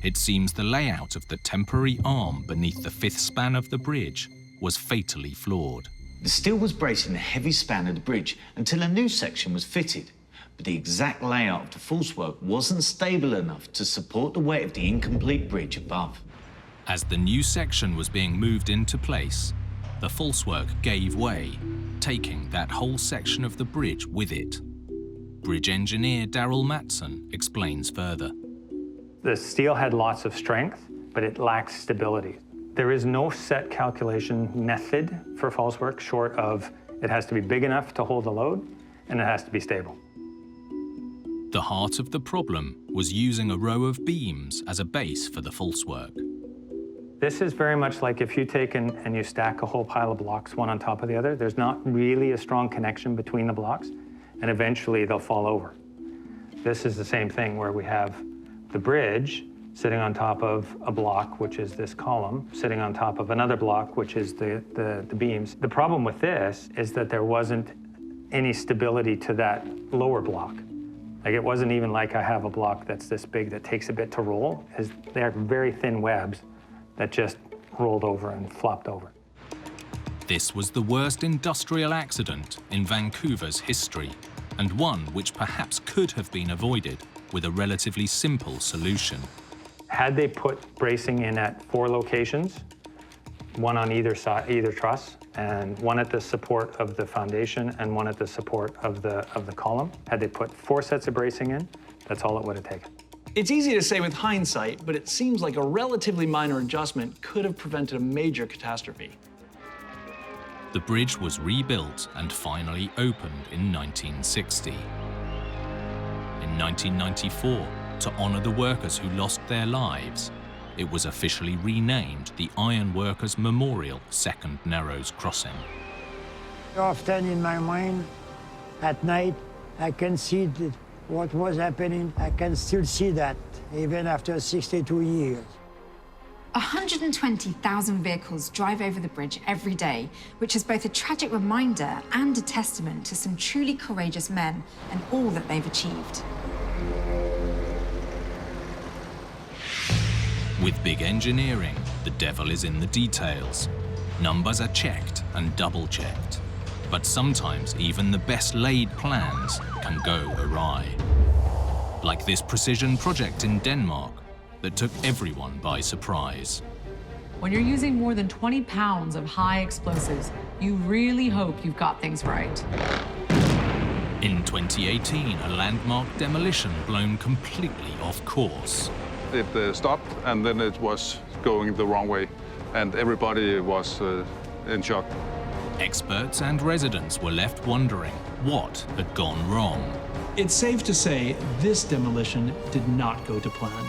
It seems the layout of the temporary arm beneath the fifth span of the bridge was fatally flawed. The steel was bracing the heavy span of the bridge until a new section was fitted, but the exact layout of the falsework wasn't stable enough to support the weight of the incomplete bridge above. As the new section was being moved into place, the falsework gave way, taking that whole section of the bridge with it. Bridge engineer Daryl Matson explains further. The steel had lots of strength, but it lacks stability. There is no set calculation method for falsework short of it has to be big enough to hold the load and it has to be stable. The heart of the problem was using a row of beams as a base for the falsework. This is very much like if you take and you stack a whole pile of blocks one on top of the other. There's not really a strong connection between the blocks, and eventually they'll fall over. This is the same thing where we have the bridge sitting on top of a block, which is this column, sitting on top of another block, which is the beams. The problem with this is that there wasn't any stability to that lower block. Like, it wasn't even like I have a block that's this big that takes a bit to roll. They're very thin webs that just rolled over and flopped over. This was the worst industrial accident in Vancouver's history, and one which perhaps could have been avoided with a relatively simple solution. Had they put bracing in at 4 locations, one on either side, either truss, and one at the support of the foundation and one at the support of the column, had they put 4 sets of bracing in, that's all it would have taken. It's easy to say with hindsight, but it seems like a relatively minor adjustment could have prevented a major catastrophe. The bridge was rebuilt and finally opened in 1960. In 1994, to honor the workers who lost their lives, it was officially renamed the Iron Workers Memorial Second Narrows Crossing. Often in my mind, at night, I can see what was happening. I can still see that, even after 62 years. 120,000 vehicles drive over the bridge every day, which is both a tragic reminder and a testament to some truly courageous men and all that they've achieved. With big engineering, the devil is in the details. Numbers are checked and double-checked. But sometimes even the best-laid plans can go awry. Like this precision project in Denmark that took everyone by surprise. When you're using more than 20 pounds of high explosives, you really hope you've got things right. In 2018, a landmark demolition blown completely off course. It stopped, and then it was going the wrong way, and everybody was in shock. Experts and residents were left wondering what had gone wrong. It's safe to say this demolition did not go to plan.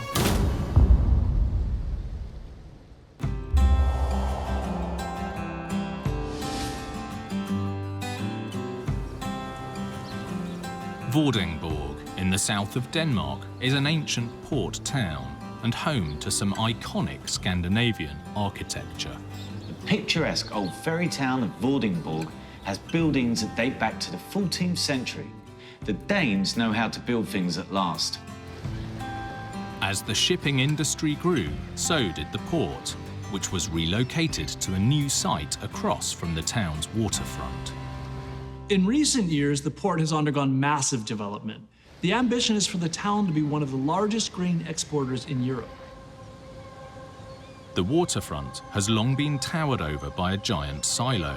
Vordingborg, in the south of Denmark, is an ancient port town and home to some iconic Scandinavian architecture. The picturesque old ferry town of Vordingborg has buildings that date back to the 14th century. The Danes know how to build things at last. As the shipping industry grew, so did the port, which was relocated to a new site across from the town's waterfront. In recent years, the port has undergone massive development. The ambition is for the town to be one of the largest grain exporters in Europe. The waterfront has long been towered over by a giant silo.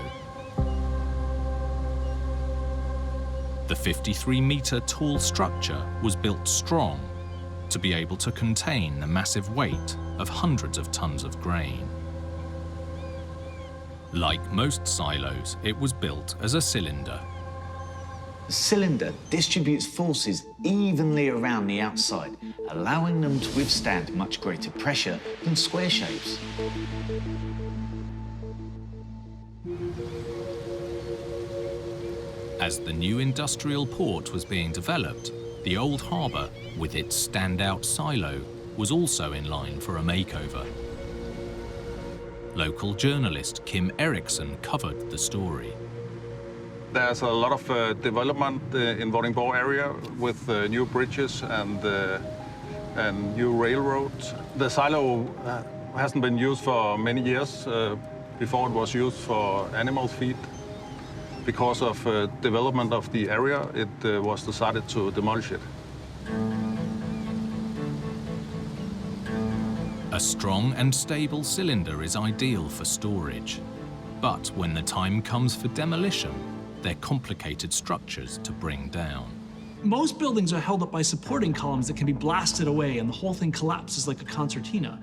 The 53-meter tall structure was built strong to be able to contain the massive weight of hundreds of tons of grain. Like most silos, it was built as a cylinder. The cylinder distributes forces evenly around the outside, allowing them to withstand much greater pressure than square shapes. As the new industrial port was being developed, the old harbour, with its standout silo, was also in line for a makeover. Local journalist Kim Eriksson covered the story. There's a lot of development in Vordingborg area with new bridges and new railroads. The silo hasn't been used for many years. Before it was used for animal feed. Because of development of the area, it was decided to demolish it. A strong and stable cylinder is ideal for storage. But when the time comes for demolition, they're complicated structures to bring down. Most buildings are held up by supporting columns that can be blasted away and the whole thing collapses like a concertina.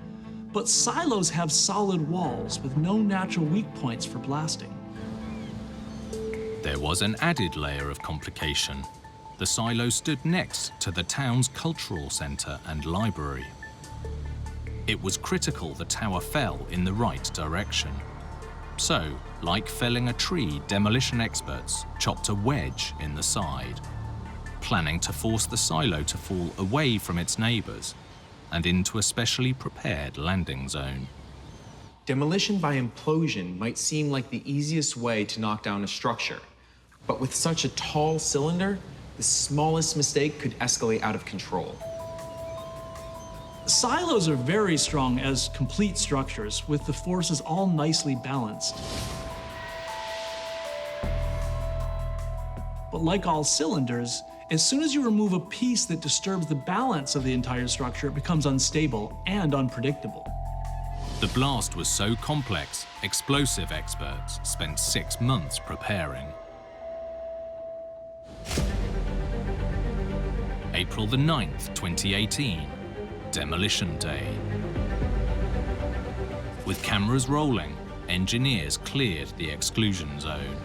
But silos have solid walls with no natural weak points for blasting. There was an added layer of complication. The silo stood next to the town's cultural centre and library. It was critical the tower fell in the right direction. So, like felling a tree, demolition experts chopped a wedge in the side, planning to force the silo to fall away from its neighbours and into a specially prepared landing zone. Demolition by implosion might seem like the easiest way to knock down a structure, but with such a tall cylinder, the smallest mistake could escalate out of control. Silos are very strong as complete structures, with the forces all nicely balanced. But like all cylinders, as soon as you remove a piece that disturbs the balance of the entire structure, it becomes unstable and unpredictable. The blast was so complex, explosive experts spent 6 months preparing. April the 9th, 2018, Demolition Day. With cameras rolling, engineers cleared the exclusion zone.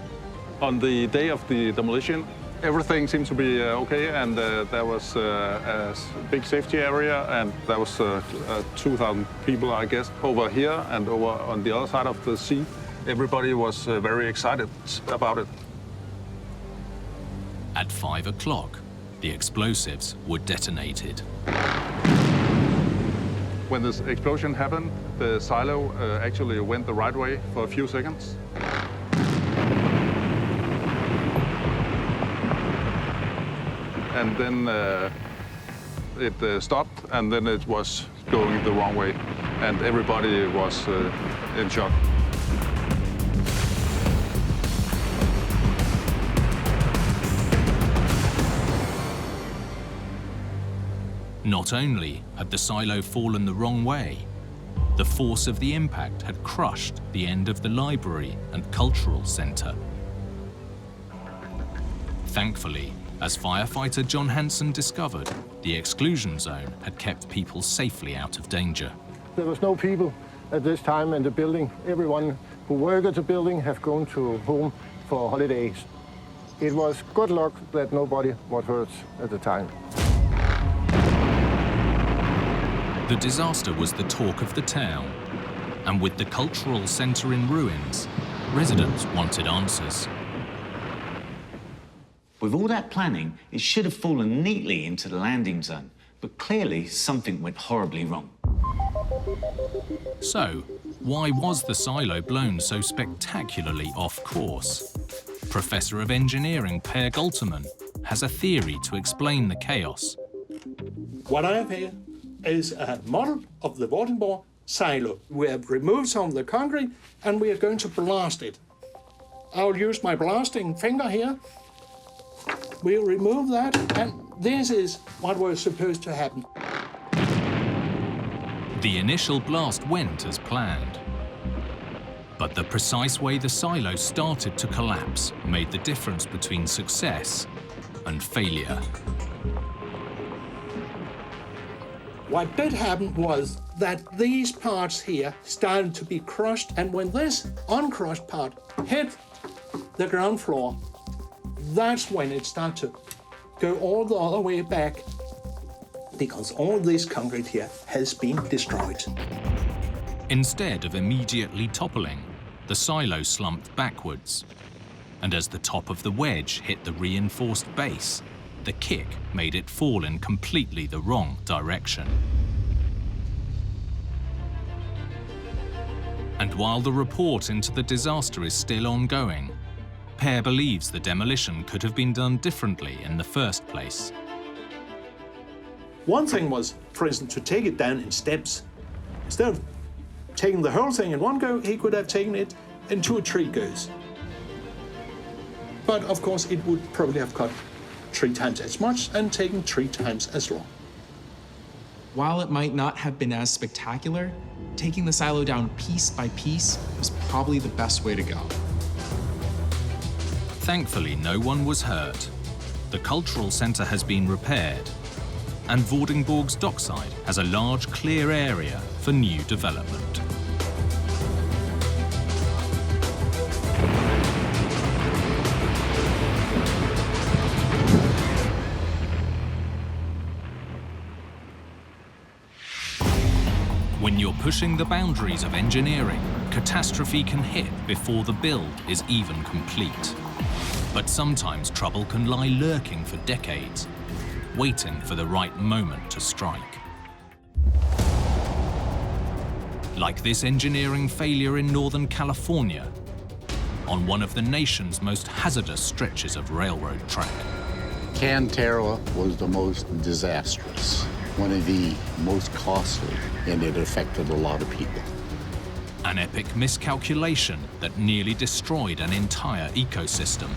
On the day of the demolition, everything seemed to be okay, and there was a big safety area, and there was 2,000 people, I guess, over here and over on the other side of the sea. Everybody was very excited about it. At 5 o'clock, the explosives were detonated. When this explosion happened, the silo actually went the right way for a few seconds. And then it stopped, and then it was going the wrong way. and everybody was in shock. Not only had the silo fallen the wrong way, the force of the impact had crushed the end of the library and cultural center. Thankfully, as firefighter John Hansen discovered, the exclusion zone had kept people safely out of danger. There was no people at this time in the building. Everyone who worked at the building have gone to home for holidays. It was good luck that nobody was hurt at the time. The disaster was the talk of the town, and with the cultural center in ruins, residents wanted answers. With all that planning, it should have fallen neatly into the landing zone, but clearly something went horribly wrong. So, why was the silo blown so spectacularly off course? Professor of Engineering Per Gulterman has a theory to explain the chaos. What I have here is a model of the Vordingborg silo. We have removed some of the concrete and we are going to blast it. I'll use my blasting finger here. We'll remove that, and this is what was supposed to happen. The initial blast went as planned, but the precise way the silo started to collapse made the difference between success and failure. What did happen was that these parts here started to be crushed, and when this uncrushed part hit the ground floor, that's when it started to go all the other way back, because all this concrete here has been destroyed. Instead of immediately toppling, the silo slumped backwards, and as the top of the wedge hit the reinforced base, the kick made it fall in completely the wrong direction. And while the report into the disaster is still ongoing, Per believes the demolition could have been done differently in the first place. One thing was, for instance, to take it down in steps. Instead of taking the whole thing in one go, he could have taken it in 2 or 3 goes. But of course, it would probably have cut 3 times as much and taken 3 times as long. While it might not have been as spectacular, taking the silo down piece by piece was probably the best way to go. Thankfully, no one was hurt. The cultural center has been repaired, and Vordingborg's dockside has a large clear area for new development. When you're pushing the boundaries of engineering, catastrophe can hit before the build is even complete. But sometimes trouble can lie lurking for decades, waiting for the right moment to strike. Like this engineering failure in Northern California, on one of the nation's most hazardous stretches of railroad track. Cantera was the most disastrous, one of the most costly, and it affected a lot of people. An epic miscalculation that nearly destroyed an entire ecosystem.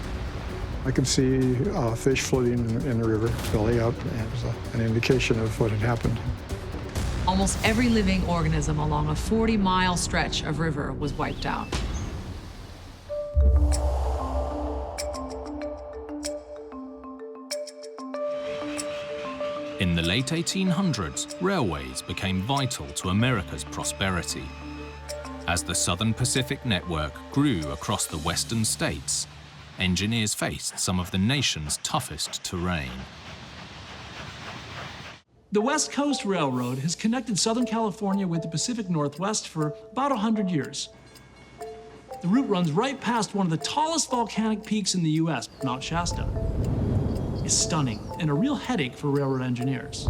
I could see fish floating in the river, belly up, as an indication of what had happened. Almost every living organism along a 40-mile stretch of river was wiped out. In the late 1800s, railways became vital to America's prosperity. As the Southern Pacific Network grew across the western states, engineers faced some of the nation's toughest terrain. The West Coast Railroad has connected Southern California with the Pacific Northwest for about 100 years. The route runs right past one of the tallest volcanic peaks in the US, Mount Shasta. It's stunning and a real headache for railroad engineers.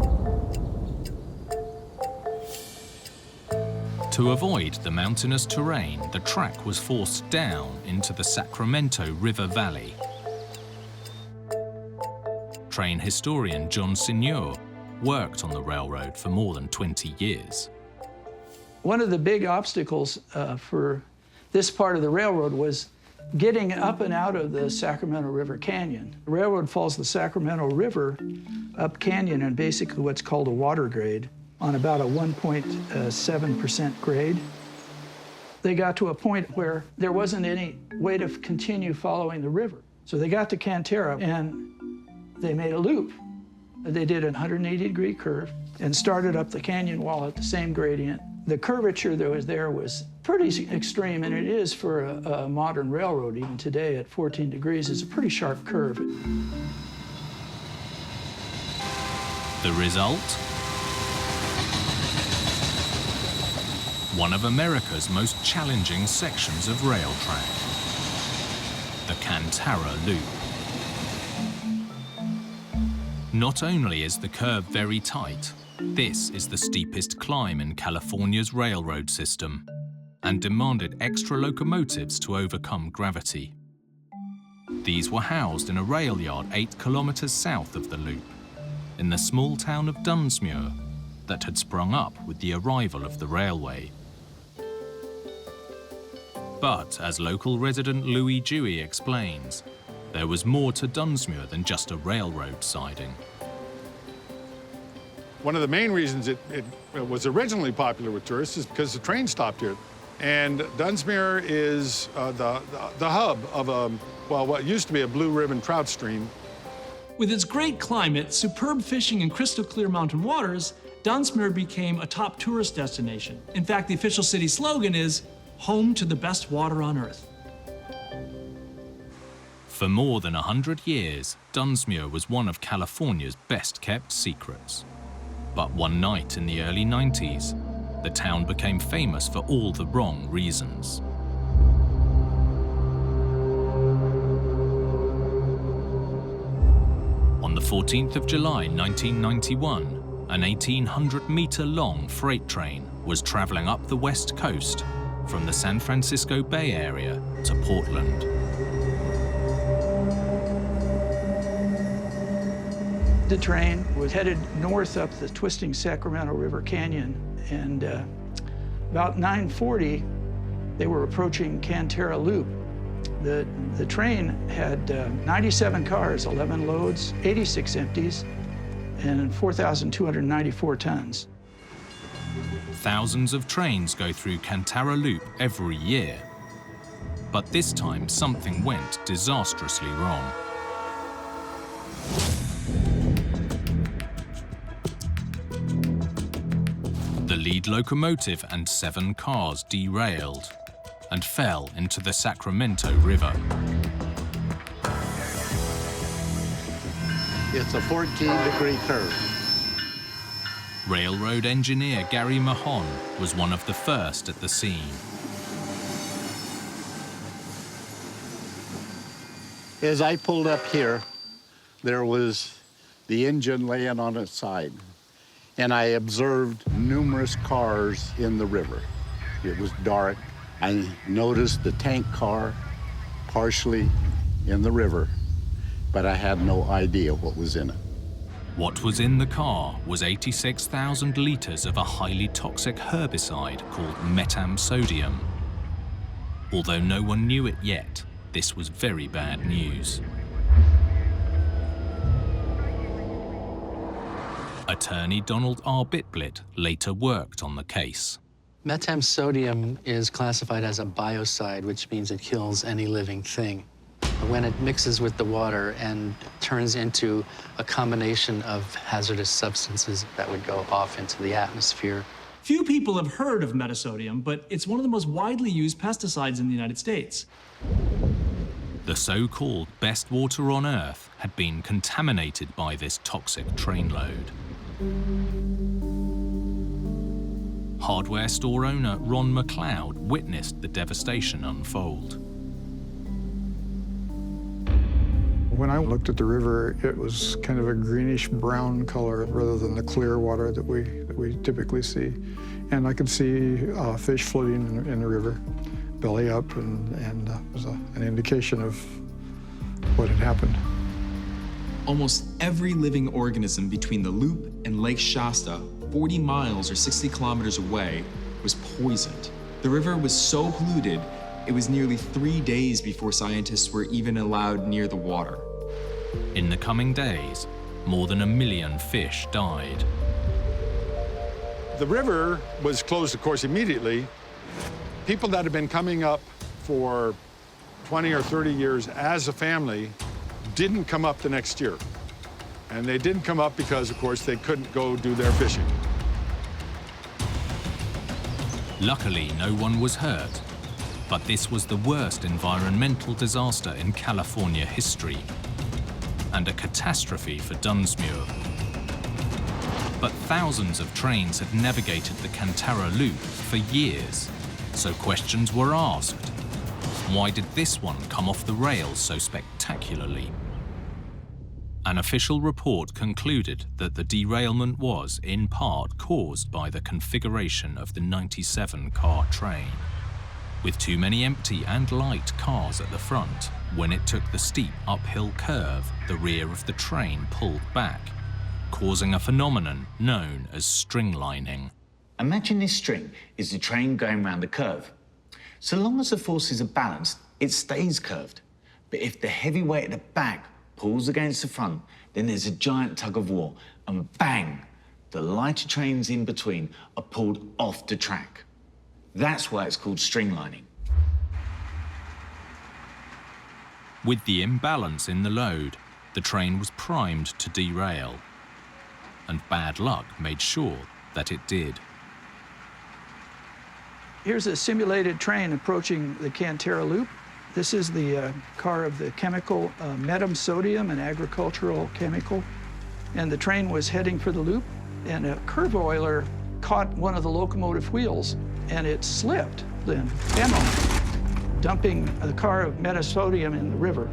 To avoid the mountainous terrain, the track was forced down into the Sacramento River Valley. Train historian John Signor worked on the railroad for more than 20 years. One of the big obstacles for this part of the railroad was getting up and out of the Sacramento River Canyon. The railroad follows the Sacramento River up canyon in basically what's called a water grade on about a 1.7% grade. They got to a point where there wasn't any way to continue following the river. So they got to Cantera and they made a loop. They did a 180-degree curve and started up the canyon wall at the same gradient. The curvature that was there was pretty extreme, and it is for a modern railroad even today at 14 degrees. It's a pretty sharp curve. The result? One of America's most challenging sections of rail track, the Cantera Loop. Not only is the curve very tight, this is the steepest climb in California's railroad system and demanded extra locomotives to overcome gravity. These were housed in a rail yard 8 kilometers south of the loop, in the small town of Dunsmuir that had sprung up with the arrival of the railway. But as local resident Louis Dewey explains, there was more to Dunsmuir than just a railroad siding. One of the main reasons it was originally popular with tourists is because the train stopped here. And Dunsmuir is the hub of what used to be a blue ribbon trout stream. With its great climate, superb fishing, and crystal clear mountain waters, Dunsmuir became a top tourist destination. In fact, the official city slogan is, "Home to the best water on earth." For more than 100 years, Dunsmuir was one of California's best-kept secrets. But one night in the early 90s, the town became famous for all the wrong reasons. On the 14th of July, 1991, an 1,800-meter-long freight train was traveling up the west coast from the San Francisco Bay Area to Portland. The train was headed north up the twisting Sacramento River Canyon, and about 9:40, they were approaching Cantera Loop. The train had 97 cars, 11 loads, 86 empties, and 4,294 tons. Thousands of trains go through Cantera Loop every year. But this time, something went disastrously wrong. The lead locomotive and 7 cars derailed and fell into the Sacramento River. It's a 14-degree curve. Railroad engineer Gary Mahon was one of the first at the scene. As I pulled up here, there was the engine laying on its side, and I observed numerous cars in the river. It was dark. I noticed the tank car partially in the river, but I had no idea what was in it. What was in the car was 86,000 liters of a highly toxic herbicide called metam-sodium. Although no one knew it yet, this was very bad news. Attorney Donald R. Bitblit later worked on the case. Metam-sodium is classified as a biocide, which means it kills any living thing. When it mixes with the water and turns into a combination of hazardous substances that would go off into the atmosphere. Few people have heard of metasodium, but it's one of the most widely used pesticides in the United States. The so-called best water on Earth had been contaminated by this toxic trainload. Hardware store owner Ron McLeod witnessed the devastation unfold. When I looked at the river, it was kind of a greenish-brown color rather than the clear water that we typically see. And I could see fish floating in the river, belly up, and it was an indication of what had happened. Almost every living organism between the loop and Lake Shasta, 40 miles or 60 kilometers away, was poisoned. The river was so polluted, it was nearly 3 days before scientists were even allowed near the water. In the coming days, more than 1 million fish died. The river was closed, of course, immediately. People that had been coming up for 20 or 30 years as a family didn't come up the next year. And they didn't come up because, of course, they couldn't go do their fishing. Luckily, no one was hurt, but this was the worst environmental disaster in California history, and a catastrophe for Dunsmuir. But thousands of trains had navigated the Kantara Loop for years, so questions were asked. Why did this one come off the rails so spectacularly? An official report concluded that the derailment was, in part, caused by the configuration of the 97-car train. With too many empty and light cars at the front, when it took the steep uphill curve, the rear of the train pulled back, causing a phenomenon known as stringlining. Imagine this string is the train going round the curve. So long as the forces are balanced, it stays curved. But if the heavy weight at the back pulls against the front, then there's a giant tug of war, and bang, the lighter trains in between are pulled off the track. That's why it's called stringlining. With the imbalance in the load, the train was primed to derail, and bad luck made sure that it did. Here's a simulated train approaching the Kantara Loop. This is the car of the chemical metam sodium, an agricultural chemical. And the train was heading for the loop, and a curve oiler caught one of the locomotive wheels, and it slipped, then bent on it, dumping the car of metam sodium in the river.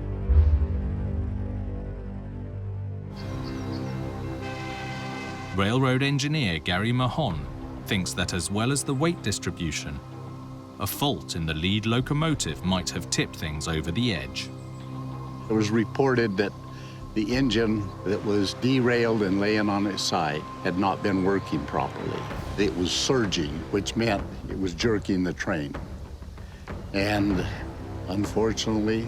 Railroad engineer Gary Mahon thinks that as well as the weight distribution, a fault in the lead locomotive might have tipped things over the edge. It was reported that the engine that was derailed and laying on its side had not been working properly. It was surging, which meant it was jerking the train. And unfortunately,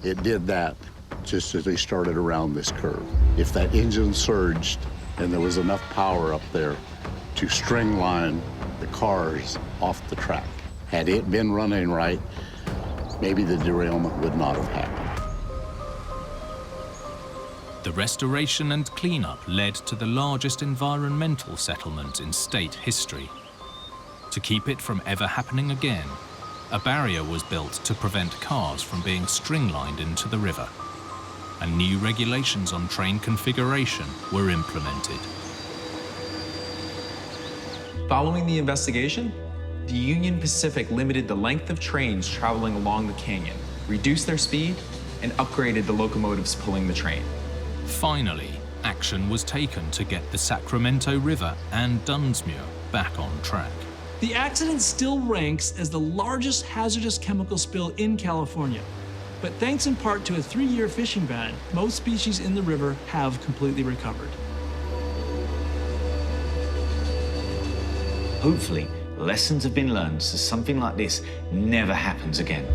it did that just as they started around this curve. If that engine surged and there was enough power up there to stringline the cars off the track, had it been running right, maybe the derailment would not have happened. The restoration and cleanup led to the largest environmental settlement in state history. To keep it from ever happening again, a barrier was built to prevent cars from being stringlined into the river, and new regulations on train configuration were implemented. Following the investigation, the Union Pacific limited the length of trains traveling along the canyon, reduced their speed, and upgraded the locomotives pulling the train. Finally, action was taken to get the Sacramento River and Dunsmuir back on track. The accident still ranks as the largest hazardous chemical spill in California. But thanks in part to a 3-year fishing ban, most species in the river have completely recovered. Hopefully, lessons have been learned so something like this never happens again.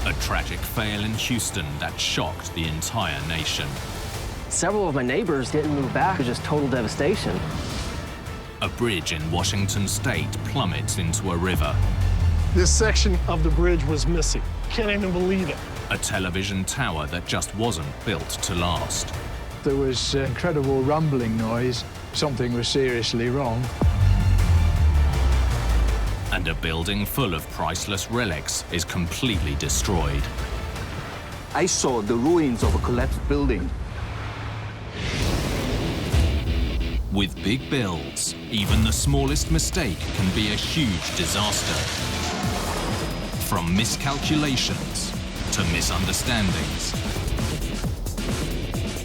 A tragic fail in Houston that shocked the entire nation. Several of my neighbors didn't move back. It was just total devastation. A bridge in Washington state plummets into a river. This section of the bridge was missing. Can't even believe it. A television tower that just wasn't built to last. There was incredible rumbling noise. Something was seriously wrong. And a building full of priceless relics is completely destroyed. I saw the ruins of a collapsed building. With big builds, even the smallest mistake can be a huge disaster. From miscalculations to misunderstandings.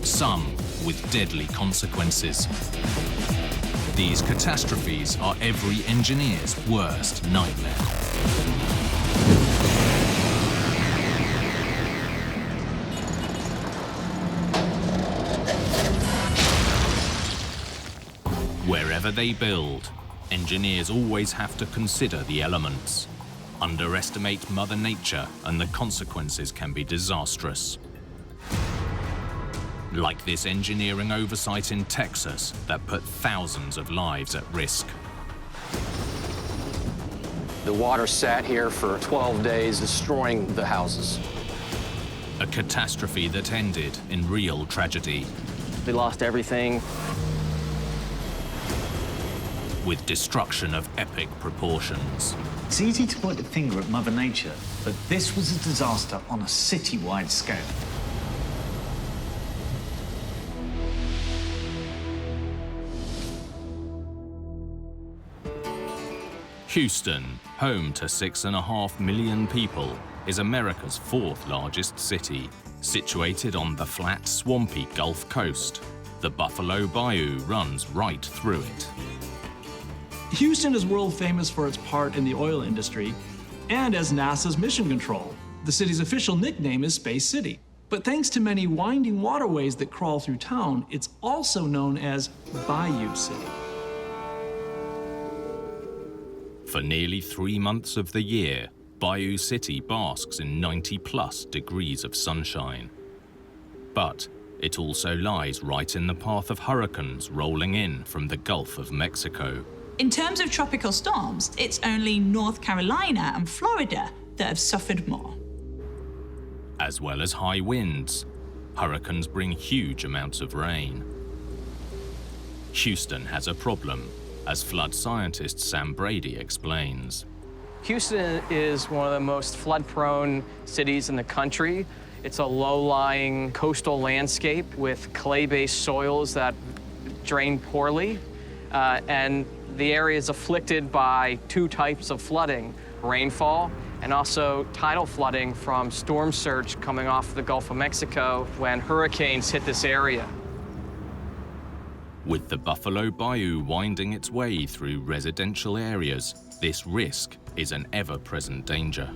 Some with deadly consequences. These catastrophes are every engineer's worst nightmare. Wherever they build, engineers always have to consider the elements. Underestimate Mother Nature and the consequences can be disastrous. Like this engineering oversight in Texas that put thousands of lives at risk. The water sat here for 12 days, destroying the houses. A catastrophe that ended in real tragedy. We lost everything. With destruction of epic proportions. It's easy to point the finger at Mother Nature, but this was a disaster on a city-wide scale. Houston, home to 6.5 million people, is America's 4th largest city, situated on the flat, swampy Gulf Coast. The Buffalo Bayou runs right through it. Houston is world famous for its part in the oil industry and as NASA's mission control. The city's official nickname is Space City. But thanks to many winding waterways that crawl through town, it's also known as Bayou City. For nearly 3 months of the year, Bayou City basks in 90+ degrees of sunshine. But it also lies right in the path of hurricanes rolling in from the Gulf of Mexico. In terms of tropical storms, it's only North Carolina and Florida that have suffered more. As well as high winds, hurricanes bring huge amounts of rain. Houston has a problem, as flood scientist Sam Brady explains. Houston is one of the most flood-prone cities in the country. It's a low-lying coastal landscape with clay-based soils that drain poorly, and the area is afflicted by 2 types of flooding: rainfall and also tidal flooding from storm surge coming off the Gulf of Mexico when hurricanes hit this area. With the Buffalo Bayou winding its way through residential areas, this risk is an ever-present danger.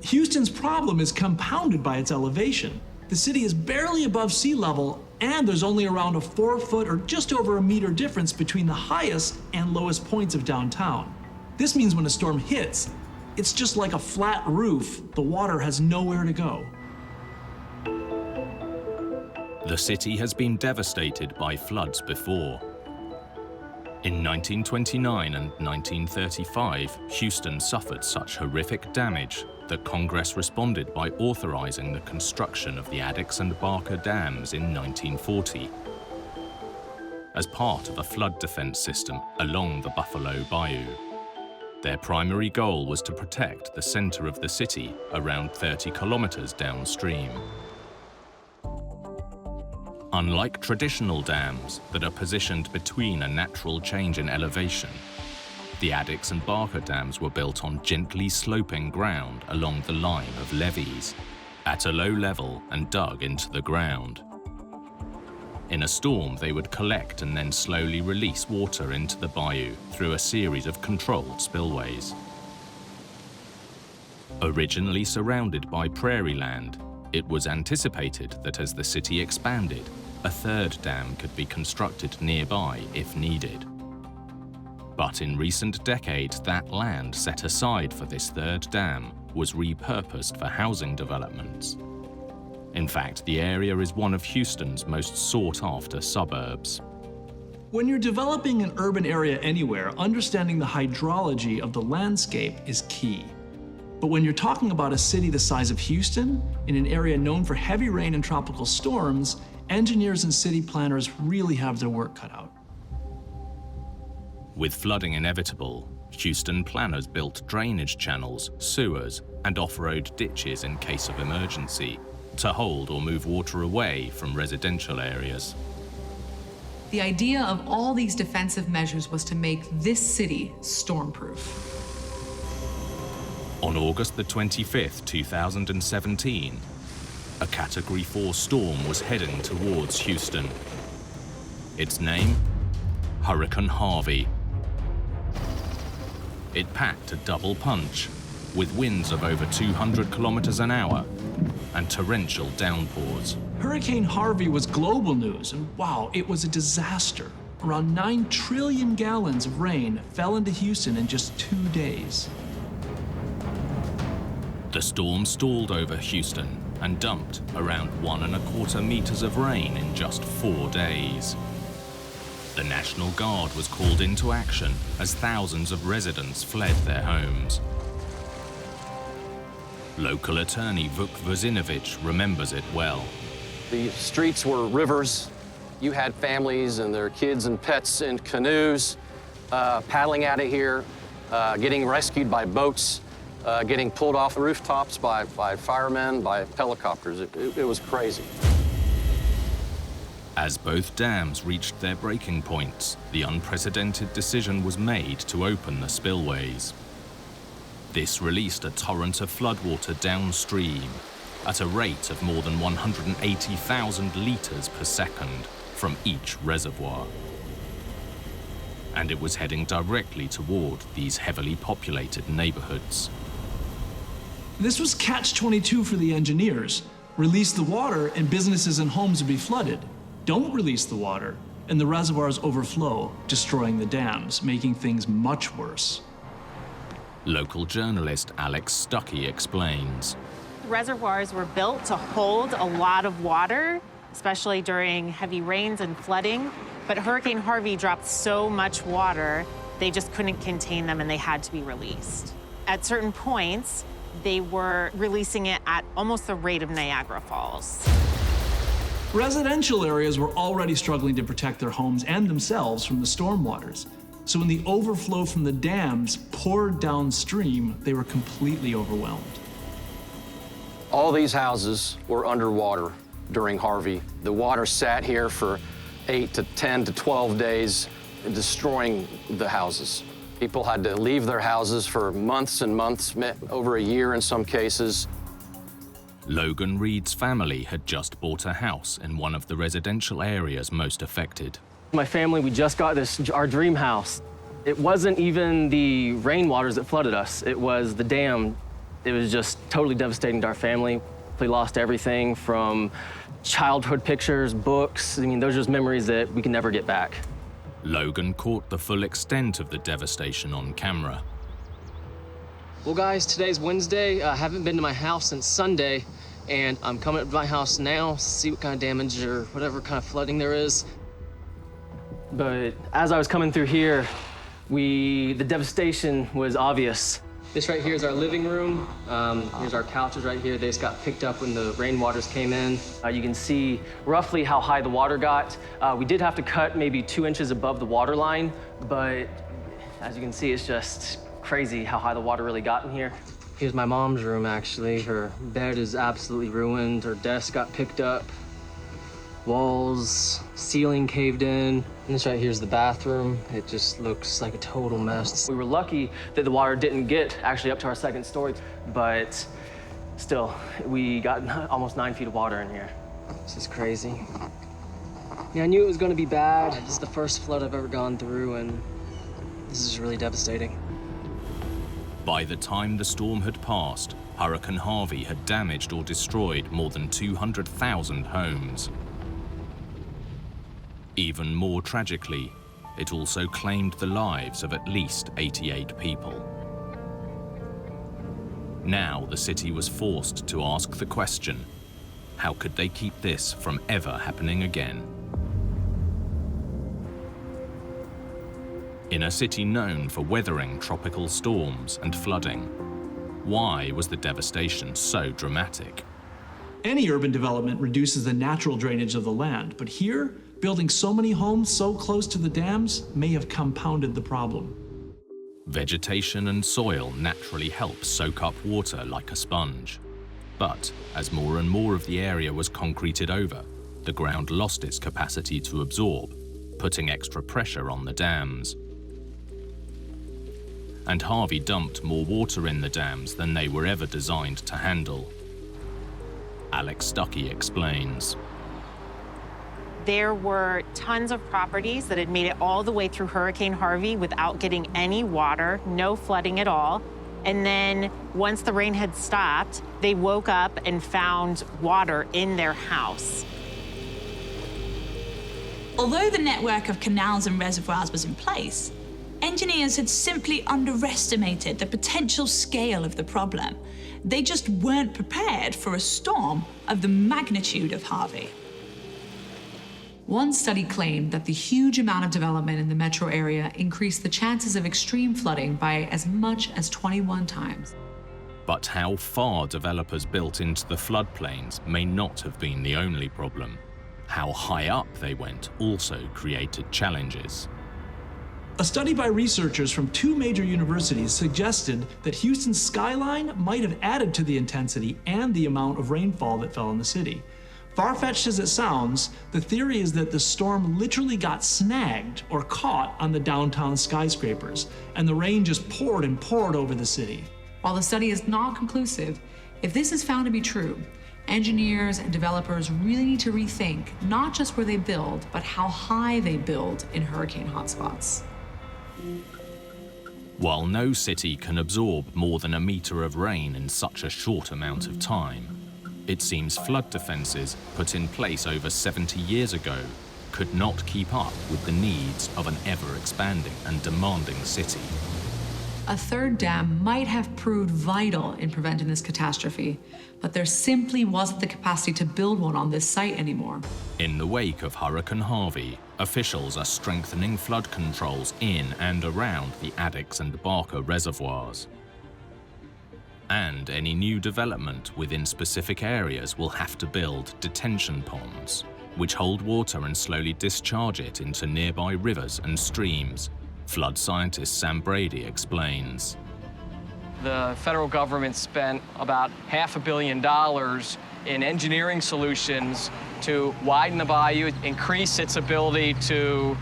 Houston's problem is compounded by its elevation. The city is barely above sea level, and there's only around a 4-foot or just over a meter difference between the highest and lowest points of downtown. This means when a storm hits, it's just like a flat roof. The water has nowhere to go. The city has been devastated by floods before. In 1929 and 1935, Houston suffered such horrific damage that Congress responded by authorizing the construction of the Addicks and Barker dams in 1940 as part of a flood defense system along the Buffalo Bayou. Their primary goal was to protect the center of the city around 30 kilometers downstream. Unlike traditional dams that are positioned between a natural change in elevation, the Addicks and Barker dams were built on gently sloping ground along the line of levees, at a low level and dug into the ground. In a storm, they would collect and then slowly release water into the bayou through a series of controlled spillways. Originally surrounded by prairie land, it was anticipated that as the city expanded, a 3rd dam could be constructed nearby if needed. But in recent decades, that land set aside for this 3rd dam was repurposed for housing developments. In fact, the area is one of Houston's most sought-after suburbs. When you're developing an urban area anywhere, understanding the hydrology of the landscape is key. But when you're talking about a city the size of Houston, in an area known for heavy rain and tropical storms, engineers and city planners really have their work cut out. With flooding inevitable, Houston planners built drainage channels, sewers, and off-road ditches in case of emergency to hold or move water away from residential areas. The idea of all these defensive measures was to make this city storm-proof. On August the 25th, 2017, a Category 4 storm was heading towards Houston. Its name? Hurricane Harvey. It packed a double punch, with winds of over 200 kilometers an hour and torrential downpours. Hurricane Harvey was global news, and wow, it was a disaster. Around 9 trillion gallons of rain fell into Houston in just 2 days. The storm stalled over Houston and dumped around 1¼ meters of rain in just 4 days. The National Guard was called into action as thousands of residents fled their homes. Local attorney Vuk Vuzinovich remembers it well. The streets were rivers. You had families and their kids and pets in canoes, paddling out of here, getting rescued by boats, getting pulled off the rooftops by firemen, by helicopters. It was crazy. As both dams reached their breaking points, the unprecedented decision was made to open the spillways. This released a torrent of floodwater downstream at a rate of more than 180,000 liters per second from each reservoir. And it was heading directly toward these heavily populated neighborhoods. This was catch-22 for the engineers. Release the water and businesses and homes would be flooded. Don't release the water and the reservoirs overflow, destroying the dams, making things much worse. Local journalist Alex Stuckey explains. Reservoirs were built to hold a lot of water, especially during heavy rains and flooding. But Hurricane Harvey dropped so much water, they just couldn't contain them and they had to be released. At certain points, they were releasing it at almost the rate of Niagara Falls. Residential areas were already struggling to protect their homes and themselves from the stormwaters. So when the overflow from the dams poured downstream, they were completely overwhelmed. All these houses were underwater during Harvey. The water sat here for 8 to 10 to 12 days, destroying the houses. People had to leave their houses for months and months, over a year in some cases. Logan Reed's family had just bought a house in one of the residential areas most affected. My family, we just got our dream house. It wasn't even the rainwaters that flooded us. It was the dam. It was just totally devastating to our family. We lost everything from childhood pictures, books. I mean, those are just memories that we can never get back. Logan caught the full extent of the devastation on camera. Well, guys, today's Wednesday. I haven't been to my house since Sunday, and I'm coming up to my house now to see what kind of damage or whatever kind of flooding there is. But as I was coming through here, the devastation was obvious. This right here is our living room. Here's our couches right here. They just got picked up when the rainwaters came in. You can see roughly how high the water got. We did have to cut maybe 2 inches above the water line, but as you can see, it's just crazy how high the water really got in here. Here's my mom's room, actually. Her bed is absolutely ruined. Her desk got picked up. Walls, ceiling caved in. And this right here is the bathroom. It just looks like a total mess. We were lucky that the water didn't get actually up to our second story, but still, we got almost 9 feet of water in here. This is crazy. Yeah, I knew it was gonna be bad. This is the first flood I've ever gone through, and this is really devastating. By the time the storm had passed, Hurricane Harvey had damaged or destroyed more than 200,000 homes. Even more tragically, it also claimed the lives of at least 88 people. Now the city was forced to ask the question, how could they keep this from ever happening again? In a city known for weathering tropical storms and flooding, why was the devastation so dramatic? Any urban development reduces the natural drainage of the land, but here, building so many homes so close to the dams may have compounded the problem. Vegetation and soil naturally help soak up water like a sponge. But as more and more of the area was concreted over, the ground lost its capacity to absorb, putting extra pressure on the dams. And Harvey dumped more water in the dams than they were ever designed to handle. Alex Stuckey explains. There were tons of properties that had made it all the way through Hurricane Harvey without getting any water, no flooding at all. And then once the rain had stopped, they woke up and found water in their house. Although the network of canals and reservoirs was in place, engineers had simply underestimated the potential scale of the problem. They just weren't prepared for a storm of the magnitude of Harvey. One study claimed that the huge amount of development in the metro area increased the chances of extreme flooding by as much as 21 times. But how far developers built into the floodplains may not have been the only problem. How high up they went also created challenges. A study by researchers from 2 major universities suggested that Houston's skyline might have added to the intensity and the amount of rainfall that fell in the city. Far-fetched as it sounds, the theory is that the storm literally got snagged or caught on the downtown skyscrapers, and the rain just poured and poured over the city. While the study is not conclusive, if this is found to be true, engineers and developers really need to rethink not just where they build, but how high they build in hurricane hotspots. While no city can absorb more than a meter of rain in such a short amount of time, it seems flood defenses put in place over 70 years ago could not keep up with the needs of an ever-expanding and demanding city. A third dam might have proved vital in preventing this catastrophe, but there simply wasn't the capacity to build one on this site anymore. In the wake of Hurricane Harvey, officials are strengthening flood controls in and around the Addicks and Barker reservoirs. And any new development within specific areas will have to build detention ponds, which hold water and slowly discharge it into nearby rivers and streams. Flood scientist Sam Brady explains. The federal government spent about $500 million in engineering solutions to widen the bayou, increase its ability to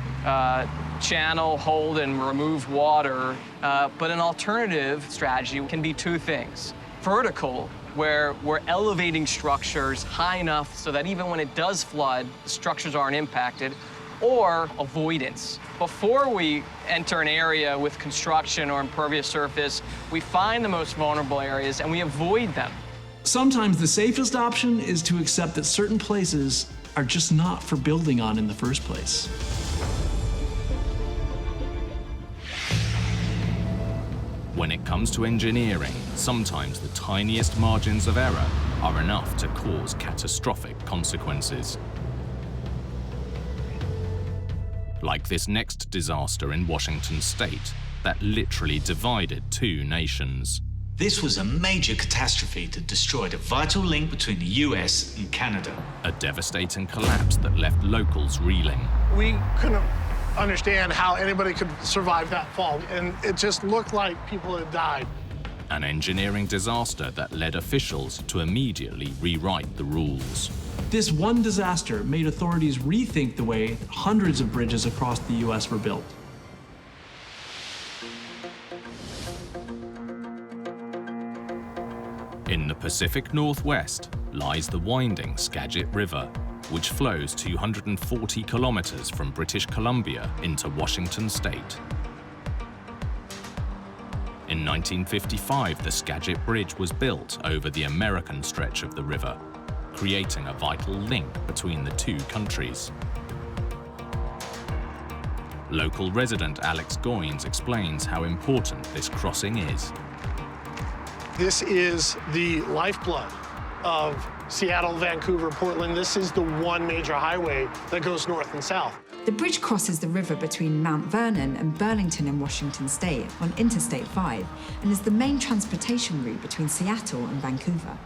channel, hold, and remove water. But an alternative strategy can be 2 things. Vertical, where we're elevating structures high enough so that even when it does flood, the structures aren't impacted, or avoidance. Before we enter an area with construction or impervious surface, we find the most vulnerable areas and we avoid them. Sometimes the safest option is to accept that certain places are just not for building on in the first place. When it comes to engineering, sometimes the tiniest margins of error are enough to cause catastrophic consequences. Like this next disaster in Washington state that literally divided 2 nations. This was a major catastrophe that destroyed a vital link between the US and Canada. A devastating collapse that left locals reeling. We couldn't understand how anybody could survive that fall, and it just looked like people had died. An engineering disaster that led officials to immediately rewrite the rules. This one disaster made authorities rethink the way hundreds of bridges across the US were built. In the Pacific Northwest lies the winding Skagit River, which flows 240 kilometers from British Columbia into Washington state. In 1955, the Skagit Bridge was built over the American stretch of the river, creating a vital link between the 2 countries. Local resident Alex Goins explains how important this crossing is. This is the lifeblood of Seattle, Vancouver, Portland. This is the one major highway that goes north and south. The bridge crosses the river between Mount Vernon and Burlington in Washington state on Interstate 5 and is the main transportation route between Seattle and Vancouver.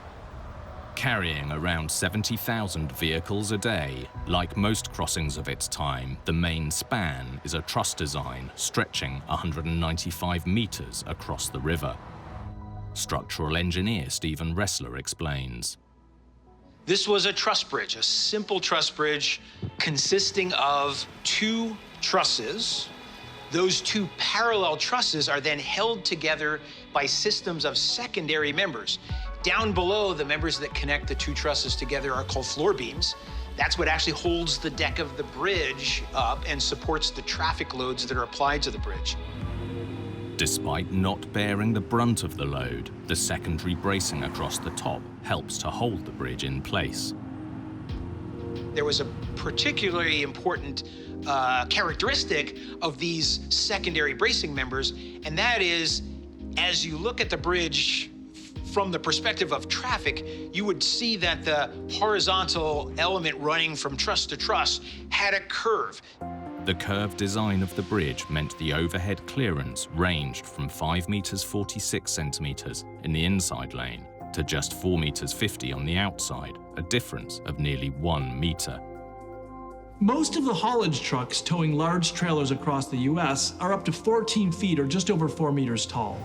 Carrying around 70,000 vehicles a day, like most crossings of its time, the main span is a truss design stretching 195 meters across the river. Structural engineer Stephen Ressler explains. This was a truss bridge, a simple truss bridge consisting of two trusses. Those two parallel trusses are then held together by systems of secondary members. Down below, the members that connect the two trusses together are called floor beams. That's what actually holds the deck of the bridge up and supports the traffic loads that are applied to the bridge. Despite not bearing the brunt of the load, the secondary bracing across the top helps to hold the bridge in place. There was a particularly important characteristic of these secondary bracing members, and that is, as you look at the bridge from the perspective of traffic, you would see that the horizontal element running from truss to truss had a curve. The curved design of the bridge meant the overhead clearance ranged from 5 meters 46 centimeters in the inside lane to just 4 meters 50 on the outside, a difference of nearly 1 meter. Most of the haulage trucks towing large trailers across the U.S. are up to 14 feet or just over 4 meters tall.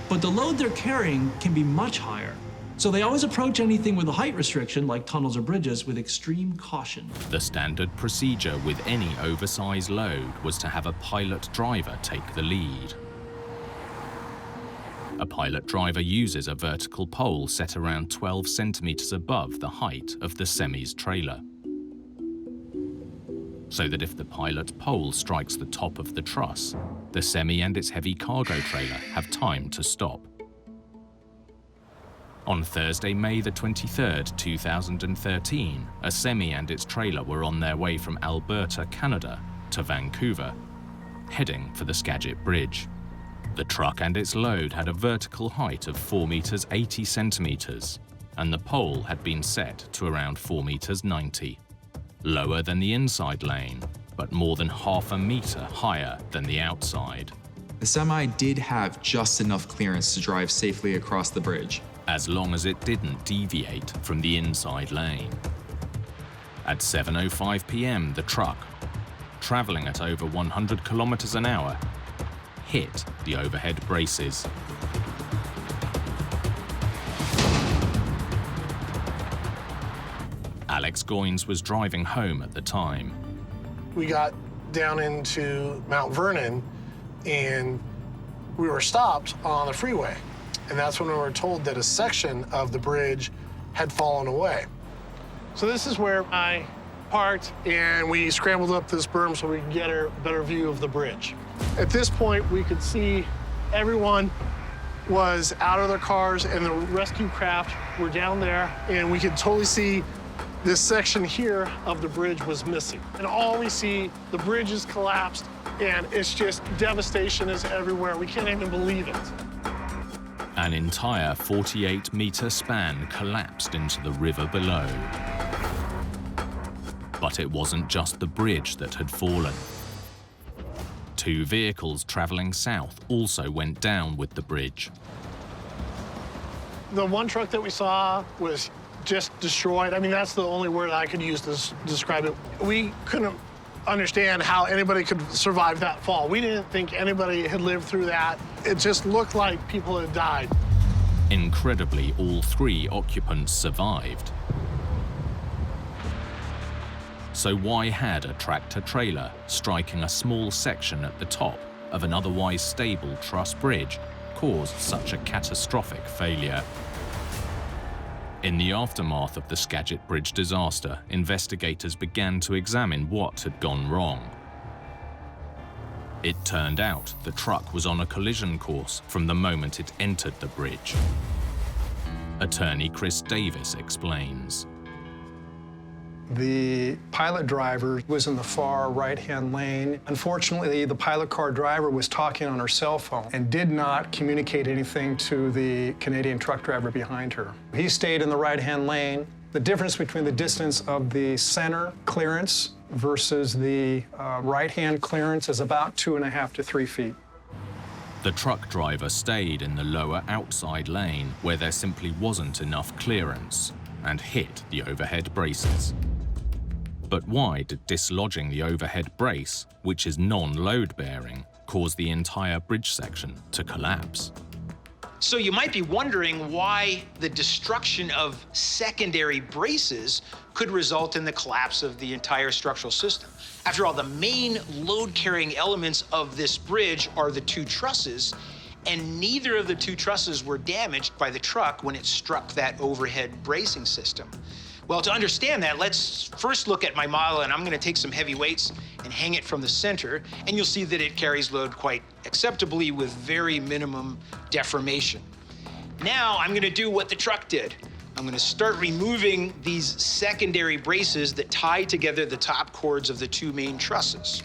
But the load they're carrying can be much higher. So they always approach anything with a height restriction, like tunnels or bridges, with extreme caution. The standard procedure with any oversized load was to have a pilot driver take the lead. A pilot driver uses a vertical pole set around 12 centimeters above the height of the semi's trailer, so that if the pilot pole strikes the top of the truss, the semi and its heavy cargo trailer have time to stop. On Thursday, May the 23rd, 2013, a semi and its trailer were on their way from Alberta, Canada, to Vancouver, heading for the Skagit Bridge. The truck and its load had a vertical height of 4 meters 80 centimeters, and the pole had been set to around 4 meters 90. Lower than the inside lane, but more than half a meter higher than the outside. The semi did have just enough clearance to drive safely across the bridge, as long as it didn't deviate from the inside lane. At 7:05 p.m., the truck, traveling at over 100 kilometers an hour, hit the overhead braces. Alex Goines was driving home at the time. We got down into Mount Vernon and we were stopped on the freeway. And that's when we were told that a section of the bridge had fallen away. So this is where I parked and we scrambled up this berm so we could get a better view of the bridge. At this point, we could see everyone was out of their cars and the rescue craft were down there, and we could totally see this section here of the bridge was missing. And all we see, the bridge is collapsed, and it's just devastation is everywhere. We can't even believe it. An entire 48-meter span collapsed into the river below. But it wasn't just the bridge that had fallen. 2 vehicles traveling south also went down with the bridge. The one truck that we saw was just destroyed. I mean, that's the only word I could use to describe it. We couldn't understand how anybody could survive that fall. We didn't think anybody had lived through that. It just looked like people had died. Incredibly, all 3 occupants survived. So why had a tractor-trailer striking a small section at the top of an otherwise stable truss bridge caused such a catastrophic failure? In the aftermath of the Skagit Bridge disaster, investigators began to examine what had gone wrong. It turned out the truck was on a collision course from the moment it entered the bridge. Attorney Chris Davis explains. The pilot driver was in the far right-hand lane. Unfortunately, the pilot car driver was talking on her cell phone and did not communicate anything to the Canadian truck driver behind her. He stayed in the right-hand lane. The difference between the distance of the center clearance versus the right-hand clearance is about 2.5 to 3 feet. The truck driver stayed in the lower outside lane where there simply wasn't enough clearance. and hit the overhead braces. But why did dislodging the overhead brace, which is non-load bearing, cause the entire bridge section to collapse? So you might be wondering why the destruction of secondary braces could result in the collapse of the entire structural system. After all, the main load-carrying elements of this bridge are the two trusses, and neither of the two trusses were damaged by the truck when it struck that overhead bracing system. Well, to understand that, let's first look at my model, and I'm gonna take some heavy weights and hang it from the center, and you'll see that it carries load quite acceptably with very minimum deformation. Now, I'm gonna do what the truck did. I'm gonna start removing these secondary braces that tie together the top cords of the two main trusses.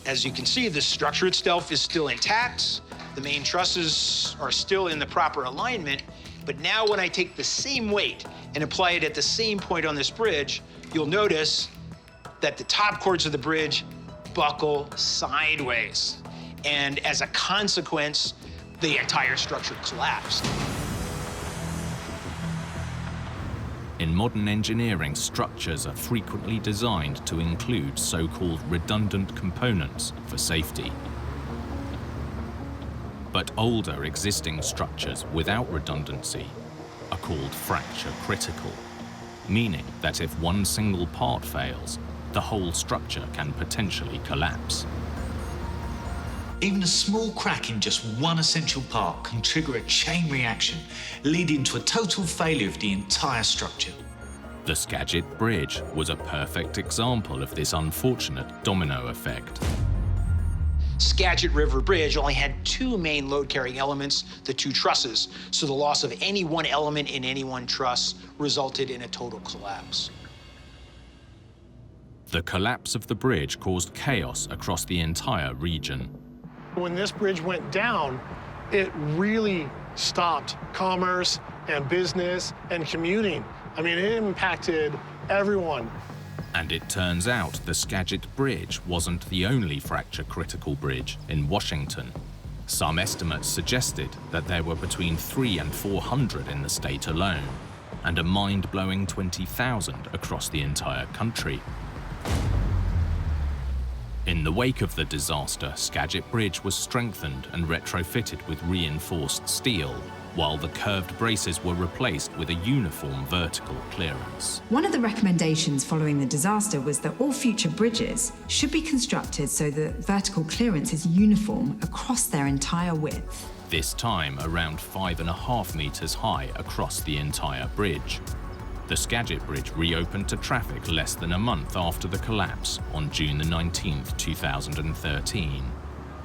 As you can see, the structure itself is still intact. The main trusses are still in the proper alignment. But now when I take the same weight and apply it at the same point on this bridge, you'll notice that the top cords of the bridge buckle sideways. And as a consequence, the entire structure collapsed. In modern engineering, structures are frequently designed to include so-called redundant components for safety. But older existing structures without redundancy are called fracture critical, meaning that if one single part fails, the whole structure can potentially collapse. Even a small crack in just one essential part can trigger a chain reaction, leading to a total failure of the entire structure. The Skagit Bridge was a perfect example of this unfortunate domino effect. Skagit River Bridge only had two main load-carrying elements, the two trusses, so the loss of any one element in any one truss resulted in a total collapse. The collapse of the bridge caused chaos across the entire region. When this bridge went down, it really stopped commerce and business and commuting. I mean, it impacted everyone. And it turns out the Skagit Bridge wasn't the only fracture-critical bridge in Washington. Some estimates suggested that there were between 300 and 400 in the state alone, and a mind-blowing 20,000 across the entire country. In the wake of the disaster, Skagit Bridge was strengthened and retrofitted with reinforced steel, while the curved braces were replaced with a uniform vertical clearance. One of the recommendations following the disaster was that all future bridges should be constructed so that vertical clearance is uniform across their entire width. This time around 5.5 meters high across the entire bridge. The Skagit Bridge reopened to traffic less than a month after the collapse on June 19, 2013.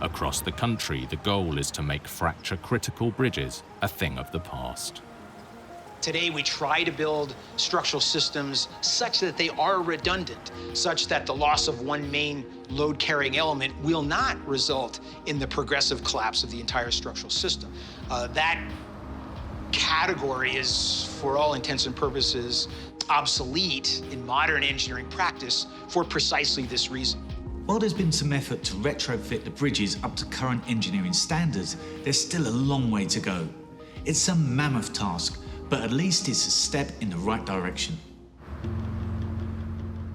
Across the country, the goal is to make fracture-critical bridges a thing of the past. Today, we try to build structural systems such that they are redundant, such that the loss of one main load-carrying element will not result in the progressive collapse of the entire structural system. That category is, for all intents and purposes, obsolete in modern engineering practice for precisely this reason. While there's been some effort to retrofit the bridges up to current engineering standards, there's still a long way to go. It's some mammoth task, but at least it's a step in the right direction.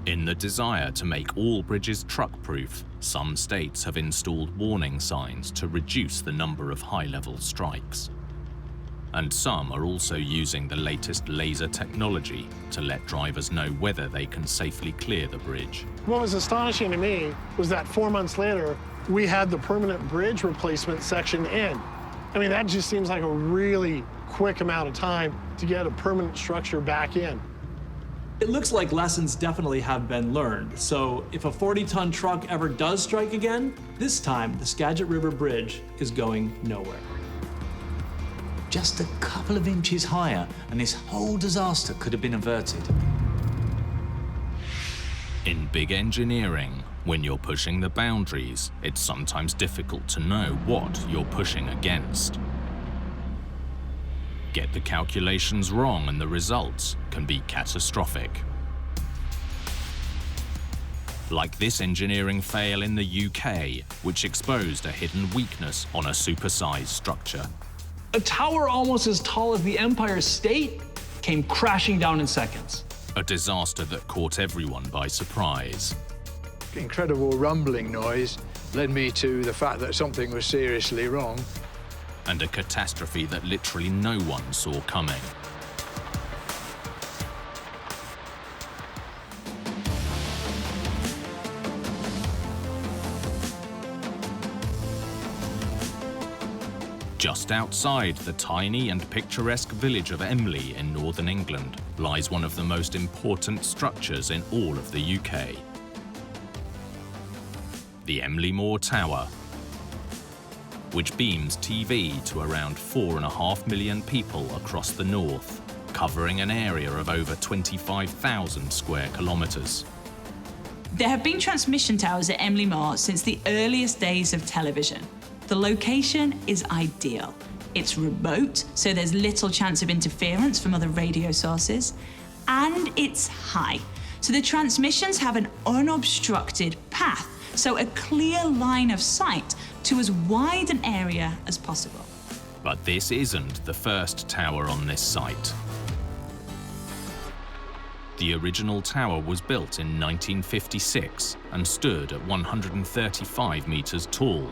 In the desire to make all bridges truck-proof, some states have installed warning signs to reduce the number of high-level strikes. And some are also using the latest laser technology to let drivers know whether they can safely clear the bridge. What was astonishing to me was that 4 months later, we had the permanent bridge replacement section in. I mean, that just seems like a really quick amount of time to get a permanent structure back in. It looks like lessons definitely have been learned. So if a 40-ton truck ever does strike again, this time the Skagit River Bridge is going nowhere. Just a couple of inches higher, and this whole disaster could have been averted. In big engineering, when you're pushing the boundaries, it's sometimes difficult to know what you're pushing against. Get the calculations wrong and the results can be catastrophic. Like this engineering fail in the UK, which exposed a hidden weakness on a supersized structure. A tower almost as tall as the Empire State came crashing down in seconds. A disaster that caught everyone by surprise. Incredible rumbling noise led me to the fact that something was seriously wrong. And a catastrophe that literally no one saw coming. Just outside the tiny and picturesque village of Emley in northern England lies one of the most important structures in all of the UK. The Emley Moor Tower, which beams TV to around 4.5 million people across the north, covering an area of over 25,000 square kilometres. There have been transmission towers at Emley Moor since the earliest days of television. The location is ideal. It's remote, so there's little chance of interference from other radio sources, and it's high. So the transmissions have an unobstructed path, so a clear line of sight to as wide an area as possible. But this isn't the first tower on this site. The original tower was built in 1956 and stood at 135 metres tall.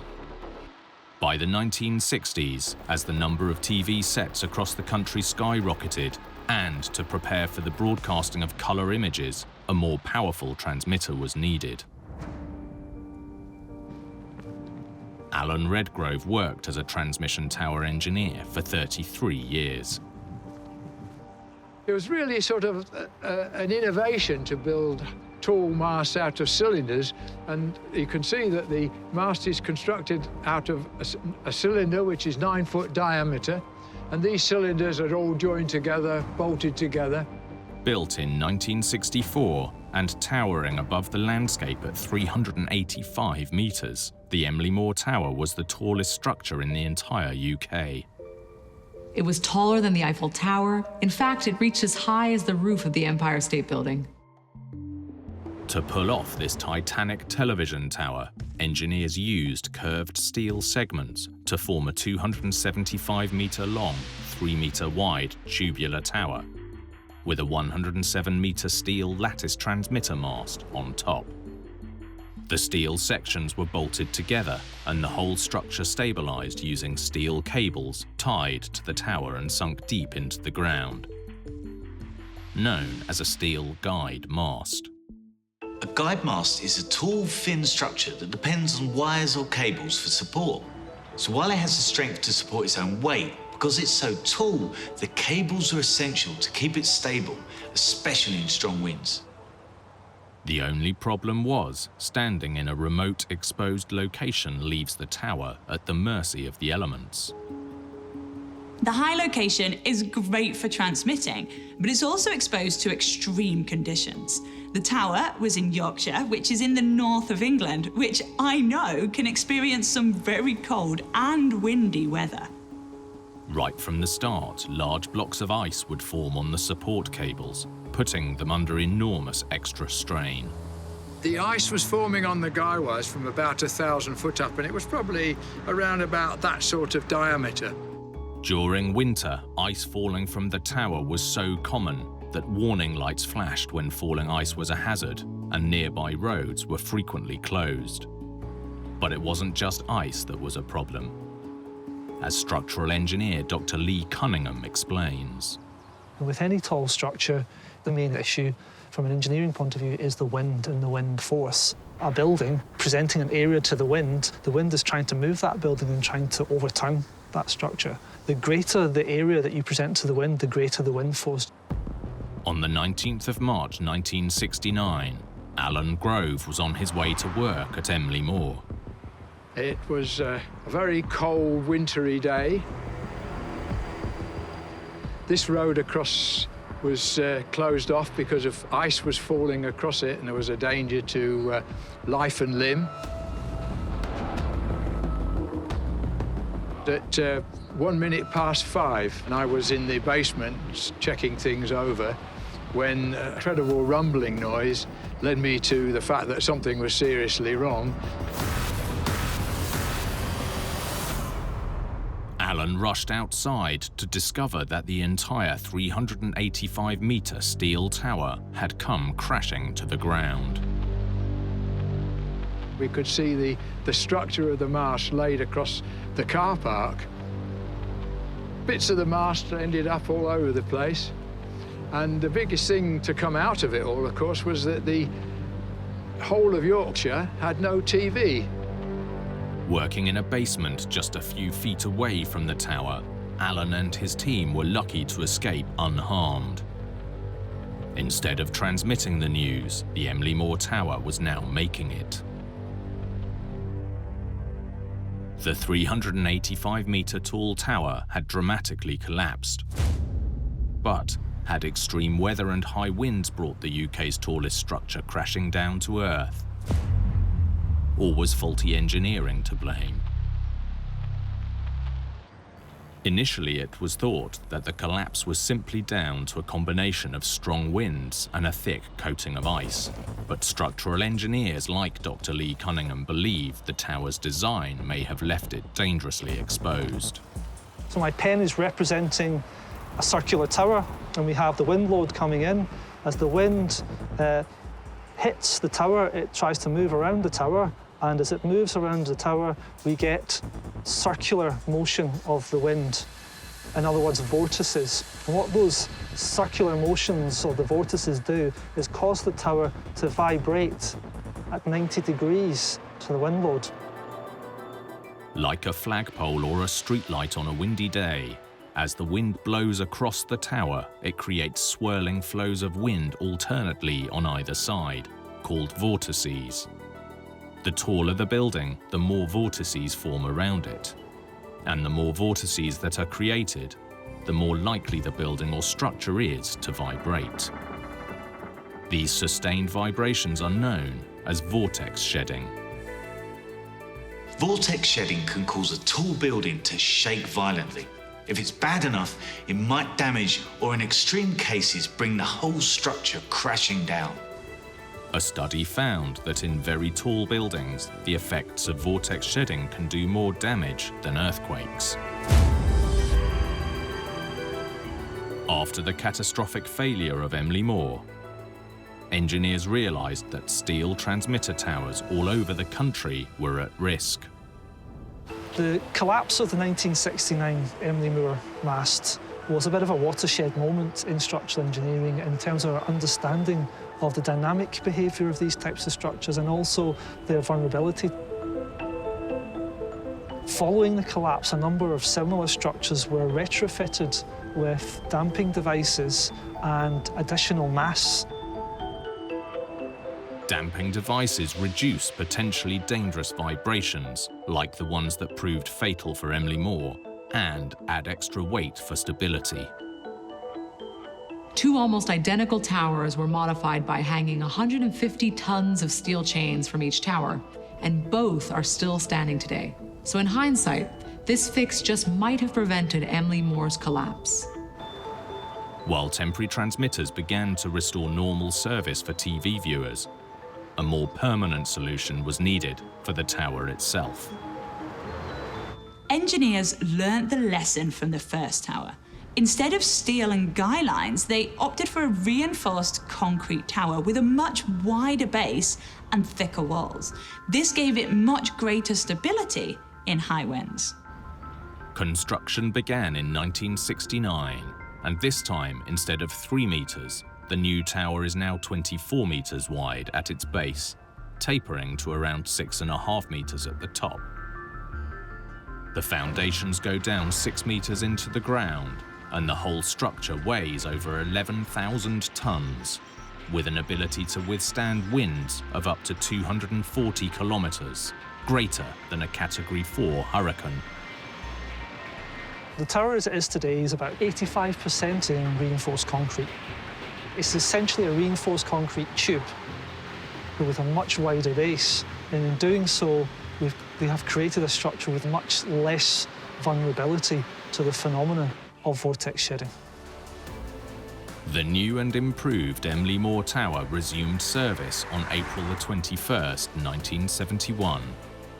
By the 1960s, as the number of TV sets across the country skyrocketed, and to prepare for the broadcasting of colour images, a more powerful transmitter was needed. Alan Redgrove worked as a transmission tower engineer for 33 years. It was really sort of an innovation to build tall masts out of cylinders, and you can see that the mast is constructed out of a cylinder which is 9-foot diameter, and these cylinders are all joined together, bolted together. Built in 1964 and towering above the landscape at 385 metres, the Emley Moor Tower was the tallest structure in the entire UK. It was taller than the Eiffel Tower. In fact, it reached as high as the roof of the Empire State Building. To pull off this titanic television tower, engineers used curved steel segments to form a 275-metre long, 3-metre wide tubular tower, with a 107-metre steel lattice transmitter mast on top. The steel sections were bolted together and the whole structure stabilised using steel cables tied to the tower and sunk deep into the ground, known as a steel guide mast. A guide mast is a tall, thin structure that depends on wires or cables for support. So while it has the strength to support its own weight, because it's so tall, the cables are essential to keep it stable, especially in strong winds. The only problem was, standing in a remote, exposed location leaves the tower at the mercy of the elements. The high location is great for transmitting, but it's also exposed to extreme conditions. The tower was in Yorkshire, which is in the north of England, which I know can experience some very cold and windy weather. Right from the start, large blocks of ice would form on the support cables, putting them under enormous extra strain. The ice was forming on the guy wires from about 1,000 foot up, and it was probably around about that sort of diameter. During winter, ice falling from the tower was so common that warning lights flashed when falling ice was a hazard, and nearby roads were frequently closed. But it wasn't just ice that was a problem. As structural engineer Dr. Lee Cunningham explains. With any tall structure, the main issue from an engineering point of view is the wind and the wind force. A building presenting an area to the wind is trying to move that building and trying to overturn that structure. The greater the area that you present to the wind, the greater the wind force. On the 19th of March 1969, Alan Grove was on his way to work at Emley Moor. It was a very cold, wintry day. This road across was closed off because of ice was falling across it, and there was a danger to life and limb. At 1 minute past 5, and I was in the basement checking things over, when an incredible rumbling noise led me to the fact that something was seriously wrong. Alan rushed outside to discover that the entire 385-meter steel tower had come crashing to the ground. We could see the structure of the mast laid across the car park. Bits of the mast ended up all over the place. And the biggest thing to come out of it all, of course, was that the whole of Yorkshire had no TV. Working in a basement just a few feet away from the tower, Alan and his team were lucky to escape unharmed. Instead of transmitting the news, the Emily Moore Tower was now making it. The 385-meter tall tower had dramatically collapsed. But had extreme weather and high winds brought the UK's tallest structure crashing down to Earth? Or was faulty engineering to blame? Initially, it was thought that the collapse was simply down to a combination of strong winds and a thick coating of ice. But structural engineers like Dr. Lee Cunningham believe the tower's design may have left it dangerously exposed. So my pen is representing a circular tower, and we have the wind load coming in. As the wind hits the tower, it tries to move around the tower, and as it moves around the tower, we get circular motion of the wind. In other words, vortices. And what those circular motions of the vortices do is cause the tower to vibrate at 90 degrees to the wind load. Like a flagpole or a streetlight on a windy day, as the wind blows across the tower, it creates swirling flows of wind alternately on either side, called vortices. The taller the building, the more vortices form around it. And the more vortices that are created, the more likely the building or structure is to vibrate. These sustained vibrations are known as vortex shedding. Vortex shedding can cause a tall building to shake violently. If it's bad enough, it might damage or in extreme cases bring the whole structure crashing down. A study found that in very tall buildings, the effects of vortex shedding can do more damage than earthquakes. After the catastrophic failure of Emily Moore, engineers realized that steel transmitter towers all over the country were at risk. The collapse of the 1969 Emily Moore mast was a bit of a watershed moment in structural engineering in terms of our understanding of the dynamic behaviour of these types of structures and also their vulnerability. Following the collapse, a number of similar structures were retrofitted with damping devices and additional mass. Damping devices reduce potentially dangerous vibrations, like the ones that proved fatal for Emily Moore, and add extra weight for stability. Two almost identical towers were modified by hanging 150 tons of steel chains from each tower, and both are still standing today. So in hindsight, this fix just might have prevented Emily Moore's collapse. While temporary transmitters began to restore normal service for TV viewers, a more permanent solution was needed for the tower itself. Engineers learnt the lesson from the first tower. Instead of steel and guy lines, they opted for a reinforced concrete tower with a much wider base and thicker walls. This gave it much greater stability in high winds. Construction began in 1969, and this time, instead of 3 meters, the new tower is now 24 meters wide at its base, tapering to around 6.5 meters at the top. The foundations go down 6 meters into the ground, and the whole structure weighs over 11,000 tons, with an ability to withstand winds of up to 240 kilometers, greater than a Category 4 hurricane. The tower as it is today is about 85% in reinforced concrete. It's essentially a reinforced concrete tube with a much wider base, and in doing so, we have created a structure with much less vulnerability to the phenomenon of vortex shedding. The new and improved Emily Moore Tower resumed service on April the 21st, 1971,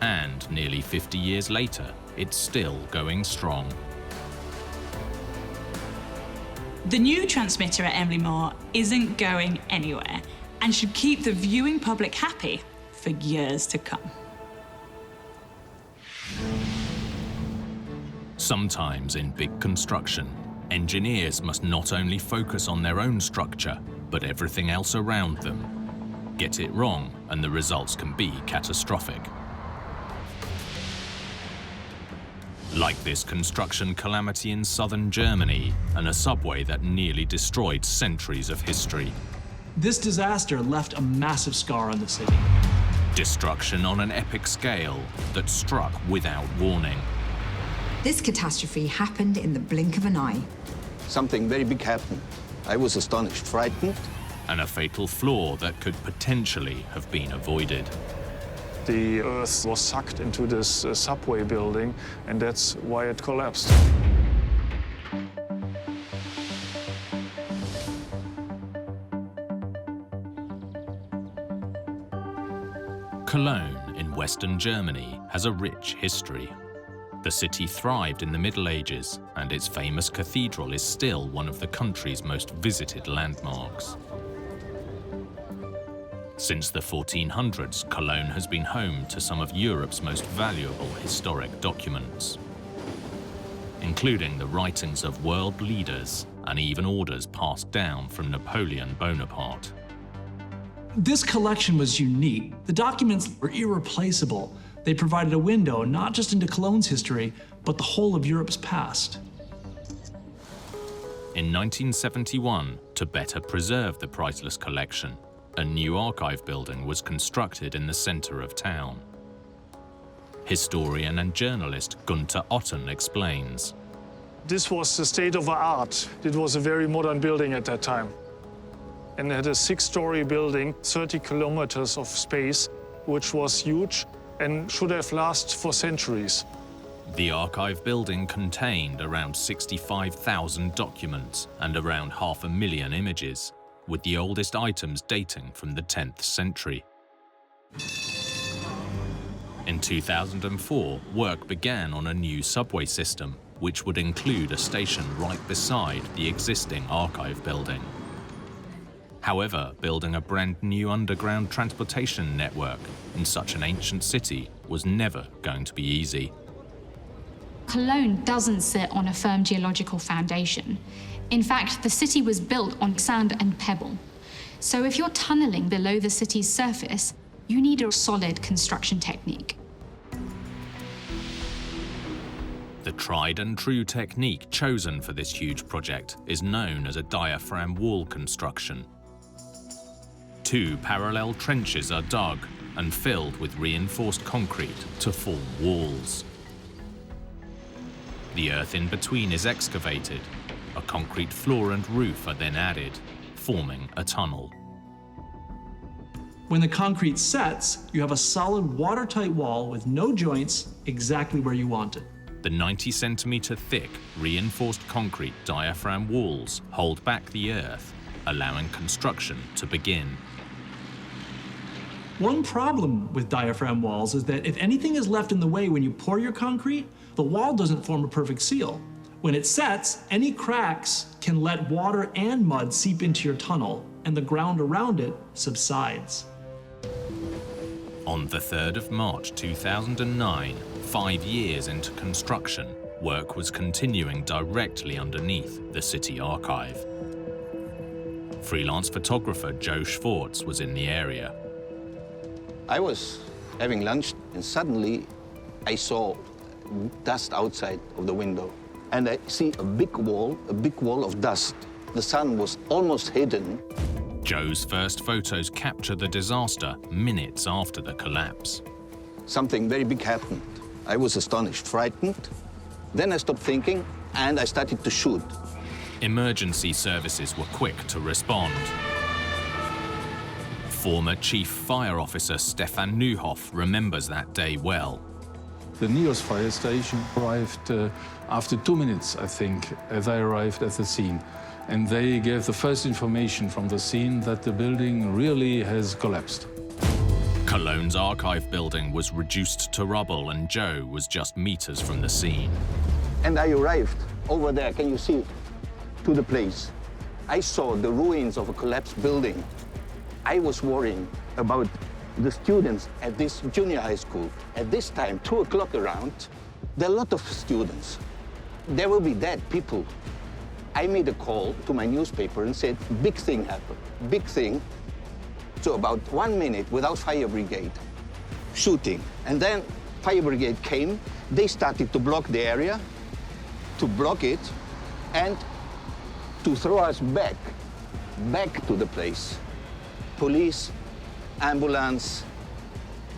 And nearly 50 years later, it's still going strong. The new transmitter at Emily Moore isn't going anywhere and should keep the viewing public happy for years to come. Sometimes in big construction, engineers must not only focus on their own structure, but everything else around them. Get it wrong, and the results can be catastrophic. Like this construction calamity in southern Germany, and a subway that nearly destroyed centuries of history. This disaster left a massive scar on the city. Destruction on an epic scale that struck without warning. This catastrophe happened in the blink of an eye. Something very big happened. I was astonished, frightened. And a fatal flaw that could potentially have been avoided. The earth was sucked into this subway building, and that's why it collapsed. Cologne in western Germany has a rich history. The city thrived in the Middle Ages, and its famous cathedral is still one of the country's most visited landmarks. Since the 1400s, Cologne has been home to some of Europe's most valuable historic documents, including the writings of world leaders and even orders passed down from Napoleon Bonaparte. This collection was unique. The documents were irreplaceable. They provided a window not just into Cologne's history, but the whole of Europe's past. In 1971, to better preserve the priceless collection, a new archive building was constructed in the center of town. Historian and journalist Gunther Otten explains. This was the state of the art. It was a very modern building at that time. And it had a 6-story building, 30 kilometers of space, which was huge and should have lasted for centuries. The archive building contained around 65,000 documents and around 500,000 images, with the oldest items dating from the 10th century. In 2004, work began on a new subway system, which would include a station right beside the existing archive building. However, building a brand new underground transportation network in such an ancient city was never going to be easy. Cologne doesn't sit on a firm geological foundation. In fact, the city was built on sand and pebble. So if you're tunneling below the city's surface, you need a solid construction technique. The tried and true technique chosen for this huge project is known as a diaphragm wall construction. 2 parallel trenches are dug and filled with reinforced concrete to form walls. The earth in between is excavated. A concrete floor and roof are then added, forming a tunnel. When the concrete sets, you have a solid watertight wall with no joints exactly where you want it. The 90-centimeter thick, reinforced concrete diaphragm walls hold back the earth, allowing construction to begin. One problem with diaphragm walls is that if anything is left in the way when you pour your concrete, the wall doesn't form a perfect seal. When it sets, any cracks can let water and mud seep into your tunnel, and the ground around it subsides. On the 3rd of March 2009, 5 years into construction, work was continuing directly underneath the city archive. Freelance photographer Joe Schwartz was in the area. I was having lunch, and suddenly I saw dust outside of the window. And I see a big wall of dust. The sun was almost hidden. Joe's first photos capture the disaster minutes after the collapse. Something very big happened. I was astonished, frightened. Then I stopped thinking, and I started to shoot. Emergency services were quick to respond. Former Chief Fire Officer Stefan Neuhoff remembers that day well. The NEOS fire station arrived after 2 minutes, I think, they arrived at the scene. And they gave the first information from the scene that the building really has collapsed. Cologne's archive building was reduced to rubble, and Joe was just meters from the scene. And I arrived over there, can you see, to the place. I saw the ruins of a collapsed building. I was worrying about the students at this junior high school. At this time, 2 o'clock around, there are a lot of students. There will be dead people. I made a call to my newspaper and said, big thing happened, big thing. So about 1 minute without fire brigade, shooting. And then fire brigade came, they started to block the area, to block it, and to throw us back to the place. Police, ambulance,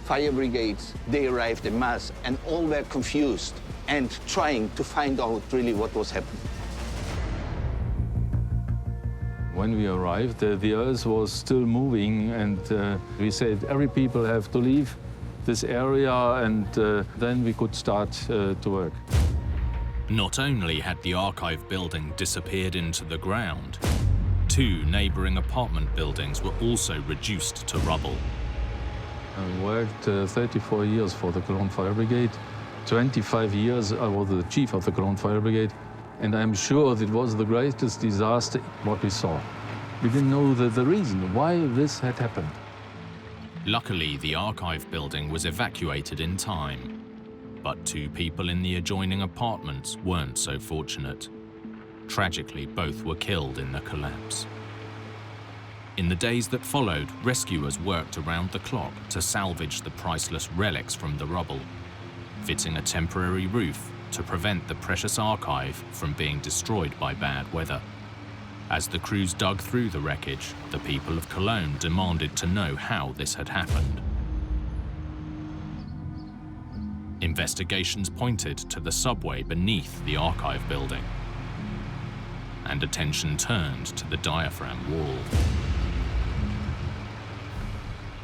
fire brigades, they arrived en masse, and all were confused and trying to find out really what was happening. When we arrived, the earth was still moving, and we said every people have to leave this area, and then we could start to work. Not only had the archive building disappeared into the ground, 2 neighboring apartment buildings were also reduced to rubble. I worked 34 years for the Cologne Fire Brigade. 25 years I was the chief of the Cologne Fire Brigade. And I'm sure it was the greatest disaster what we saw. We didn't know the reason why this had happened. Luckily, the archive building was evacuated in time. But 2 people in the adjoining apartments weren't so fortunate. Tragically, both were killed in the collapse. In the days that followed, rescuers worked around the clock to salvage the priceless relics from the rubble, fitting a temporary roof to prevent the precious archive from being destroyed by bad weather. As the crews dug through the wreckage, the people of Cologne demanded to know how this had happened. Investigations pointed to the subway beneath the archive building, and attention turned to the diaphragm wall.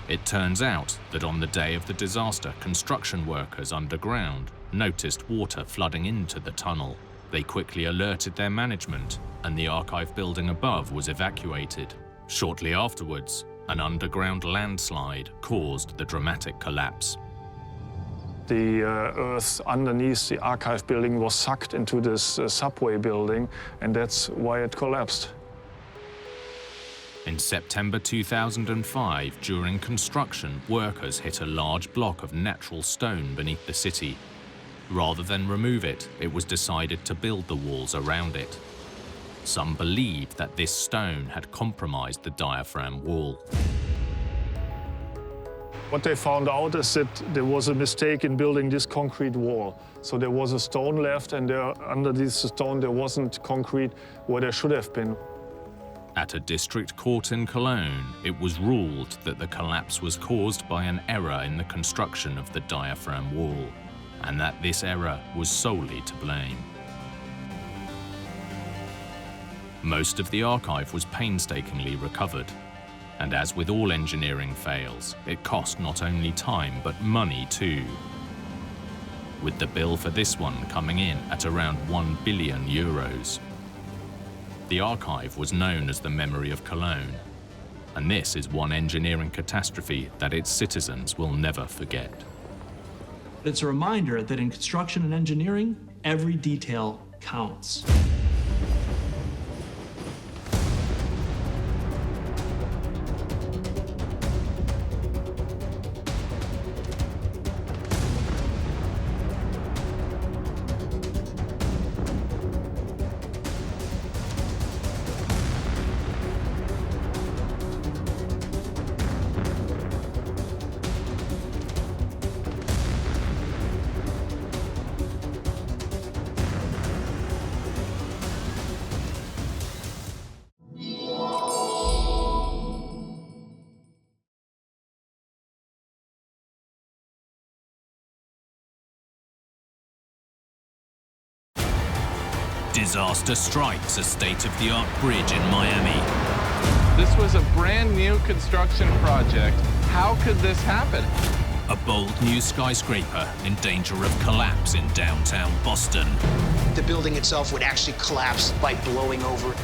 It turns out that on the day of the disaster, construction workers underground noticed water flooding into the tunnel. They quickly alerted their management, and the archive building above was evacuated. Shortly afterwards, an underground landslide caused the dramatic collapse. The earth underneath the archive building was sucked into this subway building, and that's why it collapsed. In September 2005, during construction, workers hit a large block of natural stone beneath the city. Rather than remove it, it was decided to build the walls around it. Some believed that this stone had compromised the diaphragm wall. What they found out is that there was a mistake in building this concrete wall. So there was a stone left, and under this stone there wasn't concrete where there should have been. At a district court in Cologne, it was ruled that the collapse was caused by an error in the construction of the diaphragm wall, and that this error was solely to blame. Most of the archive was painstakingly recovered, and as with all engineering fails, it cost not only time but money too, with the bill for this one coming in at around €1 billion. The archive was known as the Memory of Cologne, and this is one engineering catastrophe that its citizens will never forget. It's a reminder that in construction and engineering, every detail counts. Disaster strikes a state-of-the-art bridge in Miami. This was a brand new construction project. How could this happen? A bold new skyscraper in danger of collapse in downtown Boston. The building itself would actually collapse by blowing over.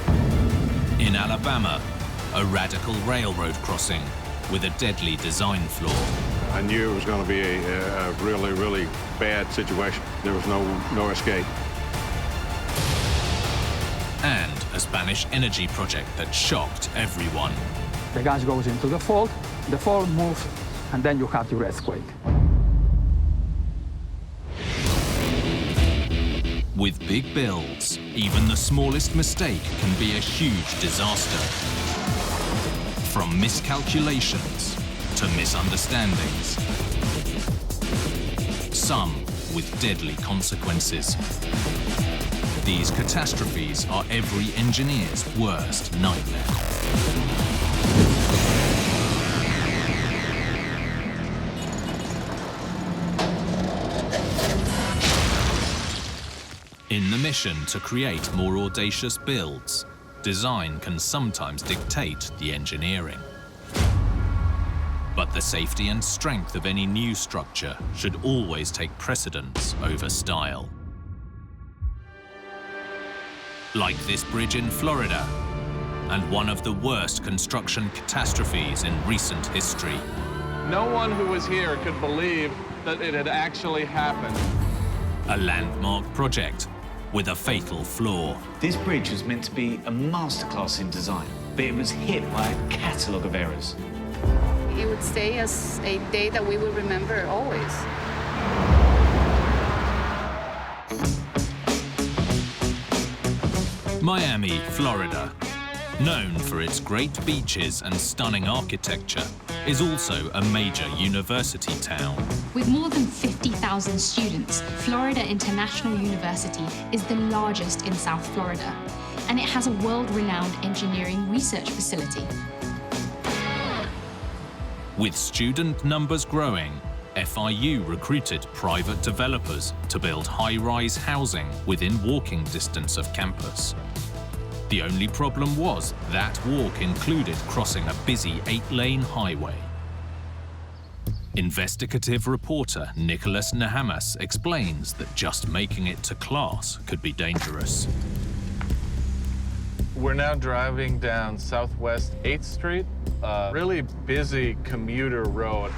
In Alabama, a radical railroad crossing with a deadly design flaw. I knew it was going to be a really, really bad situation. There was no escape. And a Spanish energy project that shocked everyone. The gas goes into the fault moves, and then you have your earthquake. With big builds, even the smallest mistake can be a huge disaster. From miscalculations to misunderstandings. Some with deadly consequences. These catastrophes are every engineer's worst nightmare. In the mission to create more audacious builds, design can sometimes dictate the engineering. But the safety and strength of any new structure should always take precedence over style. Like this bridge in Florida, and one of the worst construction catastrophes in recent history. No one who was here could believe that it had actually happened. A landmark project with a fatal flaw. This bridge was meant to be a masterclass in design, but it was hit by a catalogue of errors. It would stay as a day that we will remember always. Miami, Florida, known for its great beaches and stunning architecture, is also a major university town. With more than 50,000 students, Florida International University is the largest in South Florida, and it has a world-renowned engineering research facility. With student numbers growing, FIU recruited private developers to build high-rise housing within walking distance of campus. The only problem was that walk included crossing a busy 8-lane highway. Investigative reporter Nicholas Nahamas explains that just making it to class could be dangerous. We're now driving down Southwest 8th Street, a really busy commuter road.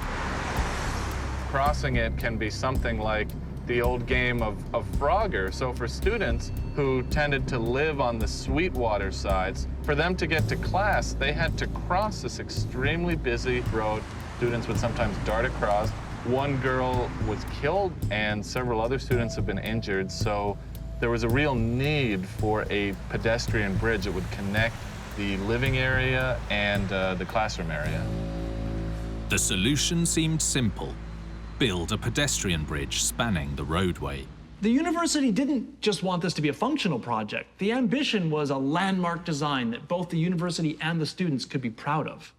Crossing it can be something like the old game of Frogger. So for students who tended to live on the Sweetwater sides, for them to get to class, they had to cross this extremely busy road. Students would sometimes dart across. One girl was killed and several other students have been injured. So there was a real need for a pedestrian bridge that would connect the living area and the classroom area. The solution seemed simple. Build a pedestrian bridge spanning the roadway. The university didn't just want this to be a functional project. The ambition was a landmark design that both the university and the students could be proud of.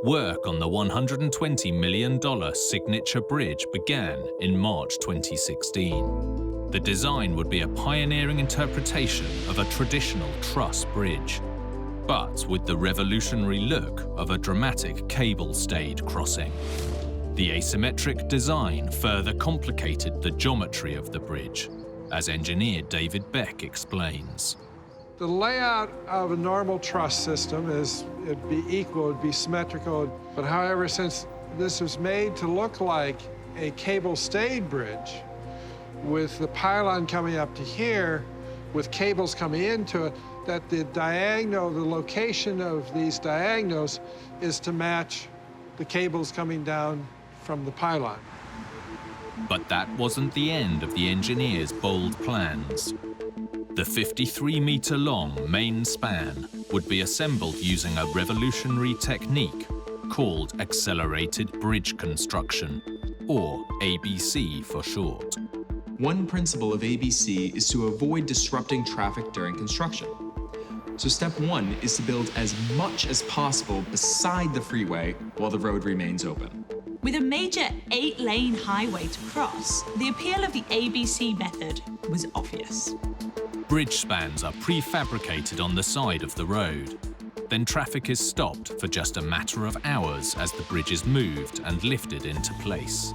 Work on the $120 million Signature Bridge began in March 2016. The design would be a pioneering interpretation of a traditional truss bridge, but with the revolutionary look of a dramatic cable-stayed crossing. The asymmetric design further complicated the geometry of the bridge, as engineer David Beck explains. The layout of a normal truss system is it'd be equal, it'd be symmetrical. But however, since this was made to look like a cable-stayed bridge, with the pylon coming up to here, with cables coming into it, that the diagonal, the location of these diagonals is to match the cables coming down from the pylon. But that wasn't the end of the engineers' bold plans. The 53-meter-long main span would be assembled using a revolutionary technique called accelerated bridge construction, or ABC for short. One principle of ABC is to avoid disrupting traffic during construction. So step one is to build as much as possible beside the freeway while the road remains open. With a major 8-lane highway to cross, the appeal of the ABC method was obvious. Bridge spans are prefabricated on the side of the road. Then traffic is stopped for just a matter of hours as the bridge is moved and lifted into place.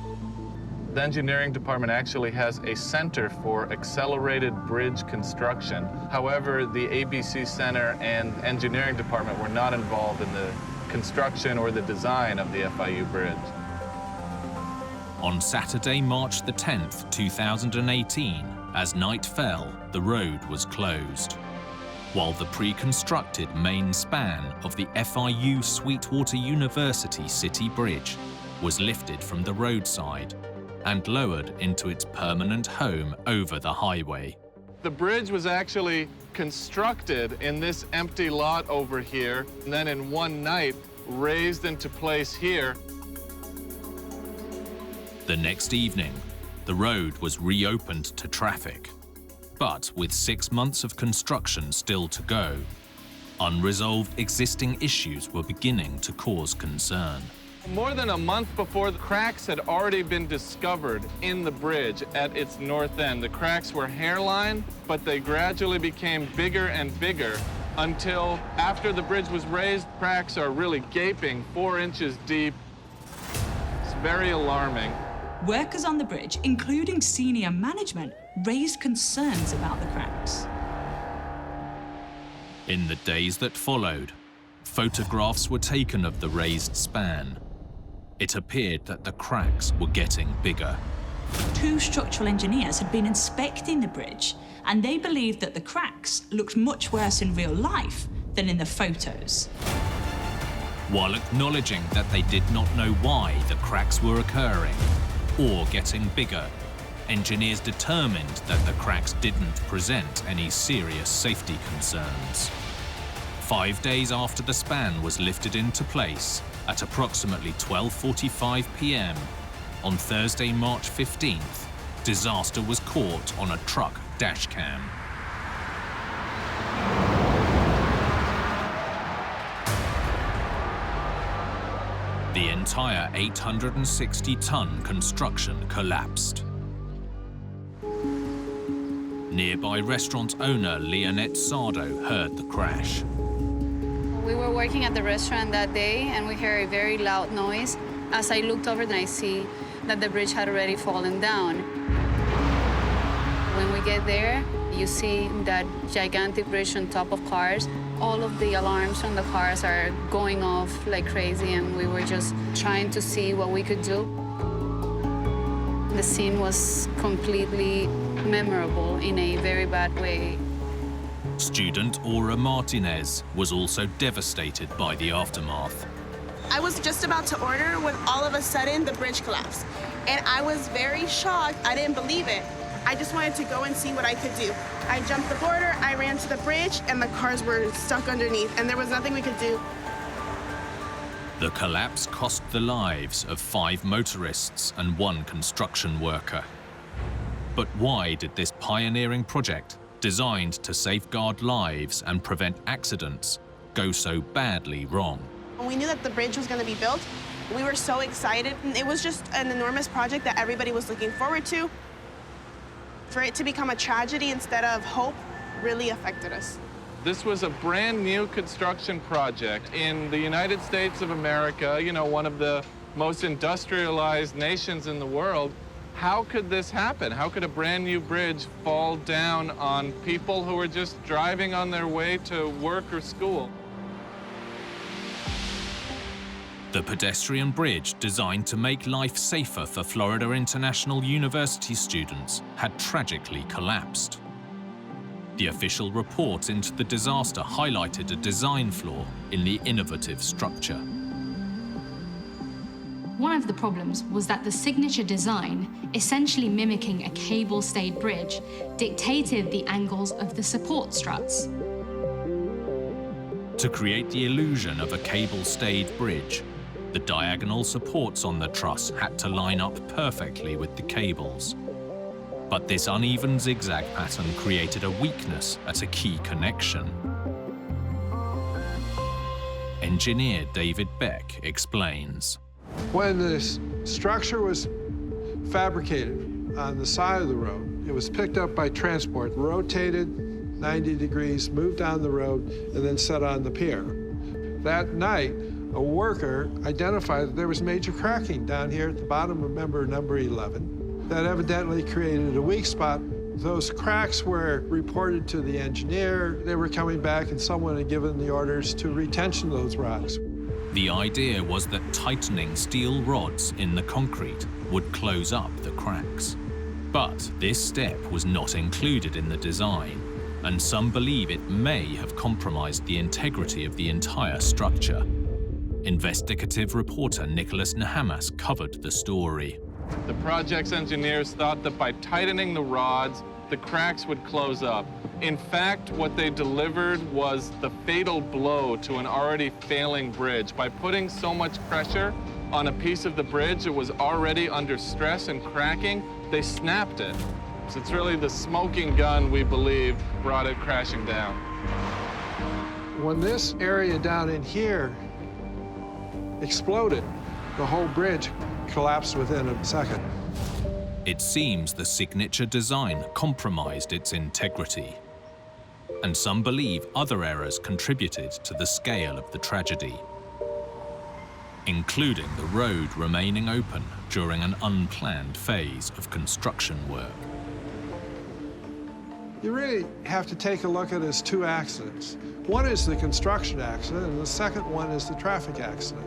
The engineering department actually has a center for accelerated bridge construction. However, the ABC Center and engineering department were not involved in the construction or the design of the FIU bridge. On Saturday, March the 10th, 2018, as night fell, the road was closed, while the pre-constructed main span of the FIU Sweetwater University City Bridge was lifted from the roadside and lowered into its permanent home over the highway. The bridge was actually constructed in this empty lot over here, and then in one night raised into place here. The next evening, the road was reopened to traffic, but with 6 months of construction still to go, unresolved existing issues were beginning to cause concern. More than a month before, the cracks had already been discovered in the bridge at its north end. The cracks were hairline, but they gradually became bigger and bigger until after the bridge was raised, cracks are really gaping 4 inches deep. It's very alarming. Workers on the bridge, including senior management, raised concerns about the cracks. In the days that followed, photographs were taken of the raised span. It appeared that the cracks were getting bigger. 2 structural engineers had been inspecting the bridge, and they believed that the cracks looked much worse in real life than in the photos. While acknowledging that they did not know why the cracks were occurring or getting bigger, engineers determined that the cracks didn't present any serious safety concerns. 5 days after the span was lifted into place, at approximately 12:45 p.m. on Thursday, March 15th, disaster was caught on a truck dash cam. The entire 860-ton construction collapsed. Nearby restaurant owner Leonette Sardo heard the crash. We were working at the restaurant that day, and we heard a very loud noise. As I looked over, I see that the bridge had already fallen down. When we get there, you see that gigantic bridge on top of cars. All of the alarms from the cars are going off like crazy, and we were just trying to see what we could do. The scene was completely memorable in a very bad way. Student Aura Martinez was also devastated by the aftermath. I was just about to order when all of a sudden the bridge collapsed. And I was very shocked. I didn't believe it. I just wanted to go and see what I could do. I jumped the border, I ran to the bridge, and the cars were stuck underneath, and there was nothing we could do. The collapse cost the lives of 5 motorists and 1 construction worker. But why did this pioneering project, designed to safeguard lives and prevent accidents, go so badly wrong? When we knew that the bridge was going to be built, we were so excited. It was just an enormous project that everybody was looking forward to. For it to become a tragedy instead of hope really affected us. This was a brand new construction project in the United States of America, you know, one of the most industrialized nations in the world. How could this happen? How could a brand new bridge fall down on people who were just driving on their way to work or school? The pedestrian bridge, designed to make life safer for Florida International University students, had tragically collapsed. The official report into the disaster highlighted a design flaw in the innovative structure. One of the problems was that the signature design, essentially mimicking a cable-stayed bridge, dictated the angles of the support struts. To create the illusion of a cable-stayed bridge, the diagonal supports on the truss had to line up perfectly with the cables. But this uneven zigzag pattern created a weakness at a key connection. Engineer David Beck explains. When this structure was fabricated on the side of the road, it was picked up by transport, rotated 90 degrees, moved down the road, and then set on the pier. That night, a worker identified that there was major cracking down here at the bottom of member number 11 that evidently created a weak spot. Those cracks were reported to the engineer. They were coming back, and someone had given the orders to retension those rocks. The idea was that tightening steel rods in the concrete would close up the cracks. But this step was not included in the design, and some believe it may have compromised the integrity of the entire structure. Investigative reporter Nicholas Nahamas covered the story. The project's engineers thought that by tightening the rods, the cracks would close up. In fact, what they delivered was the fatal blow to an already failing bridge. By putting so much pressure on a piece of the bridge that was already under stress and cracking, they snapped it. So it's really the smoking gun, we believe, brought it crashing down. When this area down in here exploded, the whole bridge collapsed within a second. It seems the signature design compromised its integrity, and some believe other errors contributed to the scale of the tragedy, including the road remaining open during an unplanned phase of construction work. You really have to take a look at it as two accidents. One is the construction accident, and the second one is the traffic accident.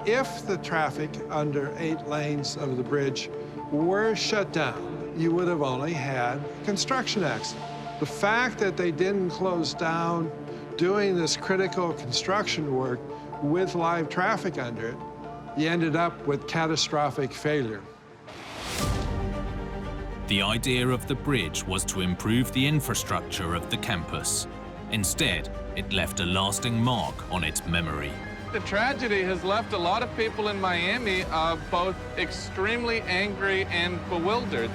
If the traffic under 8 lanes of the bridge were shut down, you would have only had a construction accident. The fact that they didn't close down doing this critical construction work with live traffic under it, you ended up with catastrophic failure. The idea of the bridge was to improve the infrastructure of the campus. Instead, it left a lasting mark on its memory. The tragedy has left a lot of people in Miami both extremely angry and bewildered.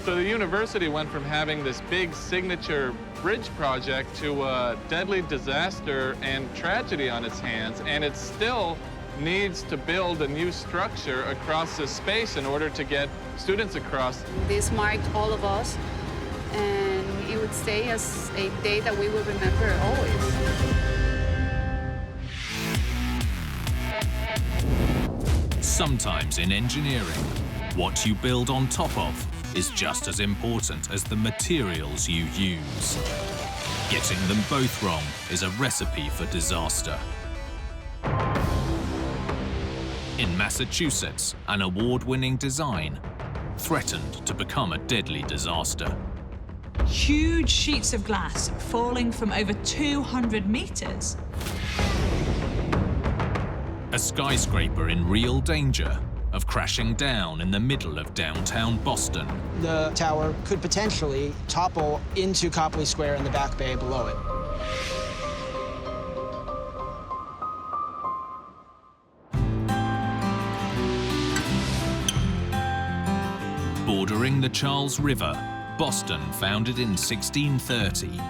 So the university went from having this big signature bridge project to a deadly disaster and tragedy on its hands, and it still needs to build a new structure across this space in order to get students across. This marked all of us, and it would stay as a day that we will remember always. Sometimes in engineering, what you build on top of is just as important as the materials you use. Getting them both wrong is a recipe for disaster. In Massachusetts, an award-winning design threatened to become a deadly disaster. Huge sheets of glass falling from over 200 meters. A skyscraper in real danger of crashing down in the middle of downtown Boston. The tower could potentially topple into Copley Square in the Back Bay below it. Bordering the Charles River, Boston, founded in 1630,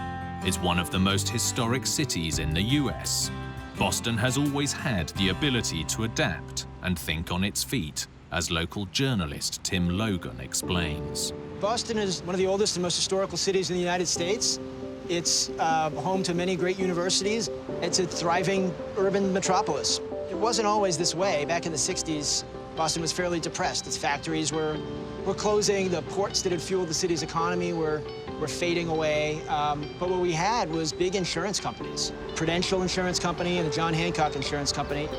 is one of the most historic cities in the US. Boston has always had the ability to adapt and think on its feet, as local journalist Tim Logan explains. Boston is one of the oldest and most historical cities in the United States. It's home to many great universities. It's a thriving urban metropolis. It wasn't always this way. Back in the 60s, Boston was fairly depressed. Its factories were closing. The ports that had fueled the city's economy were fading away. But what we had was big insurance companies. Prudential Insurance Company and the John Hancock Insurance Company.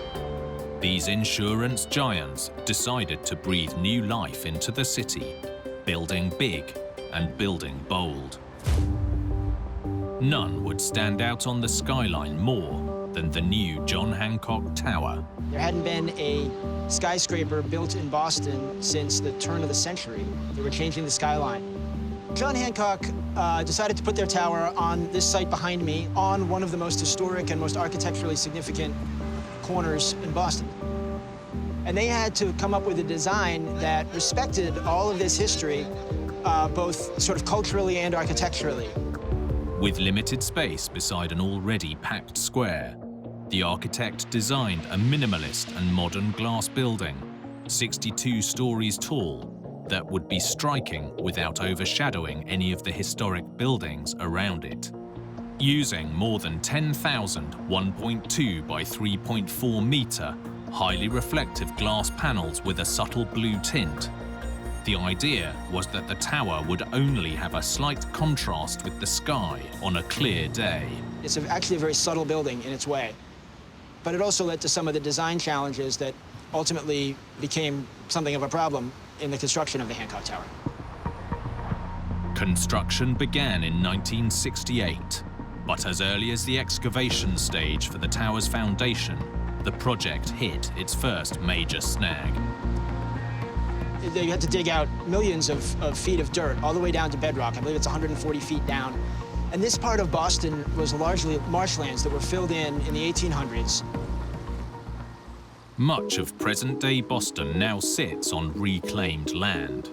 These insurance giants decided to breathe new life into the city, building big and building bold. None would stand out on the skyline more than the new John Hancock Tower. There hadn't been a skyscraper built in Boston since the turn of the century. They were changing the skyline. John Hancock decided to put their tower on this site behind me, on one of the most historic and most architecturally significant corners in Boston. And they had to come up with a design that respected all of this history, both sort of culturally and architecturally. With limited space beside an already packed square, the architect designed a minimalist and modern glass building, 62 stories tall, that would be striking without overshadowing any of the historic buildings around it. Using more than 10,000 1.2 by 3.4 meter highly reflective glass panels with a subtle blue tint, the idea was that the tower would only have a slight contrast with the sky on a clear day. It's actually a very subtle building in its way. But it also led to some of the design challenges that ultimately became something of a problem in the construction of the Hancock Tower. Construction began in 1968, but as early as the excavation stage for the tower's foundation, the project hit its first major snag. They had to dig out millions of feet of dirt all the way down to bedrock. I believe it's 140 feet down. And this part of Boston was largely marshlands that were filled in the 1800s. Much of present-day Boston now sits on reclaimed land.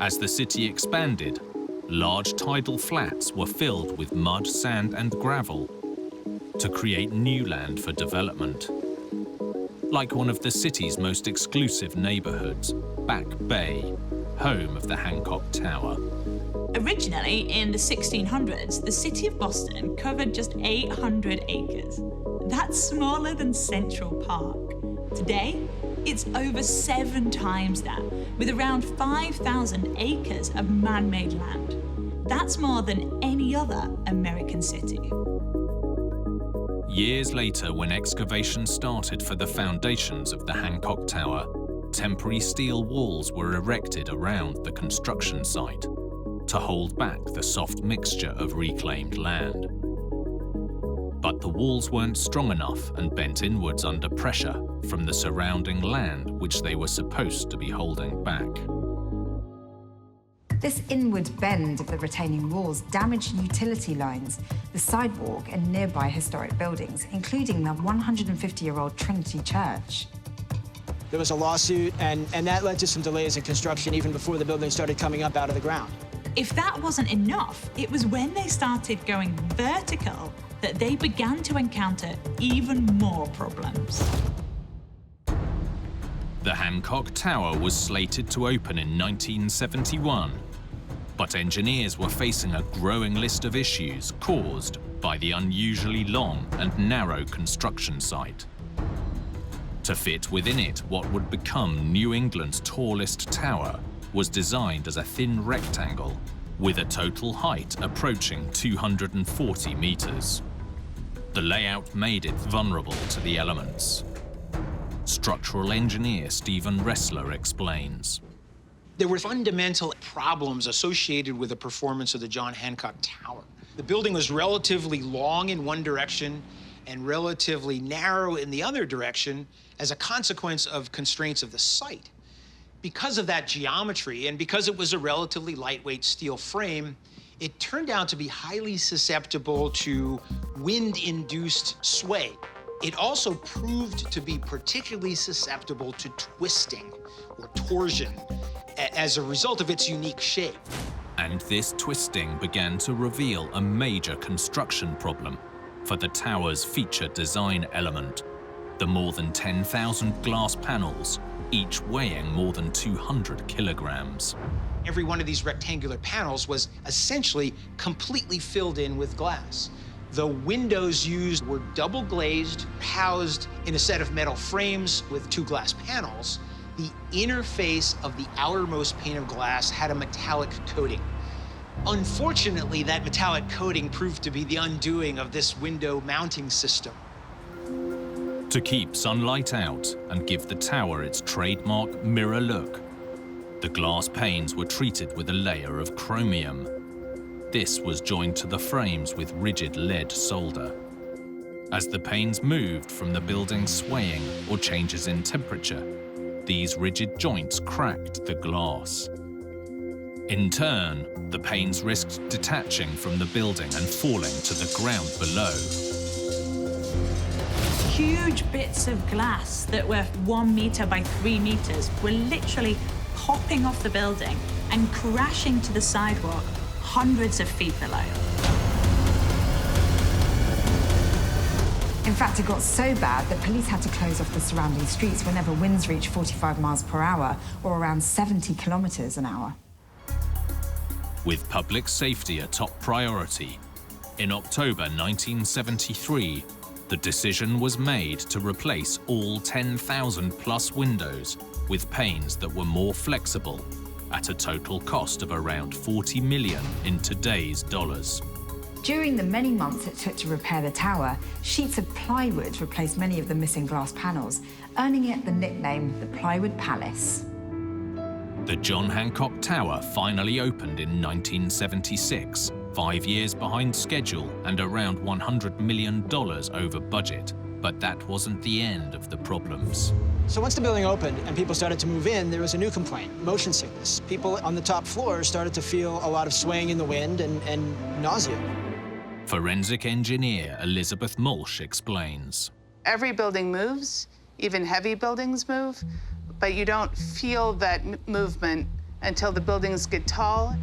As the city expanded, large tidal flats were filled with mud, sand, and gravel to create new land for development. Like one of the city's most exclusive neighborhoods, Back Bay, home of the Hancock Tower. Originally, in the 1600s, the city of Boston covered just 800 acres. That's smaller than Central Park. Today, it's over 7 times that, with around 5,000 acres of man-made land. That's more than any other American city. Years later, when excavation started for the foundations of the Hancock Tower, temporary steel walls were erected around the construction site to hold back the soft mixture of reclaimed land. But the walls weren't strong enough and bent inwards under pressure from the surrounding land which they were supposed to be holding back. This inward bend of the retaining walls damaged utility lines, the sidewalk, and nearby historic buildings, including the 150-year-old Trinity Church. There was a lawsuit, and that led to some delays in construction even before the building started coming up out of the ground. If that wasn't enough, it was when they started going vertical that they began to encounter even more problems. The Hancock Tower was slated to open in 1971, but engineers were facing a growing list of issues caused by the unusually long and narrow construction site. To fit within it, what would become New England's tallest tower was designed as a thin rectangle with a total height approaching 240 meters. The layout made it vulnerable to the elements. Structural engineer Stephen Ressler explains. There were fundamental problems associated with the performance of the John Hancock Tower. The building was relatively long in one direction and relatively narrow in the other direction as a consequence of constraints of the site. Because of that geometry, and because it was a relatively lightweight steel frame, it turned out to be highly susceptible to wind-induced sway. It also proved to be particularly susceptible to twisting or torsion as a result of its unique shape. And this twisting began to reveal a major construction problem for the tower's feature design element, the more than 10,000 glass panels, each weighing more than 200 kilograms. Every one of these rectangular panels was essentially completely filled in with glass. The windows used were double glazed, housed in a set of metal frames with 2 glass panels. The inner face of the outermost pane of glass had a metallic coating. Unfortunately, that metallic coating proved to be the undoing of this window mounting system. To keep sunlight out and give the tower its trademark mirror look, the glass panes were treated with a layer of chromium. This was joined to the frames with rigid lead solder. As the panes moved from the building's swaying or changes in temperature, these rigid joints cracked the glass. In turn, the panes risked detaching from the building and falling to the ground below. Huge bits of glass that were 1 meter by 3 meters were literally popping off the building and crashing to the sidewalk hundreds of feet below. In fact, it got so bad that police had to close off the surrounding streets whenever winds reached 45 miles per hour, or around 70 kilometers an hour. With public safety a top priority, in October 1973, the decision was made to replace all 10,000 plus windows with panes that were more flexible at a total cost of around $40 million in today's dollars. During the many months it took to repair the tower, sheets of plywood replaced many of the missing glass panels, earning it the nickname the Plywood Palace. The John Hancock Tower finally opened in 1976, 5 years behind schedule and around $100 million over budget. But that wasn't the end of the problems. So once the building opened and people started to move in, there was a new complaint, motion sickness. People on the top floors started to feel a lot of swaying in the wind and nausea. Forensic engineer Elizabeth Mulch explains. Every building moves, even heavy buildings move, but you don't feel that movement until the buildings get tall.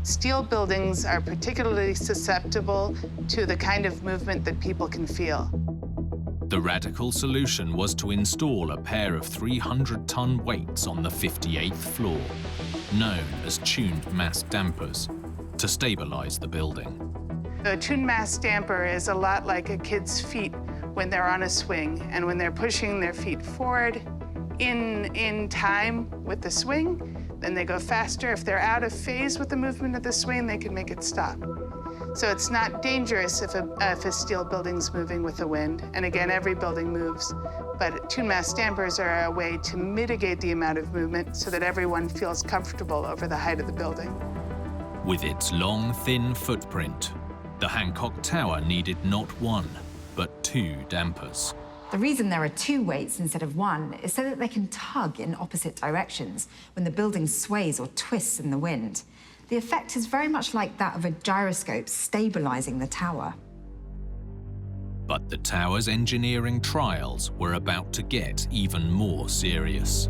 Steel buildings are particularly susceptible to the kind of movement that people can feel. The radical solution was to install a pair of 300-ton weights on the 58th floor, known as tuned mass dampers, to stabilize the building. A tuned mass damper is a lot like a kid's feet when they're on a swing, and when they're pushing their feet forward in time with the swing, then they go faster. If they're out of phase with the movement of the swing, they can make it stop. So it's not dangerous if a steel building's moving with the wind. And again, every building moves. But tuned mass dampers are a way to mitigate the amount of movement so that everyone feels comfortable over the height of the building. With its long, thin footprint, the Hancock Tower needed not one, but 2 dampers. The reason there are 2 weights instead of 1 is so that they can tug in opposite directions when the building sways or twists in the wind. The effect is very much like that of a gyroscope stabilizing the tower. But the tower's engineering trials were about to get even more serious.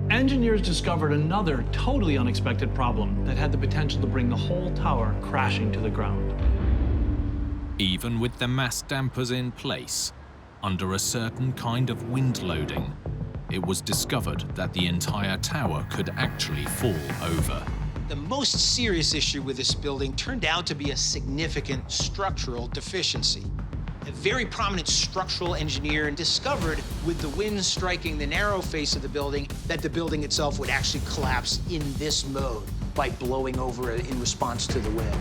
Engineers discovered another totally unexpected problem that had the potential to bring the whole tower crashing to the ground. Even with the mass dampers in place, under a certain kind of wind loading, it was discovered that the entire tower could actually fall over. The most serious issue with this building turned out to be a significant structural deficiency. A very prominent structural engineer discovered, with the wind striking the narrow face of the building, that the building itself would actually collapse in this mode by blowing over in response to the wind.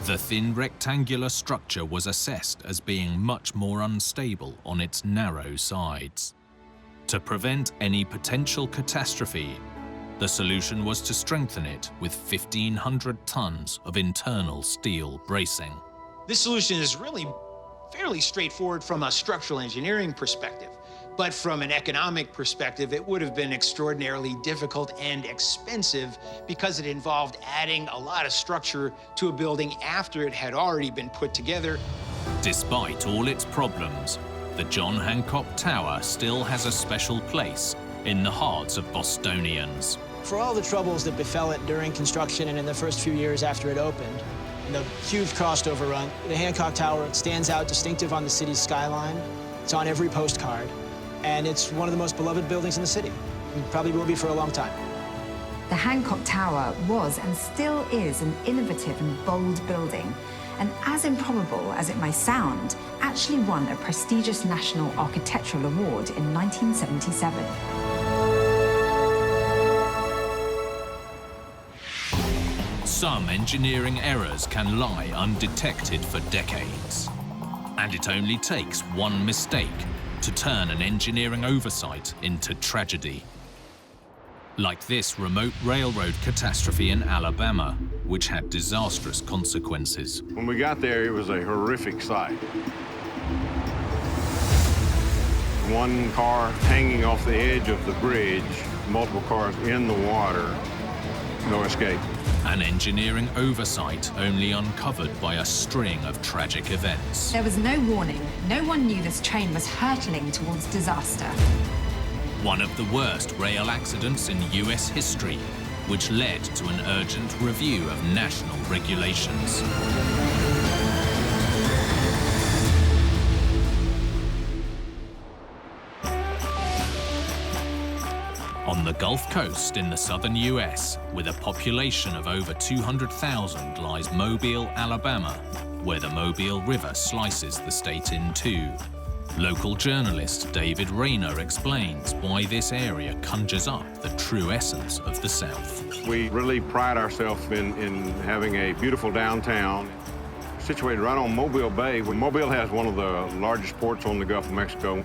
The thin rectangular structure was assessed as being much more unstable on its narrow sides. To prevent any potential catastrophe, the solution was to strengthen it with 1,500 tons of internal steel bracing. This solution is really fairly straightforward from a structural engineering perspective, but from an economic perspective, it would have been extraordinarily difficult and expensive because it involved adding a lot of structure to a building after it had already been put together. Despite all its problems, the John Hancock Tower still has a special place in the hearts of Bostonians. For all the troubles that befell it during construction and in the first few years after it opened, the huge cost overrun, the Hancock Tower stands out distinctive on the city's skyline. It's on every postcard, and it's one of the most beloved buildings in the city. It probably will be for a long time. The Hancock Tower was and still is an innovative and bold building, and as improbable as it may sound, actually won a prestigious National Architectural Award in 1977. Some engineering errors can lie undetected for decades, and it only takes one mistake to turn an engineering oversight into tragedy. Like this remote railroad catastrophe in Alabama, which had disastrous consequences. When we got there, it was a horrific sight. One car hanging off the edge of the bridge, multiple cars in the water, no escape. An engineering oversight only uncovered by a string of tragic events. There was no warning. No one knew this train was hurtling towards disaster. One of the worst rail accidents in US history, which led to an urgent review of national regulations. On the Gulf Coast in the southern US, with a population of over 200,000, lies Mobile, Alabama, where the Mobile River slices the state in two. Local journalist David Rayner explains why this area conjures up the true essence of the South. We really pride ourselves in having a beautiful downtown, situated right on Mobile Bay. Mobile has one of the largest ports on the Gulf of Mexico.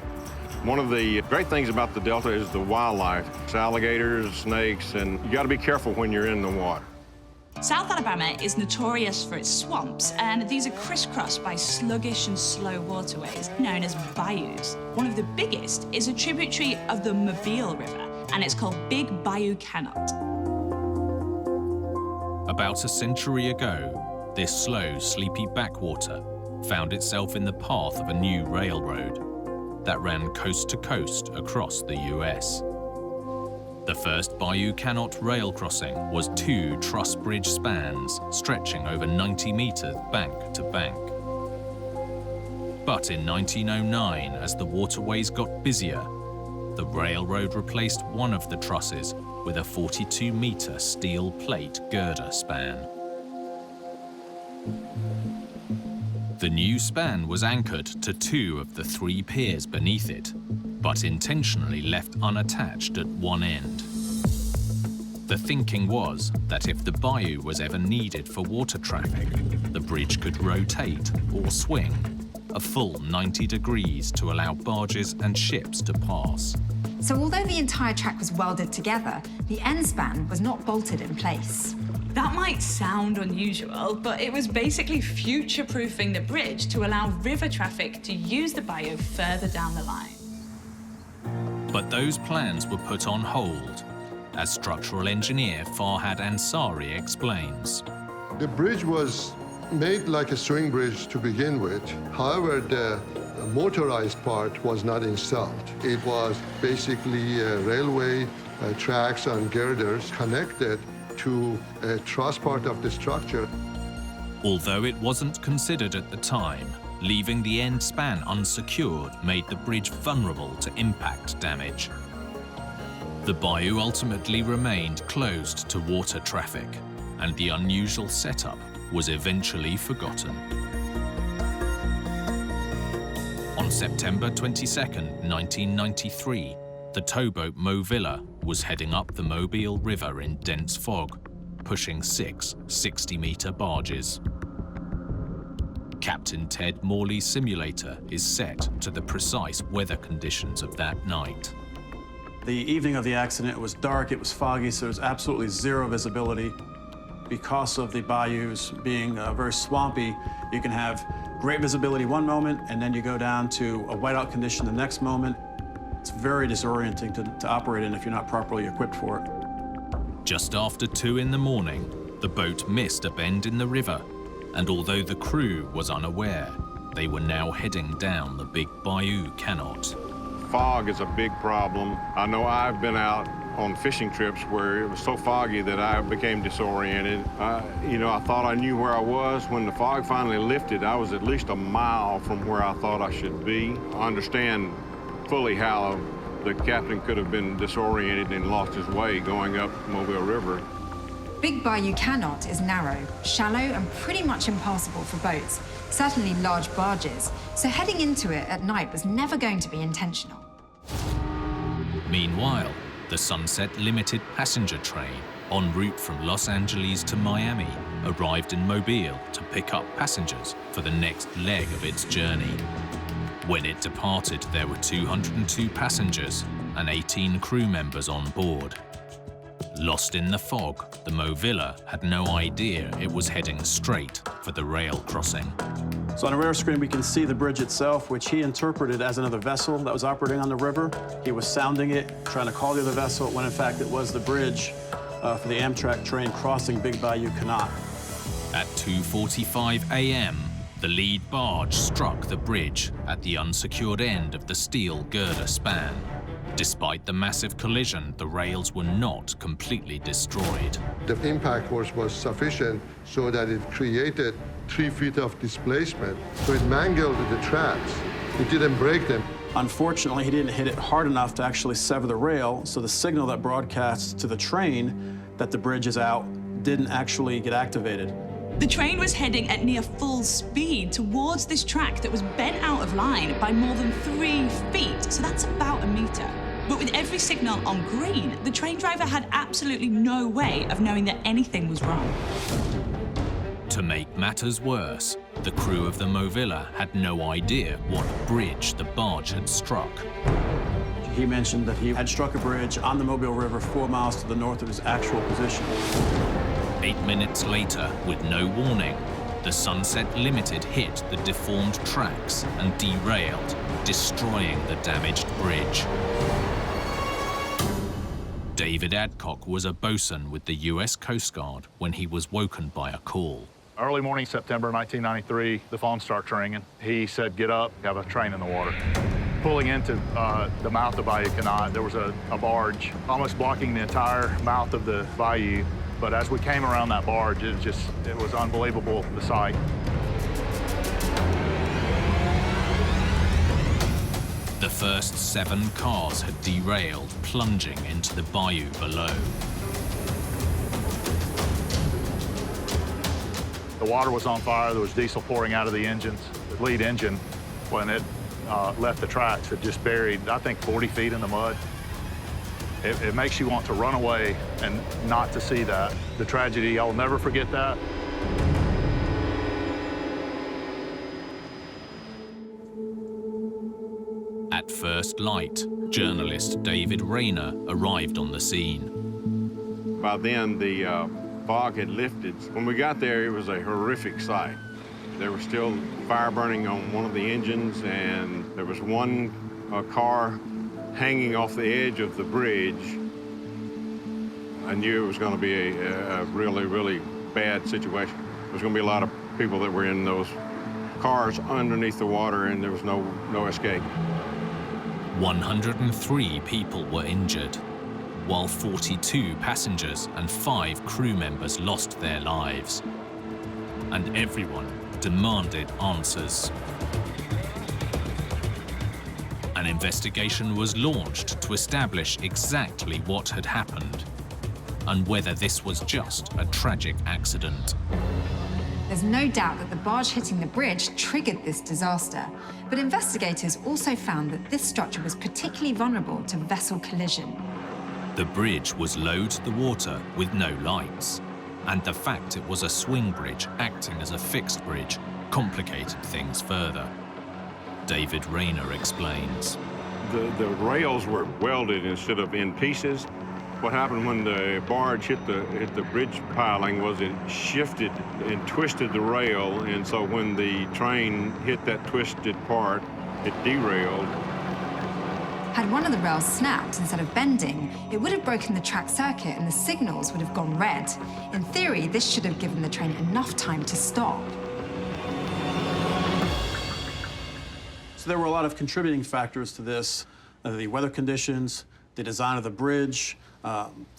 One of the great things about the Delta is the wildlife. It's alligators, snakes, and you got to be careful when you're in the water. South Alabama is notorious for its swamps, and these are crisscrossed by sluggish and slow waterways known as bayous. One of the biggest is a tributary of the Mobile River, and it's called Big Bayou Canot. About a century ago, this slow, sleepy backwater found itself in the path of a new railroad that ran coast to coast across the US. The first Bayou Canot rail crossing was 2 truss bridge spans stretching over 90 meters bank to bank. But in 1909, as the waterways got busier, the railroad replaced one of the trusses with a 42-meter steel plate girder span. The new span was anchored to 2 of the 3 piers beneath it, but intentionally left unattached at one end. The thinking was that if the bayou was ever needed for water traffic, the bridge could rotate or swing a full 90 degrees to allow barges and ships to pass. So although the entire track was welded together, the end span was not bolted in place. That might sound unusual, but it was basically future-proofing the bridge to allow river traffic to use the bayou further down the line. But those plans were put on hold, as structural engineer Farhad Ansari explains. The bridge was made like a swing bridge to begin with. However, the motorized part was not installed. It was basically railway tracks and girders connected to a truss part of the structure. Although it wasn't considered at the time, leaving the end span unsecured made the bridge vulnerable to impact damage. The bayou ultimately remained closed to water traffic, and the unusual setup was eventually forgotten. On September 22, 1993, the towboat Movilla was heading up the Mobile River in dense fog, pushing 6 60-meter barges. Captain Ted Morley's simulator is set to the precise weather conditions of that night. The evening of the accident, it was dark, it was foggy, so there was absolutely zero visibility. Because of the bayous being very swampy, you can have great visibility one moment, and then you go down to a whiteout condition the next moment. It's very disorienting to operate in if you're not properly equipped for it. Just after 2 in the morning, the boat missed a bend in the river, and although the crew was unaware, they were now heading down the Big Bayou Canot. Fog is a big problem. I know I've been out on fishing trips where it was so foggy that I became disoriented. I thought I knew where I was. When the fog finally lifted, I was at least a mile from where I thought I should be. I understand fully how the captain could have been disoriented and lost his way going up Mobile River. Big Bayou Canot is narrow, shallow, and pretty much impassable for boats, certainly large barges, so heading into it at night was never going to be intentional. Meanwhile, the Sunset Limited passenger train, en route from Los Angeles to Miami, arrived in Mobile to pick up passengers for the next leg of its journey. When it departed, there were 202 passengers and 18 crew members on board. Lost in the fog, the Movilla had no idea it was heading straight for the rail crossing. So on the radar screen, we can see the bridge itself, which he interpreted as another vessel that was operating on the river. He was sounding it, trying to call the other vessel, when in fact it was the bridge for the Amtrak train crossing Big Bayou Canot. At 2:45 a.m., the lead barge struck the bridge at the unsecured end of the steel girder span. Despite the massive collision, the rails were not completely destroyed. The impact force was sufficient so that it created 3 feet of displacement. So it mangled the tracks. It didn't break them. Unfortunately, he didn't hit it hard enough to actually sever the rail, so the signal that broadcasts to the train that the bridge is out didn't actually get activated. The train was heading at near full speed towards this track that was bent out of line by more than 3 feet, so that's about a meter. But with every signal on green, the train driver had absolutely no way of knowing that anything was wrong. To make matters worse, the crew of the Movilla had no idea what bridge the barge had struck. He mentioned that he had struck a bridge on the Mobile River 4 miles to the north of his actual position. 8 minutes later, with no warning, the Sunset Limited hit the deformed tracks and derailed, destroying the damaged bridge. David Adcock was a bosun with the US Coast Guard when he was woken by a call. Early morning, September 1993, the phone starts ringing. He said, "Get up, have a train in the water." Pulling into the mouth of Bayou Canal, there was a barge almost blocking the entire mouth of the bayou. But as we came around that barge, it was unbelievable, the sight. The first 7 cars had derailed, plunging into the bayou below. The water was on fire. There was diesel pouring out of the engines. The lead engine, when it left the tracks, had just buried, I think, 40 feet in the mud. It makes you want to run away and not to see that. The tragedy, I'll never forget that. At first light, journalist David Rayner arrived on the scene. By then, the fog had lifted. When we got there, it was a horrific sight. There was still fire burning on one of the engines, and there was one car hanging off the edge of the bridge. I knew it was going to be a really, really bad situation. There was going to be a lot of people that were in those cars underneath the water, and there was no escape. 103 people were injured, while 42 passengers and 5 crew members lost their lives. And everyone demanded answers. An investigation was launched to establish exactly what had happened and whether this was just a tragic accident. There's no doubt that the barge hitting the bridge triggered this disaster, but investigators also found that this structure was particularly vulnerable to vessel collision. The bridge was low to the water with no lights, and the fact it was a swing bridge acting as a fixed bridge complicated things further. David Rayner explains. The rails were welded instead of in pieces. What happened when the barge hit the bridge piling was it shifted and twisted the rail, and so when the train hit that twisted part, it derailed. Had one of the rails snapped instead of bending, it would have broken the track circuit and the signals would have gone red. In theory, this should have given the train enough time to stop. So there were a lot of contributing factors to this. The weather conditions, the design of the bridge,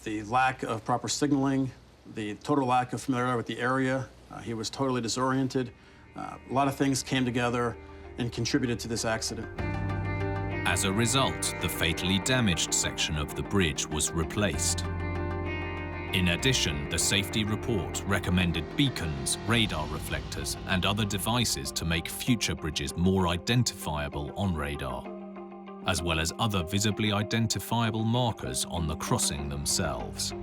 the lack of proper signaling, the total lack of familiarity with the area. He was totally disoriented. A lot of things came together and contributed to this accident. As a result, the fatally damaged section of the bridge was replaced. In addition, the safety report recommended beacons, radar reflectors, and other devices to make future bridges more identifiable on radar, as well as other visibly identifiable markers on the crossing themselves.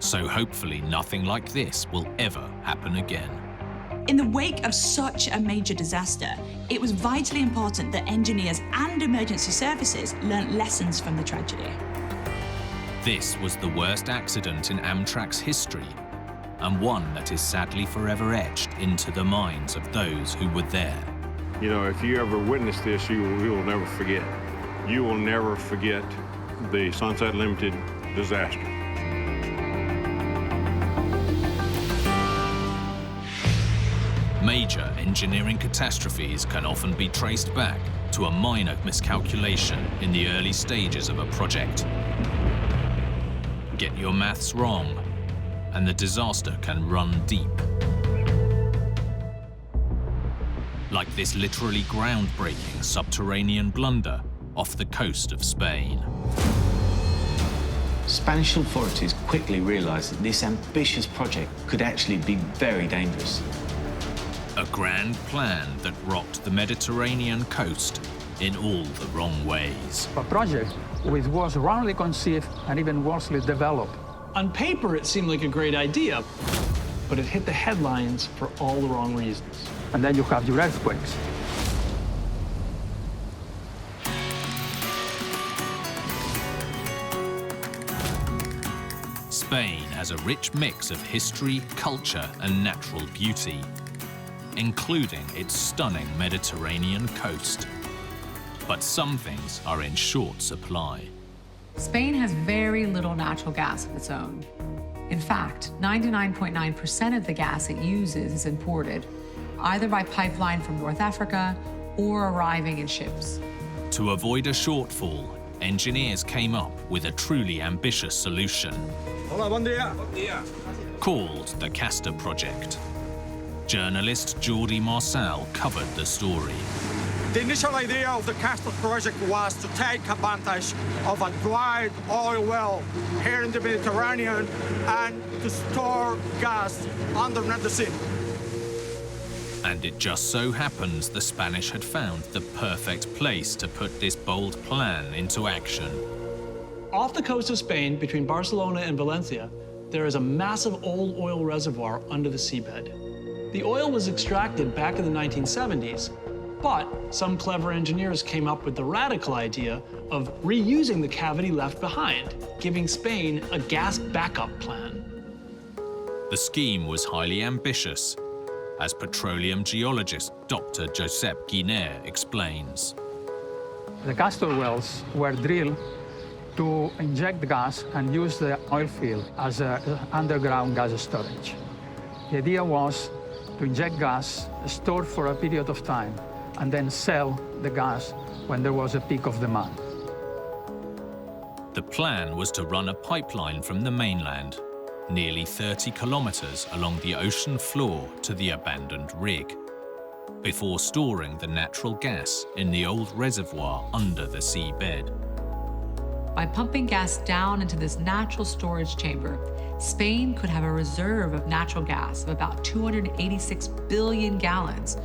So hopefully nothing like this will ever happen again. In the wake of such a major disaster, it was vitally important that engineers and emergency services learnt lessons from the tragedy. This was the worst accident in Amtrak's history, and one that is sadly forever etched into the minds of those who were there. You know, if you ever witness this, you will never forget. You will never forget the Sunset Limited disaster. Major engineering catastrophes can often be traced back to a minor miscalculation in the early stages of a project. Get your maths wrong, and the disaster can run deep. Like this literally groundbreaking subterranean blunder off the coast of Spain. Spanish authorities quickly realised that this ambitious project could actually be very dangerous. A grand plan that rocked the Mediterranean coast in all the wrong ways. A project which was wrongly conceived and even worse developed. On paper, it seemed like a great idea, but it hit the headlines for all the wrong reasons. And then you have your earthquakes. Spain has a rich mix of history, culture, and natural beauty, including its stunning Mediterranean coast. But some things are in short supply. Spain has very little natural gas of its own. In fact, 99.9% of the gas it uses is imported, either by pipeline from North Africa or arriving in ships. To avoid a shortfall, engineers came up with a truly ambitious solution. Hola, buen día. Buen día. Called the Castor Project. Journalist Jordi Marçal covered the story. The initial idea of the Castor project was to take advantage of a dried oil well here in the Mediterranean and to store gas underneath the sea. And it just so happens the Spanish had found the perfect place to put this bold plan into action. Off the coast of Spain, between Barcelona and Valencia, there is a massive old oil reservoir under the seabed. The oil was extracted back in the 1970s, but some clever engineers came up with the radical idea of reusing the cavity left behind, giving Spain a gas backup plan. The scheme was highly ambitious, as petroleum geologist Dr. Josep Guiner explains. The Castor wells were drilled to inject gas and use the oil field as an underground gas storage. The idea was to inject gas, stored for a period of time, and then sell the gas when there was a peak of demand. The plan was to run a pipeline from the mainland, nearly 30 kilometers along the ocean floor to the abandoned rig, before storing the natural gas in the old reservoir under the seabed. By pumping gas down into this natural storage chamber, Spain could have a reserve of natural gas of about 286 billion gallons,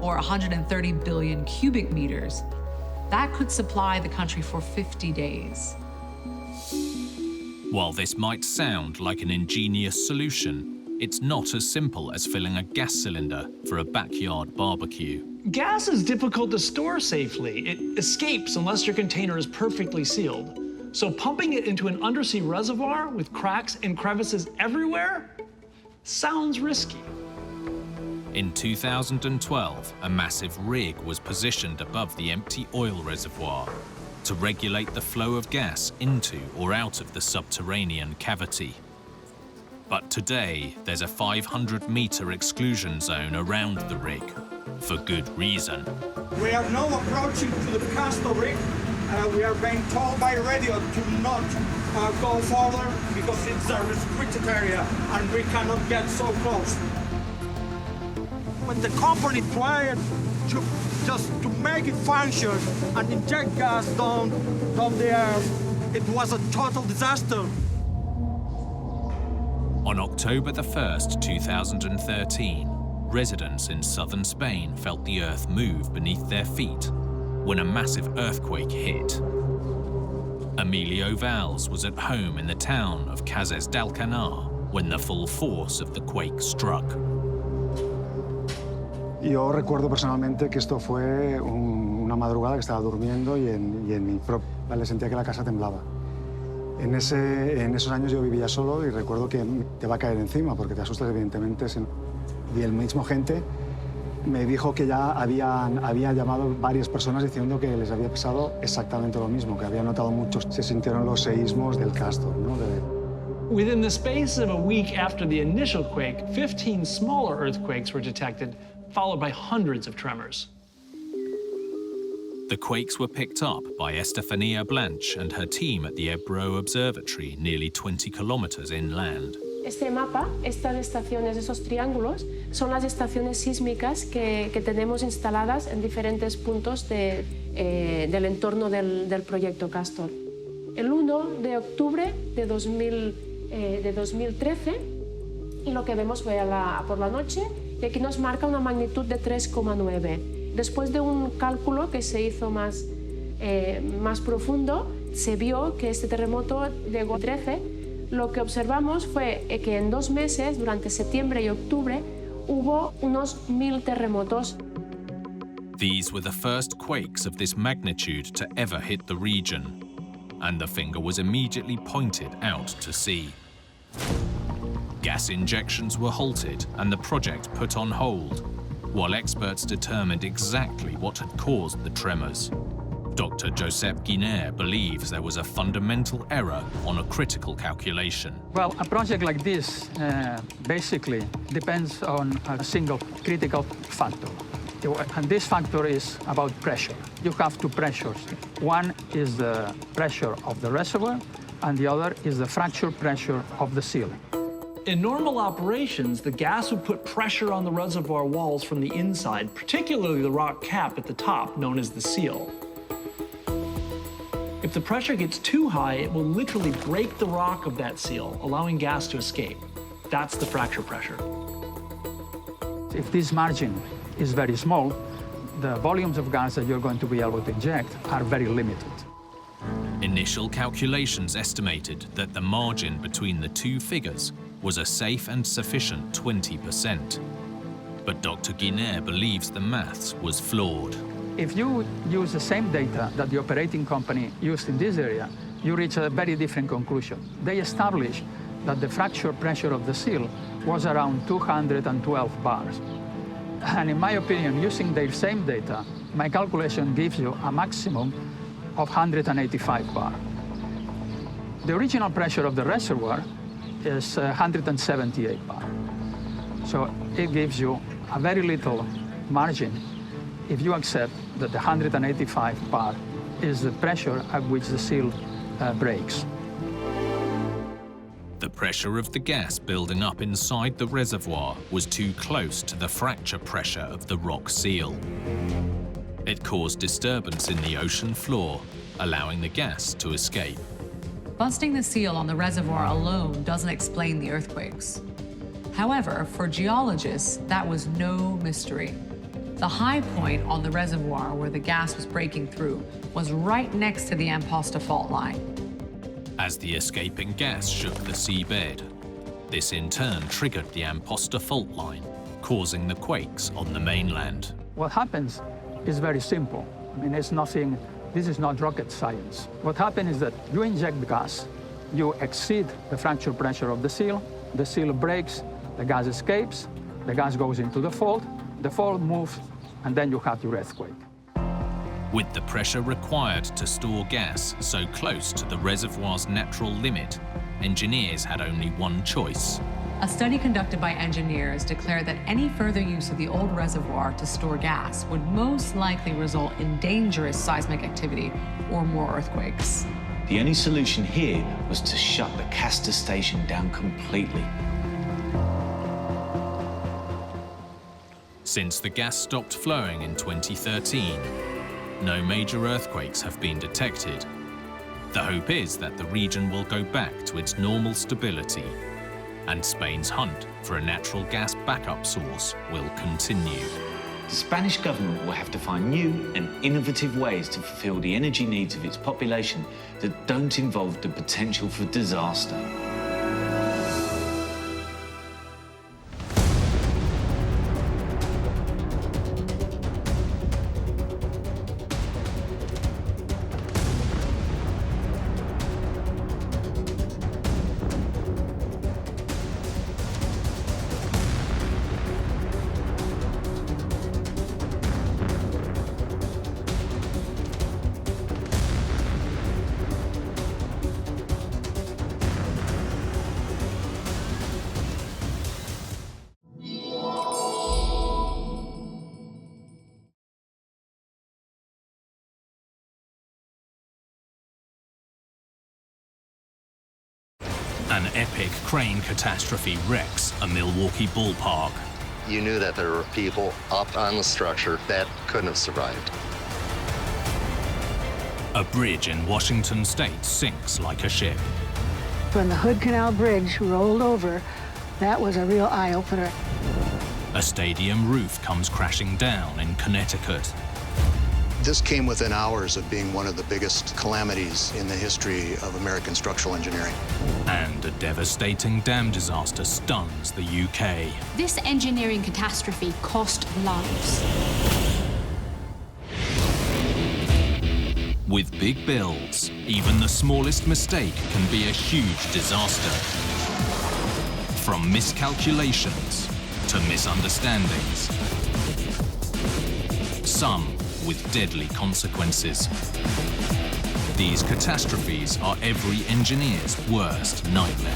or 130 billion cubic meters. That could supply the country for 50 days. While this might sound like an ingenious solution, it's not as simple as filling a gas cylinder for a backyard barbecue. Gas is difficult to store safely. It escapes unless your container is perfectly sealed. So pumping it into an undersea reservoir with cracks and crevices everywhere sounds risky. In 2012, a massive rig was positioned above the empty oil reservoir to regulate the flow of gas into or out of the subterranean cavity. But today, there's a 500-meter exclusion zone around the rig, for good reason. We are now approaching to the Castor rig. We are being told by radio to not go further because it's a restricted area and we cannot get so close. When the company tried to just to make it function and inject gas down the air, it was a total disaster. On October the 1st, 2013, residents in southern Spain felt the earth move beneath their feet when a massive earthquake hit. Emilio Valls was at home in the town of Cases d'Alcanar when the full force of the quake struck. Yo recuerdo personalmente que esto fue una madrugada que estaba durmiendo y en mi propio le sentía que la casa temblaba. En esos años yo vivía solo y recuerdo que te va a caer encima porque te asustas evidentemente. Y el mismo gente me dijo que ya había llamado varias personas diciendo que les había pasado exactamente lo mismo, que había notado muchos, se sintieron los seísmos del Castor, ¿no? Within the space of a week after the initial quake, 15 smaller earthquakes were detected, followed by hundreds of tremors. The quakes were picked up by Estefania Blanch and her team at the Ebro Observatory, nearly 20 kilometers inland. Este mapa, estas estaciones, esos triángulos, son las estaciones sísmicas que tenemos instaladas en diferentes puntos del entorno del proyecto Castor. el 1 de octubre de 2013 y lo que vemos fue por la noche y aquí nos marca una magnitud de 3,9. Después de un cálculo que se hizo más profundo, se vio que este terremoto llegó a 13. Lo que observamos fue que en 2 meses, durante septiembre y octubre, hubo unos 1000 terremotos. These were the first quakes of this magnitude to ever hit the region, and the finger was immediately pointed out to sea. Gas injections were halted and the project put on hold, while experts determined exactly what had caused the tremors. Dr. Josep Guiner believes there was a fundamental error on a critical calculation. Well, a project like this basically depends on a single critical factor. And this factor is about pressure. You have 2 pressures. One is the pressure of the reservoir, and the other is the fracture pressure of the seal. In normal operations, the gas would put pressure on the reservoir walls from the inside, particularly the rock cap at the top, known as the seal. If the pressure gets too high, it will literally break the rock of that seal, allowing gas to escape. That's the fracture pressure. If this margin is very small, the volumes of gas that you're going to be able to inject are very limited. Initial calculations estimated that the margin between the 2 figures was a safe and sufficient 20%. But Dr. Guiner believes the maths was flawed. If you use the same data that the operating company used in this area, you reach a very different conclusion. They established that the fracture pressure of the seal was around 212 bars. And in my opinion, using their same data, my calculation gives you a maximum of 185 bar. The original pressure of the reservoir is 178 bar. So it gives you a very little margin if you accept that the 185 bar is the pressure at which the seal breaks. The pressure of the gas building up inside the reservoir was too close to the fracture pressure of the rock seal. It caused disturbance in the ocean floor, allowing the gas to escape. Busting the seal on the reservoir alone doesn't explain the earthquakes. However, for geologists, that was no mystery. The high point on the reservoir where the gas was breaking through was right next to the Amposta fault line. As the escaping gas shook the seabed, this in turn triggered the Amposta fault line, causing the quakes on the mainland. What happens is very simple. I mean, it's nothing, this is not rocket science. What happens is that you inject the gas, you exceed the fracture pressure of the seal breaks, the gas escapes, the gas goes into the fault moves, and then you have your earthquake. With the pressure required to store gas so close to the reservoir's natural limit, engineers had only one choice. A study conducted by engineers declared that any further use of the old reservoir to store gas would most likely result in dangerous seismic activity or more earthquakes. The only solution here was to shut the Castor station down completely. Since the gas stopped flowing in 2013, no major earthquakes have been detected. The hope is that the region will go back to its normal stability, and Spain's hunt for a natural gas backup source will continue. The Spanish government will have to find new and innovative ways to fulfill the energy needs of its population that don't involve the potential for disaster. An epic crane catastrophe wrecks a Milwaukee ballpark. You knew that there were people up on the structure that couldn't have survived. A bridge in Washington state sinks like a ship. When the Hood Canal Bridge rolled over, that was a real eye-opener. A stadium roof comes crashing down in Connecticut. This came within hours of being one of the biggest calamities in the history of American structural engineering. And a devastating dam disaster stuns the UK. This engineering catastrophe cost lives. With big builds, even the smallest mistake can be a huge disaster. From miscalculations to misunderstandings. Some with deadly consequences. These catastrophes are every engineer's worst nightmare.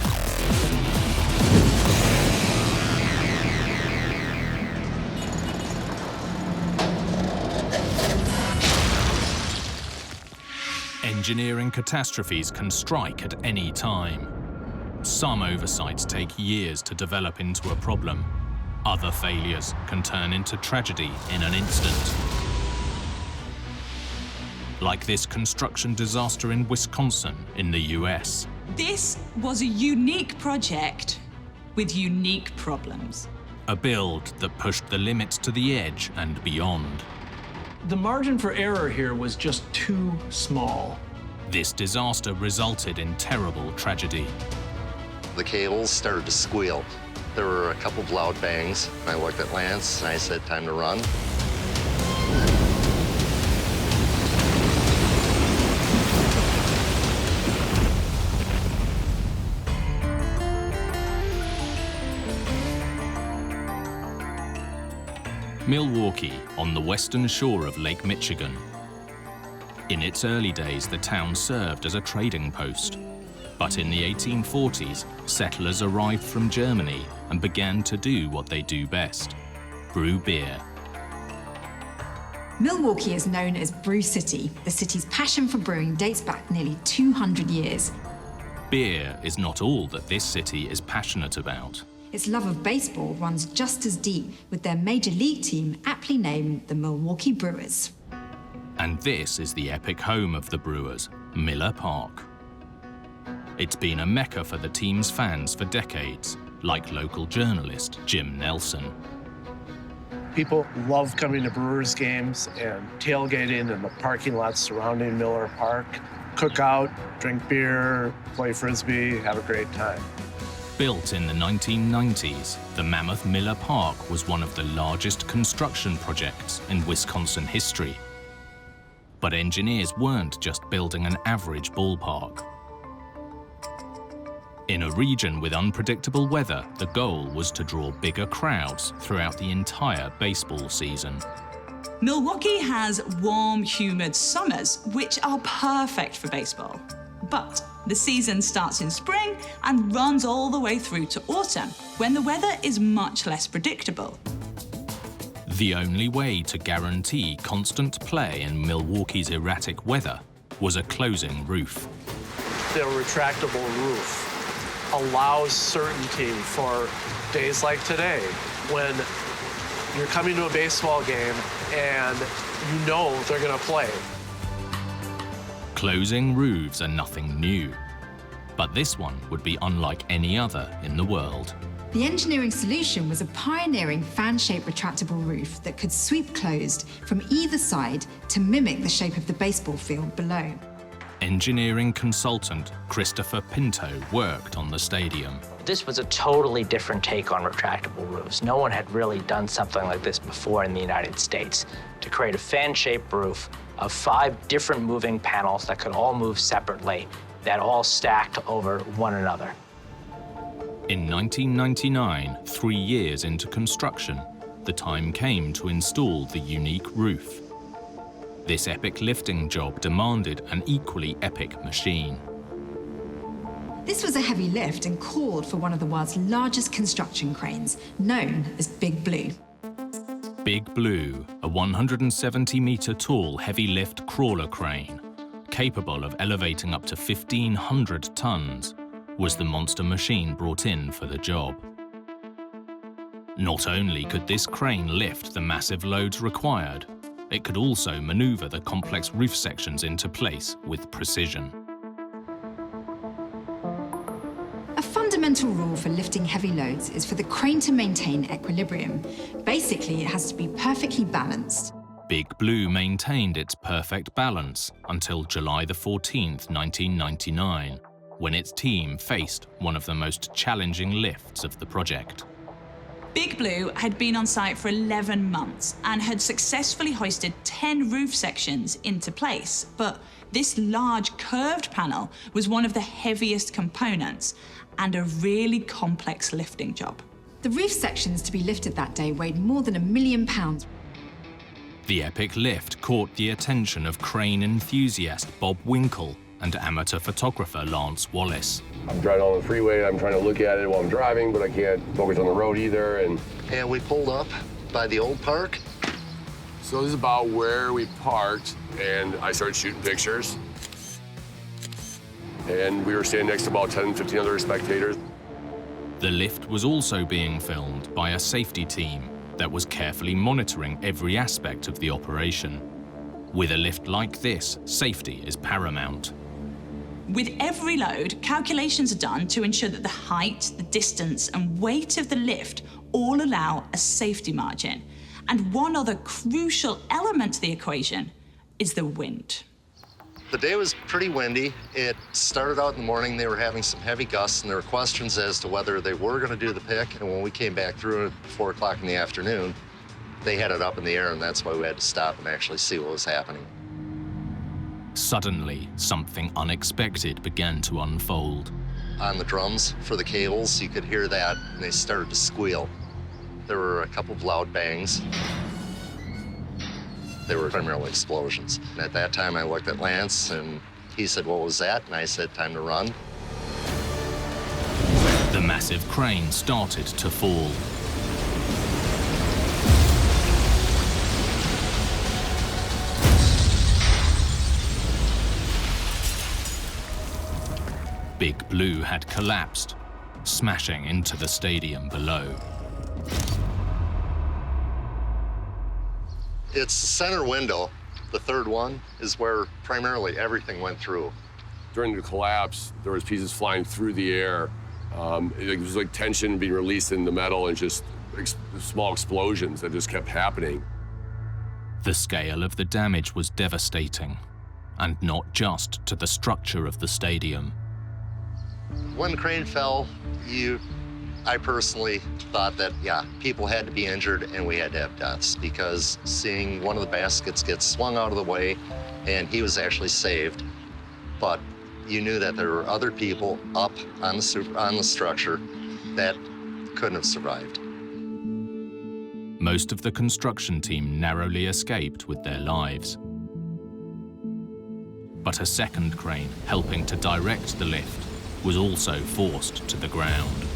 Engineering catastrophes can strike at any time. Some oversights take years to develop into a problem. Other failures can turn into tragedy in an instant. Like this construction disaster in Wisconsin in the US. This was a unique project with unique problems. A build that pushed the limits to the edge and beyond. The margin for error here was just too small. This disaster resulted in terrible tragedy. The cables started to squeal. There were a couple of loud bangs. I looked at Lance and I said, time to run. Milwaukee, on the western shore of Lake Michigan. In its early days, the town served as a trading post. But in the 1840s, settlers arrived from Germany and began to do what they do best: brew beer. Milwaukee is known as Brew City. The city's passion for brewing dates back nearly 200 years. Beer is not all that this city is passionate about. Its love of baseball runs just as deep, with their major league team aptly named the Milwaukee Brewers. And this is the epic home of the Brewers, Miller Park. It's been a mecca for the team's fans for decades, like local journalist Jim Nelson. People love coming to Brewers games and tailgating in the parking lots surrounding Miller Park, cook out, drink beer, play Frisbee, have a great time. Built in the 1990s, the mammoth Miller Park was one of the largest construction projects in Wisconsin history. But engineers weren't just building an average ballpark. In a region with unpredictable weather, the goal was to draw bigger crowds throughout the entire baseball season. Milwaukee has warm, humid summers, which are perfect for baseball. But the season starts in spring and runs all the way through to autumn, when the weather is much less predictable. The only way to guarantee constant play in Milwaukee's erratic weather was a closing roof. The retractable roof allows certainty for days like today, when you're coming to a baseball game and you know they're going to play. Closing roofs are nothing new, but this one would be unlike any other in the world. The engineering solution was a pioneering fan-shaped retractable roof that could sweep closed from either side to mimic the shape of the baseball field below. Engineering consultant Christopher Pinto worked on the stadium. This was a totally different take on retractable roofs. No one had really done something like this before in the United States, to create a fan-shaped roof of 5 different moving panels that could all move separately, that all stacked over one another. In 1999, 3 years into construction, the time came to install the unique roof. This epic lifting job demanded an equally epic machine. This was a heavy lift and called for one of the world's largest construction cranes, known as Big Blue. Big Blue, a 170-meter tall heavy lift crawler crane, capable of elevating up to 1,500 tons, was the monster machine brought in for the job. Not only could this crane lift the massive loads required, it could also maneuver the complex roof sections into place with precision. A fundamental rule for lifting heavy loads is for the crane to maintain equilibrium. Basically, it has to be perfectly balanced. Big Blue maintained its perfect balance until July the 14th, 1999, when its team faced one of the most challenging lifts of the project. Big Blue had been on site for 11 months and had successfully hoisted 10 roof sections into place, but this large curved panel was one of the heaviest components and a really complex lifting job. The roof sections to be lifted that day weighed more than £1 million. The epic lift caught the attention of crane enthusiast Bob Winkle and amateur photographer Lance Wallace. I'm driving on the freeway, I'm trying to look at it while I'm driving, but I can't focus on the road either. And we pulled up by the old park. So this is about where we parked, and I started shooting pictures. And we were standing next to about 10, 15 other spectators. The lift was also being filmed by a safety team that was carefully monitoring every aspect of the operation. With a lift like this, safety is paramount. With every load, calculations are done to ensure that the height, the distance, and weight of the lift all allow a safety margin. And one other crucial element to the equation is the wind. The day was pretty windy. It started out in the morning, they were having some heavy gusts, and there were questions as to whether they were going to do the pick. And when we came back through at 4 o'clock in the afternoon, they had it up in the air, and that's why we had to stop and actually see what was happening. Suddenly, something unexpected began to unfold. On the drums for the cables, you could hear that, and they started to squeal. There were a couple of loud bangs. They were primarily explosions. And at that time, I looked at Lance, and he said, "What was that?" And I said, "Time to run." The massive crane started to fall. Big Blue had collapsed, smashing into the stadium below. Its center window, the third one, is where primarily everything went through. During the collapse, there was pieces flying through the air. It was like tension being released in the metal and just small explosions that just kept happening. The scale of the damage was devastating, and not just to the structure of the stadium. When the crane fell, I personally thought that, yeah, people had to be injured and we had to have deaths, because seeing one of the baskets get swung out of the way, and he was actually saved, but you knew that there were other people up on the structure that couldn't have survived. Most of the construction team narrowly escaped with their lives. But a second crane helping to direct the lift was also forced to the ground.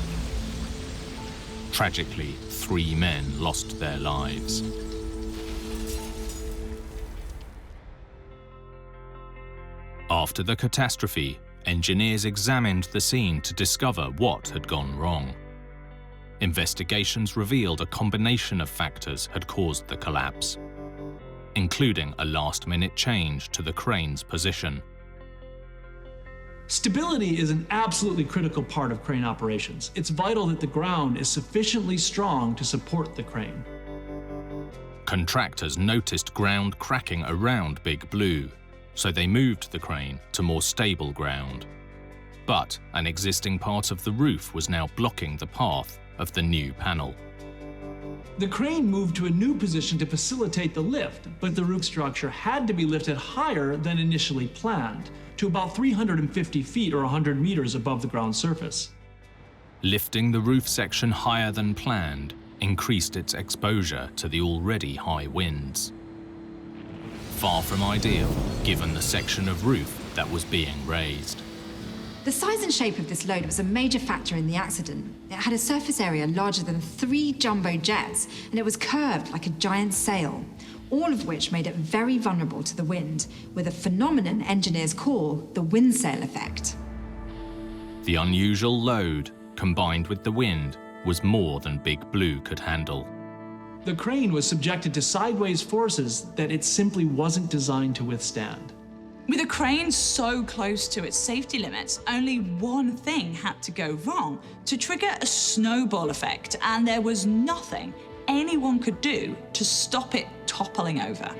Tragically, 3 men lost their lives. After the catastrophe, engineers examined the scene to discover what had gone wrong. Investigations revealed a combination of factors had caused the collapse, including a last-minute change to the crane's position. Stability is an absolutely critical part of crane operations. It's vital that the ground is sufficiently strong to support the crane. Contractors noticed ground cracking around Big Blue, so they moved the crane to more stable ground. But an existing part of the roof was now blocking the path of the new panel. The crane moved to a new position to facilitate the lift, but the roof structure had to be lifted higher than initially planned, to about 350 feet or 100 meters above the ground surface. Lifting the roof section higher than planned increased its exposure to the already high winds. Far from ideal, given the section of roof that was being raised. The size and shape of this load was a major factor in the accident. It had a surface area larger than 3 jumbo jets, and it was curved like a giant sail, all of which made it very vulnerable to the wind, with a phenomenon engineers call the wind sail effect. The unusual load, combined with the wind, was more than Big Blue could handle. The crane was subjected to sideways forces that it simply wasn't designed to withstand. With a crane so close to its safety limits, only one thing had to go wrong to trigger a snowball effect, and there was nothing anyone could do to stop it toppling over.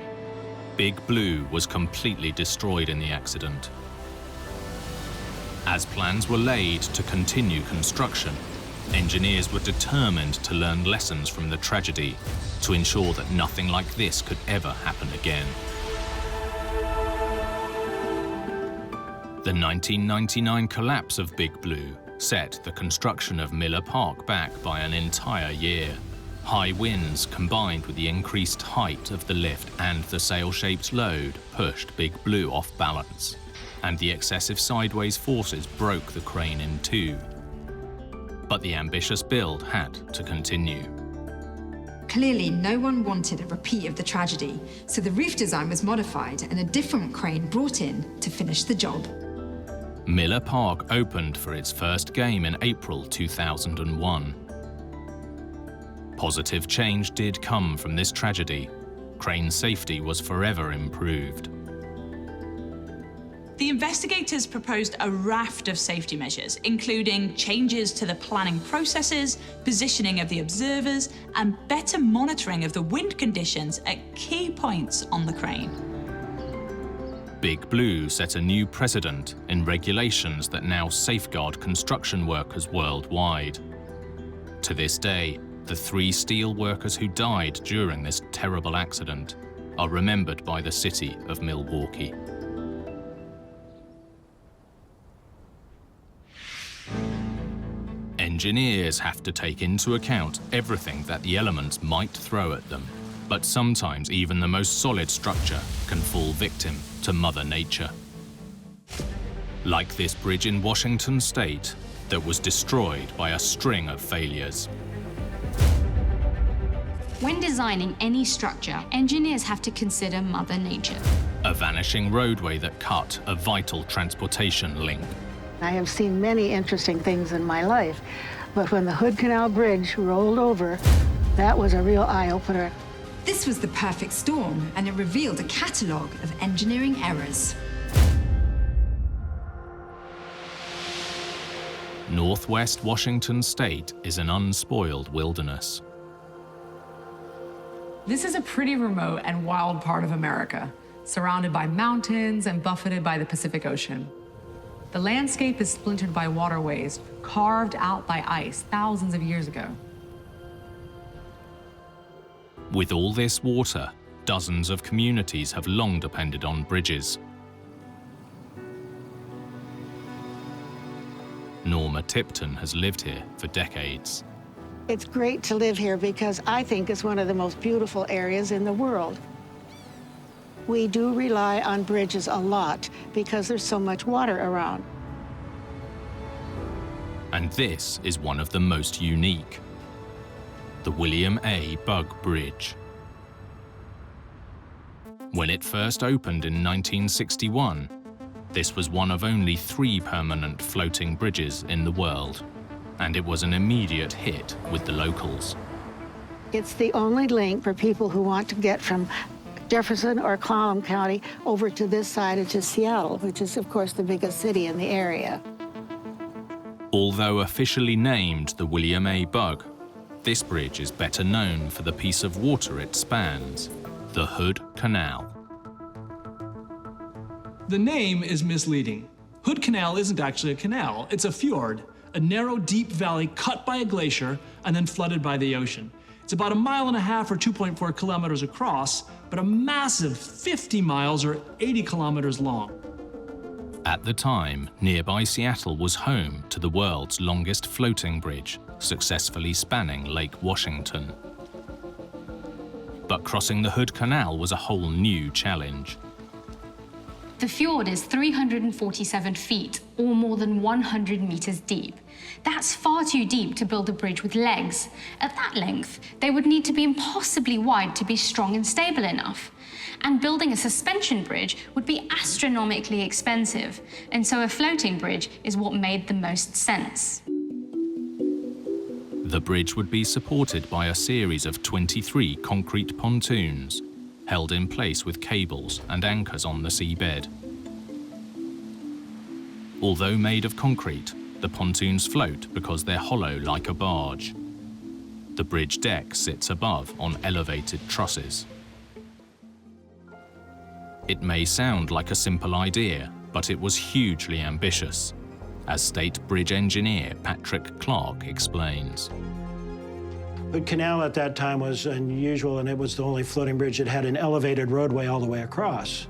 Big Blue was completely destroyed in the accident. As plans were laid to continue construction, engineers were determined to learn lessons from the tragedy to ensure that nothing like this could ever happen again. The 1999 collapse of Big Blue set the construction of Miller Park back by an entire year. High winds combined with the increased height of the lift and the sail-shaped load pushed Big Blue off balance, and the excessive sideways forces broke the crane in two. But the ambitious build had to continue. Clearly, no one wanted a repeat of the tragedy, so the roof design was modified and a different crane brought in to finish the job. Miller Park opened for its first game in April 2001. Positive change did come from this tragedy. Crane safety was forever improved. The investigators proposed a raft of safety measures, including changes to the planning processes, positioning of the observers, and better monitoring of the wind conditions at key points on the crane. Big Blue set a new precedent in regulations that now safeguard construction workers worldwide. To this day, the 3 steel workers who died during this terrible accident are remembered by the city of Milwaukee. Engineers have to take into account everything that the elements might throw at them, but sometimes even the most solid structure can fall victim to Mother Nature. Like this bridge in Washington State that was destroyed by a string of failures. When designing any structure, engineers have to consider Mother Nature. A vanishing roadway that cut a vital transportation link. I have seen many interesting things in my life, but when the Hood Canal Bridge rolled over, that was a real eye-opener. This was the perfect storm, and it revealed a catalogue of engineering errors. Northwest Washington State is an unspoiled wilderness. This is a pretty remote and wild part of America, surrounded by mountains and buffeted by the Pacific Ocean. The landscape is splintered by waterways, carved out by ice thousands of years ago. With all this water, dozens of communities have long depended on bridges. Norma Tipton has lived here for decades. It's great to live here because I think it's one of the most beautiful areas in the world. We do rely on bridges a lot because there's so much water around. And this is one of the most unique. The William A. Bugg Bridge. When it first opened in 1961, this was one of only 3 permanent floating bridges in the world, and it was an immediate hit with the locals. It's the only link for people who want to get from Jefferson or Clallam County over to this side of to Seattle, which is, of course, the biggest city in the area. Although officially named the William A. Bugg, this bridge is better known for the piece of water it spans, the Hood Canal. The name is misleading. Hood Canal isn't actually a canal, it's a fjord, a narrow, deep valley cut by a glacier and then flooded by the ocean. It's about 1.5 miles or 2.4 kilometers across, but a massive 50 miles or 80 kilometers long. At the time, nearby Seattle was home to the world's longest floating bridge, successfully spanning Lake Washington. But crossing the Hood Canal was a whole new challenge. The fjord is 347 feet, or more than 100 meters deep. That's far too deep to build a bridge with legs. At that length, they would need to be impossibly wide to be strong and stable enough. And building a suspension bridge would be astronomically expensive, and so a floating bridge is what made the most sense. The bridge would be supported by a series of 23 concrete pontoons, held in place with cables and anchors on the seabed. Although made of concrete, the pontoons float because they're hollow like a barge. The bridge deck sits above on elevated trusses. It may sound like a simple idea, but it was hugely ambitious, as State Bridge Engineer Patrick Clark explains. The canal at that time was unusual, and it was the only floating bridge that had an elevated roadway all the way across.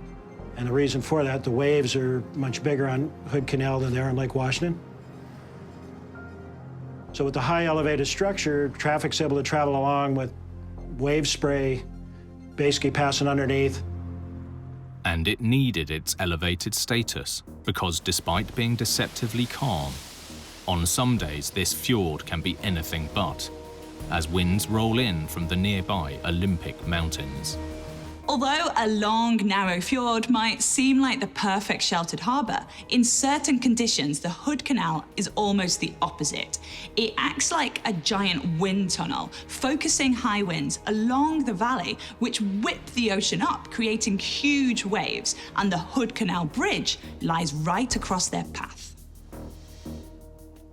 And the reason for that, the waves are much bigger on Hood Canal than they are on Lake Washington. So with the high elevated structure, traffic's able to travel along with wave spray basically passing underneath. And it needed its elevated status because despite being deceptively calm, on some days this fjord can be anything but, as winds roll in from the nearby Olympic Mountains. Although a long, narrow fjord might seem like the perfect sheltered harbour, in certain conditions the Hood Canal is almost the opposite. It acts like a giant wind tunnel, focusing high winds along the valley, which whip the ocean up, creating huge waves, and the Hood Canal Bridge lies right across their path.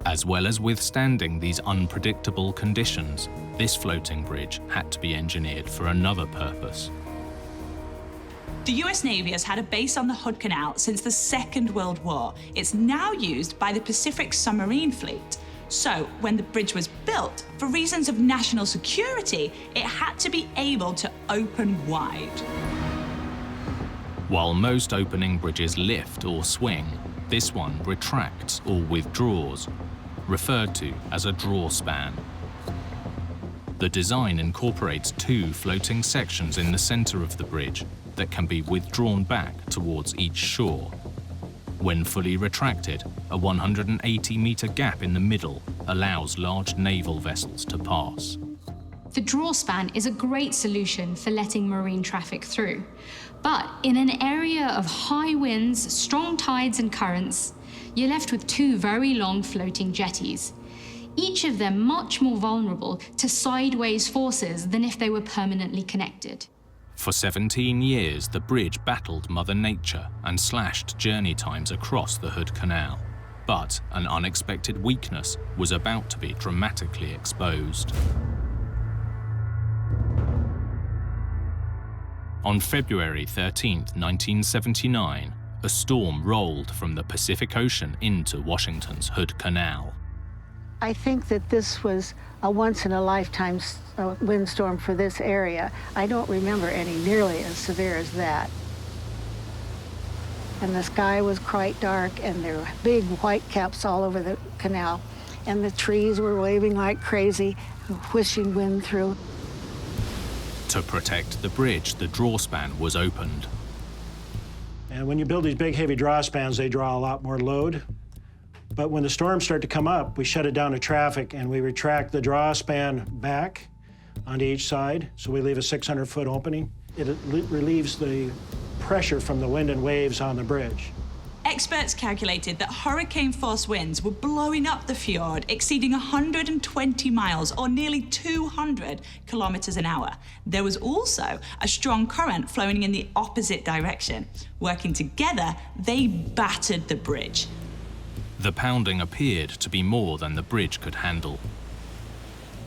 As well as withstanding these unpredictable conditions, this floating bridge had to be engineered for another purpose. The US Navy has had a base on the Hood Canal since the Second World War. It's now used by the Pacific Submarine Fleet. So, when the bridge was built, for reasons of national security, it had to be able to open wide. While most opening bridges lift or swing, this one retracts or withdraws, referred to as a drawspan. The design incorporates two floating sections in the center of the bridge that can be withdrawn back towards each shore. When fully retracted, a 180-meter gap in the middle allows large naval vessels to pass. The drawspan is a great solution for letting marine traffic through. But in an area of high winds, strong tides and currents, you're left with two very long floating jetties, each of them much more vulnerable to sideways forces than if they were permanently connected. For 17 years, the bridge battled Mother Nature and slashed journey times across the Hood Canal. But an unexpected weakness was about to be dramatically exposed. On February 13, 1979, a storm rolled from the Pacific Ocean into Washington's Hood Canal. I think that this was a once-in-a-lifetime windstorm for this area. I don't remember any nearly as severe as that. And the sky was quite dark, and there were big white caps all over the canal, and the trees were waving like crazy, whooshing wind through. To protect the bridge, the drawspan was opened. And when you build these big, heavy drawspans, they draw a lot more load. But when the storms start to come up, we shut it down to traffic, and we retract the drawspan back onto each side, so we leave a 600-foot opening. It relieves the pressure from the wind and waves on the bridge. Experts calculated that hurricane-force winds were blowing up the fjord, exceeding 120 miles, or nearly 200 kilometers an hour. There was also a strong current flowing in the opposite direction. Working together, they battered the bridge. The pounding appeared to be more than the bridge could handle.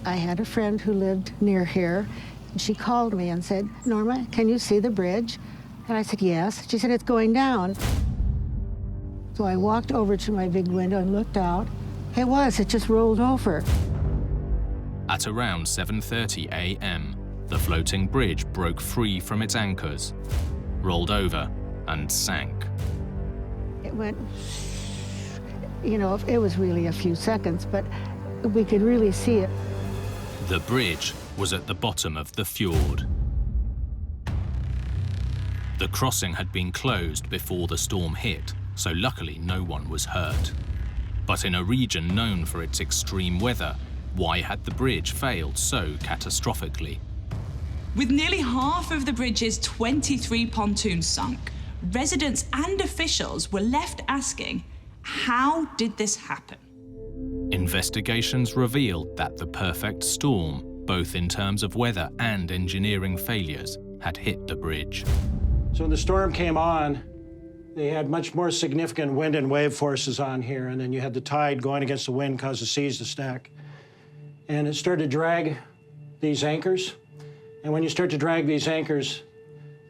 I had a friend who lived near here, and she called me and said, "Norma, can you see the bridge?" And I said, "Yes." She said, "It's going down." So I walked over to my big window and looked out. It just rolled over. At around 7:30 a.m., the floating bridge broke free from its anchors, rolled over, and sank. It went, it was really a few seconds, but we could really see it. The bridge was at the bottom of the fjord. The crossing had been closed before the storm hit, so luckily no one was hurt. But in a region known for its extreme weather, why had the bridge failed so catastrophically? With nearly half of the bridge's 23 pontoons sunk, residents and officials were left asking, how did this happen? In Investigations revealed that the perfect storm, both in terms of weather and engineering failures, had hit the bridge. So when the storm came on, they had much more significant wind and wave forces on here, and then you had the tide going against the wind caused the seas to stack. And it started to drag these anchors. And when you start to drag these anchors,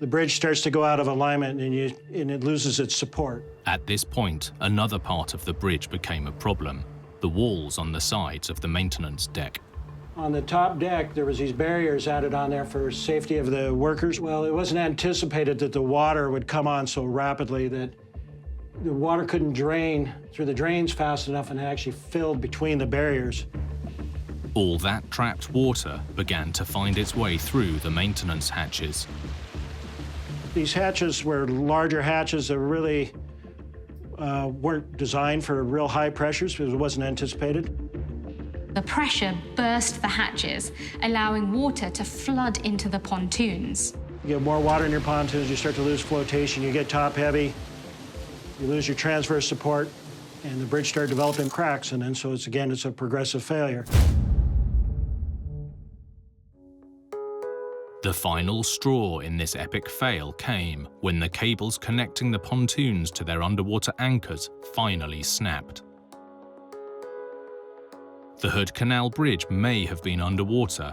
the bridge starts to go out of alignment and it loses its support. At this point, another part of the bridge became a problem: the walls on the sides of the maintenance deck. On the top deck, there was these barriers added on there for safety of the workers. Well, it wasn't anticipated that the water would come on so rapidly that the water couldn't drain through the drains fast enough, and it actually filled between the barriers. All that trapped water began to find its way through the maintenance hatches. These hatches were larger hatches that really weren't designed for real high pressures because it wasn't anticipated. The pressure burst the hatches, allowing water to flood into the pontoons. You get more water in your pontoons, you start to lose flotation, you get top heavy, you lose your transverse support, and the bridge started developing cracks, and then so it's a progressive failure. The final straw in this epic fail came when the cables connecting the pontoons to their underwater anchors finally snapped. The Hood Canal Bridge may have been underwater,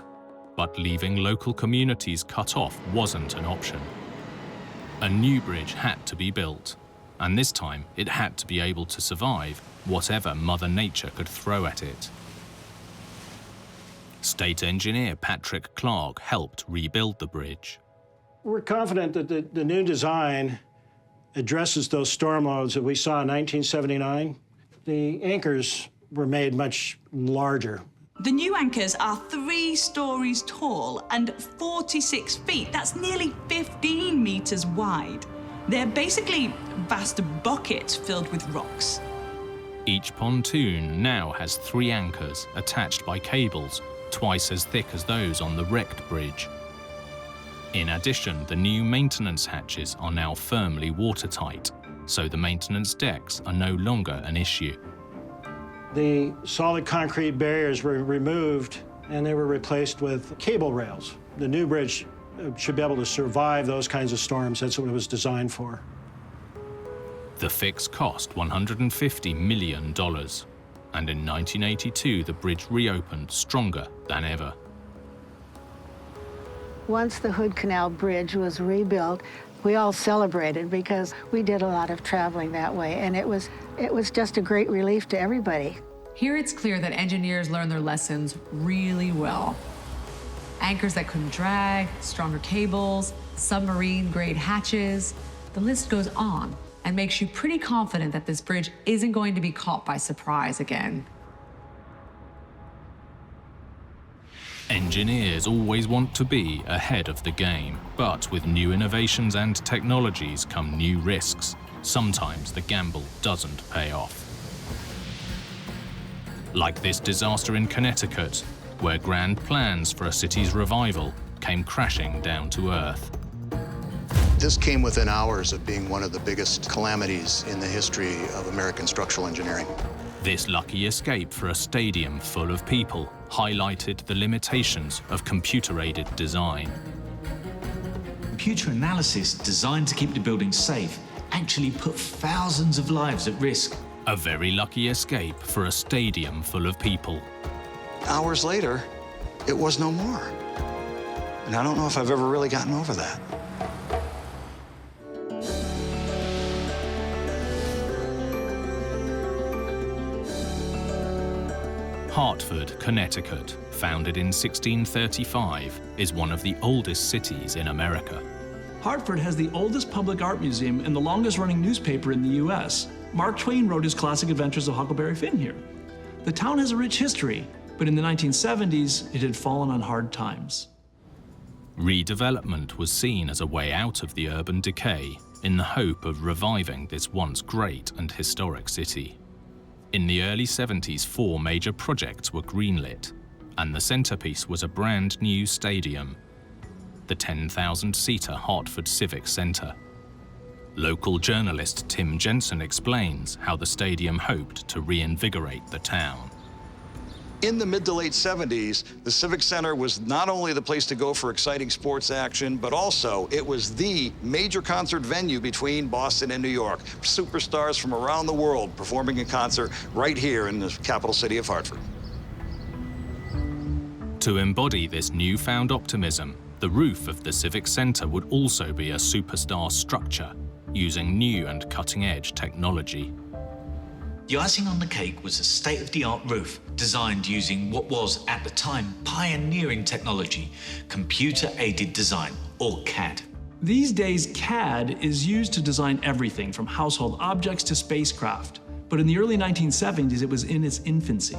but leaving local communities cut off wasn't an option. A new bridge had to be built, and this time it had to be able to survive whatever Mother Nature could throw at it. State engineer Patrick Clark helped rebuild the bridge. We're confident that the new design addresses those storm loads that we saw in 1979. The anchors were made much larger. The new anchors are 3 stories tall and 46 feet. That's nearly 15 meters wide. They're basically vast buckets filled with rocks. Each pontoon now has 3 anchors attached by cables twice as thick as those on the wrecked bridge. In addition, the new maintenance hatches are now firmly watertight, so the maintenance decks are no longer an issue. The solid concrete barriers were removed and they were replaced with cable rails. The new bridge should be able to survive those kinds of storms. That's what it was designed for. The fix cost $150 million, and in 1982 the bridge reopened stronger than ever. Once the Hood Canal Bridge was rebuilt, we all celebrated because we did a lot of traveling that way, and it was just a great relief to everybody. Here it's clear that engineers learned their lessons really well. Anchors that couldn't drag, stronger cables, submarine-grade hatches. The list goes on and makes you pretty confident that this bridge isn't going to be caught by surprise again. Engineers always want to be ahead of the game, but with new innovations and technologies come new risks. Sometimes the gamble doesn't pay off. Like this disaster in Connecticut, where grand plans for a city's revival came crashing down to earth. This came within hours of being one of the biggest calamities in the history of American structural engineering. This lucky escape for a stadium full of people highlighted the limitations of computer-aided design. Computer analysis designed to keep the building safe actually put thousands of lives at risk. A very lucky escape for a stadium full of people. Hours later, it was no more. And I don't know if I've ever really gotten over that. Hartford, Connecticut, founded in 1635, is one of the oldest cities in America. Hartford has the oldest public art museum and the longest-running newspaper in the U.S. Mark Twain wrote his classic adventures of Huckleberry Finn here. The town has a rich history, but in the 1970s, it had fallen on hard times. Redevelopment was seen as a way out of the urban decay in the hope of reviving this once great and historic city. In the early 70s, 4 major projects were greenlit, and the centerpiece was a brand new stadium, the 10,000-seater Hartford Civic Center. Local journalist Tim Jensen explains how the stadium hoped to reinvigorate the town. In the mid to late 70s, the Civic Center was not only the place to go for exciting sports action, but also it was the major concert venue between Boston and New York. Superstars from around the world performing in concert right here in the capital city of Hartford. To embody this newfound optimism, the roof of the Civic Center would also be a superstar structure, using new and cutting-edge technology. The icing on the cake was a state-of-the-art roof designed using what was, at the time, pioneering technology, computer-aided design, or CAD. These days, CAD is used to design everything from household objects to spacecraft. But in the early 1970s, it was in its infancy.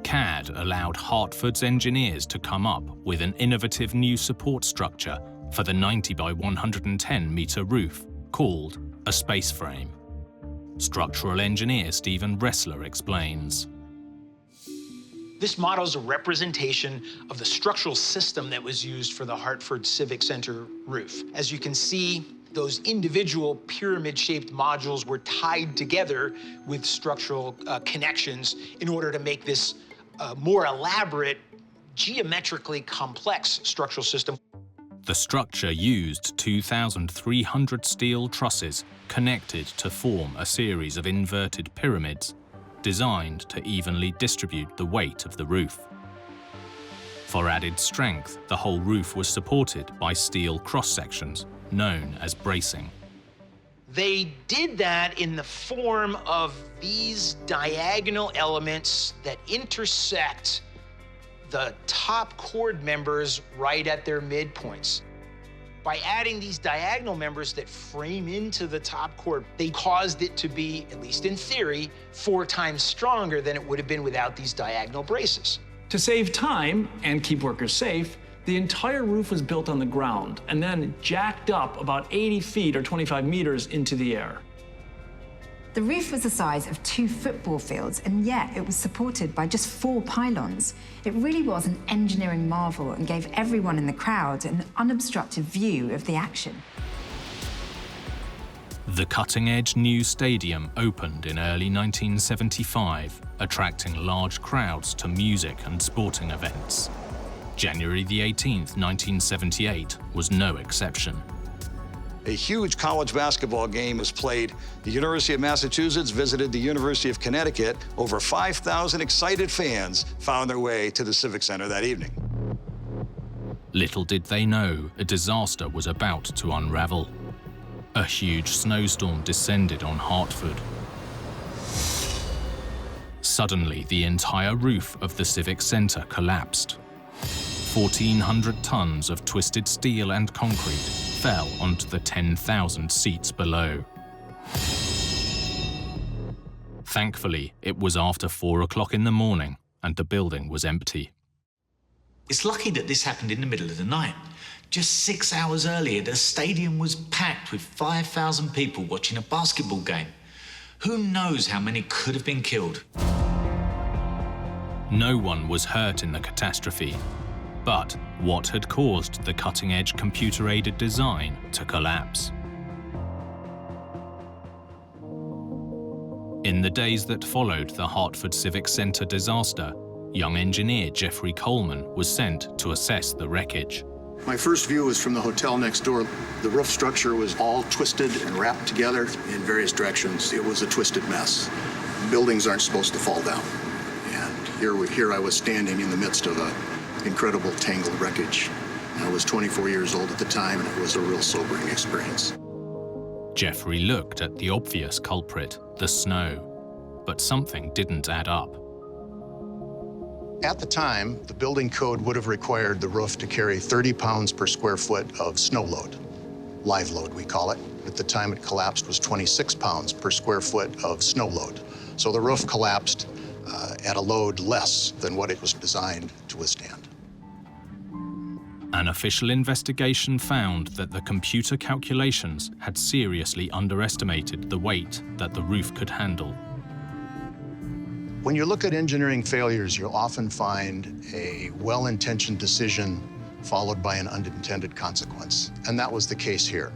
CAD allowed Hartford's engineers to come up with an innovative new support structure for the 90 by 110 meter roof called a space frame. Structural engineer Stephen Ressler explains. This model is a representation of the structural system that was used for the Hartford Civic Center roof. As you can see, those individual pyramid-shaped modules were tied together with structural connections in order to make this more elaborate, geometrically complex structural system. The structure used 2,300 steel trusses connected to form a series of inverted pyramids designed to evenly distribute the weight of the roof. For added strength, the whole roof was supported by steel cross-sections known as bracing. They did that in the form of these diagonal elements that intersect the top chord members right at their midpoints. By adding these diagonal members that frame into the top chord, they caused it to be, at least in theory, 4 times stronger than it would have been without these diagonal braces. To save time and keep workers safe, the entire roof was built on the ground and then jacked up about 80 feet or 25 meters into the air. The roof was the size of 2 football fields, and yet it was supported by just 4 pylons. It really was an engineering marvel and gave everyone in the crowd an unobstructed view of the action. The cutting-edge new stadium opened in early 1975, attracting large crowds to music and sporting events. January the 18th, 1978 was no exception. A huge college basketball game was played. The University of Massachusetts visited the University of Connecticut. Over 5,000 excited fans found their way to the Civic Center that evening. Little did they know a disaster was about to unravel. A huge snowstorm descended on Hartford. Suddenly, the entire roof of the Civic Center collapsed. 1,400 tons of twisted steel and concrete fell onto the 10,000 seats below. Thankfully, it was after 4 o'clock in the morning and the building was empty. It's lucky that this happened in the middle of the night. Just 6 hours earlier, the stadium was packed with 5,000 people watching a basketball game. Who knows how many could have been killed? No one was hurt in the catastrophe. But what had caused the cutting-edge computer-aided design to collapse? In the days that followed the Hartford Civic Center disaster, young engineer Jeffrey Coleman was sent to assess the wreckage. My first view was from the hotel next door. The roof structure was all twisted and wrapped together in various directions. It was a twisted mess. Buildings aren't supposed to fall down. And here I was standing in the midst of an incredible tangled wreckage. I was 24 years old at the time, and it was a real sobering experience. Jeffrey looked at the obvious culprit, the snow, but something didn't add up. At the time, the building code would have required the roof to carry 30 pounds per square foot of snow load. Live load, we call it. At the time it collapsed was 26 pounds per square foot of snow load. So the roof collapsed at a load less than what it was designed to withstand. An official investigation found that the computer calculations had seriously underestimated the weight that the roof could handle. When you look at engineering failures, you'll often find a well-intentioned decision followed by an unintended consequence, and that was the case here.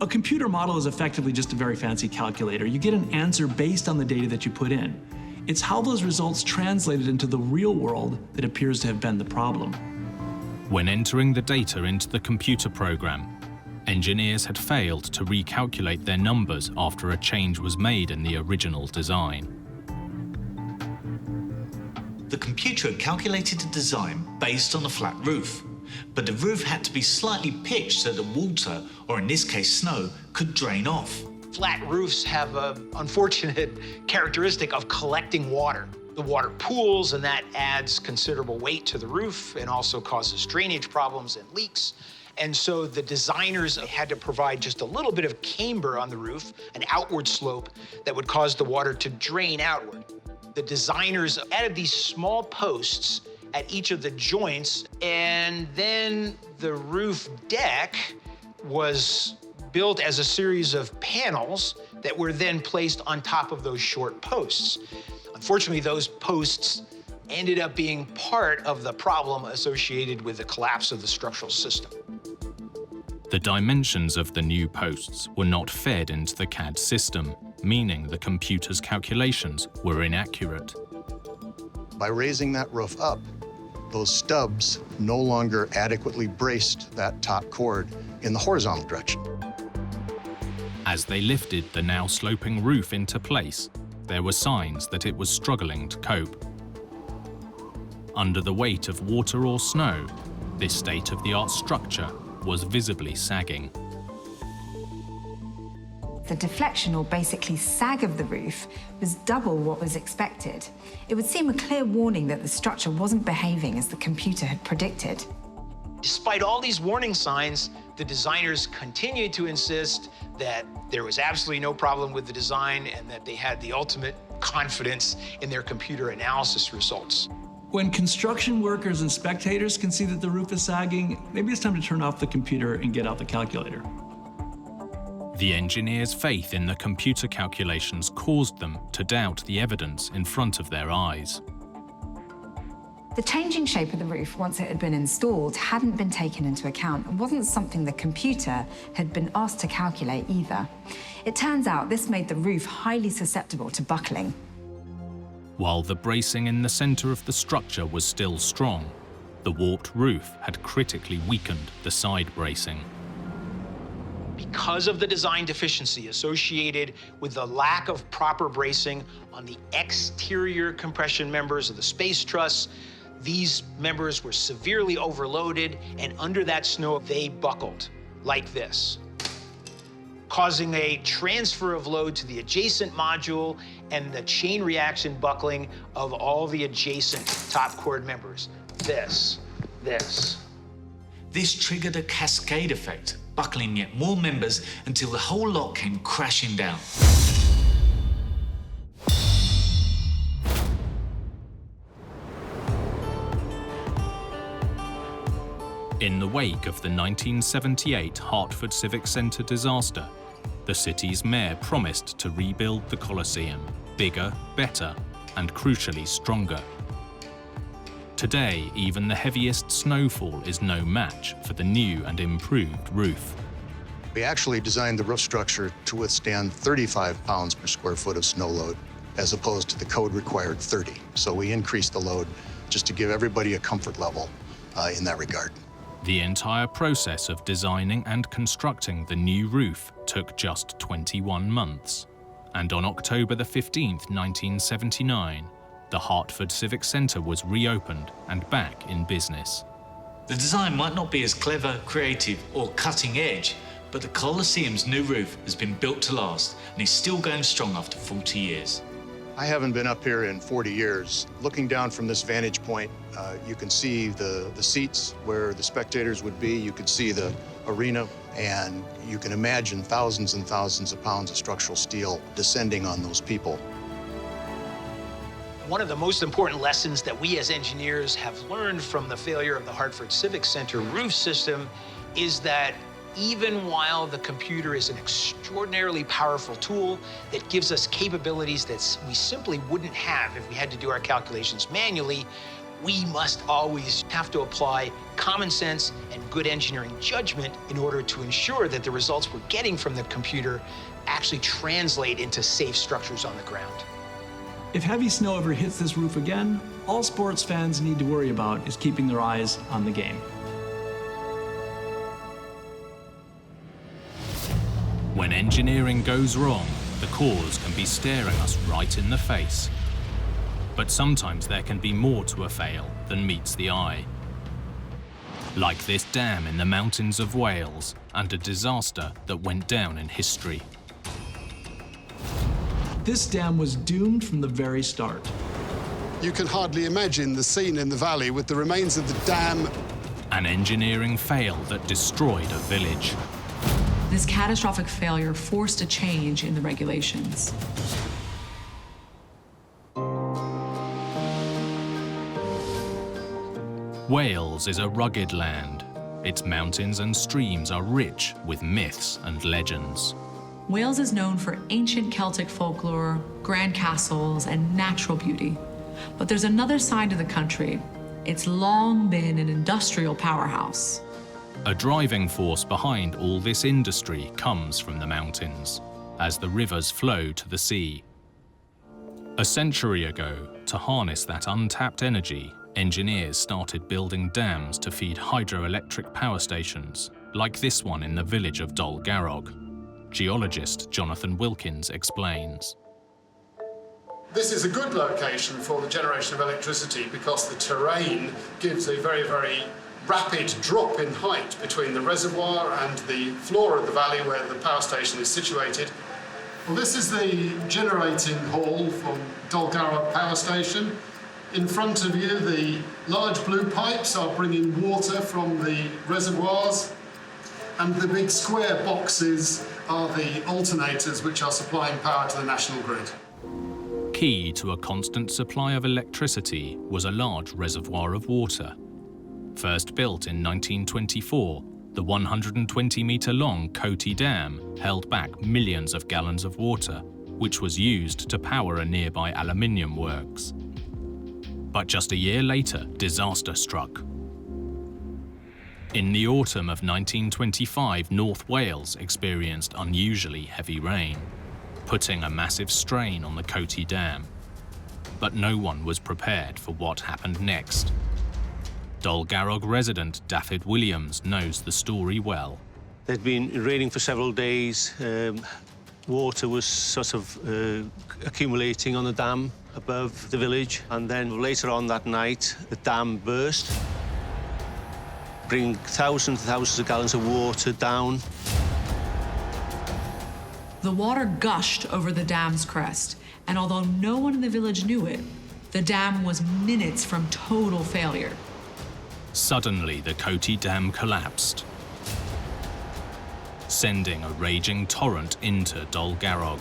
A computer model is effectively just a very fancy calculator. You get an answer based on the data that you put in. It's how those results translated into the real world that appears to have been the problem. When entering the data into the computer program, engineers had failed to recalculate their numbers after a change was made in the original design. The computer had calculated a design based on a flat roof, but the roof had to be slightly pitched so that water, or in this case snow, could drain off. Flat roofs have an unfortunate characteristic of collecting water. The water pools, and that adds considerable weight to the roof and also causes drainage problems and leaks. And so the designers had to provide just a little bit of camber on the roof, an outward slope that would cause the water to drain outward. The designers added these small posts at each of the joints, and then the roof deck was built as a series of panels that were then placed on top of those short posts. Unfortunately, those posts ended up being part of the problem associated with the collapse of the structural system. The dimensions of the new posts were not fed into the CAD system, meaning the computer's calculations were inaccurate. By raising that roof up, those stubs no longer adequately braced that top chord in the horizontal direction. As they lifted the now sloping roof into place, there were signs that it was struggling to cope. Under the weight of water or snow, this state-of-the-art structure was visibly sagging. The deflection, or basically sag of the roof, was double what was expected. It would seem a clear warning that the structure wasn't behaving as the computer had predicted. Despite all these warning signs, the designers continued to insist that there was absolutely no problem with the design and that they had the ultimate confidence in their computer analysis results. When construction workers and spectators can see that the roof is sagging, maybe it's time to turn off the computer and get out the calculator. The engineers' faith in the computer calculations caused them to doubt the evidence in front of their eyes. The changing shape of the roof once it had been installed hadn't been taken into account and wasn't something the computer had been asked to calculate either. It turns out this made the roof highly susceptible to buckling. While the bracing in the center of the structure was still strong, the warped roof had critically weakened the side bracing. Because of the design deficiency associated with the lack of proper bracing on the exterior compression members of the space truss, these members were severely overloaded, and under that snow, they buckled like this, causing a transfer of load to the adjacent module and the chain reaction buckling of all the adjacent top chord members. This. This triggered a cascade effect, buckling yet more members until the whole lot came crashing down. In the wake of the 1978 Hartford Civic Center disaster, the city's mayor promised to rebuild the Coliseum, bigger, better, and crucially stronger. Today, even the heaviest snowfall is no match for the new and improved roof. We actually designed the roof structure to withstand 35 pounds per square foot of snow load, as opposed to the code required 30. So we increased the load just to give everybody a comfort level in that regard. The entire process of designing and constructing the new roof took just 21 months. And on October the 15th, 1979, the Hartford Civic Center was reopened and back in business. The design might not be as clever, creative, or cutting edge, but the Coliseum's new roof has been built to last and is still going strong after 40 years. I haven't been up here in 40 years. Looking down from this vantage point, you can see the seats where the spectators would be. You could see the arena, and you can imagine thousands and thousands of pounds of structural steel descending on those people. One of the most important lessons that we as engineers have learned from the failure of the Hartford Civic Center roof system is that even while the computer is an extraordinarily powerful tool that gives us capabilities that we simply wouldn't have if we had to do our calculations manually, we must always have to apply common sense and good engineering judgment in order to ensure that the results we're getting from the computer actually translate into safe structures on the ground. If heavy snow ever hits this roof again, all sports fans need to worry about is keeping their eyes on the game. When engineering goes wrong, the cause can be staring us right in the face. But sometimes there can be more to a fail than meets the eye. Like this dam in the mountains of Wales, and a disaster that went down in history. This dam was doomed from the very start. You can hardly imagine the scene in the valley with the remains of the dam. An engineering fail that destroyed a village. This catastrophic failure forced a change in the regulations. Wales is a rugged land. Its mountains and streams are rich with myths and legends. Wales is known for ancient Celtic folklore, grand castles, and natural beauty. But there's another side to the country. It's long been an industrial powerhouse. A driving force behind all this industry comes from the mountains, as the rivers flow to the sea. A century ago, to harness that untapped energy, engineers started building dams to feed hydroelectric power stations, like this one in the village of Dolgarrog. Geologist Jonathan Wilkins explains. This is a good location for the generation of electricity because the terrain gives a very, very rapid drop in height between the reservoir and the floor of the valley where the power station is situated. Well, this is the generating hall from Dolgarrog Power Station. In front of you, the large blue pipes are bringing water from the reservoirs, and the big square boxes are the alternators which are supplying power to the national grid. Key to a constant supply of electricity was a large reservoir of water. First built in 1924, the 120-metre-long Coty Dam held back millions of gallons of water, which was used to power a nearby aluminium works. But just a year later, disaster struck. In the autumn of 1925, North Wales experienced unusually heavy rain, putting a massive strain on the Coty Dam. But no one was prepared for what happened next. Dolgarrog resident Daffyd Williams knows the story well. There'd been raining for several days. Water was sort of accumulating on the dam above the village. And then later on that night, the dam burst, bringing thousands and thousands of gallons of water down. The water gushed over the dam's crest, and although no one in the village knew it, the dam was minutes from total failure. Suddenly, the Coty Dam collapsed, sending a raging torrent into Dolgarrog.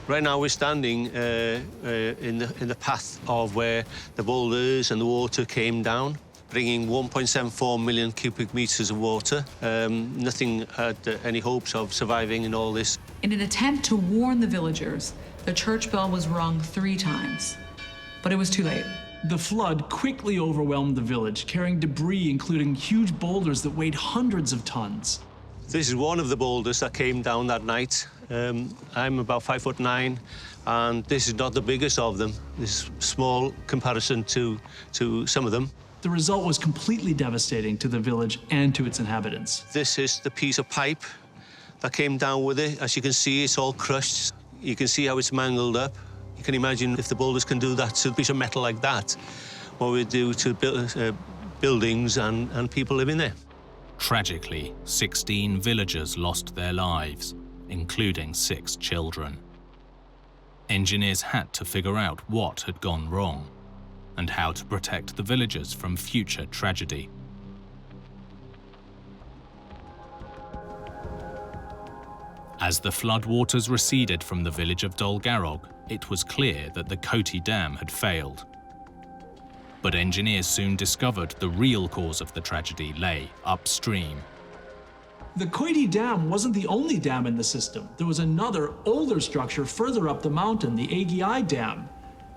Right now we're standing in the path of where the boulders and the water came down, bringing 1.74 million cubic meters of water. Nothing had any hopes of surviving in all this. In an attempt to warn the villagers, the church bell was rung 3 times, but it was too late. The flood quickly overwhelmed the village, carrying debris, including huge boulders that weighed hundreds of tons. This is one of the boulders that came down that night. I'm about 5'9", and this is not the biggest of them. This is small comparison to some of them. The result was completely devastating to the village and to its inhabitants. This is the piece of pipe that came down with it. As you can see, it's all crushed. You can see how it's mangled up. You can imagine if the boulders can do that to a piece of metal like that, what we do to buildings and people living there. Tragically, 16 villagers lost their lives, including 6 children. Engineers had to figure out what had gone wrong and how to protect the villagers from future tragedy. As the floodwaters receded from the village of Dolgarrog, it was clear that the Coty Dam had failed. But engineers soon discovered the real cause of the tragedy lay upstream. The Coty Dam wasn't the only dam in the system. There was another, older structure further up the mountain, the Aon Dam.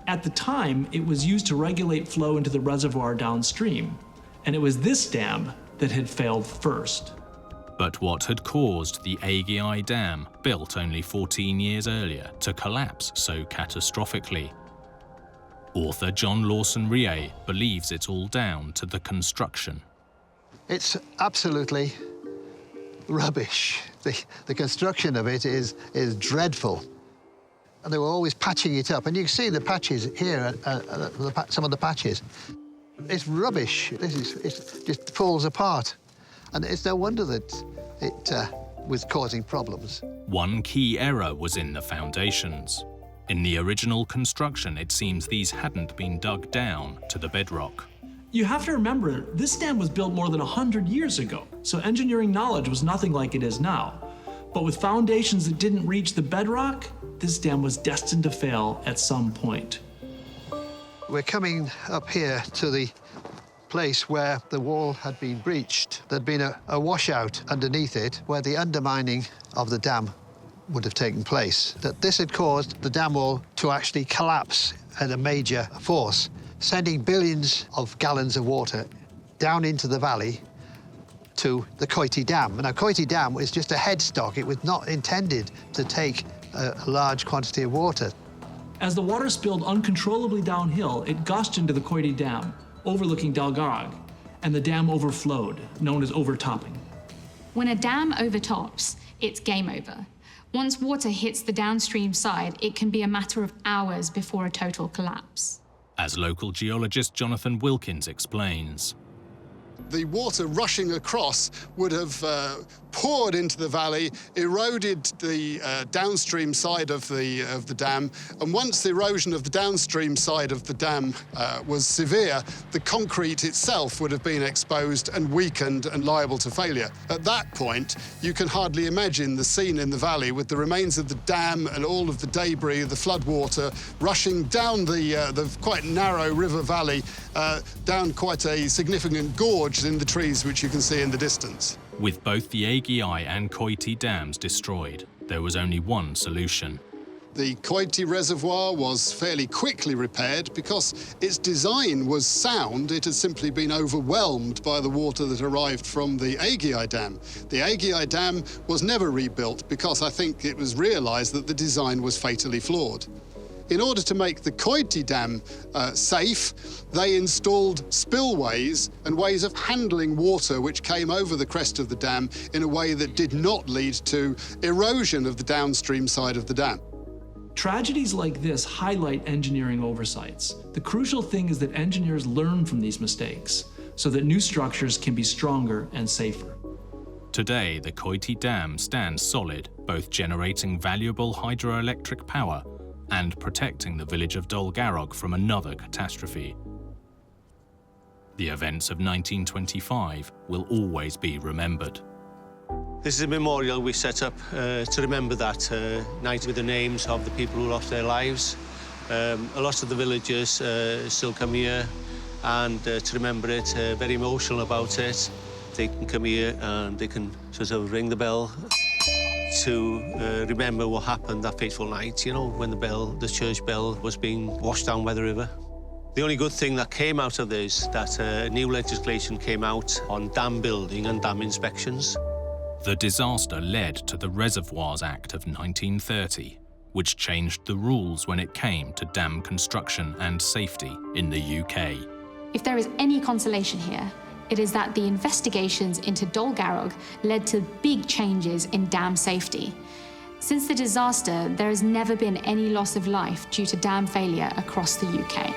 At the time, it was used to regulate flow into the reservoir downstream, and it was this dam that had failed first. But what had caused the Aon Dam, built only 14 years earlier, to collapse so catastrophically Author John Lawson-Riea believes it's all down to the construction. It's absolutely rubbish. The construction of it is dreadful. And they were always patching it up. And you can see the patches here, some of the patches. It's rubbish. It just falls apart. And it's no wonder that it was causing problems. One key error was in the foundations. In the original construction, it seems these hadn't been dug down to the bedrock. You have to remember, this dam was built more than 100 years ago, so engineering knowledge was nothing like it is now. But with foundations that didn't reach the bedrock, this dam was destined to fail at some point. We're coming up here to the place where the wall had been breached. There'd been a washout underneath it where the undermining of the dam would have taken place. That this had caused the dam wall to actually collapse at a major force, sending billions of gallons of water down into the valley to the Coity Dam. Now, Coity Dam was just a headstock. It was not intended to take a large quantity of water. As the water spilled uncontrollably downhill, it gushed into the Coity Dam, overlooking Dalgarog, and the dam overflowed, known as overtopping. When a dam overtops, it's game over. Once water hits the downstream side, it can be a matter of hours before a total collapse. As local geologist Jonathan Wilkins explains. The water rushing across would have poured into the valley, eroded the downstream side of the dam, and once the erosion of the downstream side of the dam was severe, the concrete itself would have been exposed and weakened and liable to failure. At that point, you can hardly imagine the scene in the valley with the remains of the dam and all of the debris, the floodwater, rushing down the quite narrow river valley, down quite a significant gorge in the trees which you can see in the distance. With both the AGI and Coity dams destroyed, there was only one solution. The Coity Reservoir was fairly quickly repaired because its design was sound. It had simply been overwhelmed by the water that arrived from the AGI Dam. The AGI Dam was never rebuilt because I think it was realized that the design was fatally flawed. In order to make the Coity Dam safe, they installed spillways and ways of handling water which came over the crest of the dam in a way that did not lead to erosion of the downstream side of the dam. Tragedies like this highlight engineering oversights. The crucial thing is that engineers learn from these mistakes so that new structures can be stronger and safer. Today, the Coity Dam stands solid, both generating valuable hydroelectric power and protecting the village of Dalgarog from another catastrophe. The events of 1925 will always be remembered. This is a memorial we set up to remember that night with the names of the people who lost their lives. A lot of the villagers still come here and to remember it, very emotional about it. They can come here and they can sort of ring the bell to remember what happened that fateful night, you know, when the church bell was being washed down by the river. The only good thing that came out of this, that new legislation came out on dam building and dam inspections. The disaster led to the Reservoirs Act of 1930, which changed the rules when it came to dam construction and safety in the UK. If there is any consolation here, it is that the investigations into Dalgarog led to big changes in dam safety. Since the disaster, there has never been any loss of life due to dam failure across the UK.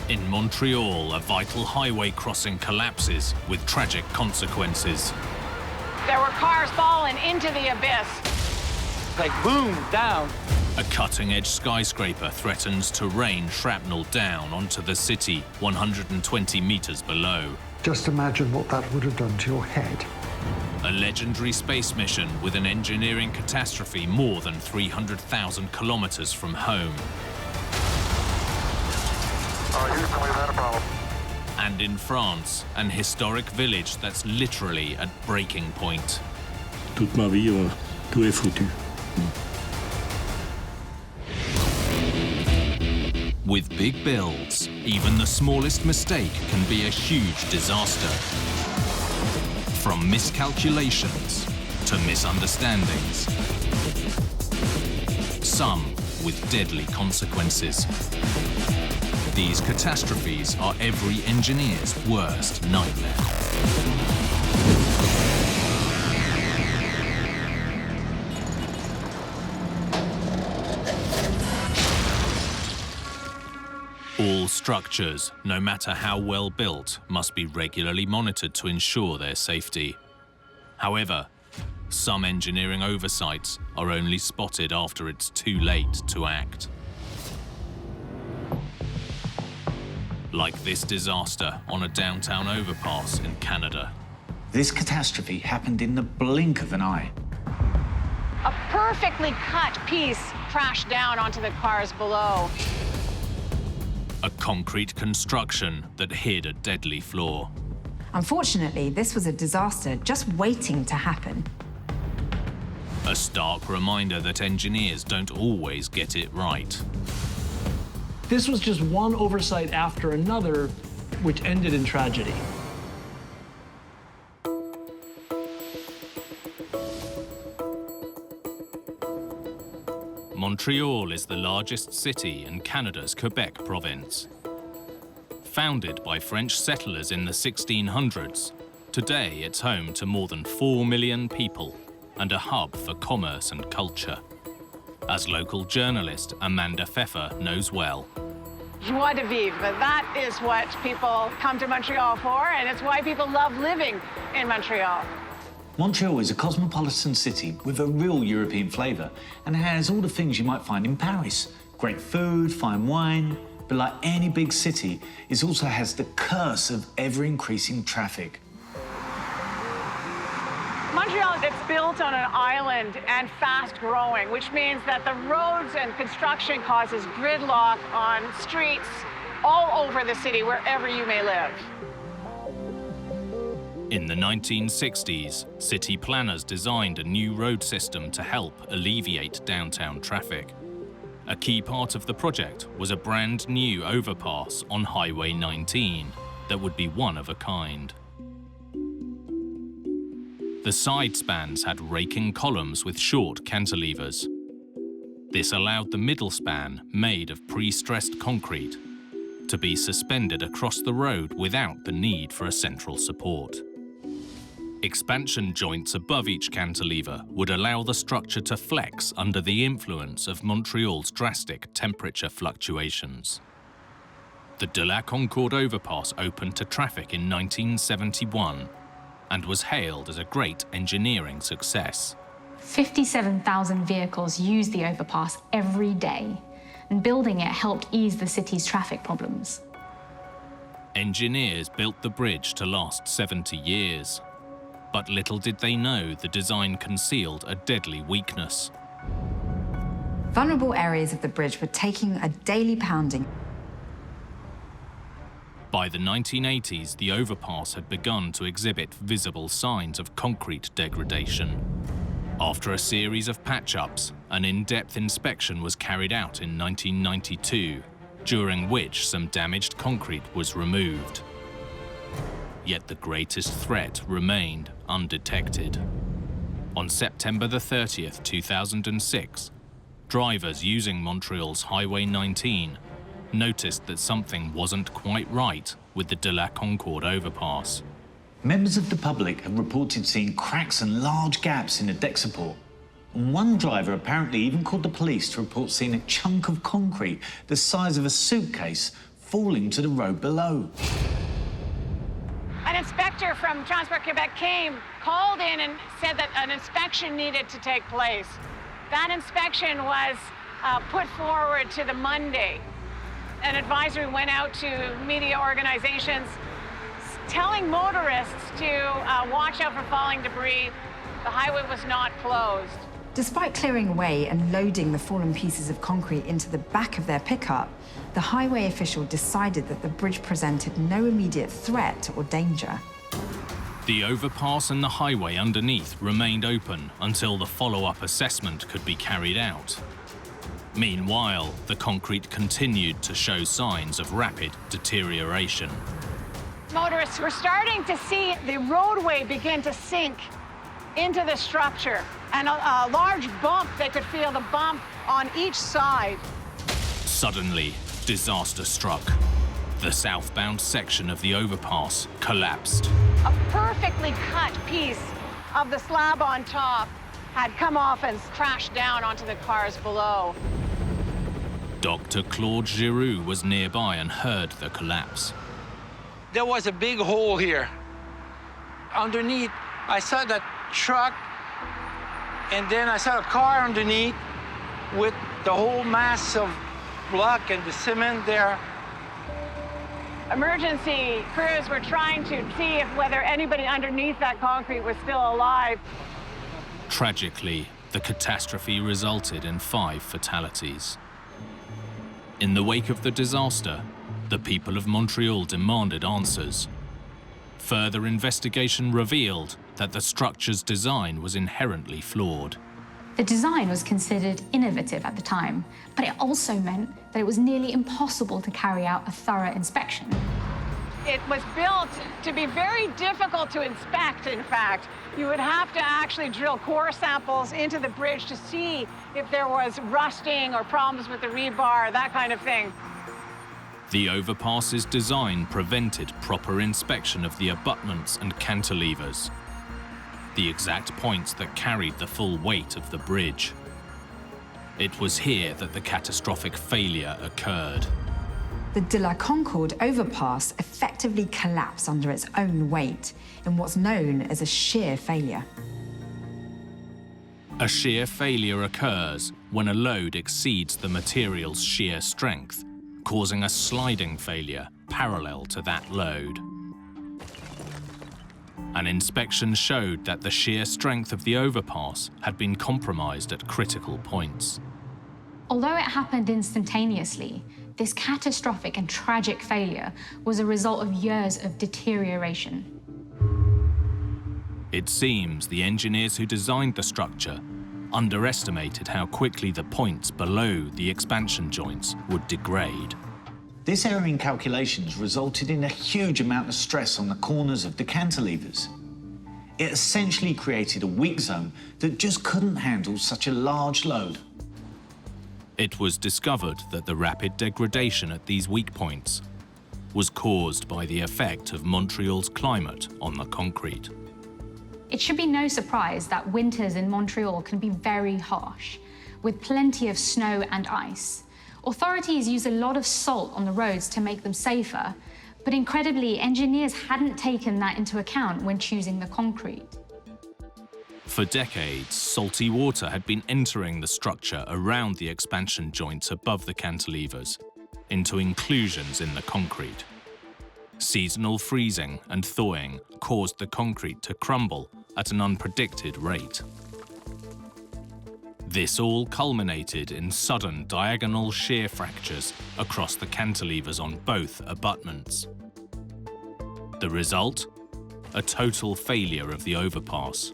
In Montreal, a vital highway crossing collapses with tragic consequences. There were cars falling into the abyss. like boom, down. A cutting-edge skyscraper threatens to rain shrapnel down onto the city 120 meters below. Just imagine what that would have done to your head. A legendary space mission with an engineering catastrophe more than 300,000 kilometers from home. Houston, we've had a problem. And in France, an historic village that's literally at breaking point. Toute ma vie, tout est foutu. With big builds, even the smallest mistake can be a huge disaster. From miscalculations to misunderstandings. Some with deadly consequences. These catastrophes are every engineer's worst nightmare. All structures, no matter how well built, must be regularly monitored to ensure their safety. However, some engineering oversights are only spotted after it's too late to act. Like this disaster on a downtown overpass in Canada. This catastrophe happened in the blink of an eye. A perfectly cut piece crashed down onto the cars below. A concrete construction that hid a deadly flaw. Unfortunately, this was a disaster just waiting to happen. A stark reminder that engineers don't always get it right. This was just one oversight after another, which ended in tragedy. Montreal is the largest city in Canada's Quebec province. Founded by French settlers in the 1600s, today it's home to more than 4 million people and a hub for commerce and culture. As local journalist Amanda Pfeffer knows well. Joie de vivre, that is what people come to Montreal for, and it's why people love living in Montreal. Montreal is a cosmopolitan city with a real European flavour and has all the things you might find in Paris. Great food, fine wine, but like any big city, it also has the curse of ever-increasing traffic. Montreal is built on an island and fast-growing, which means that the roads and construction causes gridlock on streets all over the city, wherever you may live. In the 1960s, city planners designed a new road system to help alleviate downtown traffic. A key part of the project was a brand new overpass on Highway 19 that would be one of a kind. The side spans had raking columns with short cantilevers. This allowed the middle span, made of pre-stressed concrete, to be suspended across the road without the need for a central support. Expansion joints above each cantilever would allow the structure to flex under the influence of Montreal's drastic temperature fluctuations. The de la Concorde overpass opened to traffic in 1971 and was hailed as a great engineering success. 57,000 vehicles use the overpass every day, and building it helped ease the city's traffic problems. Engineers built the bridge to last 70 years. But little did they know the design concealed a deadly weakness. Vulnerable areas of the bridge were taking a daily pounding. By the 1980s, the overpass had begun to exhibit visible signs of concrete degradation. After a series of patch-ups, an in-depth inspection was carried out in 1992, during which some damaged concrete was removed. Yet the greatest threat remained undetected. On September the 30th, 2006, drivers using Montreal's Highway 19 noticed that something wasn't quite right with the de la Concorde overpass. Members of the public have reported seeing cracks and large gaps in the deck support. And one driver apparently even called the police to report seeing a chunk of concrete the size of a suitcase falling to the road below. An inspector from Transport Quebec came, called in and said that an inspection needed to take place. That inspection was put forward to the Monday. An advisory went out to media organizations telling motorists to watch out for falling debris. The highway was not closed. Despite clearing away and loading the fallen pieces of concrete into the back of their pickup, the highway official decided that the bridge presented no immediate threat or danger. The overpass and the highway underneath remained open until the follow-up assessment could be carried out. Meanwhile, the concrete continued to show signs of rapid deterioration. Motorists were starting to see the roadway begin to sink into the structure, and a large bump. They could feel the bump on each side. Suddenly, disaster struck. The southbound section of the overpass collapsed. A perfectly cut piece of the slab on top had come off and crashed down onto the cars below. Dr. Claude Giroux was nearby and heard the collapse. There was a big hole here. Underneath, I saw that truck, and then I saw a car underneath with the whole mass of block and the cement there. Emergency crews were trying to see whether anybody underneath that concrete was still alive. Tragically, the catastrophe resulted in 5 fatalities. In the wake of the disaster, the people of Montreal demanded answers. Further investigation revealed that the structure's design was inherently flawed. The design was considered innovative at the time, but it also meant that it was nearly impossible to carry out a thorough inspection. It was built to be very difficult to inspect, in fact. You would have to actually drill core samples into the bridge to see if there was rusting or problems with the rebar, that kind of thing. The overpass's design prevented proper inspection of the abutments and cantilevers, the exact points that carried the full weight of the bridge. It was here that the catastrophic failure occurred. The De La Concorde overpass effectively collapsed under its own weight in what's known as a shear failure. A shear failure occurs when a load exceeds the material's shear strength, causing a sliding failure parallel to that load. An inspection showed that the shear strength of the overpass had been compromised at critical points. Although it happened instantaneously, this catastrophic and tragic failure was a result of years of deterioration. It seems the engineers who designed the structure underestimated how quickly the points below the expansion joints would degrade. This error in calculations resulted in a huge amount of stress on the corners of the cantilevers. It essentially created a weak zone that just couldn't handle such a large load. It was discovered that the rapid degradation at these weak points was caused by the effect of Montreal's climate on the concrete. It should be no surprise that winters in Montreal can be very harsh, with plenty of snow and ice. Authorities use a lot of salt on the roads to make them safer, but incredibly, engineers hadn't taken that into account when choosing the concrete. For decades, salty water had been entering the structure around the expansion joints above the cantilevers, into inclusions in the concrete. Seasonal freezing and thawing caused the concrete to crumble at an unpredicted rate. This all culminated in sudden diagonal shear fractures across the cantilevers on both abutments. The result? A total failure of the overpass.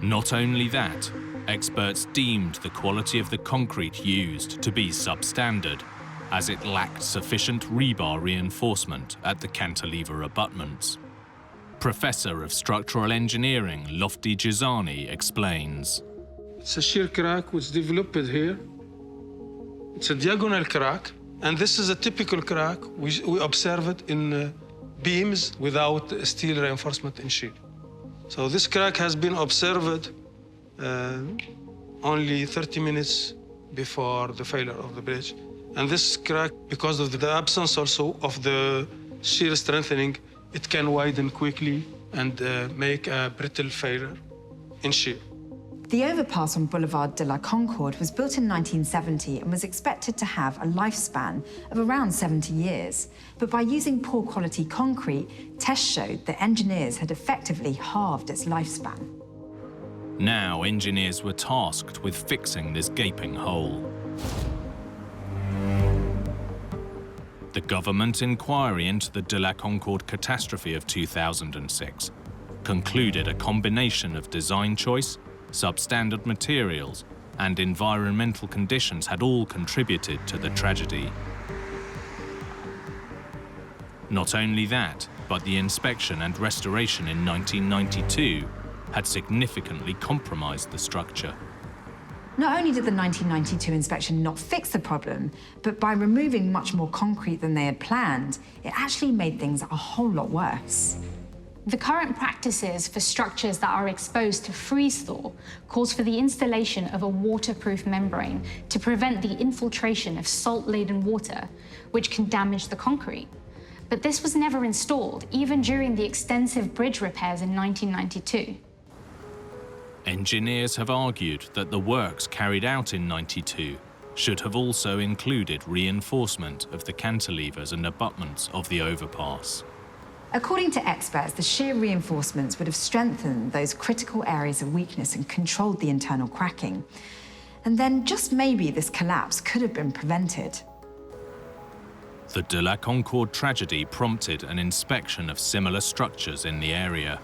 Not only that, experts deemed the quality of the concrete used to be substandard, as it lacked sufficient rebar reinforcement at the cantilever abutments. Professor of Structural Engineering Lofty Gisani explains. It's a shear crack which developed here. It's a diagonal crack, and this is a typical crack. We observe it in beams without steel reinforcement in shear. So this crack has been observed only 30 minutes before the failure of the bridge. And this crack, because of the absence also of the shear strengthening, it can widen quickly and make a brittle failure in shear. The overpass on Boulevard de la Concorde was built in 1970 and was expected to have a lifespan of around 70 years. But by using poor quality concrete, tests showed that engineers had effectively halved its lifespan. Now engineers were tasked with fixing this gaping hole. The government inquiry into the de la Concorde catastrophe of 2006 concluded a combination of design choice, substandard materials, and environmental conditions had all contributed to the tragedy. Not only that, but the inspection and restoration in 1992 had significantly compromised the structure. Not only did the 1992 inspection not fix the problem, but by removing much more concrete than they had planned, it actually made things a whole lot worse. The current practices for structures that are exposed to freeze-thaw calls for the installation of a waterproof membrane to prevent the infiltration of salt-laden water, which can damage the concrete. But this was never installed, even during the extensive bridge repairs in 1992. Engineers have argued that the works carried out in '92 should have also included reinforcement of the cantilevers and abutments of the overpass. According to experts, the sheer reinforcements would have strengthened those critical areas of weakness and controlled the internal cracking. And then just maybe this collapse could have been prevented. The de la Concorde tragedy prompted an inspection of similar structures in the area.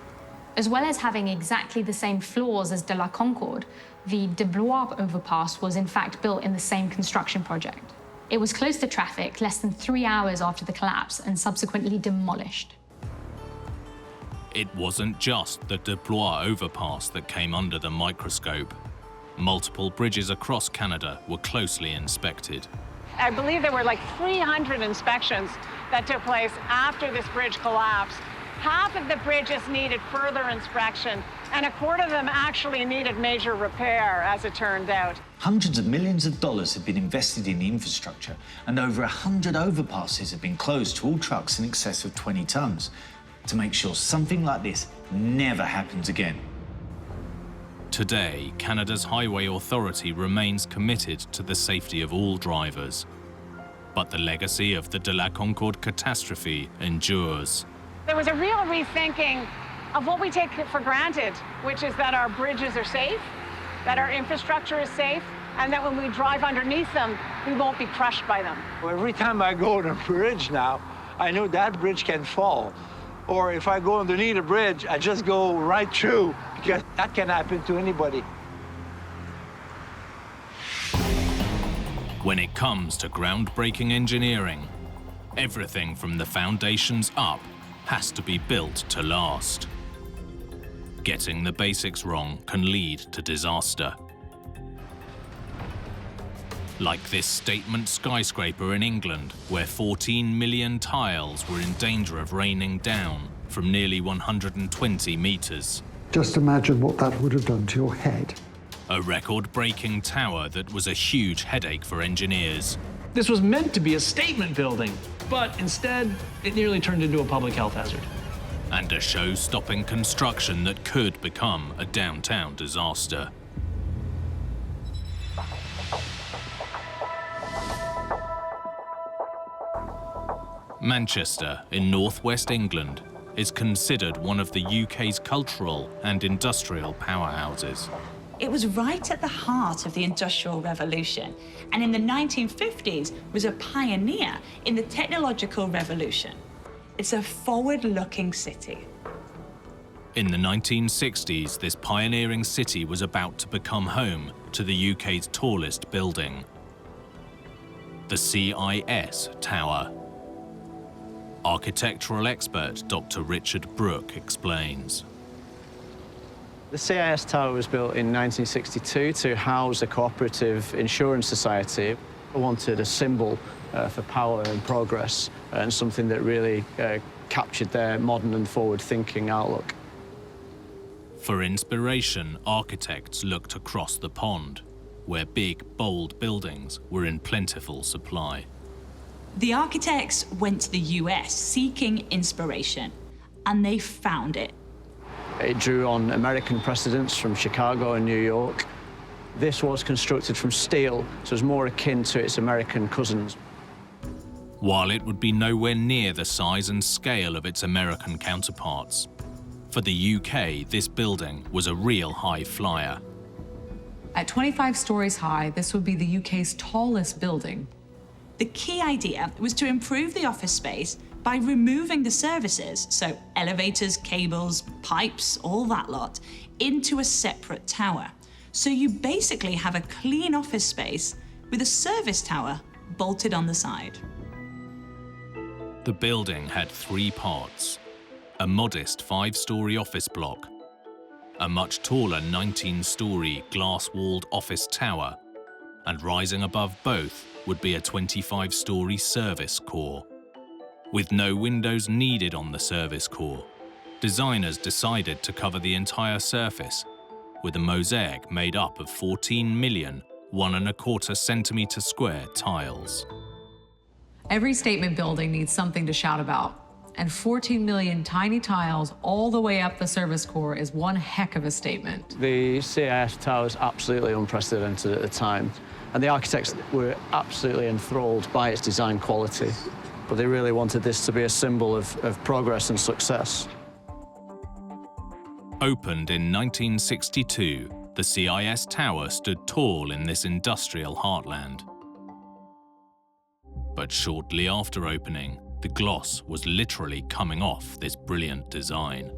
As well as having exactly the same flaws as de la Concorde, the de Blois overpass was in fact built in the same construction project. It was closed to traffic less than 3 hours after the collapse and subsequently demolished. It wasn't just the de Blois overpass that came under the microscope. Multiple bridges across Canada were closely inspected. I believe there were like 300 inspections that took place after this bridge collapsed. Half of the bridges needed further inspection, and a quarter of them actually needed major repair, as it turned out. Hundreds of millions of dollars have been invested in the infrastructure, and over 100 overpasses have been closed to all trucks in excess of 20 tons to make sure something like this never happens again. Today, Canada's Highway Authority remains committed to the safety of all drivers. But the legacy of the de la Concorde catastrophe endures. There was a real rethinking of what we take for granted, which is that our bridges are safe, that our infrastructure is safe, and that when we drive underneath them, we won't be crushed by them. Every time I go on a bridge now, I know that bridge can fall. Or if I go underneath a bridge, I just go right through, because that can happen to anybody. When it comes to groundbreaking engineering, everything from the foundations up has to be built to last. Getting the basics wrong can lead to disaster. Like this statement skyscraper in England, where 14 million tiles were in danger of raining down from nearly 120 meters. Just imagine what that would have done to your head. A record-breaking tower that was a huge headache for engineers. This was meant to be a statement building, but instead, it nearly turned into a public health hazard. And a show-stopping construction that could become a downtown disaster. Manchester, in northwest England, is considered one of the UK's cultural and industrial powerhouses. It was right at the heart of the Industrial Revolution, and in the 1950s was a pioneer in the technological revolution. It's a forward-looking city. In the 1960s, this pioneering city was about to become home to the UK's tallest building, the CIS Tower. Architectural expert Dr. Richard Brooke explains. The CIS Tower was built in 1962 to house a cooperative insurance society. I wanted a symbol for power and progress and something that really captured their modern and forward-thinking outlook. For inspiration, architects looked across the pond, where big, bold buildings were in plentiful supply. The architects went to the US seeking inspiration, and they found it. It drew on American precedents from Chicago and New York. This was constructed from steel, so it was more akin to its American cousins. While it would be nowhere near the size and scale of its American counterparts, for the UK, this building was a real high flyer. At 25 stories high, this would be the UK's tallest building. The key idea was to improve the office space by removing the services, so elevators, cables, pipes, all that lot, into a separate tower. So you basically have a clean office space with a service tower bolted on the side. The building had 3 parts: a modest 5-story office block, a much taller 19-story glass-walled office tower, and rising above both would be a 25-story service core. With no windows needed on the service core, designers decided to cover the entire surface with a mosaic made up of 14 million 1¼ centimetre square tiles. Every statement building needs something to shout about, and 14 million tiny tiles all the way up the service core is one heck of a statement. The CIS tower was absolutely unprecedented at the time, and the architects were absolutely enthralled by its design quality. But they really wanted this to be a symbol of progress and success. Opened in 1962, the CIS tower stood tall in this industrial heartland. But shortly after opening, the gloss was literally coming off this brilliant design.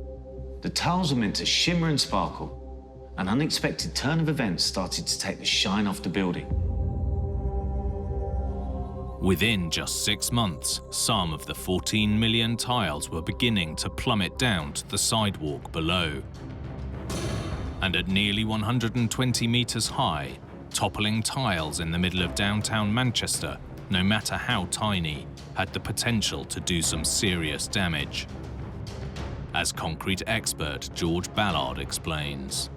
The tiles were meant to shimmer and sparkle. An unexpected turn of events started to take the shine off the building. Within just 6 months, some of the 14 million tiles were beginning to plummet down to the sidewalk below. And at nearly 120 meters high, toppling tiles in the middle of downtown Manchester, no matter how tiny, had the potential to do some serious damage. As concrete expert George Ballard explains.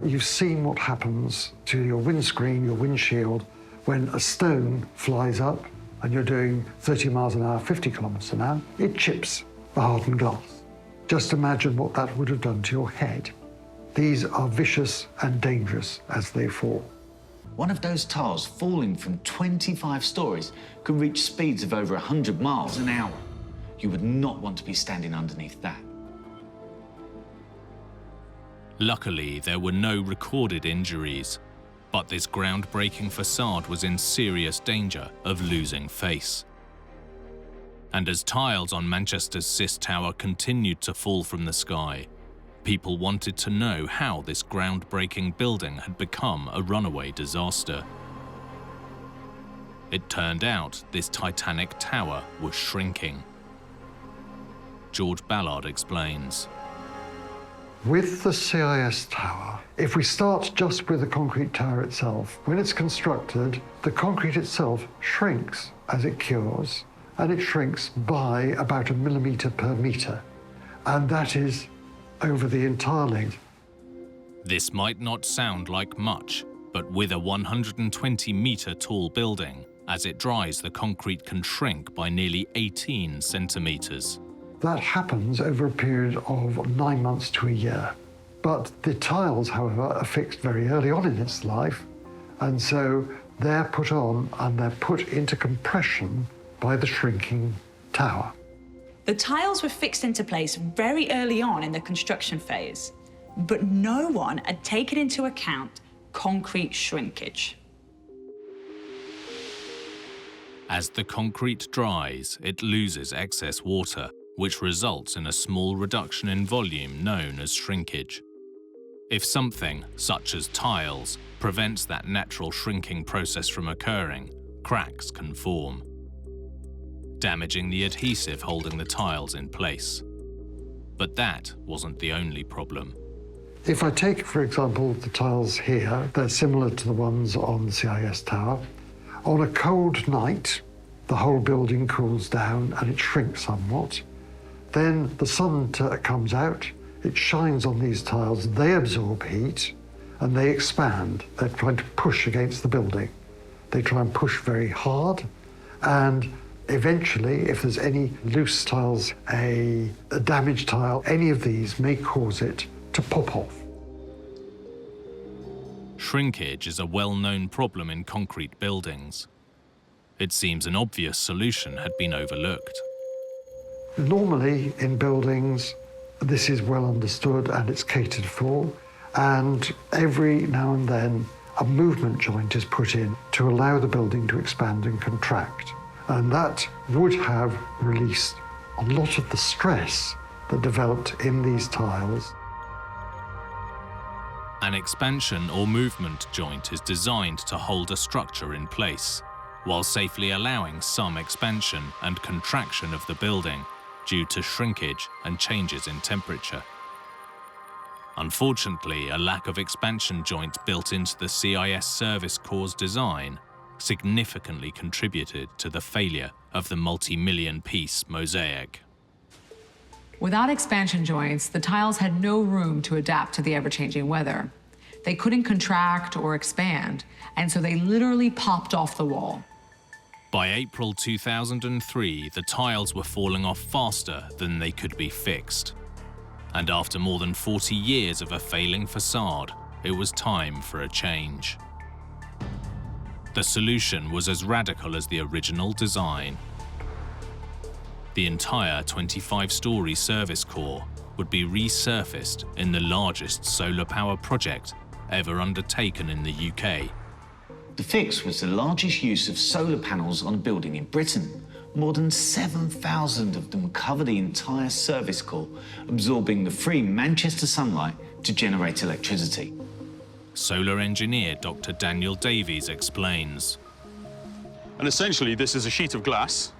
You've seen what happens to your windscreen, your windshield, when a stone flies up and you're doing 30 miles an hour, 50 kilometers an hour, it chips the hardened glass. Just imagine what that would have done to your head. These are vicious and dangerous as they fall. One of those tiles falling from 25 stories could reach speeds of over 100 miles an hour. You would not want to be standing underneath that. Luckily, there were no recorded injuries, but this groundbreaking facade was in serious danger of losing face. And as tiles on Manchester's CIS Tower continued to fall from the sky, people wanted to know how this groundbreaking building had become a runaway disaster. It turned out this titanic tower was shrinking. George Ballard explains. With the CIS tower, if we start just with the concrete tower itself, when it's constructed, the concrete itself shrinks as it cures, and it shrinks by about 1 millimeter per meter. And that is over the entire length. This might not sound like much, but with a 120-meter tall building, as it dries, the concrete can shrink by nearly 18 centimeters. That happens over a period of 9 months to a year. But the tiles, however, are fixed very early on in its life, and so they're put on and they're put into compression by the shrinking tower. The tiles were fixed into place very early on in the construction phase, but no one had taken into account concrete shrinkage. As the concrete dries, it loses excess water, which results in a small reduction in volume known as shrinkage. If something, such as tiles, prevents that natural shrinking process from occurring, cracks can form, damaging the adhesive holding the tiles in place. But that wasn't the only problem. If I take, for example, the tiles here, they're similar to the ones on the CIS tower. On a cold night, the whole building cools down and it shrinks somewhat. Then the sun comes out, it shines on these tiles, they absorb heat, and they expand. They're trying to push against the building. They try and push very hard, and Eventually, if there's any loose tiles, a damaged tile, any of these may cause it to pop off. Shrinkage is a well-known problem in concrete buildings. It seems an obvious solution had been overlooked. Normally, in buildings, this is well understood and it's catered for, and every now and then, a movement joint is put in to allow the building to expand and contract. And that would have released a lot of the stress that developed in these tiles. An expansion or movement joint is designed to hold a structure in place, while safely allowing some expansion and contraction of the building due to shrinkage and changes in temperature. Unfortunately, a lack of expansion joints built into the CIS Service Corps' design significantly contributed to the failure of the multi-million-piece mosaic. Without expansion joints, the tiles had no room to adapt to the ever-changing weather. They couldn't contract or expand, and so they literally popped off the wall. By April 2003, the tiles were falling off faster than they could be fixed. And after more than 40 years of a failing facade, it was time for a change. The solution was as radical as the original design. The entire 25-story service core would be resurfaced in the largest solar power project ever undertaken in the UK. The fix was the largest use of solar panels on a building in Britain. More than 7,000 of them cover the entire service core, absorbing the free Manchester sunlight to generate electricity. Solar engineer Dr. Daniel Davies explains. And essentially, this is a sheet of glass.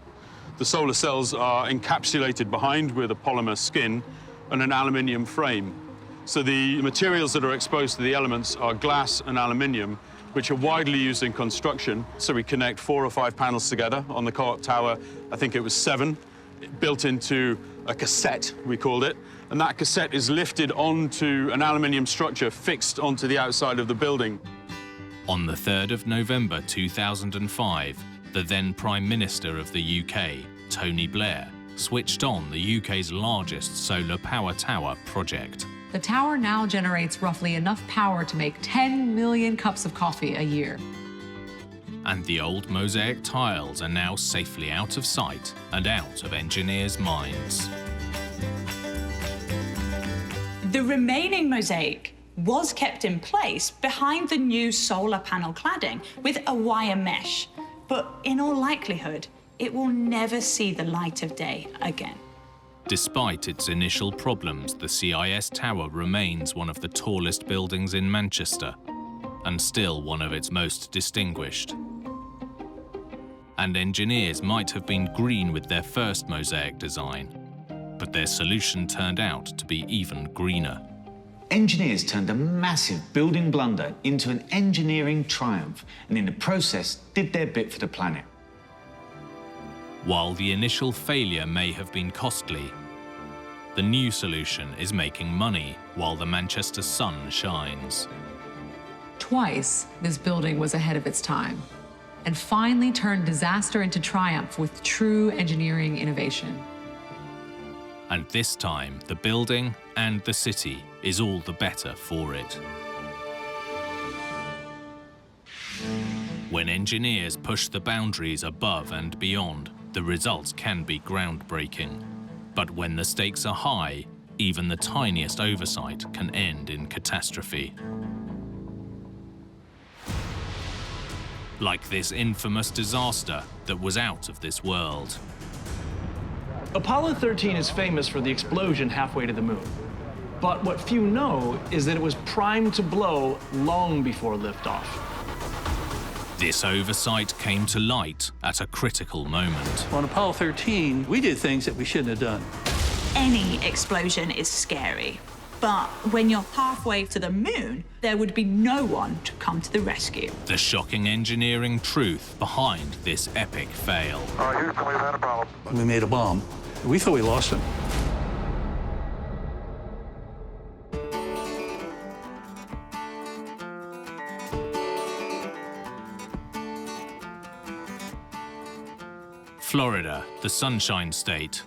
The solar cells are encapsulated behind with a polymer skin and an aluminium frame. So the materials that are exposed to the elements are glass and aluminium, which are widely used in construction. So we connect 4 or 5 panels together. On the co-op tower, I think it was 7, built into a cassette, we called it. And that cassette is lifted onto an aluminium structure fixed onto the outside of the building. On the 3rd of November 2005, the then Prime Minister of the UK, Tony Blair, switched on the UK's largest solar power tower project. The tower now generates roughly enough power to make 10 million cups of coffee a year. And the old mosaic tiles are now safely out of sight and out of engineers' minds. The remaining mosaic was kept in place behind the new solar panel cladding with a wire mesh, but in all likelihood, it will never see the light of day again. Despite its initial problems, the CIS Tower remains one of the tallest buildings in Manchester, and still one of its most distinguished. And engineers might have been green with their first mosaic design, but their solution turned out to be even greener. Engineers turned a massive building blunder into an engineering triumph, and in the process did their bit for the planet. While the initial failure may have been costly, the new solution is making money while the Manchester sun shines. Twice, this building was ahead of its time, and finally turned disaster into triumph with true engineering innovation. And this time, the building and the city is all the better for it. When engineers push the boundaries above and beyond, the results can be groundbreaking. But when the stakes are high, even the tiniest oversight can end in catastrophe. Like this infamous disaster that was out of this world. Apollo 13 is famous for the explosion halfway to the moon. But what few know is that it was primed to blow long before liftoff. This oversight came to light at a critical moment. On Apollo 13, we did things that we shouldn't have done. Any explosion is scary, but when you're halfway to the moon, there would be no one to come to the rescue. The shocking engineering truth behind this epic fail. Houston, we've had a problem. We made a bomb. We thought we lost him. Florida, the Sunshine State,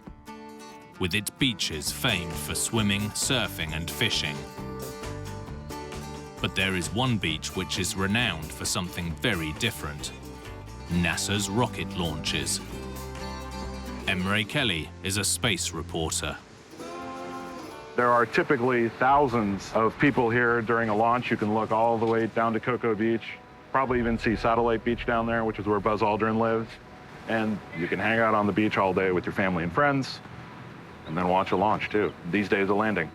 with its beaches famed for swimming, surfing and fishing. But there is one beach which is renowned for something very different: NASA's rocket launches. Emre Kelly is a space reporter. There are typically thousands of people here during a launch. You can look all the way down to Cocoa Beach, probably even see Satellite Beach down there, which is where Buzz Aldrin lives. And you can hang out on the beach all day with your family and friends, and then watch a launch too. These days, a landing.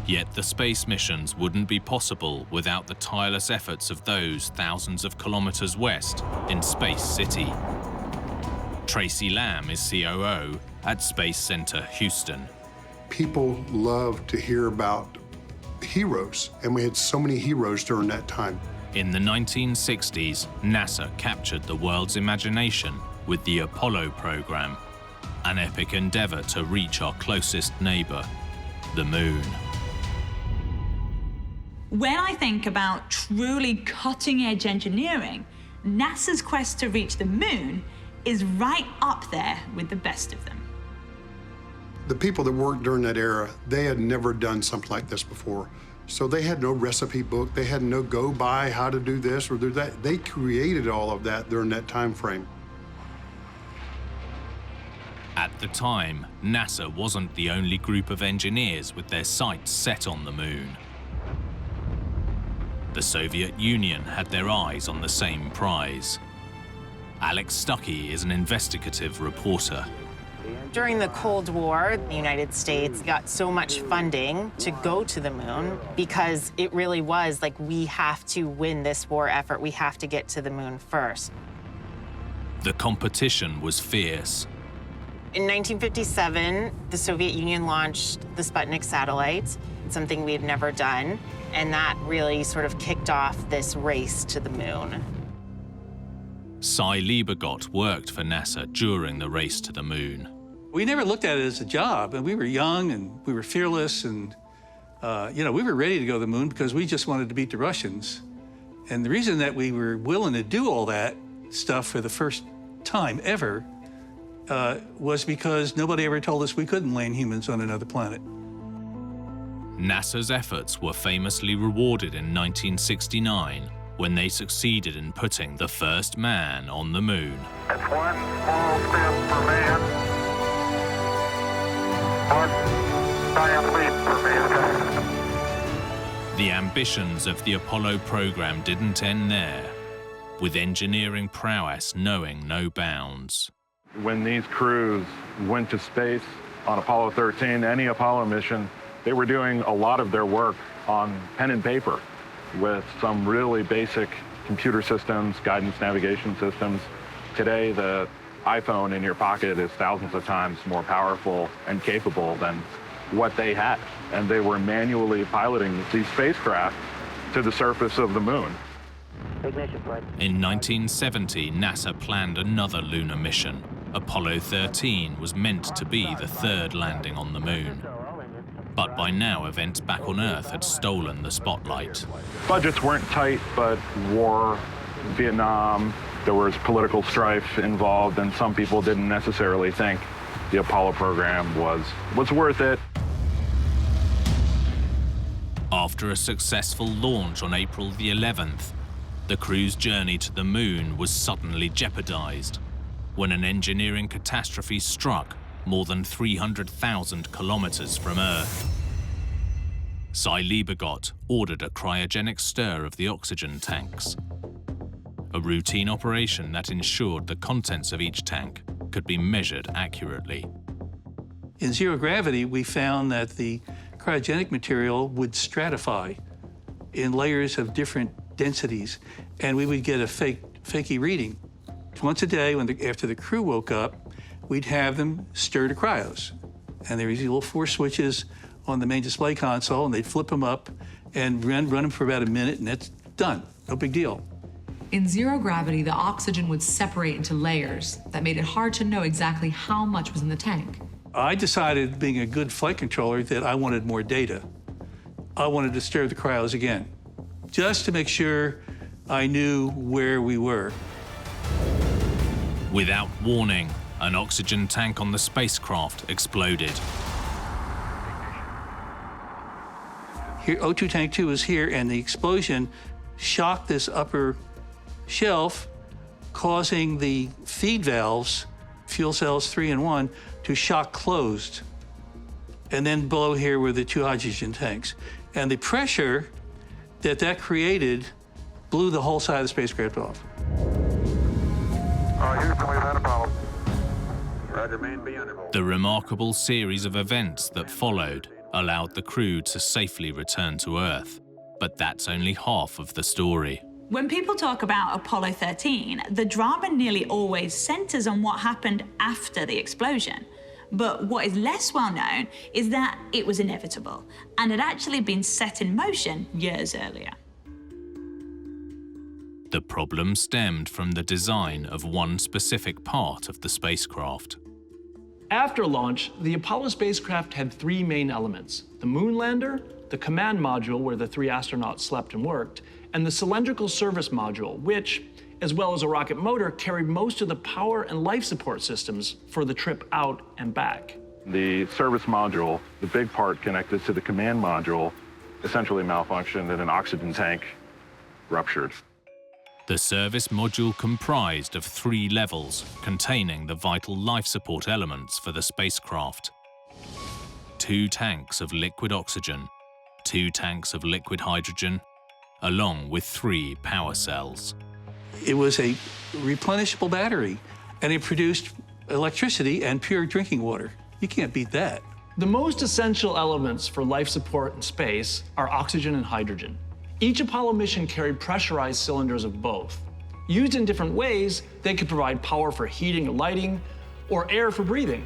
Yet the space missions wouldn't be possible without the tireless efforts of those thousands of kilometers west in Space City. Tracy Lamb is COO at Space Center Houston. People love to hear about heroes, and we had so many heroes during that time. In the 1960s, NASA captured the world's imagination with the Apollo program, an epic endeavor to reach our closest neighbor, the Moon. When I think about truly cutting-edge engineering, NASA's quest to reach the Moon is right up there with the best of them. The people that worked during that era, they had never done something like this before. So they had no recipe book, they had no go-by how to do this or do that. They created all of that during that time frame. At the time, NASA wasn't the only group of engineers with their sights set on the Moon. The Soviet Union had their eyes on the same prize. Alex Stuckey is an investigative reporter. During the Cold War, the United States got so much funding to go to the Moon because it really was like, we have to win this war effort. We have to get to the Moon first. The competition was fierce. In 1957, the Soviet Union launched the Sputnik satellite, something we had never done, and that really sort of kicked off this race to the Moon. Cy Liebergott worked for NASA during the race to the Moon. We never looked at it as a job, and we were young and we were fearless, and we were ready to go to the Moon because we just wanted to beat the Russians. And the reason that we were willing to do all that stuff for the first time ever was because nobody ever told us we couldn't land humans on another planet. NASA's efforts were famously rewarded in 1969 when they succeeded in putting the first man on the Moon. It's one small step for man, one giant leap for mankind. The ambitions of the Apollo program didn't end there, with engineering prowess knowing no bounds. When these crews went to space on Apollo 13, any Apollo mission, they were doing a lot of their work on pen and paper with some really basic computer systems, guidance navigation systems. Today, the iPhone in your pocket is thousands of times more powerful and capable than what they had. And they were manually piloting these spacecraft to the surface of the Moon. In 1970, NASA planned another lunar mission. Apollo 13 was meant to be the third landing on the Moon. But by now, events back on Earth had stolen the spotlight. Budgets weren't tight, but war, Vietnam, there was political strife involved, and some people didn't necessarily think the Apollo program was worth it. After a successful launch on April the 11th, the crew's journey to the Moon was suddenly jeopardized when an engineering catastrophe struck more than 300,000 kilometers from Earth. Cy Liebergott ordered a cryogenic stir of the oxygen tanks, a routine operation that ensured the contents of each tank could be measured accurately. In zero gravity, we found that the cryogenic material would stratify in layers of different densities, and we would get a fakey reading. Once a day, after the crew woke up, we'd have them stir to cryos. And there was these little 4 switches on the main display console, and they'd flip them up and run them for about a minute, and that's done. No big deal. In zero gravity, the oxygen would separate into layers that made it hard to know exactly how much was in the tank. I decided, being a good flight controller, that I wanted more data. I wanted to stir the cryos again, just to make sure I knew where we were. Without warning, an oxygen tank on the spacecraft exploded. Here, O2 tank 2 is here, and the explosion shocked this upper shelf, causing the feed valves, fuel cells 3 and 1, to shock closed. And then below here were the 2 hydrogen tanks. And the pressure that created blew the whole side of the spacecraft off. Houston, we've had a problem. Roger, main B under. The remarkable series of events that followed allowed the crew to safely return to Earth. But that's only half of the story. When people talk about Apollo 13, the drama nearly always centers on what happened after the explosion. But what is less well known is that it was inevitable and had actually been set in motion years earlier. The problem stemmed from the design of one specific part of the spacecraft. After launch, the Apollo spacecraft had 3 main elements: the moon lander, the command module where the 3 astronauts slept and worked, and the cylindrical service module, which, as well as a rocket motor, carried most of the power and life support systems for the trip out and back. The service module, the big part connected to the command module, essentially malfunctioned and an oxygen tank ruptured. The service module comprised of 3 levels containing the vital life support elements for the spacecraft. 2 tanks of liquid oxygen, 2 tanks of liquid hydrogen, along with 3 power cells. It was a replenishable battery, and it produced electricity and pure drinking water. You can't beat that. The most essential elements for life support in space are oxygen and hydrogen. Each Apollo mission carried pressurized cylinders of both. Used in different ways, they could provide power for heating and lighting, or air for breathing.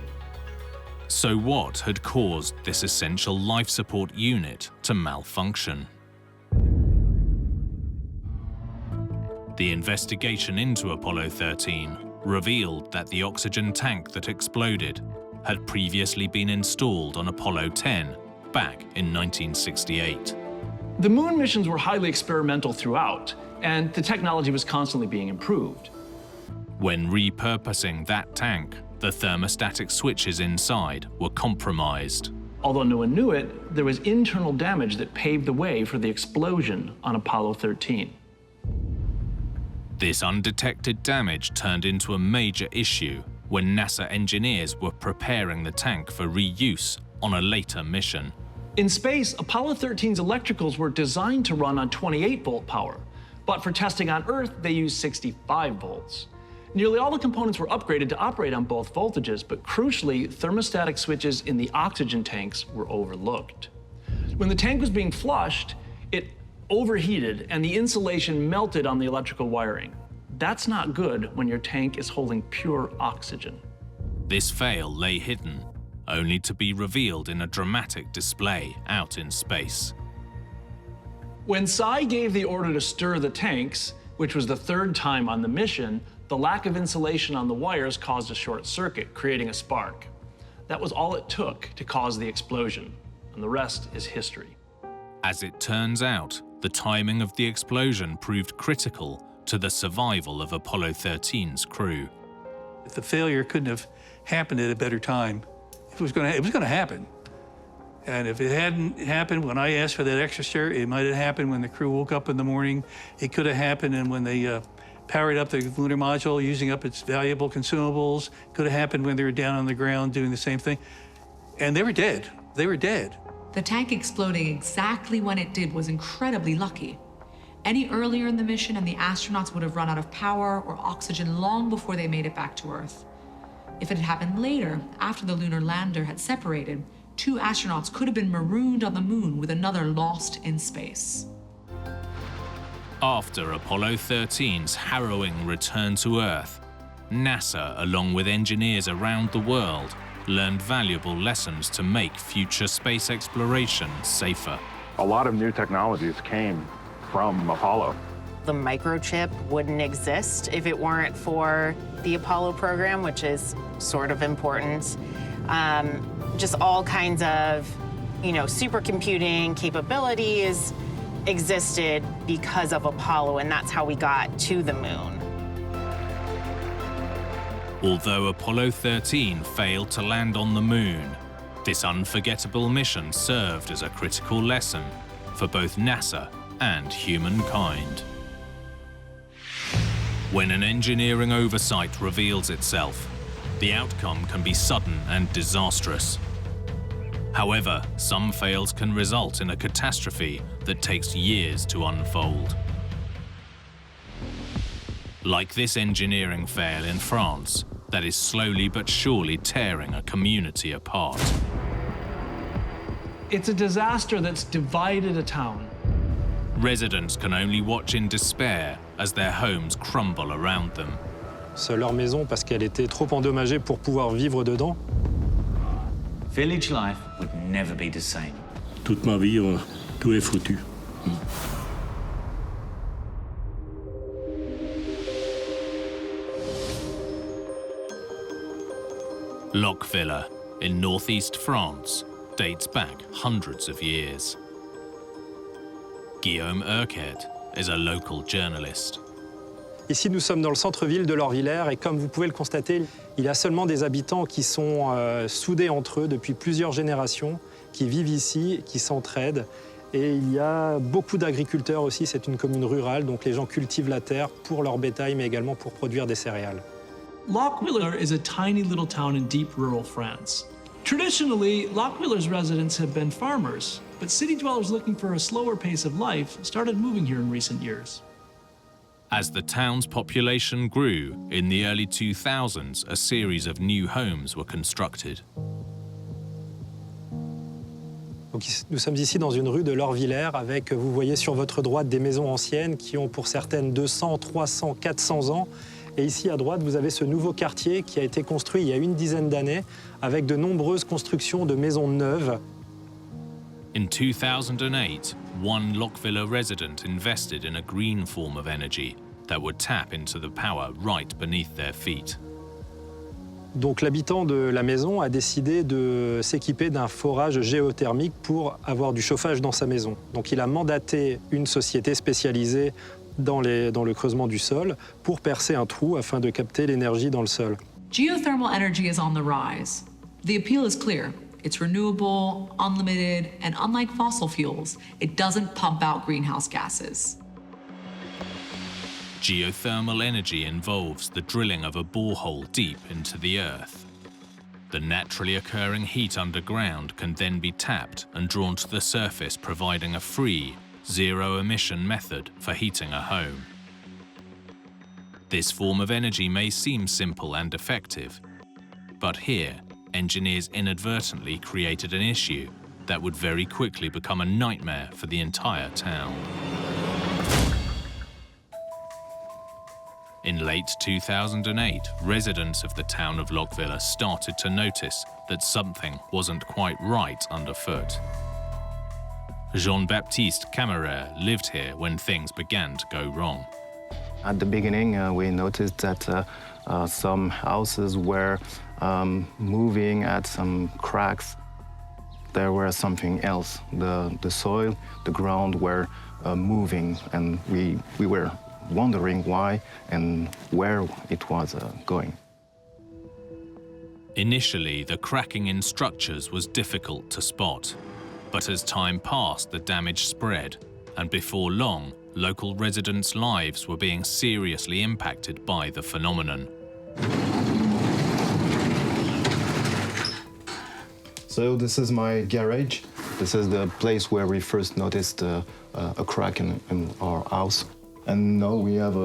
So what had caused this essential life support unit to malfunction? The investigation into Apollo 13 revealed that the oxygen tank that exploded had previously been installed on Apollo 10 back in 1968. The moon missions were highly experimental throughout, and the technology was constantly being improved. When repurposing that tank, the thermostatic switches inside were compromised. Although no one knew it, there was internal damage that paved the way for the explosion on Apollo 13. This undetected damage turned into a major issue when NASA engineers were preparing the tank for reuse on a later mission. In space, Apollo 13's electricals were designed to run on 28-volt power, but for testing on Earth, they used 65 volts. Nearly all the components were upgraded to operate on both voltages, but crucially, thermostatic switches in the oxygen tanks were overlooked. When the tank was being flushed, it overheated and the insulation melted on the electrical wiring. That's not good when your tank is holding pure oxygen. This fail lay hidden, only to be revealed in a dramatic display out in space. When Cy gave the order to stir the tanks, which was the 3rd time on the mission, the lack of insulation on the wires caused a short circuit, creating a spark. That was all it took to cause the explosion, and the rest is history. As it turns out, the timing of the explosion proved critical to the survival of Apollo 13's crew. If the failure couldn't have happened at a better time, it was going to happen. And if it hadn't happened when I asked for that extra stir, it might have happened when the crew woke up in the morning. It could have happened and when they powered up the lunar module, using up its valuable consumables. Could have happened when they were down on the ground doing the same thing. And they were dead. They were dead. The tank exploding exactly when it did was incredibly lucky. Any earlier in the mission and the astronauts would have run out of power or oxygen long before they made it back to Earth. If it had happened later, after the lunar lander had separated, 2 astronauts could have been marooned on the moon with another lost in space. After Apollo 13's harrowing return to Earth, NASA, along with engineers around the world, learned valuable lessons to make future space exploration safer. A lot of new technologies came from Apollo. The microchip wouldn't exist if it weren't for the Apollo program, which is sort of important. Just all kinds of, supercomputing capabilities existed because of Apollo, and that's how we got to the moon. Although Apollo 13 failed to land on the moon, this unforgettable mission served as a critical lesson for both NASA and humankind. When an engineering oversight reveals itself, the outcome can be sudden and disastrous. However, some fails can result in a catastrophe that takes years to unfold. Like this engineering fail in France that is slowly but surely tearing a community apart. It's a disaster that's divided a town. Residents can only watch in despair as their homes crumble around them. C'est leur maison parce qu'elle était trop endommagée pour pouvoir vivre dedans. Village life would never be the same. Toute ma vie, tout est foutu. Lochviller, in northeast France, dates back hundreds of years. Guillaume Urquhart is a local journalist. Ici, nous sommes dans le centre-ville de Lorvillers et comme vous pouvez le constater, il y a seulement des habitants qui sont soudés entre eux depuis plusieurs générations, qui vivent ici, qui s'entraident. Et il y a beaucoup d'agriculteurs aussi, c'est une commune rurale, donc les gens cultivent la terre pour leur bétail, mais également pour produire des céréales. Lochviller is a tiny little town in deep rural France. Traditionally, Lochviller's residents have been farmers, but city dwellers looking for a slower pace of life started moving here in recent years. As the town's population grew, in the early 2000s, a series of new homes were constructed. Donc, nous sommes ici dans une rue de Lorvillers avec, vous voyez sur votre droite, des maisons anciennes qui ont pour certaines 200, 300, 400 ans. Et ici à droite, vous avez ce nouveau quartier qui a été construit il y a une dizaine d'années avec de nombreuses constructions de maisons neuves. In 2008, one Lochviller resident invested in a green form of energy that would tap into the power right beneath their feet. Donc l'habitant de la maison a décidé de s'équiper d'un forage géothermique pour avoir du chauffage dans sa maison. Donc il a mandaté une société spécialisée dans le creusement du sol pour percer un trou afin de capter l'énergie dans le sol. Geothermal energy is on the rise. The appeal is clear. It's renewable, unlimited, and unlike fossil fuels, it doesn't pump out greenhouse gases. Geothermal energy involves the drilling of a borehole deep into the earth. The naturally occurring heat underground can then be tapped and drawn to the surface, providing a free, zero-emission method for heating a home. This form of energy may seem simple and effective, but here, engineers inadvertently created an issue that would very quickly become a nightmare for the entire town. In late 2008, residents of the town of Lochviller started to notice that something wasn't quite right underfoot. Jean-Baptiste Cameraire lived here when things began to go wrong. At the beginning, we noticed that some houses were moving at some cracks. There was something else. The soil, the ground were moving, and we were wondering why and where it was going. Initially, the cracking in structures was difficult to spot, but as time passed, the damage spread, and before long, local residents' lives were being seriously impacted by the phenomenon. So this is my garage. This is the place where we first noticed a crack in our house. And now we have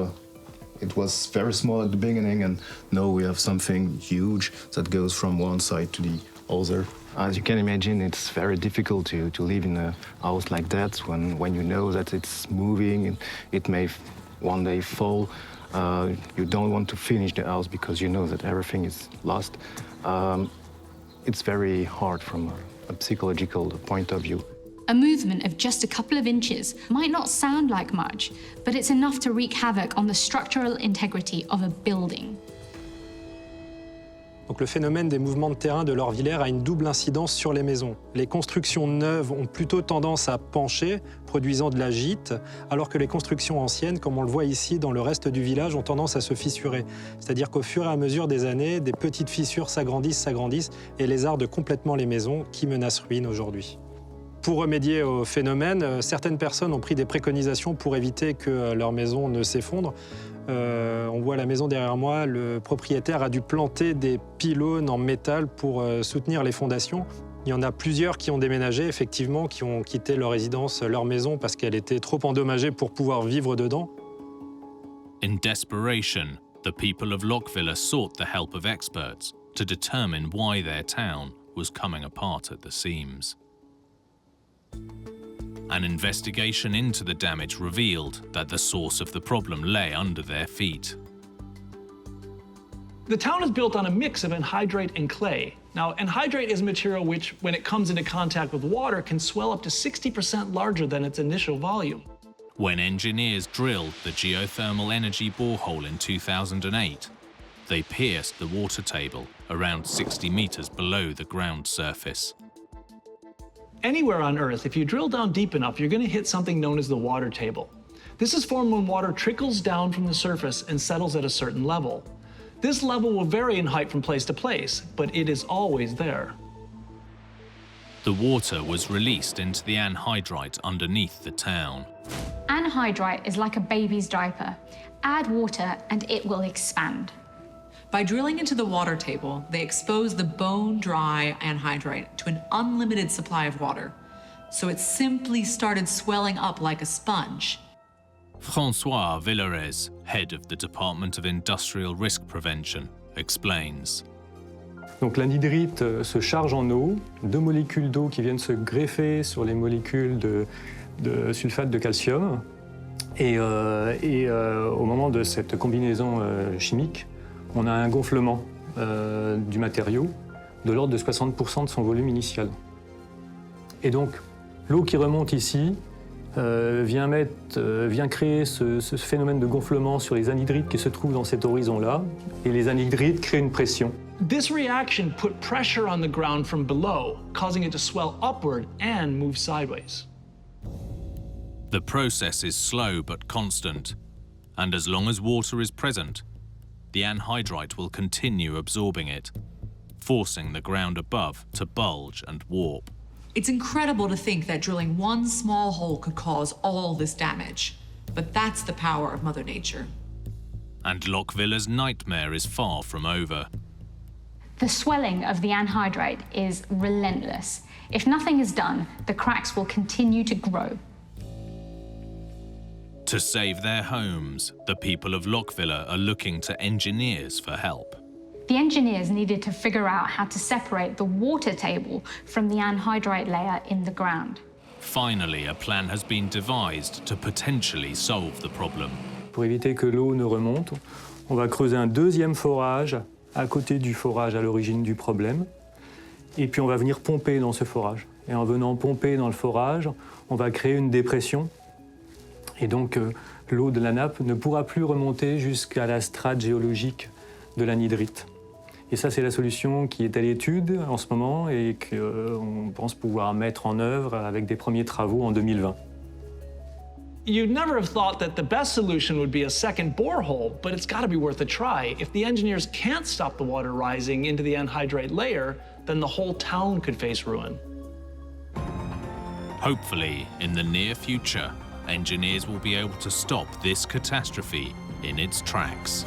it was very small at the beginning, and now we have something huge that goes from one side to the other. As you can imagine, it's very difficult to live in a house like that when you know that it's moving and it may one day fall. You don't want to finish the house because you know that everything is lost. It's very hard from a psychological point of view. A movement of just a couple of inches might not sound like much, but it's enough to wreak havoc on the structural integrity of a building. Donc le phénomène des mouvements de terrain de l'Orvillers a une double incidence sur les maisons. Les constructions neuves ont plutôt tendance à pencher, produisant de la gîte, alors que les constructions anciennes, comme on le voit ici dans le reste du village, ont tendance à se fissurer. C'est-à-dire qu'au fur et à mesure des années, des petites fissures s'agrandissent et lézardent complètement les maisons qui menacent ruine aujourd'hui. Pour remédier au phénomène, certaines personnes ont pris des préconisations pour éviter que leur maison ne s'effondre. On voit la maison derrière moi, le propriétaire a dû planter des pylônes en métal pour soutenir les fondations. Il y en a plusieurs qui ont déménagé, effectivement, qui ont quitté leur résidence, leur maison, parce qu'elle était trop endommagée pour pouvoir vivre dedans. In desperation, the people of Lockville sought the help of experts to determine why their town was coming apart at the seams. An investigation into the damage revealed that the source of the problem lay under their feet. The town is built on a mix of anhydrite and clay. Now, anhydrite is a material which, when it comes into contact with water, can swell up to 60% larger than its initial volume. When engineers drilled the geothermal energy borehole in 2008, they pierced the water table around 60 meters below the ground surface. Anywhere on Earth, if you drill down deep enough, you're going to hit something known as the water table. This is formed when water trickles down from the surface and settles at a certain level. This level will vary in height from place to place, but it is always there. The water was released into the anhydrite underneath the town. Anhydrite is like a baby's diaper. Add water and it will expand. By drilling into the water table, they exposed the bone-dry anhydrite to an unlimited supply of water. So it simply started swelling up like a sponge. François Villeret, head of the Department of Industrial Risk Prevention, explains. Donc l'anhydrite se charge en eau, deux molécules d'eau qui viennent se greffer sur les molécules de sulfate de calcium. Et au moment de cette combinaison chimique, on a un gonflement du matériau de l'ordre de 60% de son volume initial. Et donc, l'eau qui remonte ici vient créer ce phénomène de gonflement sur les anhydrites qui se trouvent dans cet horizon-là, et les anhydrites créent une pression. This reaction put pressure on the ground from below, causing it to swell upward and move sideways. The process is slow but constant, and as long as water is present, the anhydrite will continue absorbing it, forcing the ground above to bulge and warp. It's incredible to think that drilling one small hole could cause all this damage. But that's the power of Mother Nature. And Lockville's nightmare is far from over. The swelling of the anhydrite is relentless. If nothing is done, the cracks will continue to grow. To save their homes, the people of Lockville are looking to engineers for help. The engineers needed to figure out how to separate the water table from the anhydrite layer in the ground. Finally, a plan has been devised to potentially solve the problem. Pour éviter que l'eau ne remonte, on va creuser un deuxième forage à côté du forage à l'origine du problème. Et puis on va venir pomper dans ce forage. Et en venant pomper dans le forage, on va créer une dépression. Et donc, l'eau de la nappe ne pourra plus remonter jusqu'à la strate géologique de l'anhydrite. Et ça, c'est la solution qui est à l'étude en ce moment et qu'on pense pouvoir mettre en œuvre avec des premiers travaux en 2020. You'd never have thought that the best solution would be a second borehole, but it's got to be worth a try. If the engineers can't stop the water rising into the anhydrite layer, then the whole town could face ruin. Hopefully, in the near future, engineers will be able to stop this catastrophe in its tracks.